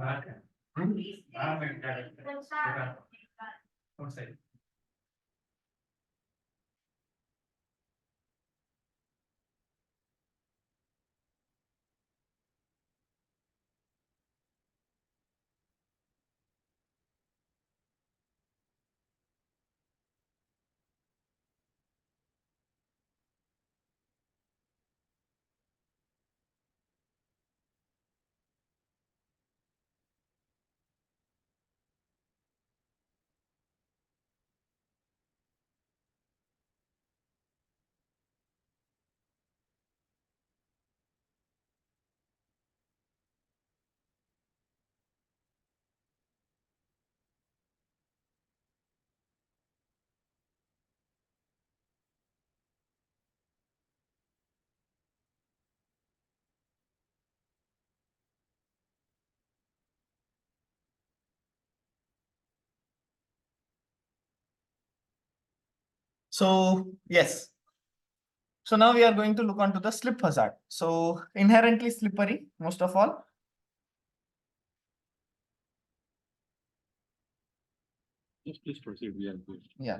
बात है 12 मिनट का और सही So yes, So now we are going to look onto the slip hazard. So inherently slippery, most of all. Yes, please proceed. We are good. Yeah.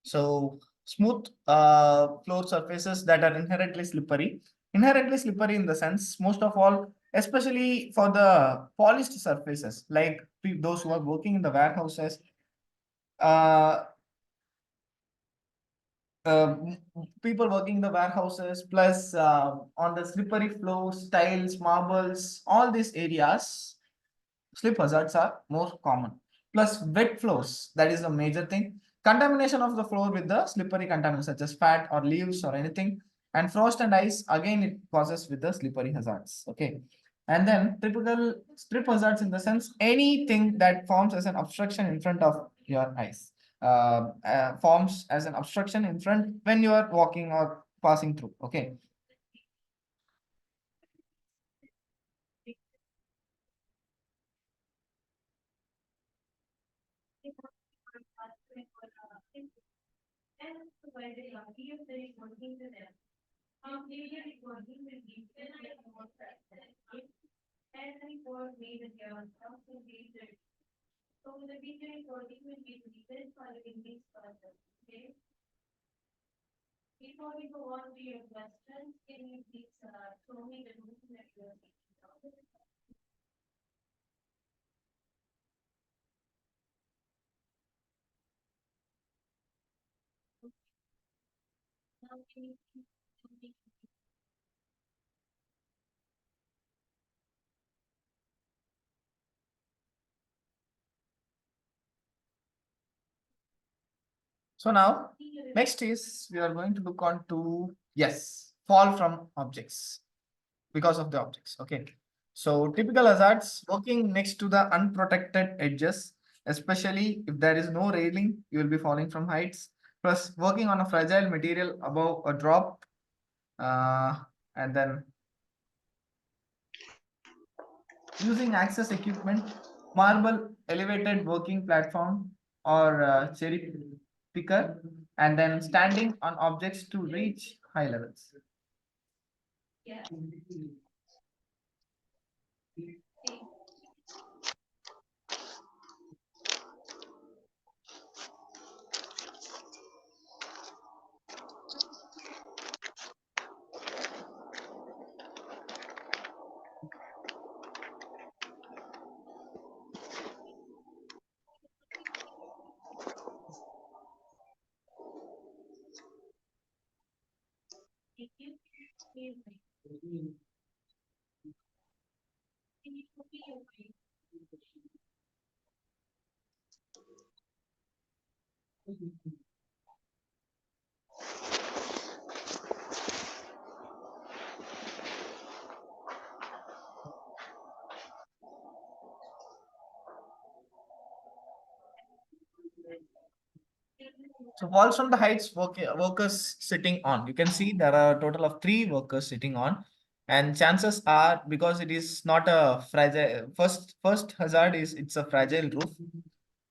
So smooth floor surfaces that are inherently slippery. Inherently slippery in the sense, most of all, especially for the polished surfaces, like those who are working in the warehouses, uh, people working in the warehouses, plus on the slippery floors, tiles, marbles, all these areas, slip hazards are more common. Plus wet floors, that is a major thing. Contamination of the floor with the slippery contaminants such as fat or leaves or anything. And frost and ice, again, it causes with the slippery hazards. Okay. And then typical slip hazards in the sense, anything that forms as an obstruction in front of your eyes. Forms as an obstruction in front when you are walking or passing through. Okay. Before we go on to your questions, can you please show me the room that you are taking? Now, can you please show me? So now, next is we are going to look on to, yes, fall from objects because of the objects. Okay. So typical hazards, working next to the unprotected edges, especially if there is no railing, you will be falling from heights. Plus working on a fragile material above a drop, and then using access equipment, marble elevated working platform or cherry picker, and then standing on objects to reach high levels. Yeah. So falls from the heights, workers sitting on. You can see there are a total of 3 workers sitting on, and chances are, because it is not a fragile. First hazard is it's a fragile roof.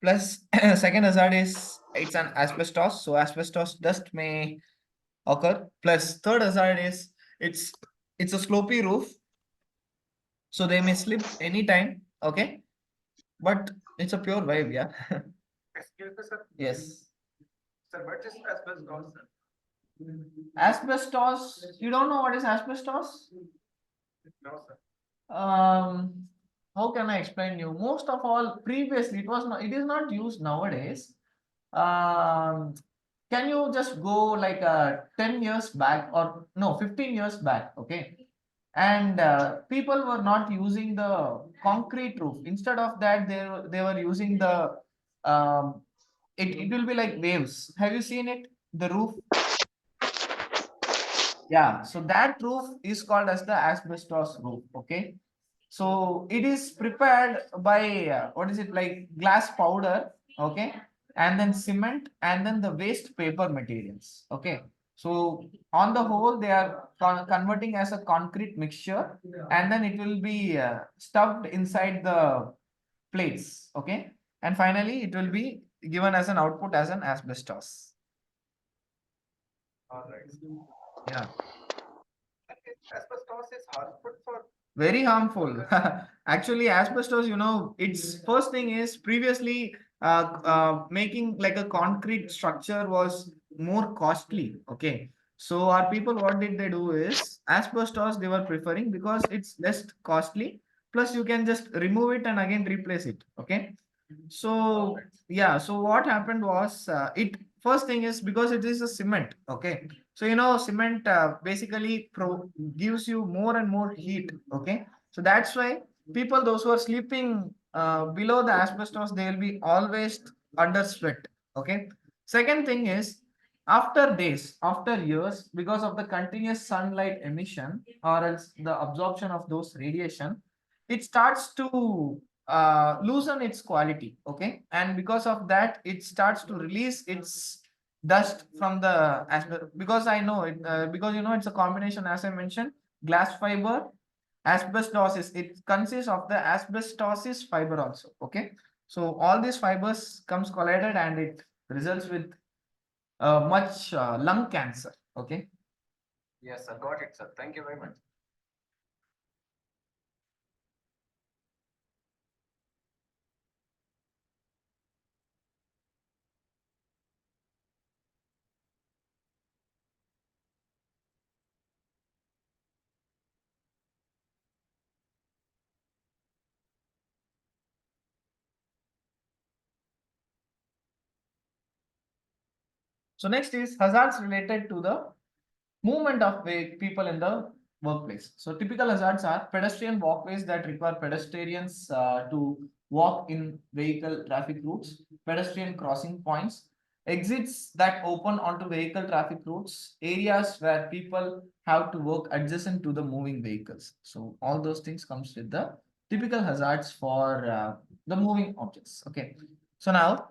Plus second hazard is it's an asbestos, so asbestos dust may occur. Plus third hazard is it's a slopy roof, so they may slip anytime. Okay, but it's a pure vibe, yeah. Excuse me, sir. Yes. Sir, what is asbestos, sir? Asbestos, you don't know what is asbestos? No, sir. How can I explain you? Most of all, previously it is not used nowadays. Can you just go like 10 years back or no, 15 years back, okay? And people were not using the concrete roof. Instead of that, they were using the it will be like waves. Have you seen it? The roof. Yeah, so that roof is called as the asbestos roof. Okay, so it is prepared by what is it, like glass powder? Okay, and then cement, and then the waste paper materials. Okay, so on the whole, they are converting as a concrete mixture, and then it will be stuffed inside the plates. Okay, and finally, it will be given as an output as an asbestos. All right. Yeah. Asbestos is harmful for. Very harmful. Actually, asbestos, its first thing is previously making like a concrete structure was more costly. Okay. So our people, what did they do is asbestos they were preferring because it's less costly. Plus you can just remove it and again replace it. Okay. So yeah, so what happened was it first thing is because it is a cement. Okay. So cement basically gives you more and more heat. Okay. So that's why people those who are sleeping below the asbestos they will be always under sweat. Okay. Second thing is after days, after years, because of the continuous sunlight emission or else the absorption of those radiation, it starts to loosen its quality. Okay. And because of that it starts to release its dust from the asbestos, because I know it because it's a combination, as I mentioned, glass fiber, asbestosis. It consists of the asbestosis fiber also. Okay. So all these fibers comes collided and it results with much lung cancer. Okay. Yes, sir. Got it, sir. Thank you very much. So next is hazards related to the movement of people in the workplace. So typical hazards are pedestrian walkways that require pedestrians to walk in vehicle traffic routes, pedestrian crossing points, exits that open onto vehicle traffic routes, areas where people have to work adjacent to the moving vehicles. So all those things comes with the typical hazards for the moving objects. Okay. So now,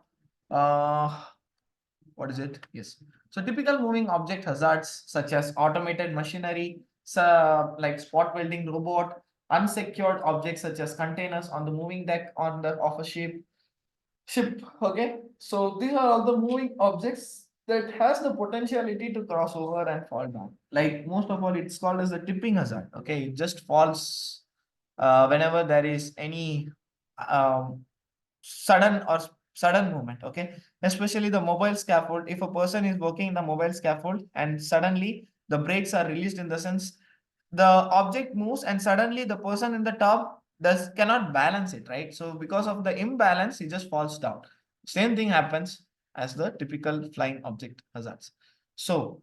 what is it? Yes. So typical moving object hazards such as automated machinery, like spot welding robot, unsecured objects such as containers on the moving deck on the of a ship. Okay. So these are all the moving objects that has the potentiality to cross over and fall down. Like most of all, it's called as the tipping hazard. Okay. It just falls whenever there is any um, sudden movement. Okay. Especially the mobile scaffold. If a person is working in the mobile scaffold and suddenly the brakes are released, in the sense the object moves and suddenly the person in the top cannot balance it, right? So because of the imbalance he just falls down. Same thing happens as the typical flying object hazards. So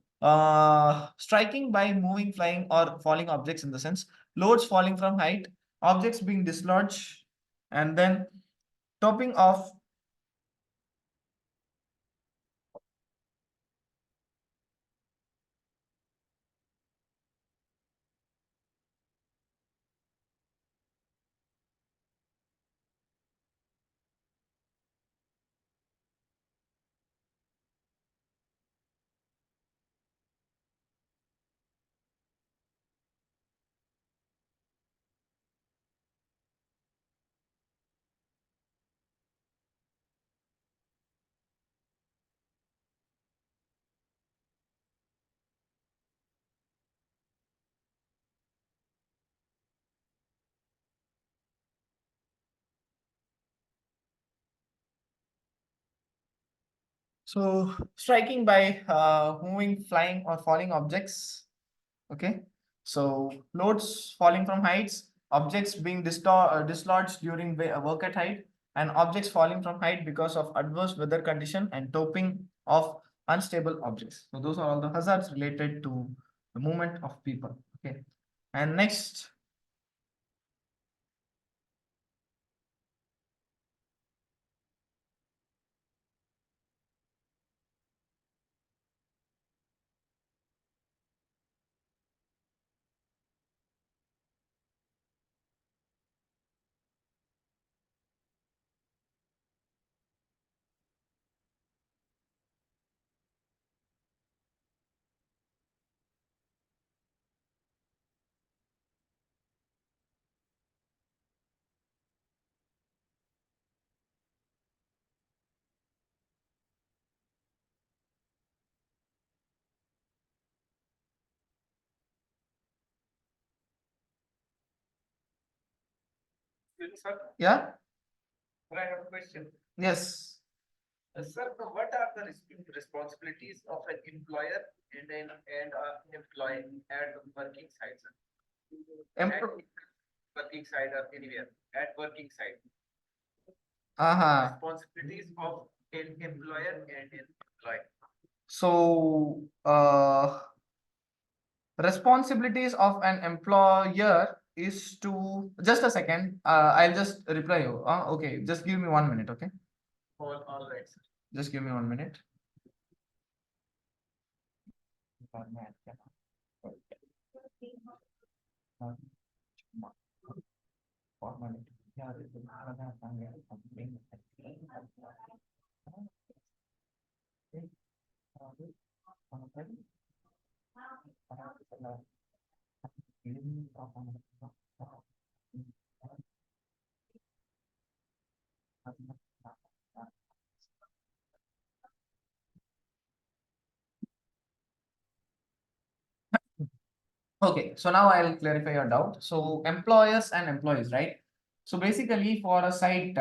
striking by moving, flying or falling objects, in the sense loads falling from height, objects being dislodged, and then topping of. So striking by moving, flying or falling objects. Okay. So loads falling from heights, objects being dislodged during work at height, and objects falling from height because of adverse weather condition, and topping of unstable objects. So those are all the hazards related to the movement of people. Okay. And next. Sir, Yeah. I have a question. Yes. Sir, what are the responsibilities of an employer and an employee at the working site, sir? At working site or anywhere at working site. Responsibilities of an employer and an employee. So, responsibilities of an employer is to, just a second, I'll just reply you. Okay, just give me 1 minute, okay? All right, sir. Just give me 1 minute. Okay, so now I'll clarify your doubt. So employers and employees, right? So basically for a site,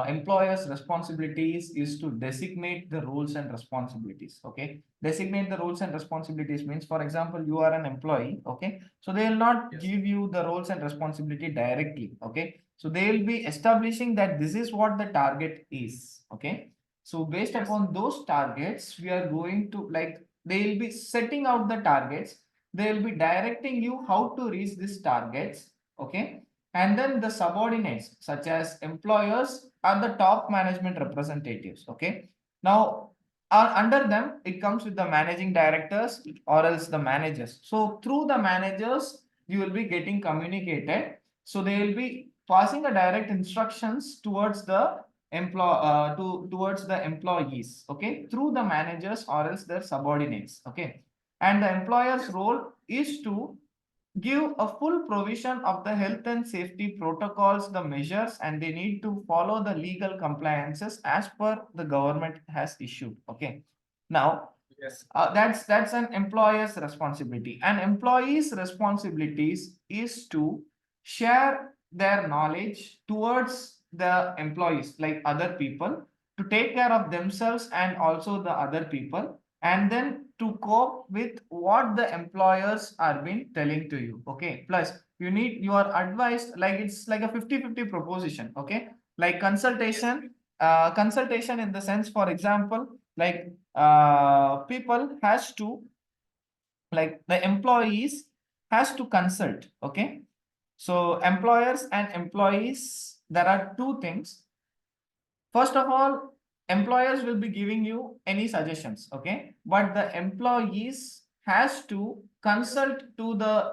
employers' responsibilities is to designate the roles and responsibilities, okay? Designate the roles and responsibilities means, for example, you are an employee, okay? So they will not give you the roles and responsibility directly, okay? So they will be establishing that this is what the target is, okay? So based upon those targets, we are going to they will be setting out the targets. They will be directing you how to reach these targets, okay? And then the subordinates, such as employers, are the top management representatives, okay? Now, under them, it comes with the managing directors or else the managers. So through the managers, you will be getting communicated. So they will be passing a direct instructions towards the towards the employees, okay, through the managers or else their subordinates, okay. And the employer's role is to give a full provision of the health and safety protocols, the measures, and they need to follow the legal compliances as per the government has issued, okay. Now, yes, that's an employer's responsibility. An employee's responsibilities is to share their knowledge towards the employees, like other people, to take care of themselves and also the other people, and then to cope with what the employers are been telling to you, okay. Plus you are advised, like it's like a 50-50 proposition, okay. Like consultation in the sense, for example, like people has to, like the employees has to consult, okay. So employers and employees, there are two things. First of all, employers will be giving you any suggestions, okay, but the employees has to consult to the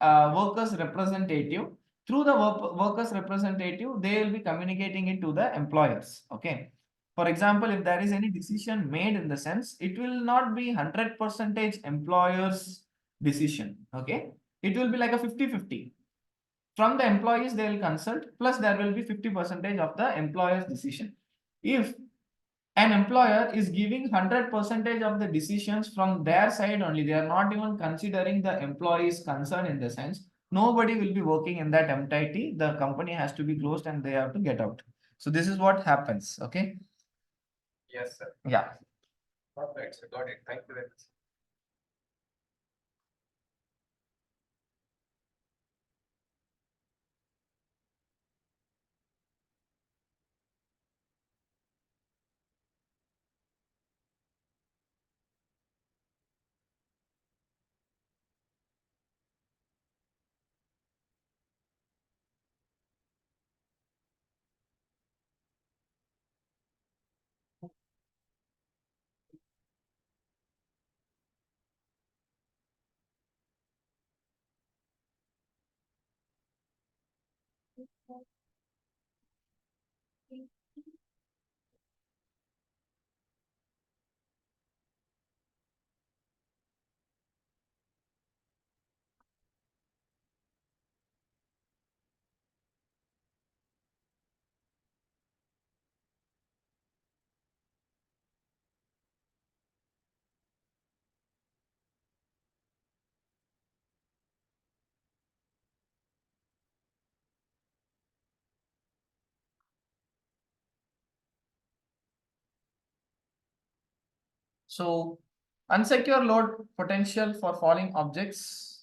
workers representative. Through the workers representative, they will be communicating it to the employers, okay. For example, if there is any decision made, in the sense, it will not be 100% employers decision, okay. It will be like a 50-50. From the employees, they will consult, plus there will be 50% of the employer's decision. If an employer is giving 100% of the decisions from their side only, they are not even considering the employee's concern, in the sense, nobody will be working in that entity. The company has to be closed and they have to get out. So this is what happens, okay. yes, sir. Yeah. Perfect, sir. Got it. Thank you very much. So unsecure load potential for falling objects.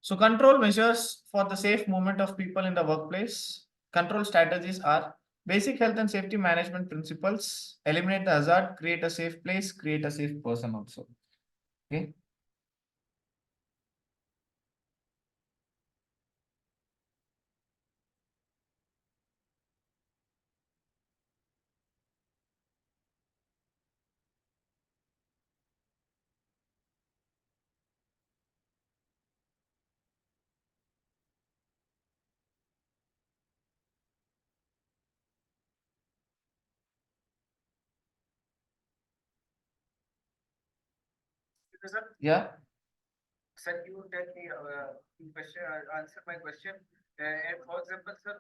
So control measures for the safe movement of people in the workplace. Control strategies are basic health and safety management principles, eliminate the hazard, create a safe place, create a safe person also. Okay. Sir, Yeah. sir, you tell me question, answer my question. And for example, sir,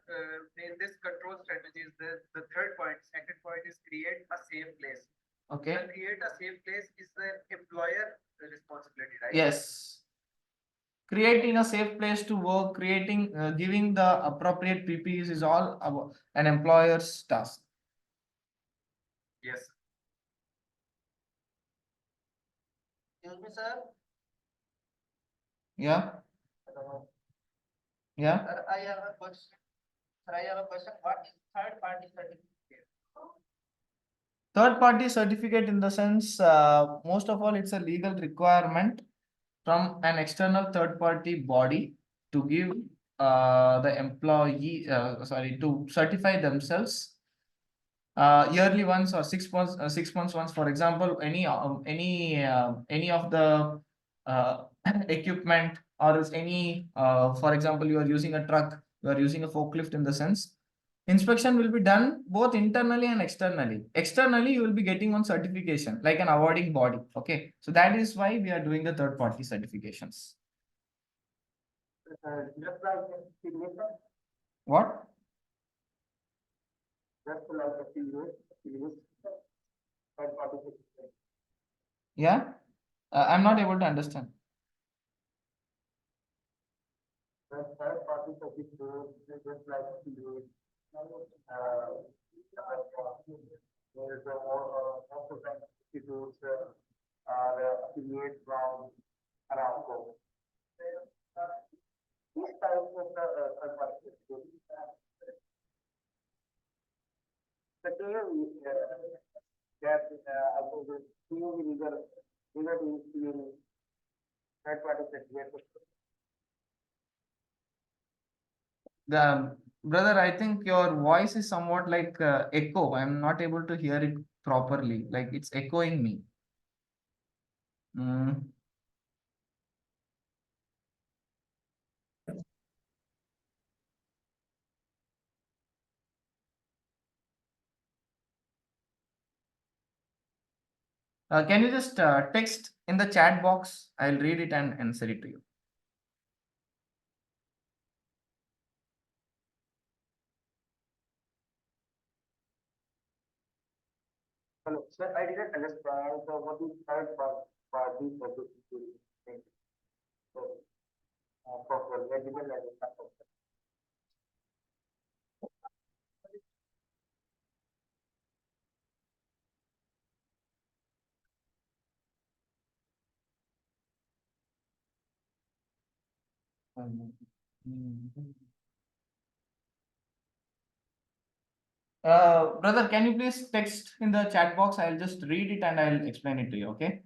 in this control strategies, the third point, second point is create a safe place. Okay. The create a safe place is the employer responsibility, right? Yes. Creating a safe place to work, creating, giving the appropriate PPEs is all an employer's task. Yes. Excuse me, sir. Yeah. Yeah. Sir, I have a question. Sir, I have a question. What is third party certificate? Third party certificate in the sense, most of all, it's a legal requirement from an external third party body to give the employee, to certify themselves yearly once or 6 months, 6 months once. For example, any of the equipment, or else any, for example, you are using a truck, you are using a forklift in the sense. Inspection will be done both internally and externally. Externally, you will be getting one certification like an awarding body. Okay, so that is why we are doing the third party certifications. Just like simulator, What? just like a simulator, third party certificate. Yeah, I'm not able to understand. The third party certificate is just like a simulator. There is a most of the institutes are affiliate from Aramco. These types of the third party certificates. The theory that I think the theory legal third party certificate. Brother, I think your voice is somewhat like echo. I'm not able to hear it properly. Like it's echoing me. Mm. Can you just text in the chat box? I'll read it and answer it to you. Hello, sir, I didn't understand what is third party certificate. So, properly, I didn't understand. Brother, can you please text in the chat box? I'll just read it and I'll explain it to you, okay?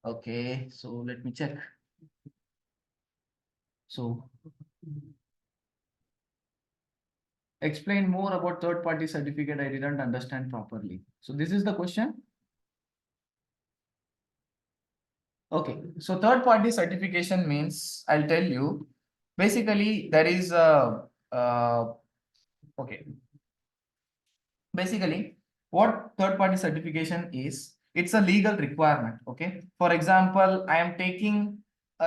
Okay, so let me check. So explain more about third party certificate. I didn't understand properly. So this is the question. Okay, so third party certification means, I'll tell you, basically there is a, okay. Basically, what third party certification is, it's a legal requirement. Okay, for example, I am taking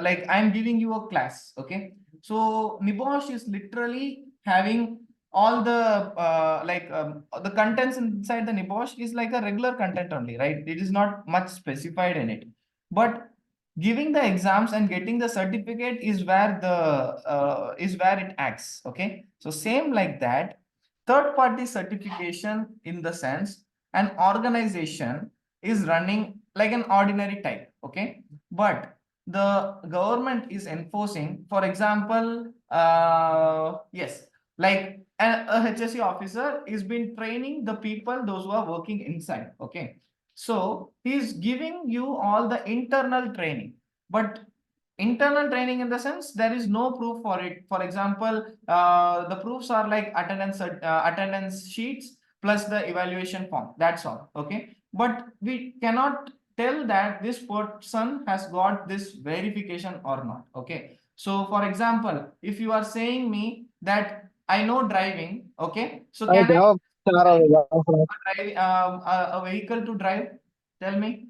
like I am giving you a class. Okay, so NEBOSH is literally having all the the contents inside the NEBOSH is like a regular content only, right? It is not much specified in it, but giving the exams and getting the certificate is where the is where it acts. Okay, so same like that, third party certification in the sense an organization is running like an ordinary type. Okay, but the government is enforcing, for example, yes, like a HSE officer is been training the people, those who are working inside. Okay, so he is giving you all the internal training, but internal training in the sense there is no proof for it. For example, the proofs are like attendance sheets plus the evaluation form, that's all. Okay, but we cannot tell that this person has got this verification or not. Okay, so for example, if you are saying me that I know driving, okay, so can I drive a vehicle to drive? Tell me.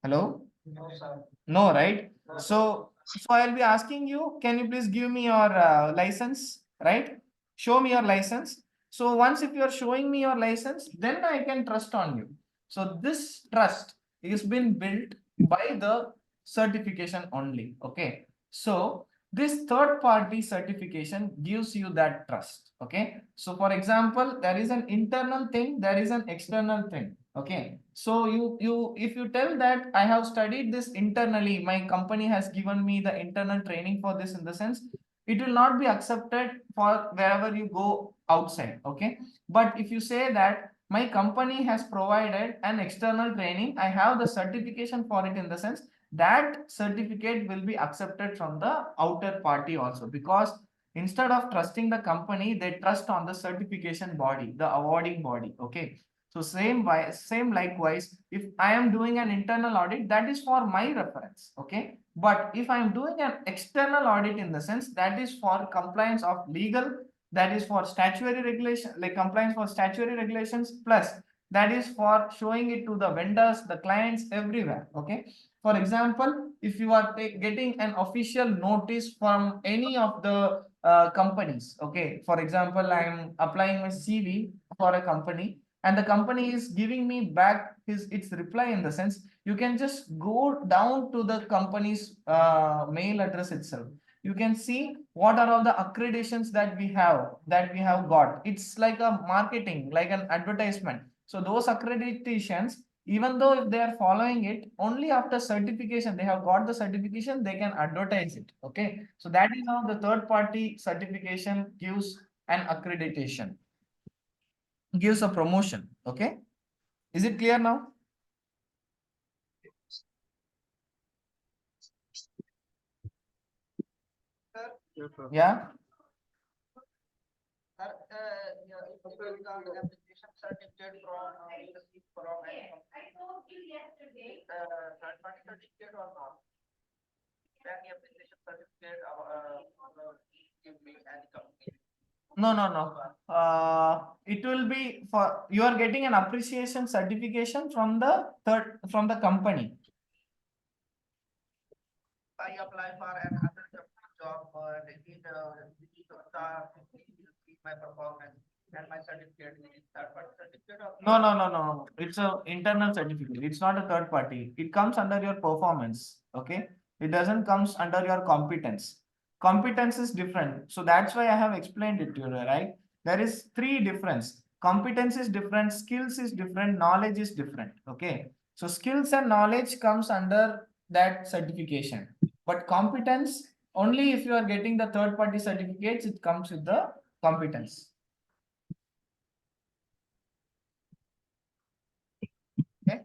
Hello? No, sir. No, right? So I'll be asking you, can you please give me your license, right? Show me your license. So once if you're showing me your license, then I can trust on you. So this trust is been built by the certification only. Okay. So this third party certification gives you that trust. Okay. So for example, there is an internal thing, there is an external thing. Okay, so if you tell that I have studied this internally, my company has given me the internal training for this, in the sense it will not be accepted for wherever you go outside. Okay, but if you say that my company has provided an external training, I have the certification for it, in the sense that certificate will be accepted from the outer party also, because instead of trusting the company, they trust on the certification body, the awarding body. Okay, so same likewise, if I am doing an internal audit, that is for my reference. Okay, but if I am doing an external audit, in the sense that is for compliance of legal, that is for statutory regulation, like compliance for statutory regulations, plus that is for showing it to the vendors, the clients, everywhere. Okay, for example, if you are getting an official notice from any of the companies, okay, for example, I am applying my CV for a company, and the company is giving me back its reply, in the sense you can just go down to the company's mail address itself. You can see what are all the accreditations that we have got. It's like a marketing, like an advertisement. So those accreditations, even though if they are following it, only after certification, they have got the certification, they can advertise it. Okay, so that is how the third party certification gives an accreditation, gives a promotion. Okay, is it clear now? Yeah. Sir, if you will the application certificate from any company, third party certificate or not? Any application certificate give me any company? No. It will be for, you are getting an appreciation certification from the company. I apply for another job, need my performance. And my certificate is third party certificate or? No. It's a internal certificate. It's not a third party. It comes under your performance. Okay. It doesn't comes under your competence. Competence is different. So that's why I have explained it to you, right? There is three difference. Competence is different, skills is different, knowledge is different. Okay. So skills and knowledge comes under that certification. But competence, only if you are getting the third party certificates, it comes with the competence. Okay.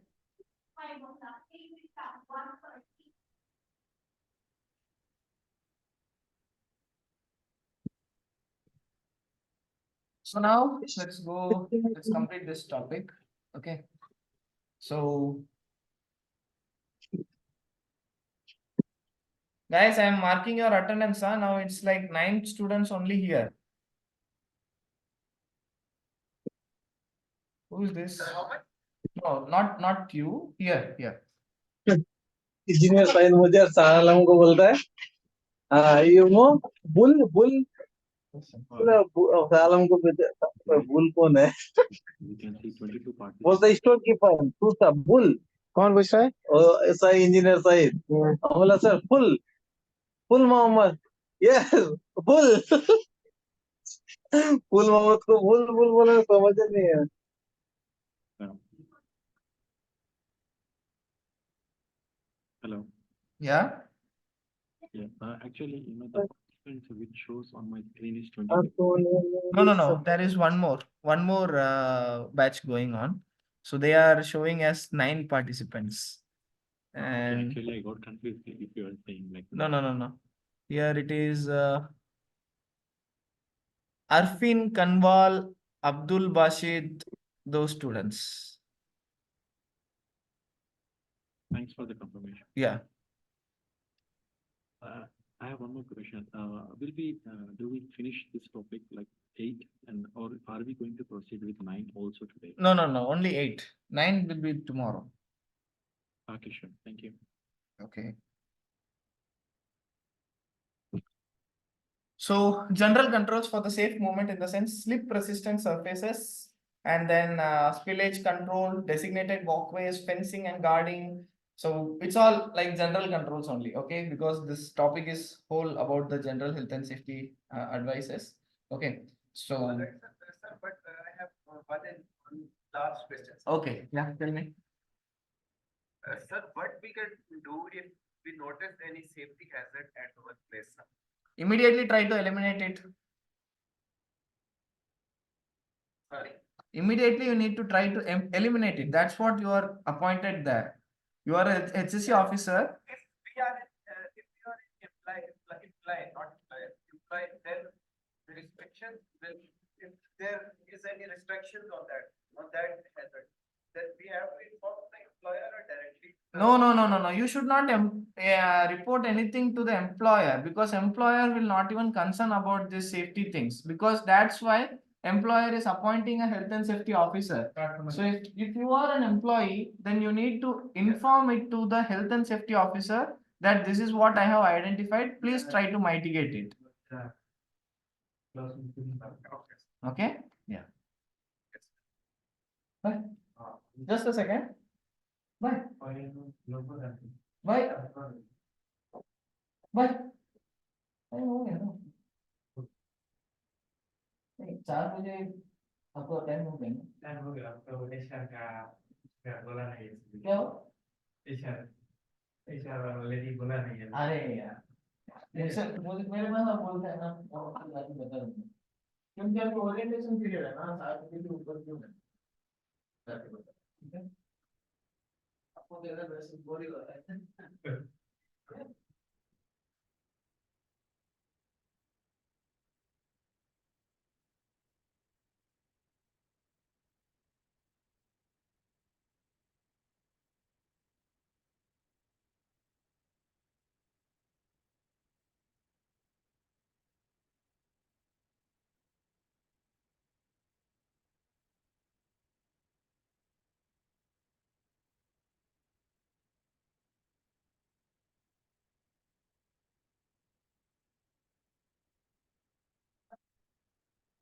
So now let's complete this topic. Okay. So guys, I am marking your attendance. Now it's like 9 students only here. Who is this? No, not you. Here. Engineer sign मुझे सालम को बोलता है you know bull Salam को bull कौन है We can see 22 parties. बोलता store keeper पूछता बुल कौन पूछ रहा है सही इंजीनियर सही बोला सर फुल मोहम्मद यस बुल फुल मोहम्मद को बुल बोला समझ नहीं है Hello. Yeah. Yeah. Actually, the participants which shows on my screen is 22. No. There is one more batch going on. So they are showing as 9 participants. And Actually, I got confused if you are saying like. No. Here it is Arfin, Kanwal, Abdul Bashid, those students. Thanks for the confirmation. Yeah. I have one more question. Do we finish this topic like 8 or are we going to proceed with 9 also today? No, only 8. 9 will be tomorrow. Okay, sure. Thank you. Okay. So general controls for the safe movement in the sense slip resistant surfaces and then spillage control, designated walkways, fencing and guarding. So it's all like general controls only, okay? Because this topic is whole about the general health and safety advices. Okay. So. Sir, but I have one last question. Okay. Yeah. Tell me. Sir, what we can do if we notice any safety hazard at our place? Sir? Immediately try to eliminate it. Sorry. Immediately you need to try to eliminate it. That's what you are appointed there. You are a HSC officer. If we are employee, then the restrictions will, if there is any restrictions on that hazard, then we have to inform the employer or directly. No. You should not report anything to the employer because employer will not even concern about these safety things because that's why employer is appointing a health and safety officer. So if you are an employee, then you need to inform it to the health and safety officer that this is what I have identified. Please try to mitigate it. Okay? Yeah. Bye. Just a second. Bye. Bye. Bye. नहीं 4 बजे आपको time हो गया ना time हो गया आपका HR का बोला नहीं है क्या एचआर वाले बोला नहीं है अरे यार सर मुझे मेरे पास आप बोलते हैं ना और बात बता दूंगा क्योंकि अभी ओरिएंटेशन पीरियड है ना 7 बजे के ऊपर क्यों है ठीक है आपको दे रहा वैसे बोल ही रहा है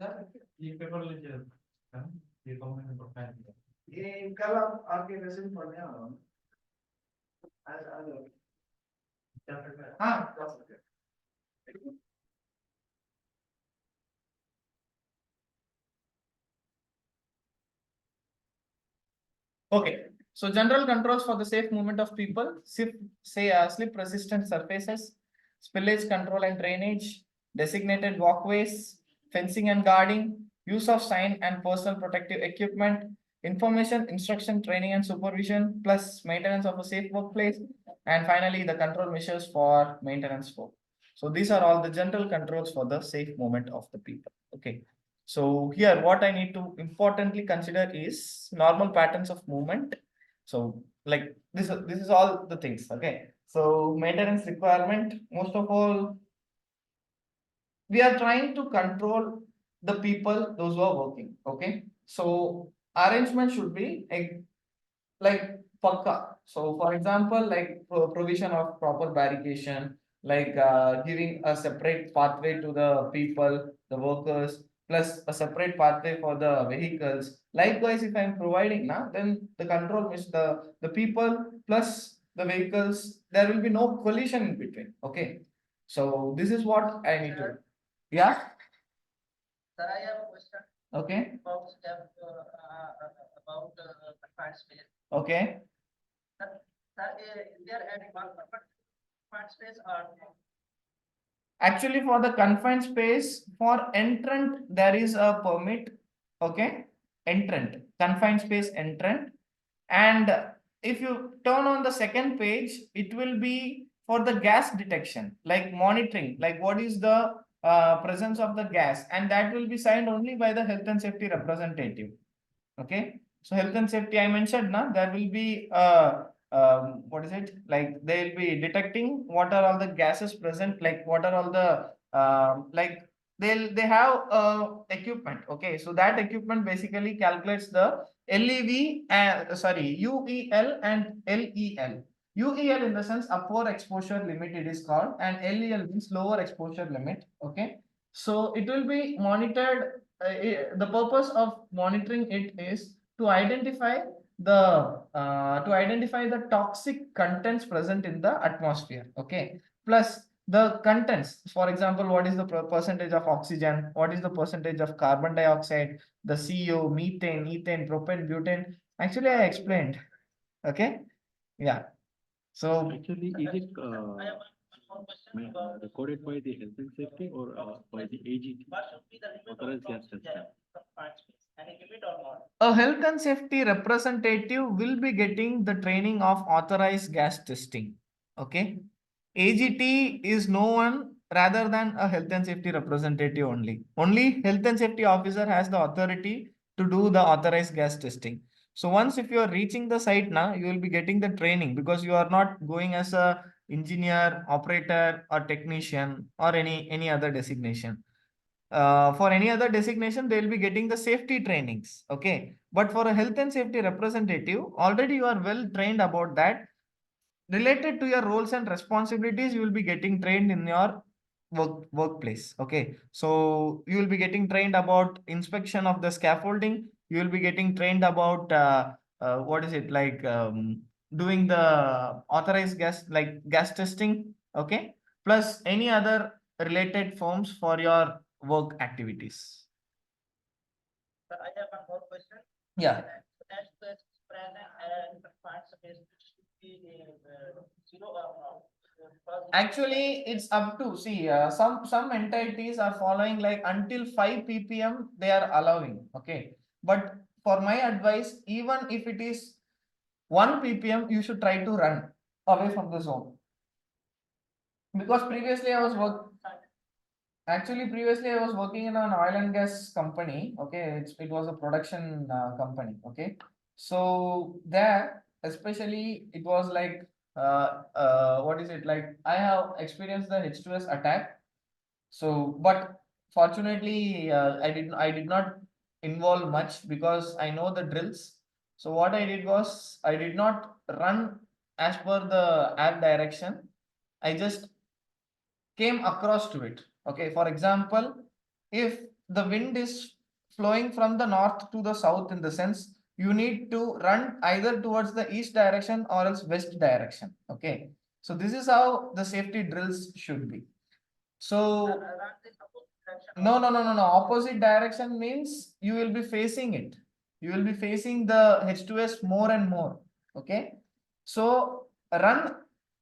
ये पेपर ले जाओ, हाँ? ये कमेंट प्रोफाइल में। ये कल आप आपके वैसे पढ़ने आ रहा हूँ आज हाँ जा सकते हैं। Okay, so general controls for the safe movement of people, slip resistant surfaces, spillage control and drainage, designated walkways, fencing and guarding, use of sign and personal protective equipment, information, instruction, training and supervision, plus maintenance of a safe workplace, and finally the control measures for maintenance work. So these are all the general controls for the safe movement of the people. Okay. So here, what I need to importantly consider is normal patterns of movement. So like this is all the things. Okay. So maintenance requirement, most of all, we are trying to control the people, those who are working. Okay. So arrangement should be like pakka. So for example, like provision of proper barricade, like giving a separate pathway to the people, the workers, plus a separate pathway for the vehicles. Likewise, if I'm providing now, then the control means the people plus the vehicles, there will be no collision in between. Okay. So this is what I need to. Yeah. Sir, I have a question. Okay. About step about confined space. Okay. Sir, is there any confined space or no? Actually, for the confined space, for entrant, there is a permit. Okay, entrant, confined space entrant. And if you turn on the second page, it will be for the gas detection, like monitoring, like what is the presence of the gas, and that will be signed only by the health and safety representative. Okay, so health and safety, I mentioned now, there will be what is it, like they will be detecting what are all the gases present, like what are all the like they have equipment. Okay, so that equipment basically calculates the LEV and UEL and LEL. UEL in the sense upper exposure limit it is called, and LEL means lower exposure limit. Okay, so it will be monitored. The purpose of monitoring it is to identify the toxic contents present in the atmosphere. Okay, plus the contents, for example, what is the percentage of oxygen, what is the percentage of carbon dioxide, the CO, methane, ethane, propane, butane. Actually, I explained. Okay, yeah. So Actually, is it recorded by the health and safety or by the AGT, authorized gas tester? a health and safety representative will be getting the training of authorized gas testing. Okay, AGT is no one rather than a health and safety representative only. Only health and safety officer has the authority to do the authorized gas testing. So once if you are reaching the site now, you will be getting the training, because you are not going as a engineer, operator or technician or any other designation. For any other designation, they will be getting the safety trainings. Okay, but for a health and safety representative, already you are well trained about that. Related to your roles and responsibilities, you will be getting trained in your workplace. Okay, so you will be getting trained about inspection of the scaffolding. You will be getting trained about what is it, like doing the authorized gas, like gas testing. Okay, plus any other related forms for your work activities. Sir, I have one more question. Yeah. As the present and confined space should be zero or no? Actually, it's up to see. Some entities are following like until 5 ppm they are allowing. Okay, but for my advice, even if it is 1 ppm, you should try to run away from the zone. Because previously I was working in an oil and gas company. Okay, it was a production company. Okay, so there especially it was like what is it, like I have experienced the H2S attack. So but fortunately I did not involve much, because I know the drills. So what I did was, I did not run as per the air direction. I just came across to it. Okay, for example, if the wind is flowing from the north to the south, in the sense you need to run either towards the east direction or else west direction. Okay, so this is how the safety drills should be. So no. Opposite direction means you will be facing it. You will be facing the H2S more and more. Okay, so run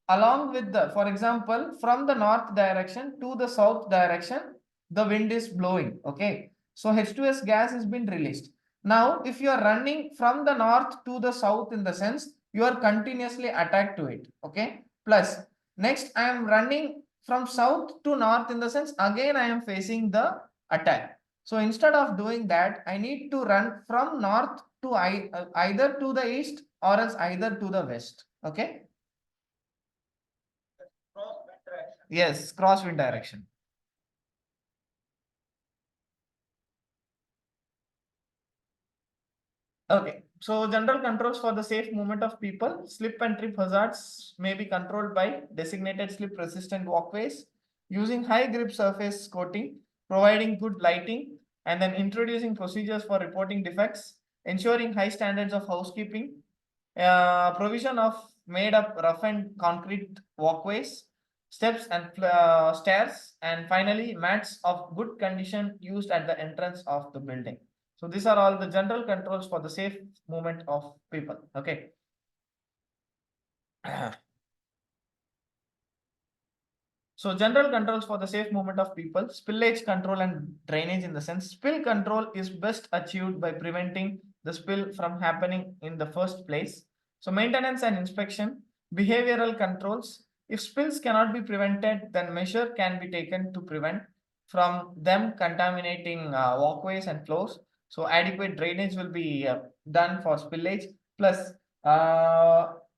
along with the, for example, from the north direction to the south direction, the wind is blowing. Okay, so H2S gas has been released. Now, if you are running from the north to the south, in the sense you are continuously attached to it. Okay, plus next I am running from south to north, in the sense again I am facing the attack. So instead of doing that, I need to run from north to either to the east or else either to the west. Okay. Yes, crosswind direction. Okay, so general controls for the safe movement of people. Slip and trip hazards may be controlled by designated slip resistant walkways, using high grip surface coating, providing good lighting, and then introducing procedures for reporting defects, ensuring high standards of housekeeping, provision of made up rough and concrete walkways, steps and stairs, and finally mats of good condition used at the entrance of the building. So these are all the general controls for the safe movement of people. Okay. So general controls for the safe movement of people. Spillage control and drainage, in the sense spill control is best achieved by preventing the spill from happening in the first place. So maintenance and inspection, behavioral controls. If spills cannot be prevented, then measure can be taken to prevent from them contaminating walkways and floors. So adequate drainage will be done for spillage. Plus,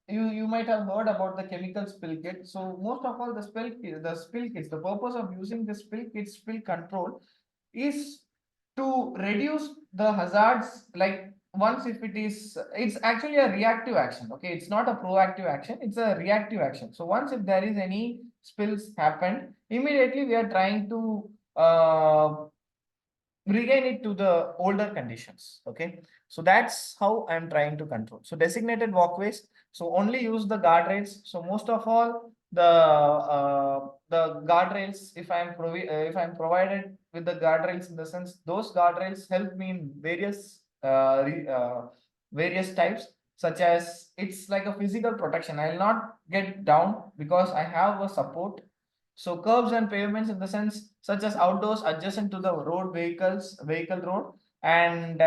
you might have heard about the chemical spill kit. So most of all, the spill kits, the purpose of using the spill kit, spill control, is to reduce the hazards. Like once if it's actually a reactive action. Okay, it's not a proactive action, it's a reactive action. So once if there is any spills happened, immediately we are trying to regain it to the older conditions. Okay, so that's how I'm trying to control. So designated walkways, so only use the guardrails. So most of all, the guardrails, if I'm provided with the guardrails, in the sense those guardrails help me in various various types, such as it's like a physical protection. I'll not get down because I have a support. So curbs and pavements, in the sense such as outdoors adjacent to the vehicle road, and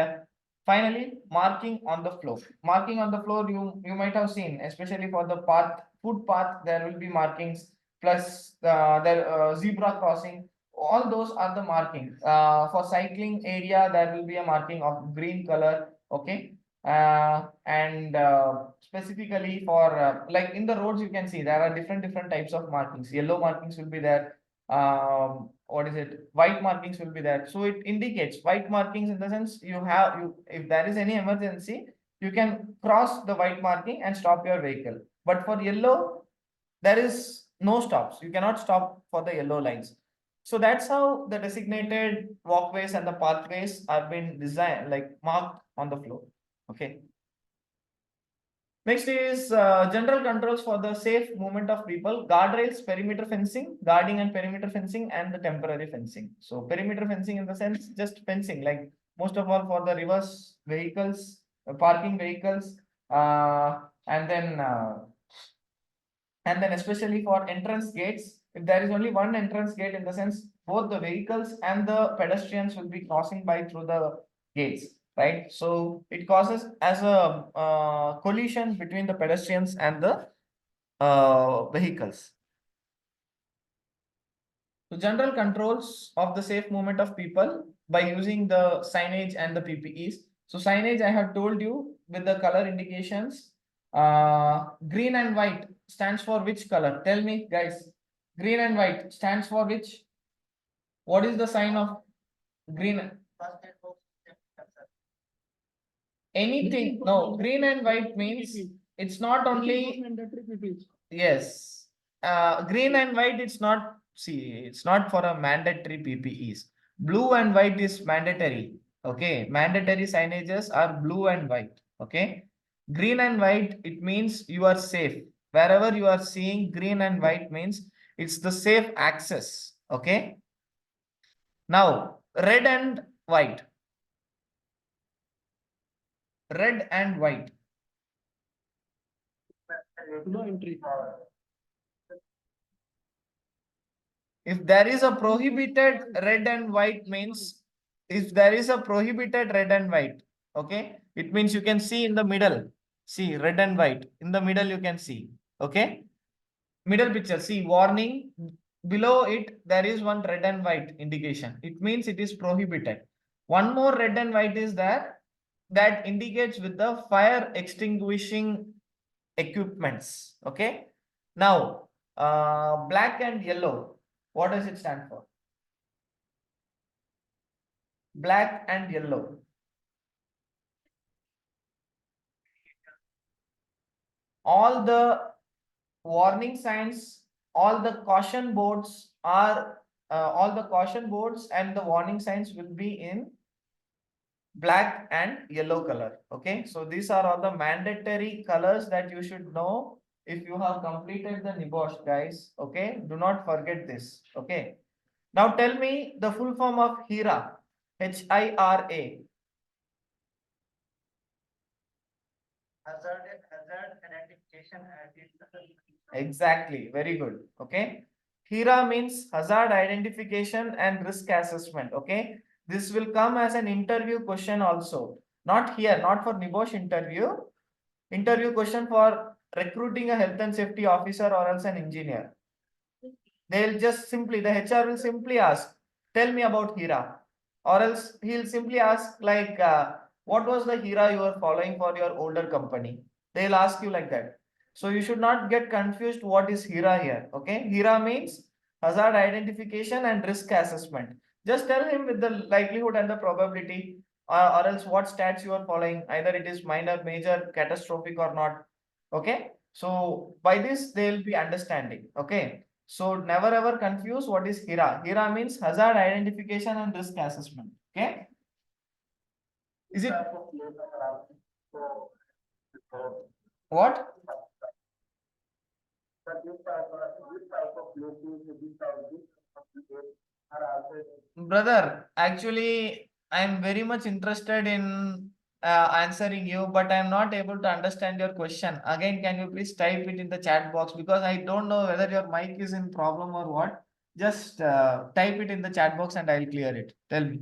finally marking on the floor. Marking on the floor, you might have seen, especially for the footpath, there will be markings, plus the zebra crossing. All those are the marking. For cycling area, there will be a marking of green color. Okay, and specifically for like in the roads, you can see there are different types of markings. Yellow markings will be there. What is it? White markings will be there. So it indicates white markings, in the sense if there is any emergency, you can cross the white marking and stop your vehicle. But for yellow, there is no stops. You cannot stop for the yellow lines. So that's how the designated walkways and the pathways have been designed, like marked on the floor. Okay. Next is general controls for the safe movement of people. Guardrails, perimeter fencing, guarding and perimeter fencing, and the temporary fencing. So perimeter fencing, in the sense just fencing, like most of all for the reverse vehicles, parking vehicles, and then especially for entrance gates. If there is only one entrance gate, in the sense both the vehicles and the pedestrians will be crossing by through the gates, right? So it causes as a collision between the pedestrians and the vehicles. So general controls of the safe movement of people by using the signage and the PPEs. So signage, I have told you with the color indications. Green and white stands for which color? Tell me, guys. Green and white stands for which? What is the sign of green? Anything. No, green and white means it's not only. Yes. Green and white, it's not. See, it's not for a mandatory PPEs. Blue and white is mandatory. Okay, mandatory signages are blue and white. Okay, green and white, it means you are safe. Wherever you are seeing green and white means it's the safe access. Okay, now red and white. Red and white. No entry. If there is a prohibited red and white means, if there is a prohibited red and white, okay, it means you can see in the middle. See red and white in the middle you can see. Okay, middle picture, see warning, below it there is one red and white indication. It means it is prohibited. One more red and white is there that indicates with the fire extinguishing equipments. Okay, now black and yellow, what does it stand for? Black and yellow. All the warning signs, all the caution boards are all the caution boards and the warning signs will be in black and yellow color. Okay, so these are all the mandatory colors that you should know if you have completed the NEBOSH, guys. Okay, do not forget this. Okay, now tell me the full form of HIRA. HIRA. Hazard identification and Exactly, very good. Okay, HIRA means hazard identification and risk assessment. Okay, this will come as an interview question also. Not here, not for NEBOSH interview. Interview question for recruiting a health and safety officer or else an engineer. They'll just simply, the HR will simply ask, tell me about HIRA. Or else he'll simply ask like, what was the HIRA you were following for your older company? They'll ask you like that. So you should not get confused what is HIRA here. Okay, HIRA means hazard identification and risk assessment. Just tell him with the likelihood and the probability, or else what stats you are following, either it is minor, major, catastrophic or not. Okay, so by this they'll be understanding. Okay, so never ever confuse what is HIRA. HIRA means hazard identification and risk assessment. Okay, is it what? Brother, actually, I'm very much interested in answering you, but I'm not able to understand your question. Again, can you please type it in the chat box, because I don't know whether your mic is in problem or what. Just type it in the chat box and I'll clear it. Tell me.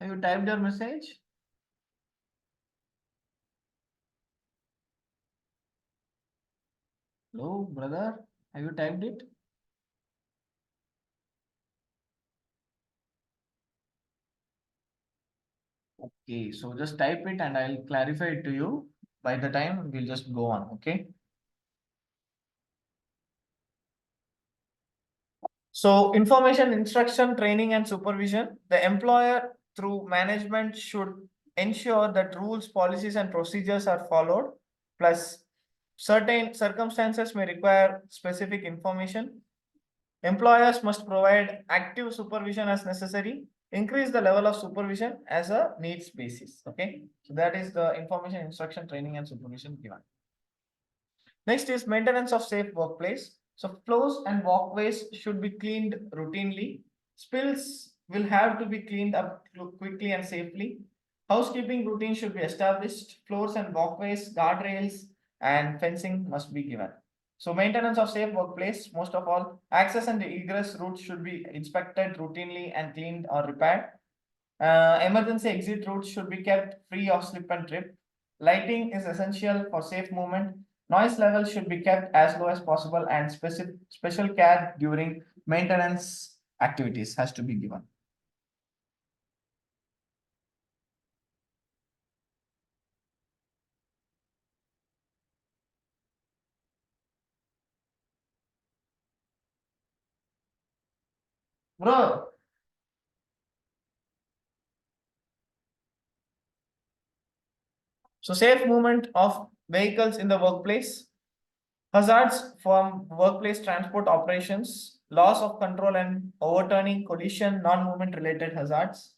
Have you typed your message? Hello, brother. Have you typed it? Okay, so just type it and I'll clarify it to you. By the time we'll just go on. Okay. So information, instruction, training and supervision. The employer through management should ensure that rules, policies and procedures are followed. Plus certain circumstances may require specific information. Employers must provide active supervision as necessary. Increase the level of supervision as a needs basis. Okay. So that is the information, instruction, training and supervision given. Next is maintenance of safe workplace. So floors and walkways should be cleaned routinely. Spills will have to be cleaned up quickly and safely. Housekeeping routine should be established. Floors and walkways, guardrails, and fencing must be given. So maintenance of safe workplace, most of all, access and egress routes should be inspected routinely and cleaned or repaired. Emergency exit routes should be kept free of slip and trip. Lighting is essential for safe movement. Noise levels should be kept as low as possible, and special care during maintenance activities has to be given. Bro, so safe movement of vehicles in the workplace, hazards from workplace transport operations, loss of control and overturning, collision, non-movement related hazards.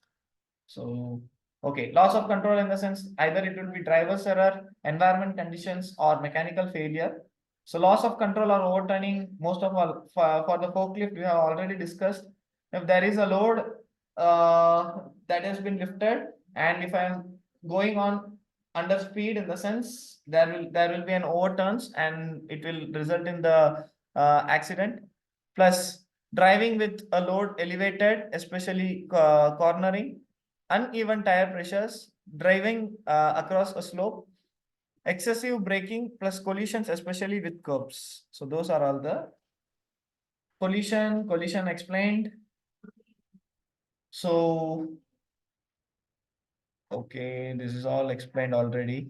So, okay, loss of control in the sense either it will be driver's error, environment conditions, or mechanical failure. So, loss of control or overturning, most of all, for the forklift, we have already discussed. If there is a load that has been lifted, and if I am going on under speed, in the sense there will be an overturns and it will result in the accident. Plus, driving with a load elevated, especially cornering, uneven tire pressures, driving across a slope, excessive braking, plus collisions, especially with curbs. So those are all the collision explained. So, okay, this is all explained already.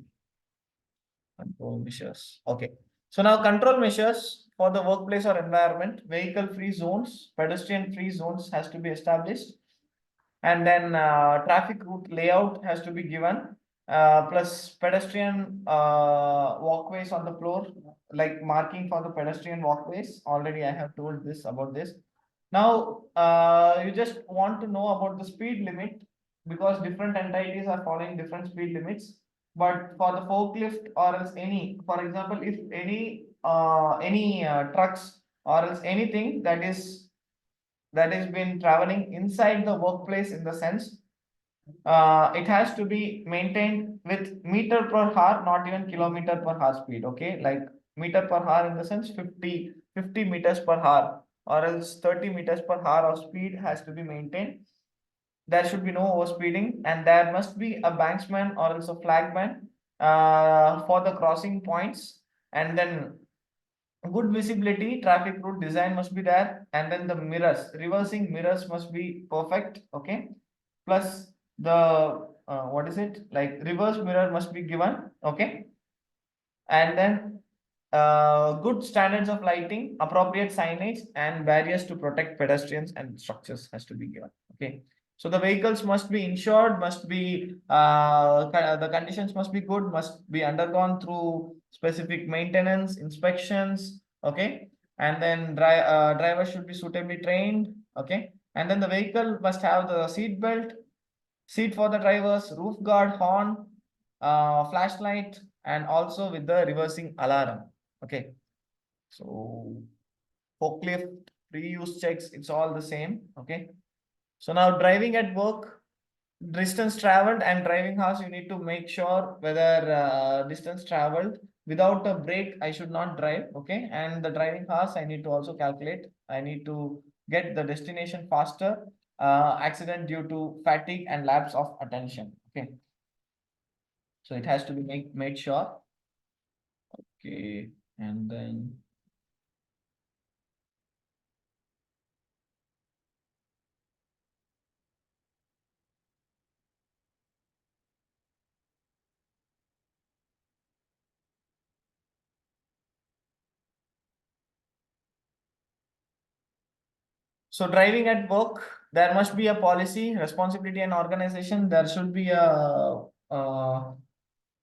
Control measures. Okay. So now control measures for the workplace or environment, vehicle free zones, pedestrian free zones has to be established. And then traffic route layout has to be given, plus pedestrian walkways on the floor, like marking for the pedestrian walkways. Already I have told this about this. Now you just want to know about the speed limit, because different entities are following different speed limits. But for the forklift or else any, for example, if any trucks or else anything that is been traveling inside the workplace, in the sense it has to be maintained with meter per hour, not even kilometer per hour speed. Okay, like meter per hour in the sense 50 meters per hour, or else 30 meters per hour of speed has to be maintained. There should be no overspeeding, and there must be a banksman or else a flagman for the crossing points. And then good visibility, traffic route design must be there, and then the mirrors, reversing mirrors must be perfect. Okay, plus the what is it, like reverse mirror must be given. Okay, and then good standards of lighting, appropriate signage, and barriers to protect pedestrians and structures has to be given. Okay, so the vehicles must be insured, must be the conditions must be good, must be undergone through specific maintenance inspections. Okay, and then driver should be suitably trained. Okay, and then the vehicle must have the seat belt, seat for the drivers, roof guard, horn, flashlight, and also with the reversing alarm. Okay, so forklift reuse checks, it's all the same. Okay, so now driving at work, distance traveled and driving hours, you need to make sure whether distance traveled without a break I should not drive. Okay, and the driving hours I need to also calculate. I need to get the destination faster. Accident due to fatigue and lapse of attention. Okay, so it has to be made sure. Okay, and then so driving at work, there must be a policy, responsibility, and organization. There should be a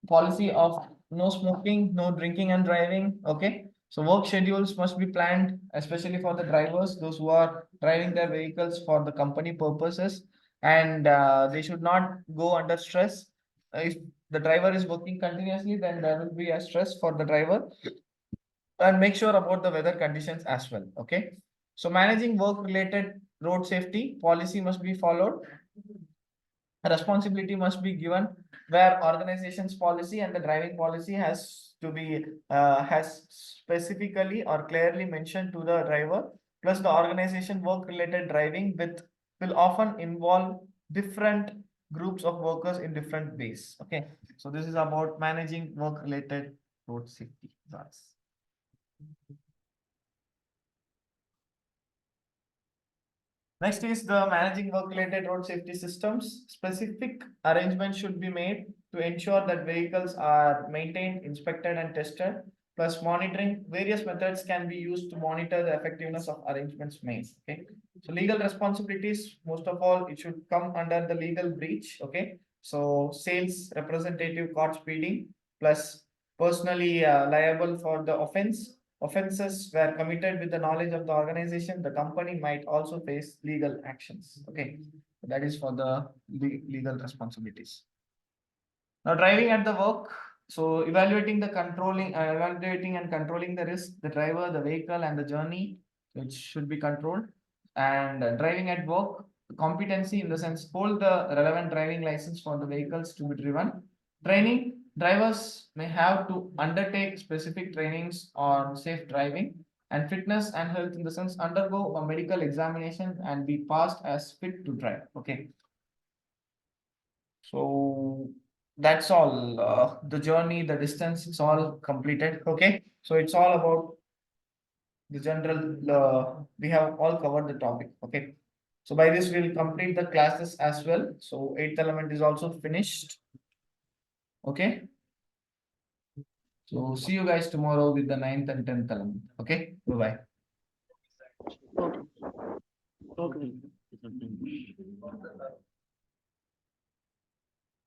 policy of no smoking, no drinking and driving. Okay, so work schedules must be planned, especially for the drivers, those who are driving their vehicles for the company purposes, and they should not go under stress. If the driver is working continuously, then there will be a stress for the driver. And make sure about the weather conditions as well. Okay, so managing work related road safety policy must be followed. responsibility must be given where organization's policy and the driving policy has to be has specifically or clearly mentioned to the driver. Plus the organization work related driving with will often involve different groups of workers in different ways. Okay, so this is about managing work related road safety. That's next is the managing work-related road safety systems. Specific arrangements should be made to ensure that vehicles are maintained, inspected, and tested. Plus monitoring, various methods can be used to monitor the effectiveness of arrangements made. Okay, so legal responsibilities, most of all, it should come under the legal breach. Okay, so sales representative caught speeding plus personally liable for the offenses were committed with the knowledge of the organization, the company might also face legal actions. Okay, that is for the legal responsibilities. Now, driving at the work. So, evaluating and controlling the risk, the driver, the vehicle, and the journey, which should be controlled. And driving at work, competency in the sense hold the relevant driving license for the vehicles to be driven. Training, drivers may have to undertake specific trainings on safe driving. And fitness and health in the sense undergo a medical examination and be passed as fit to drive. Okay. So that's all. The journey, the distance, it's all completed. Okay. So it's all about the general, we have all covered the topic. Okay. So by this, we'll complete the classes as well. So 8th element is also finished. Okay. So see you guys tomorrow with the 9th and 10th element. Okay. Bye-bye. Okay.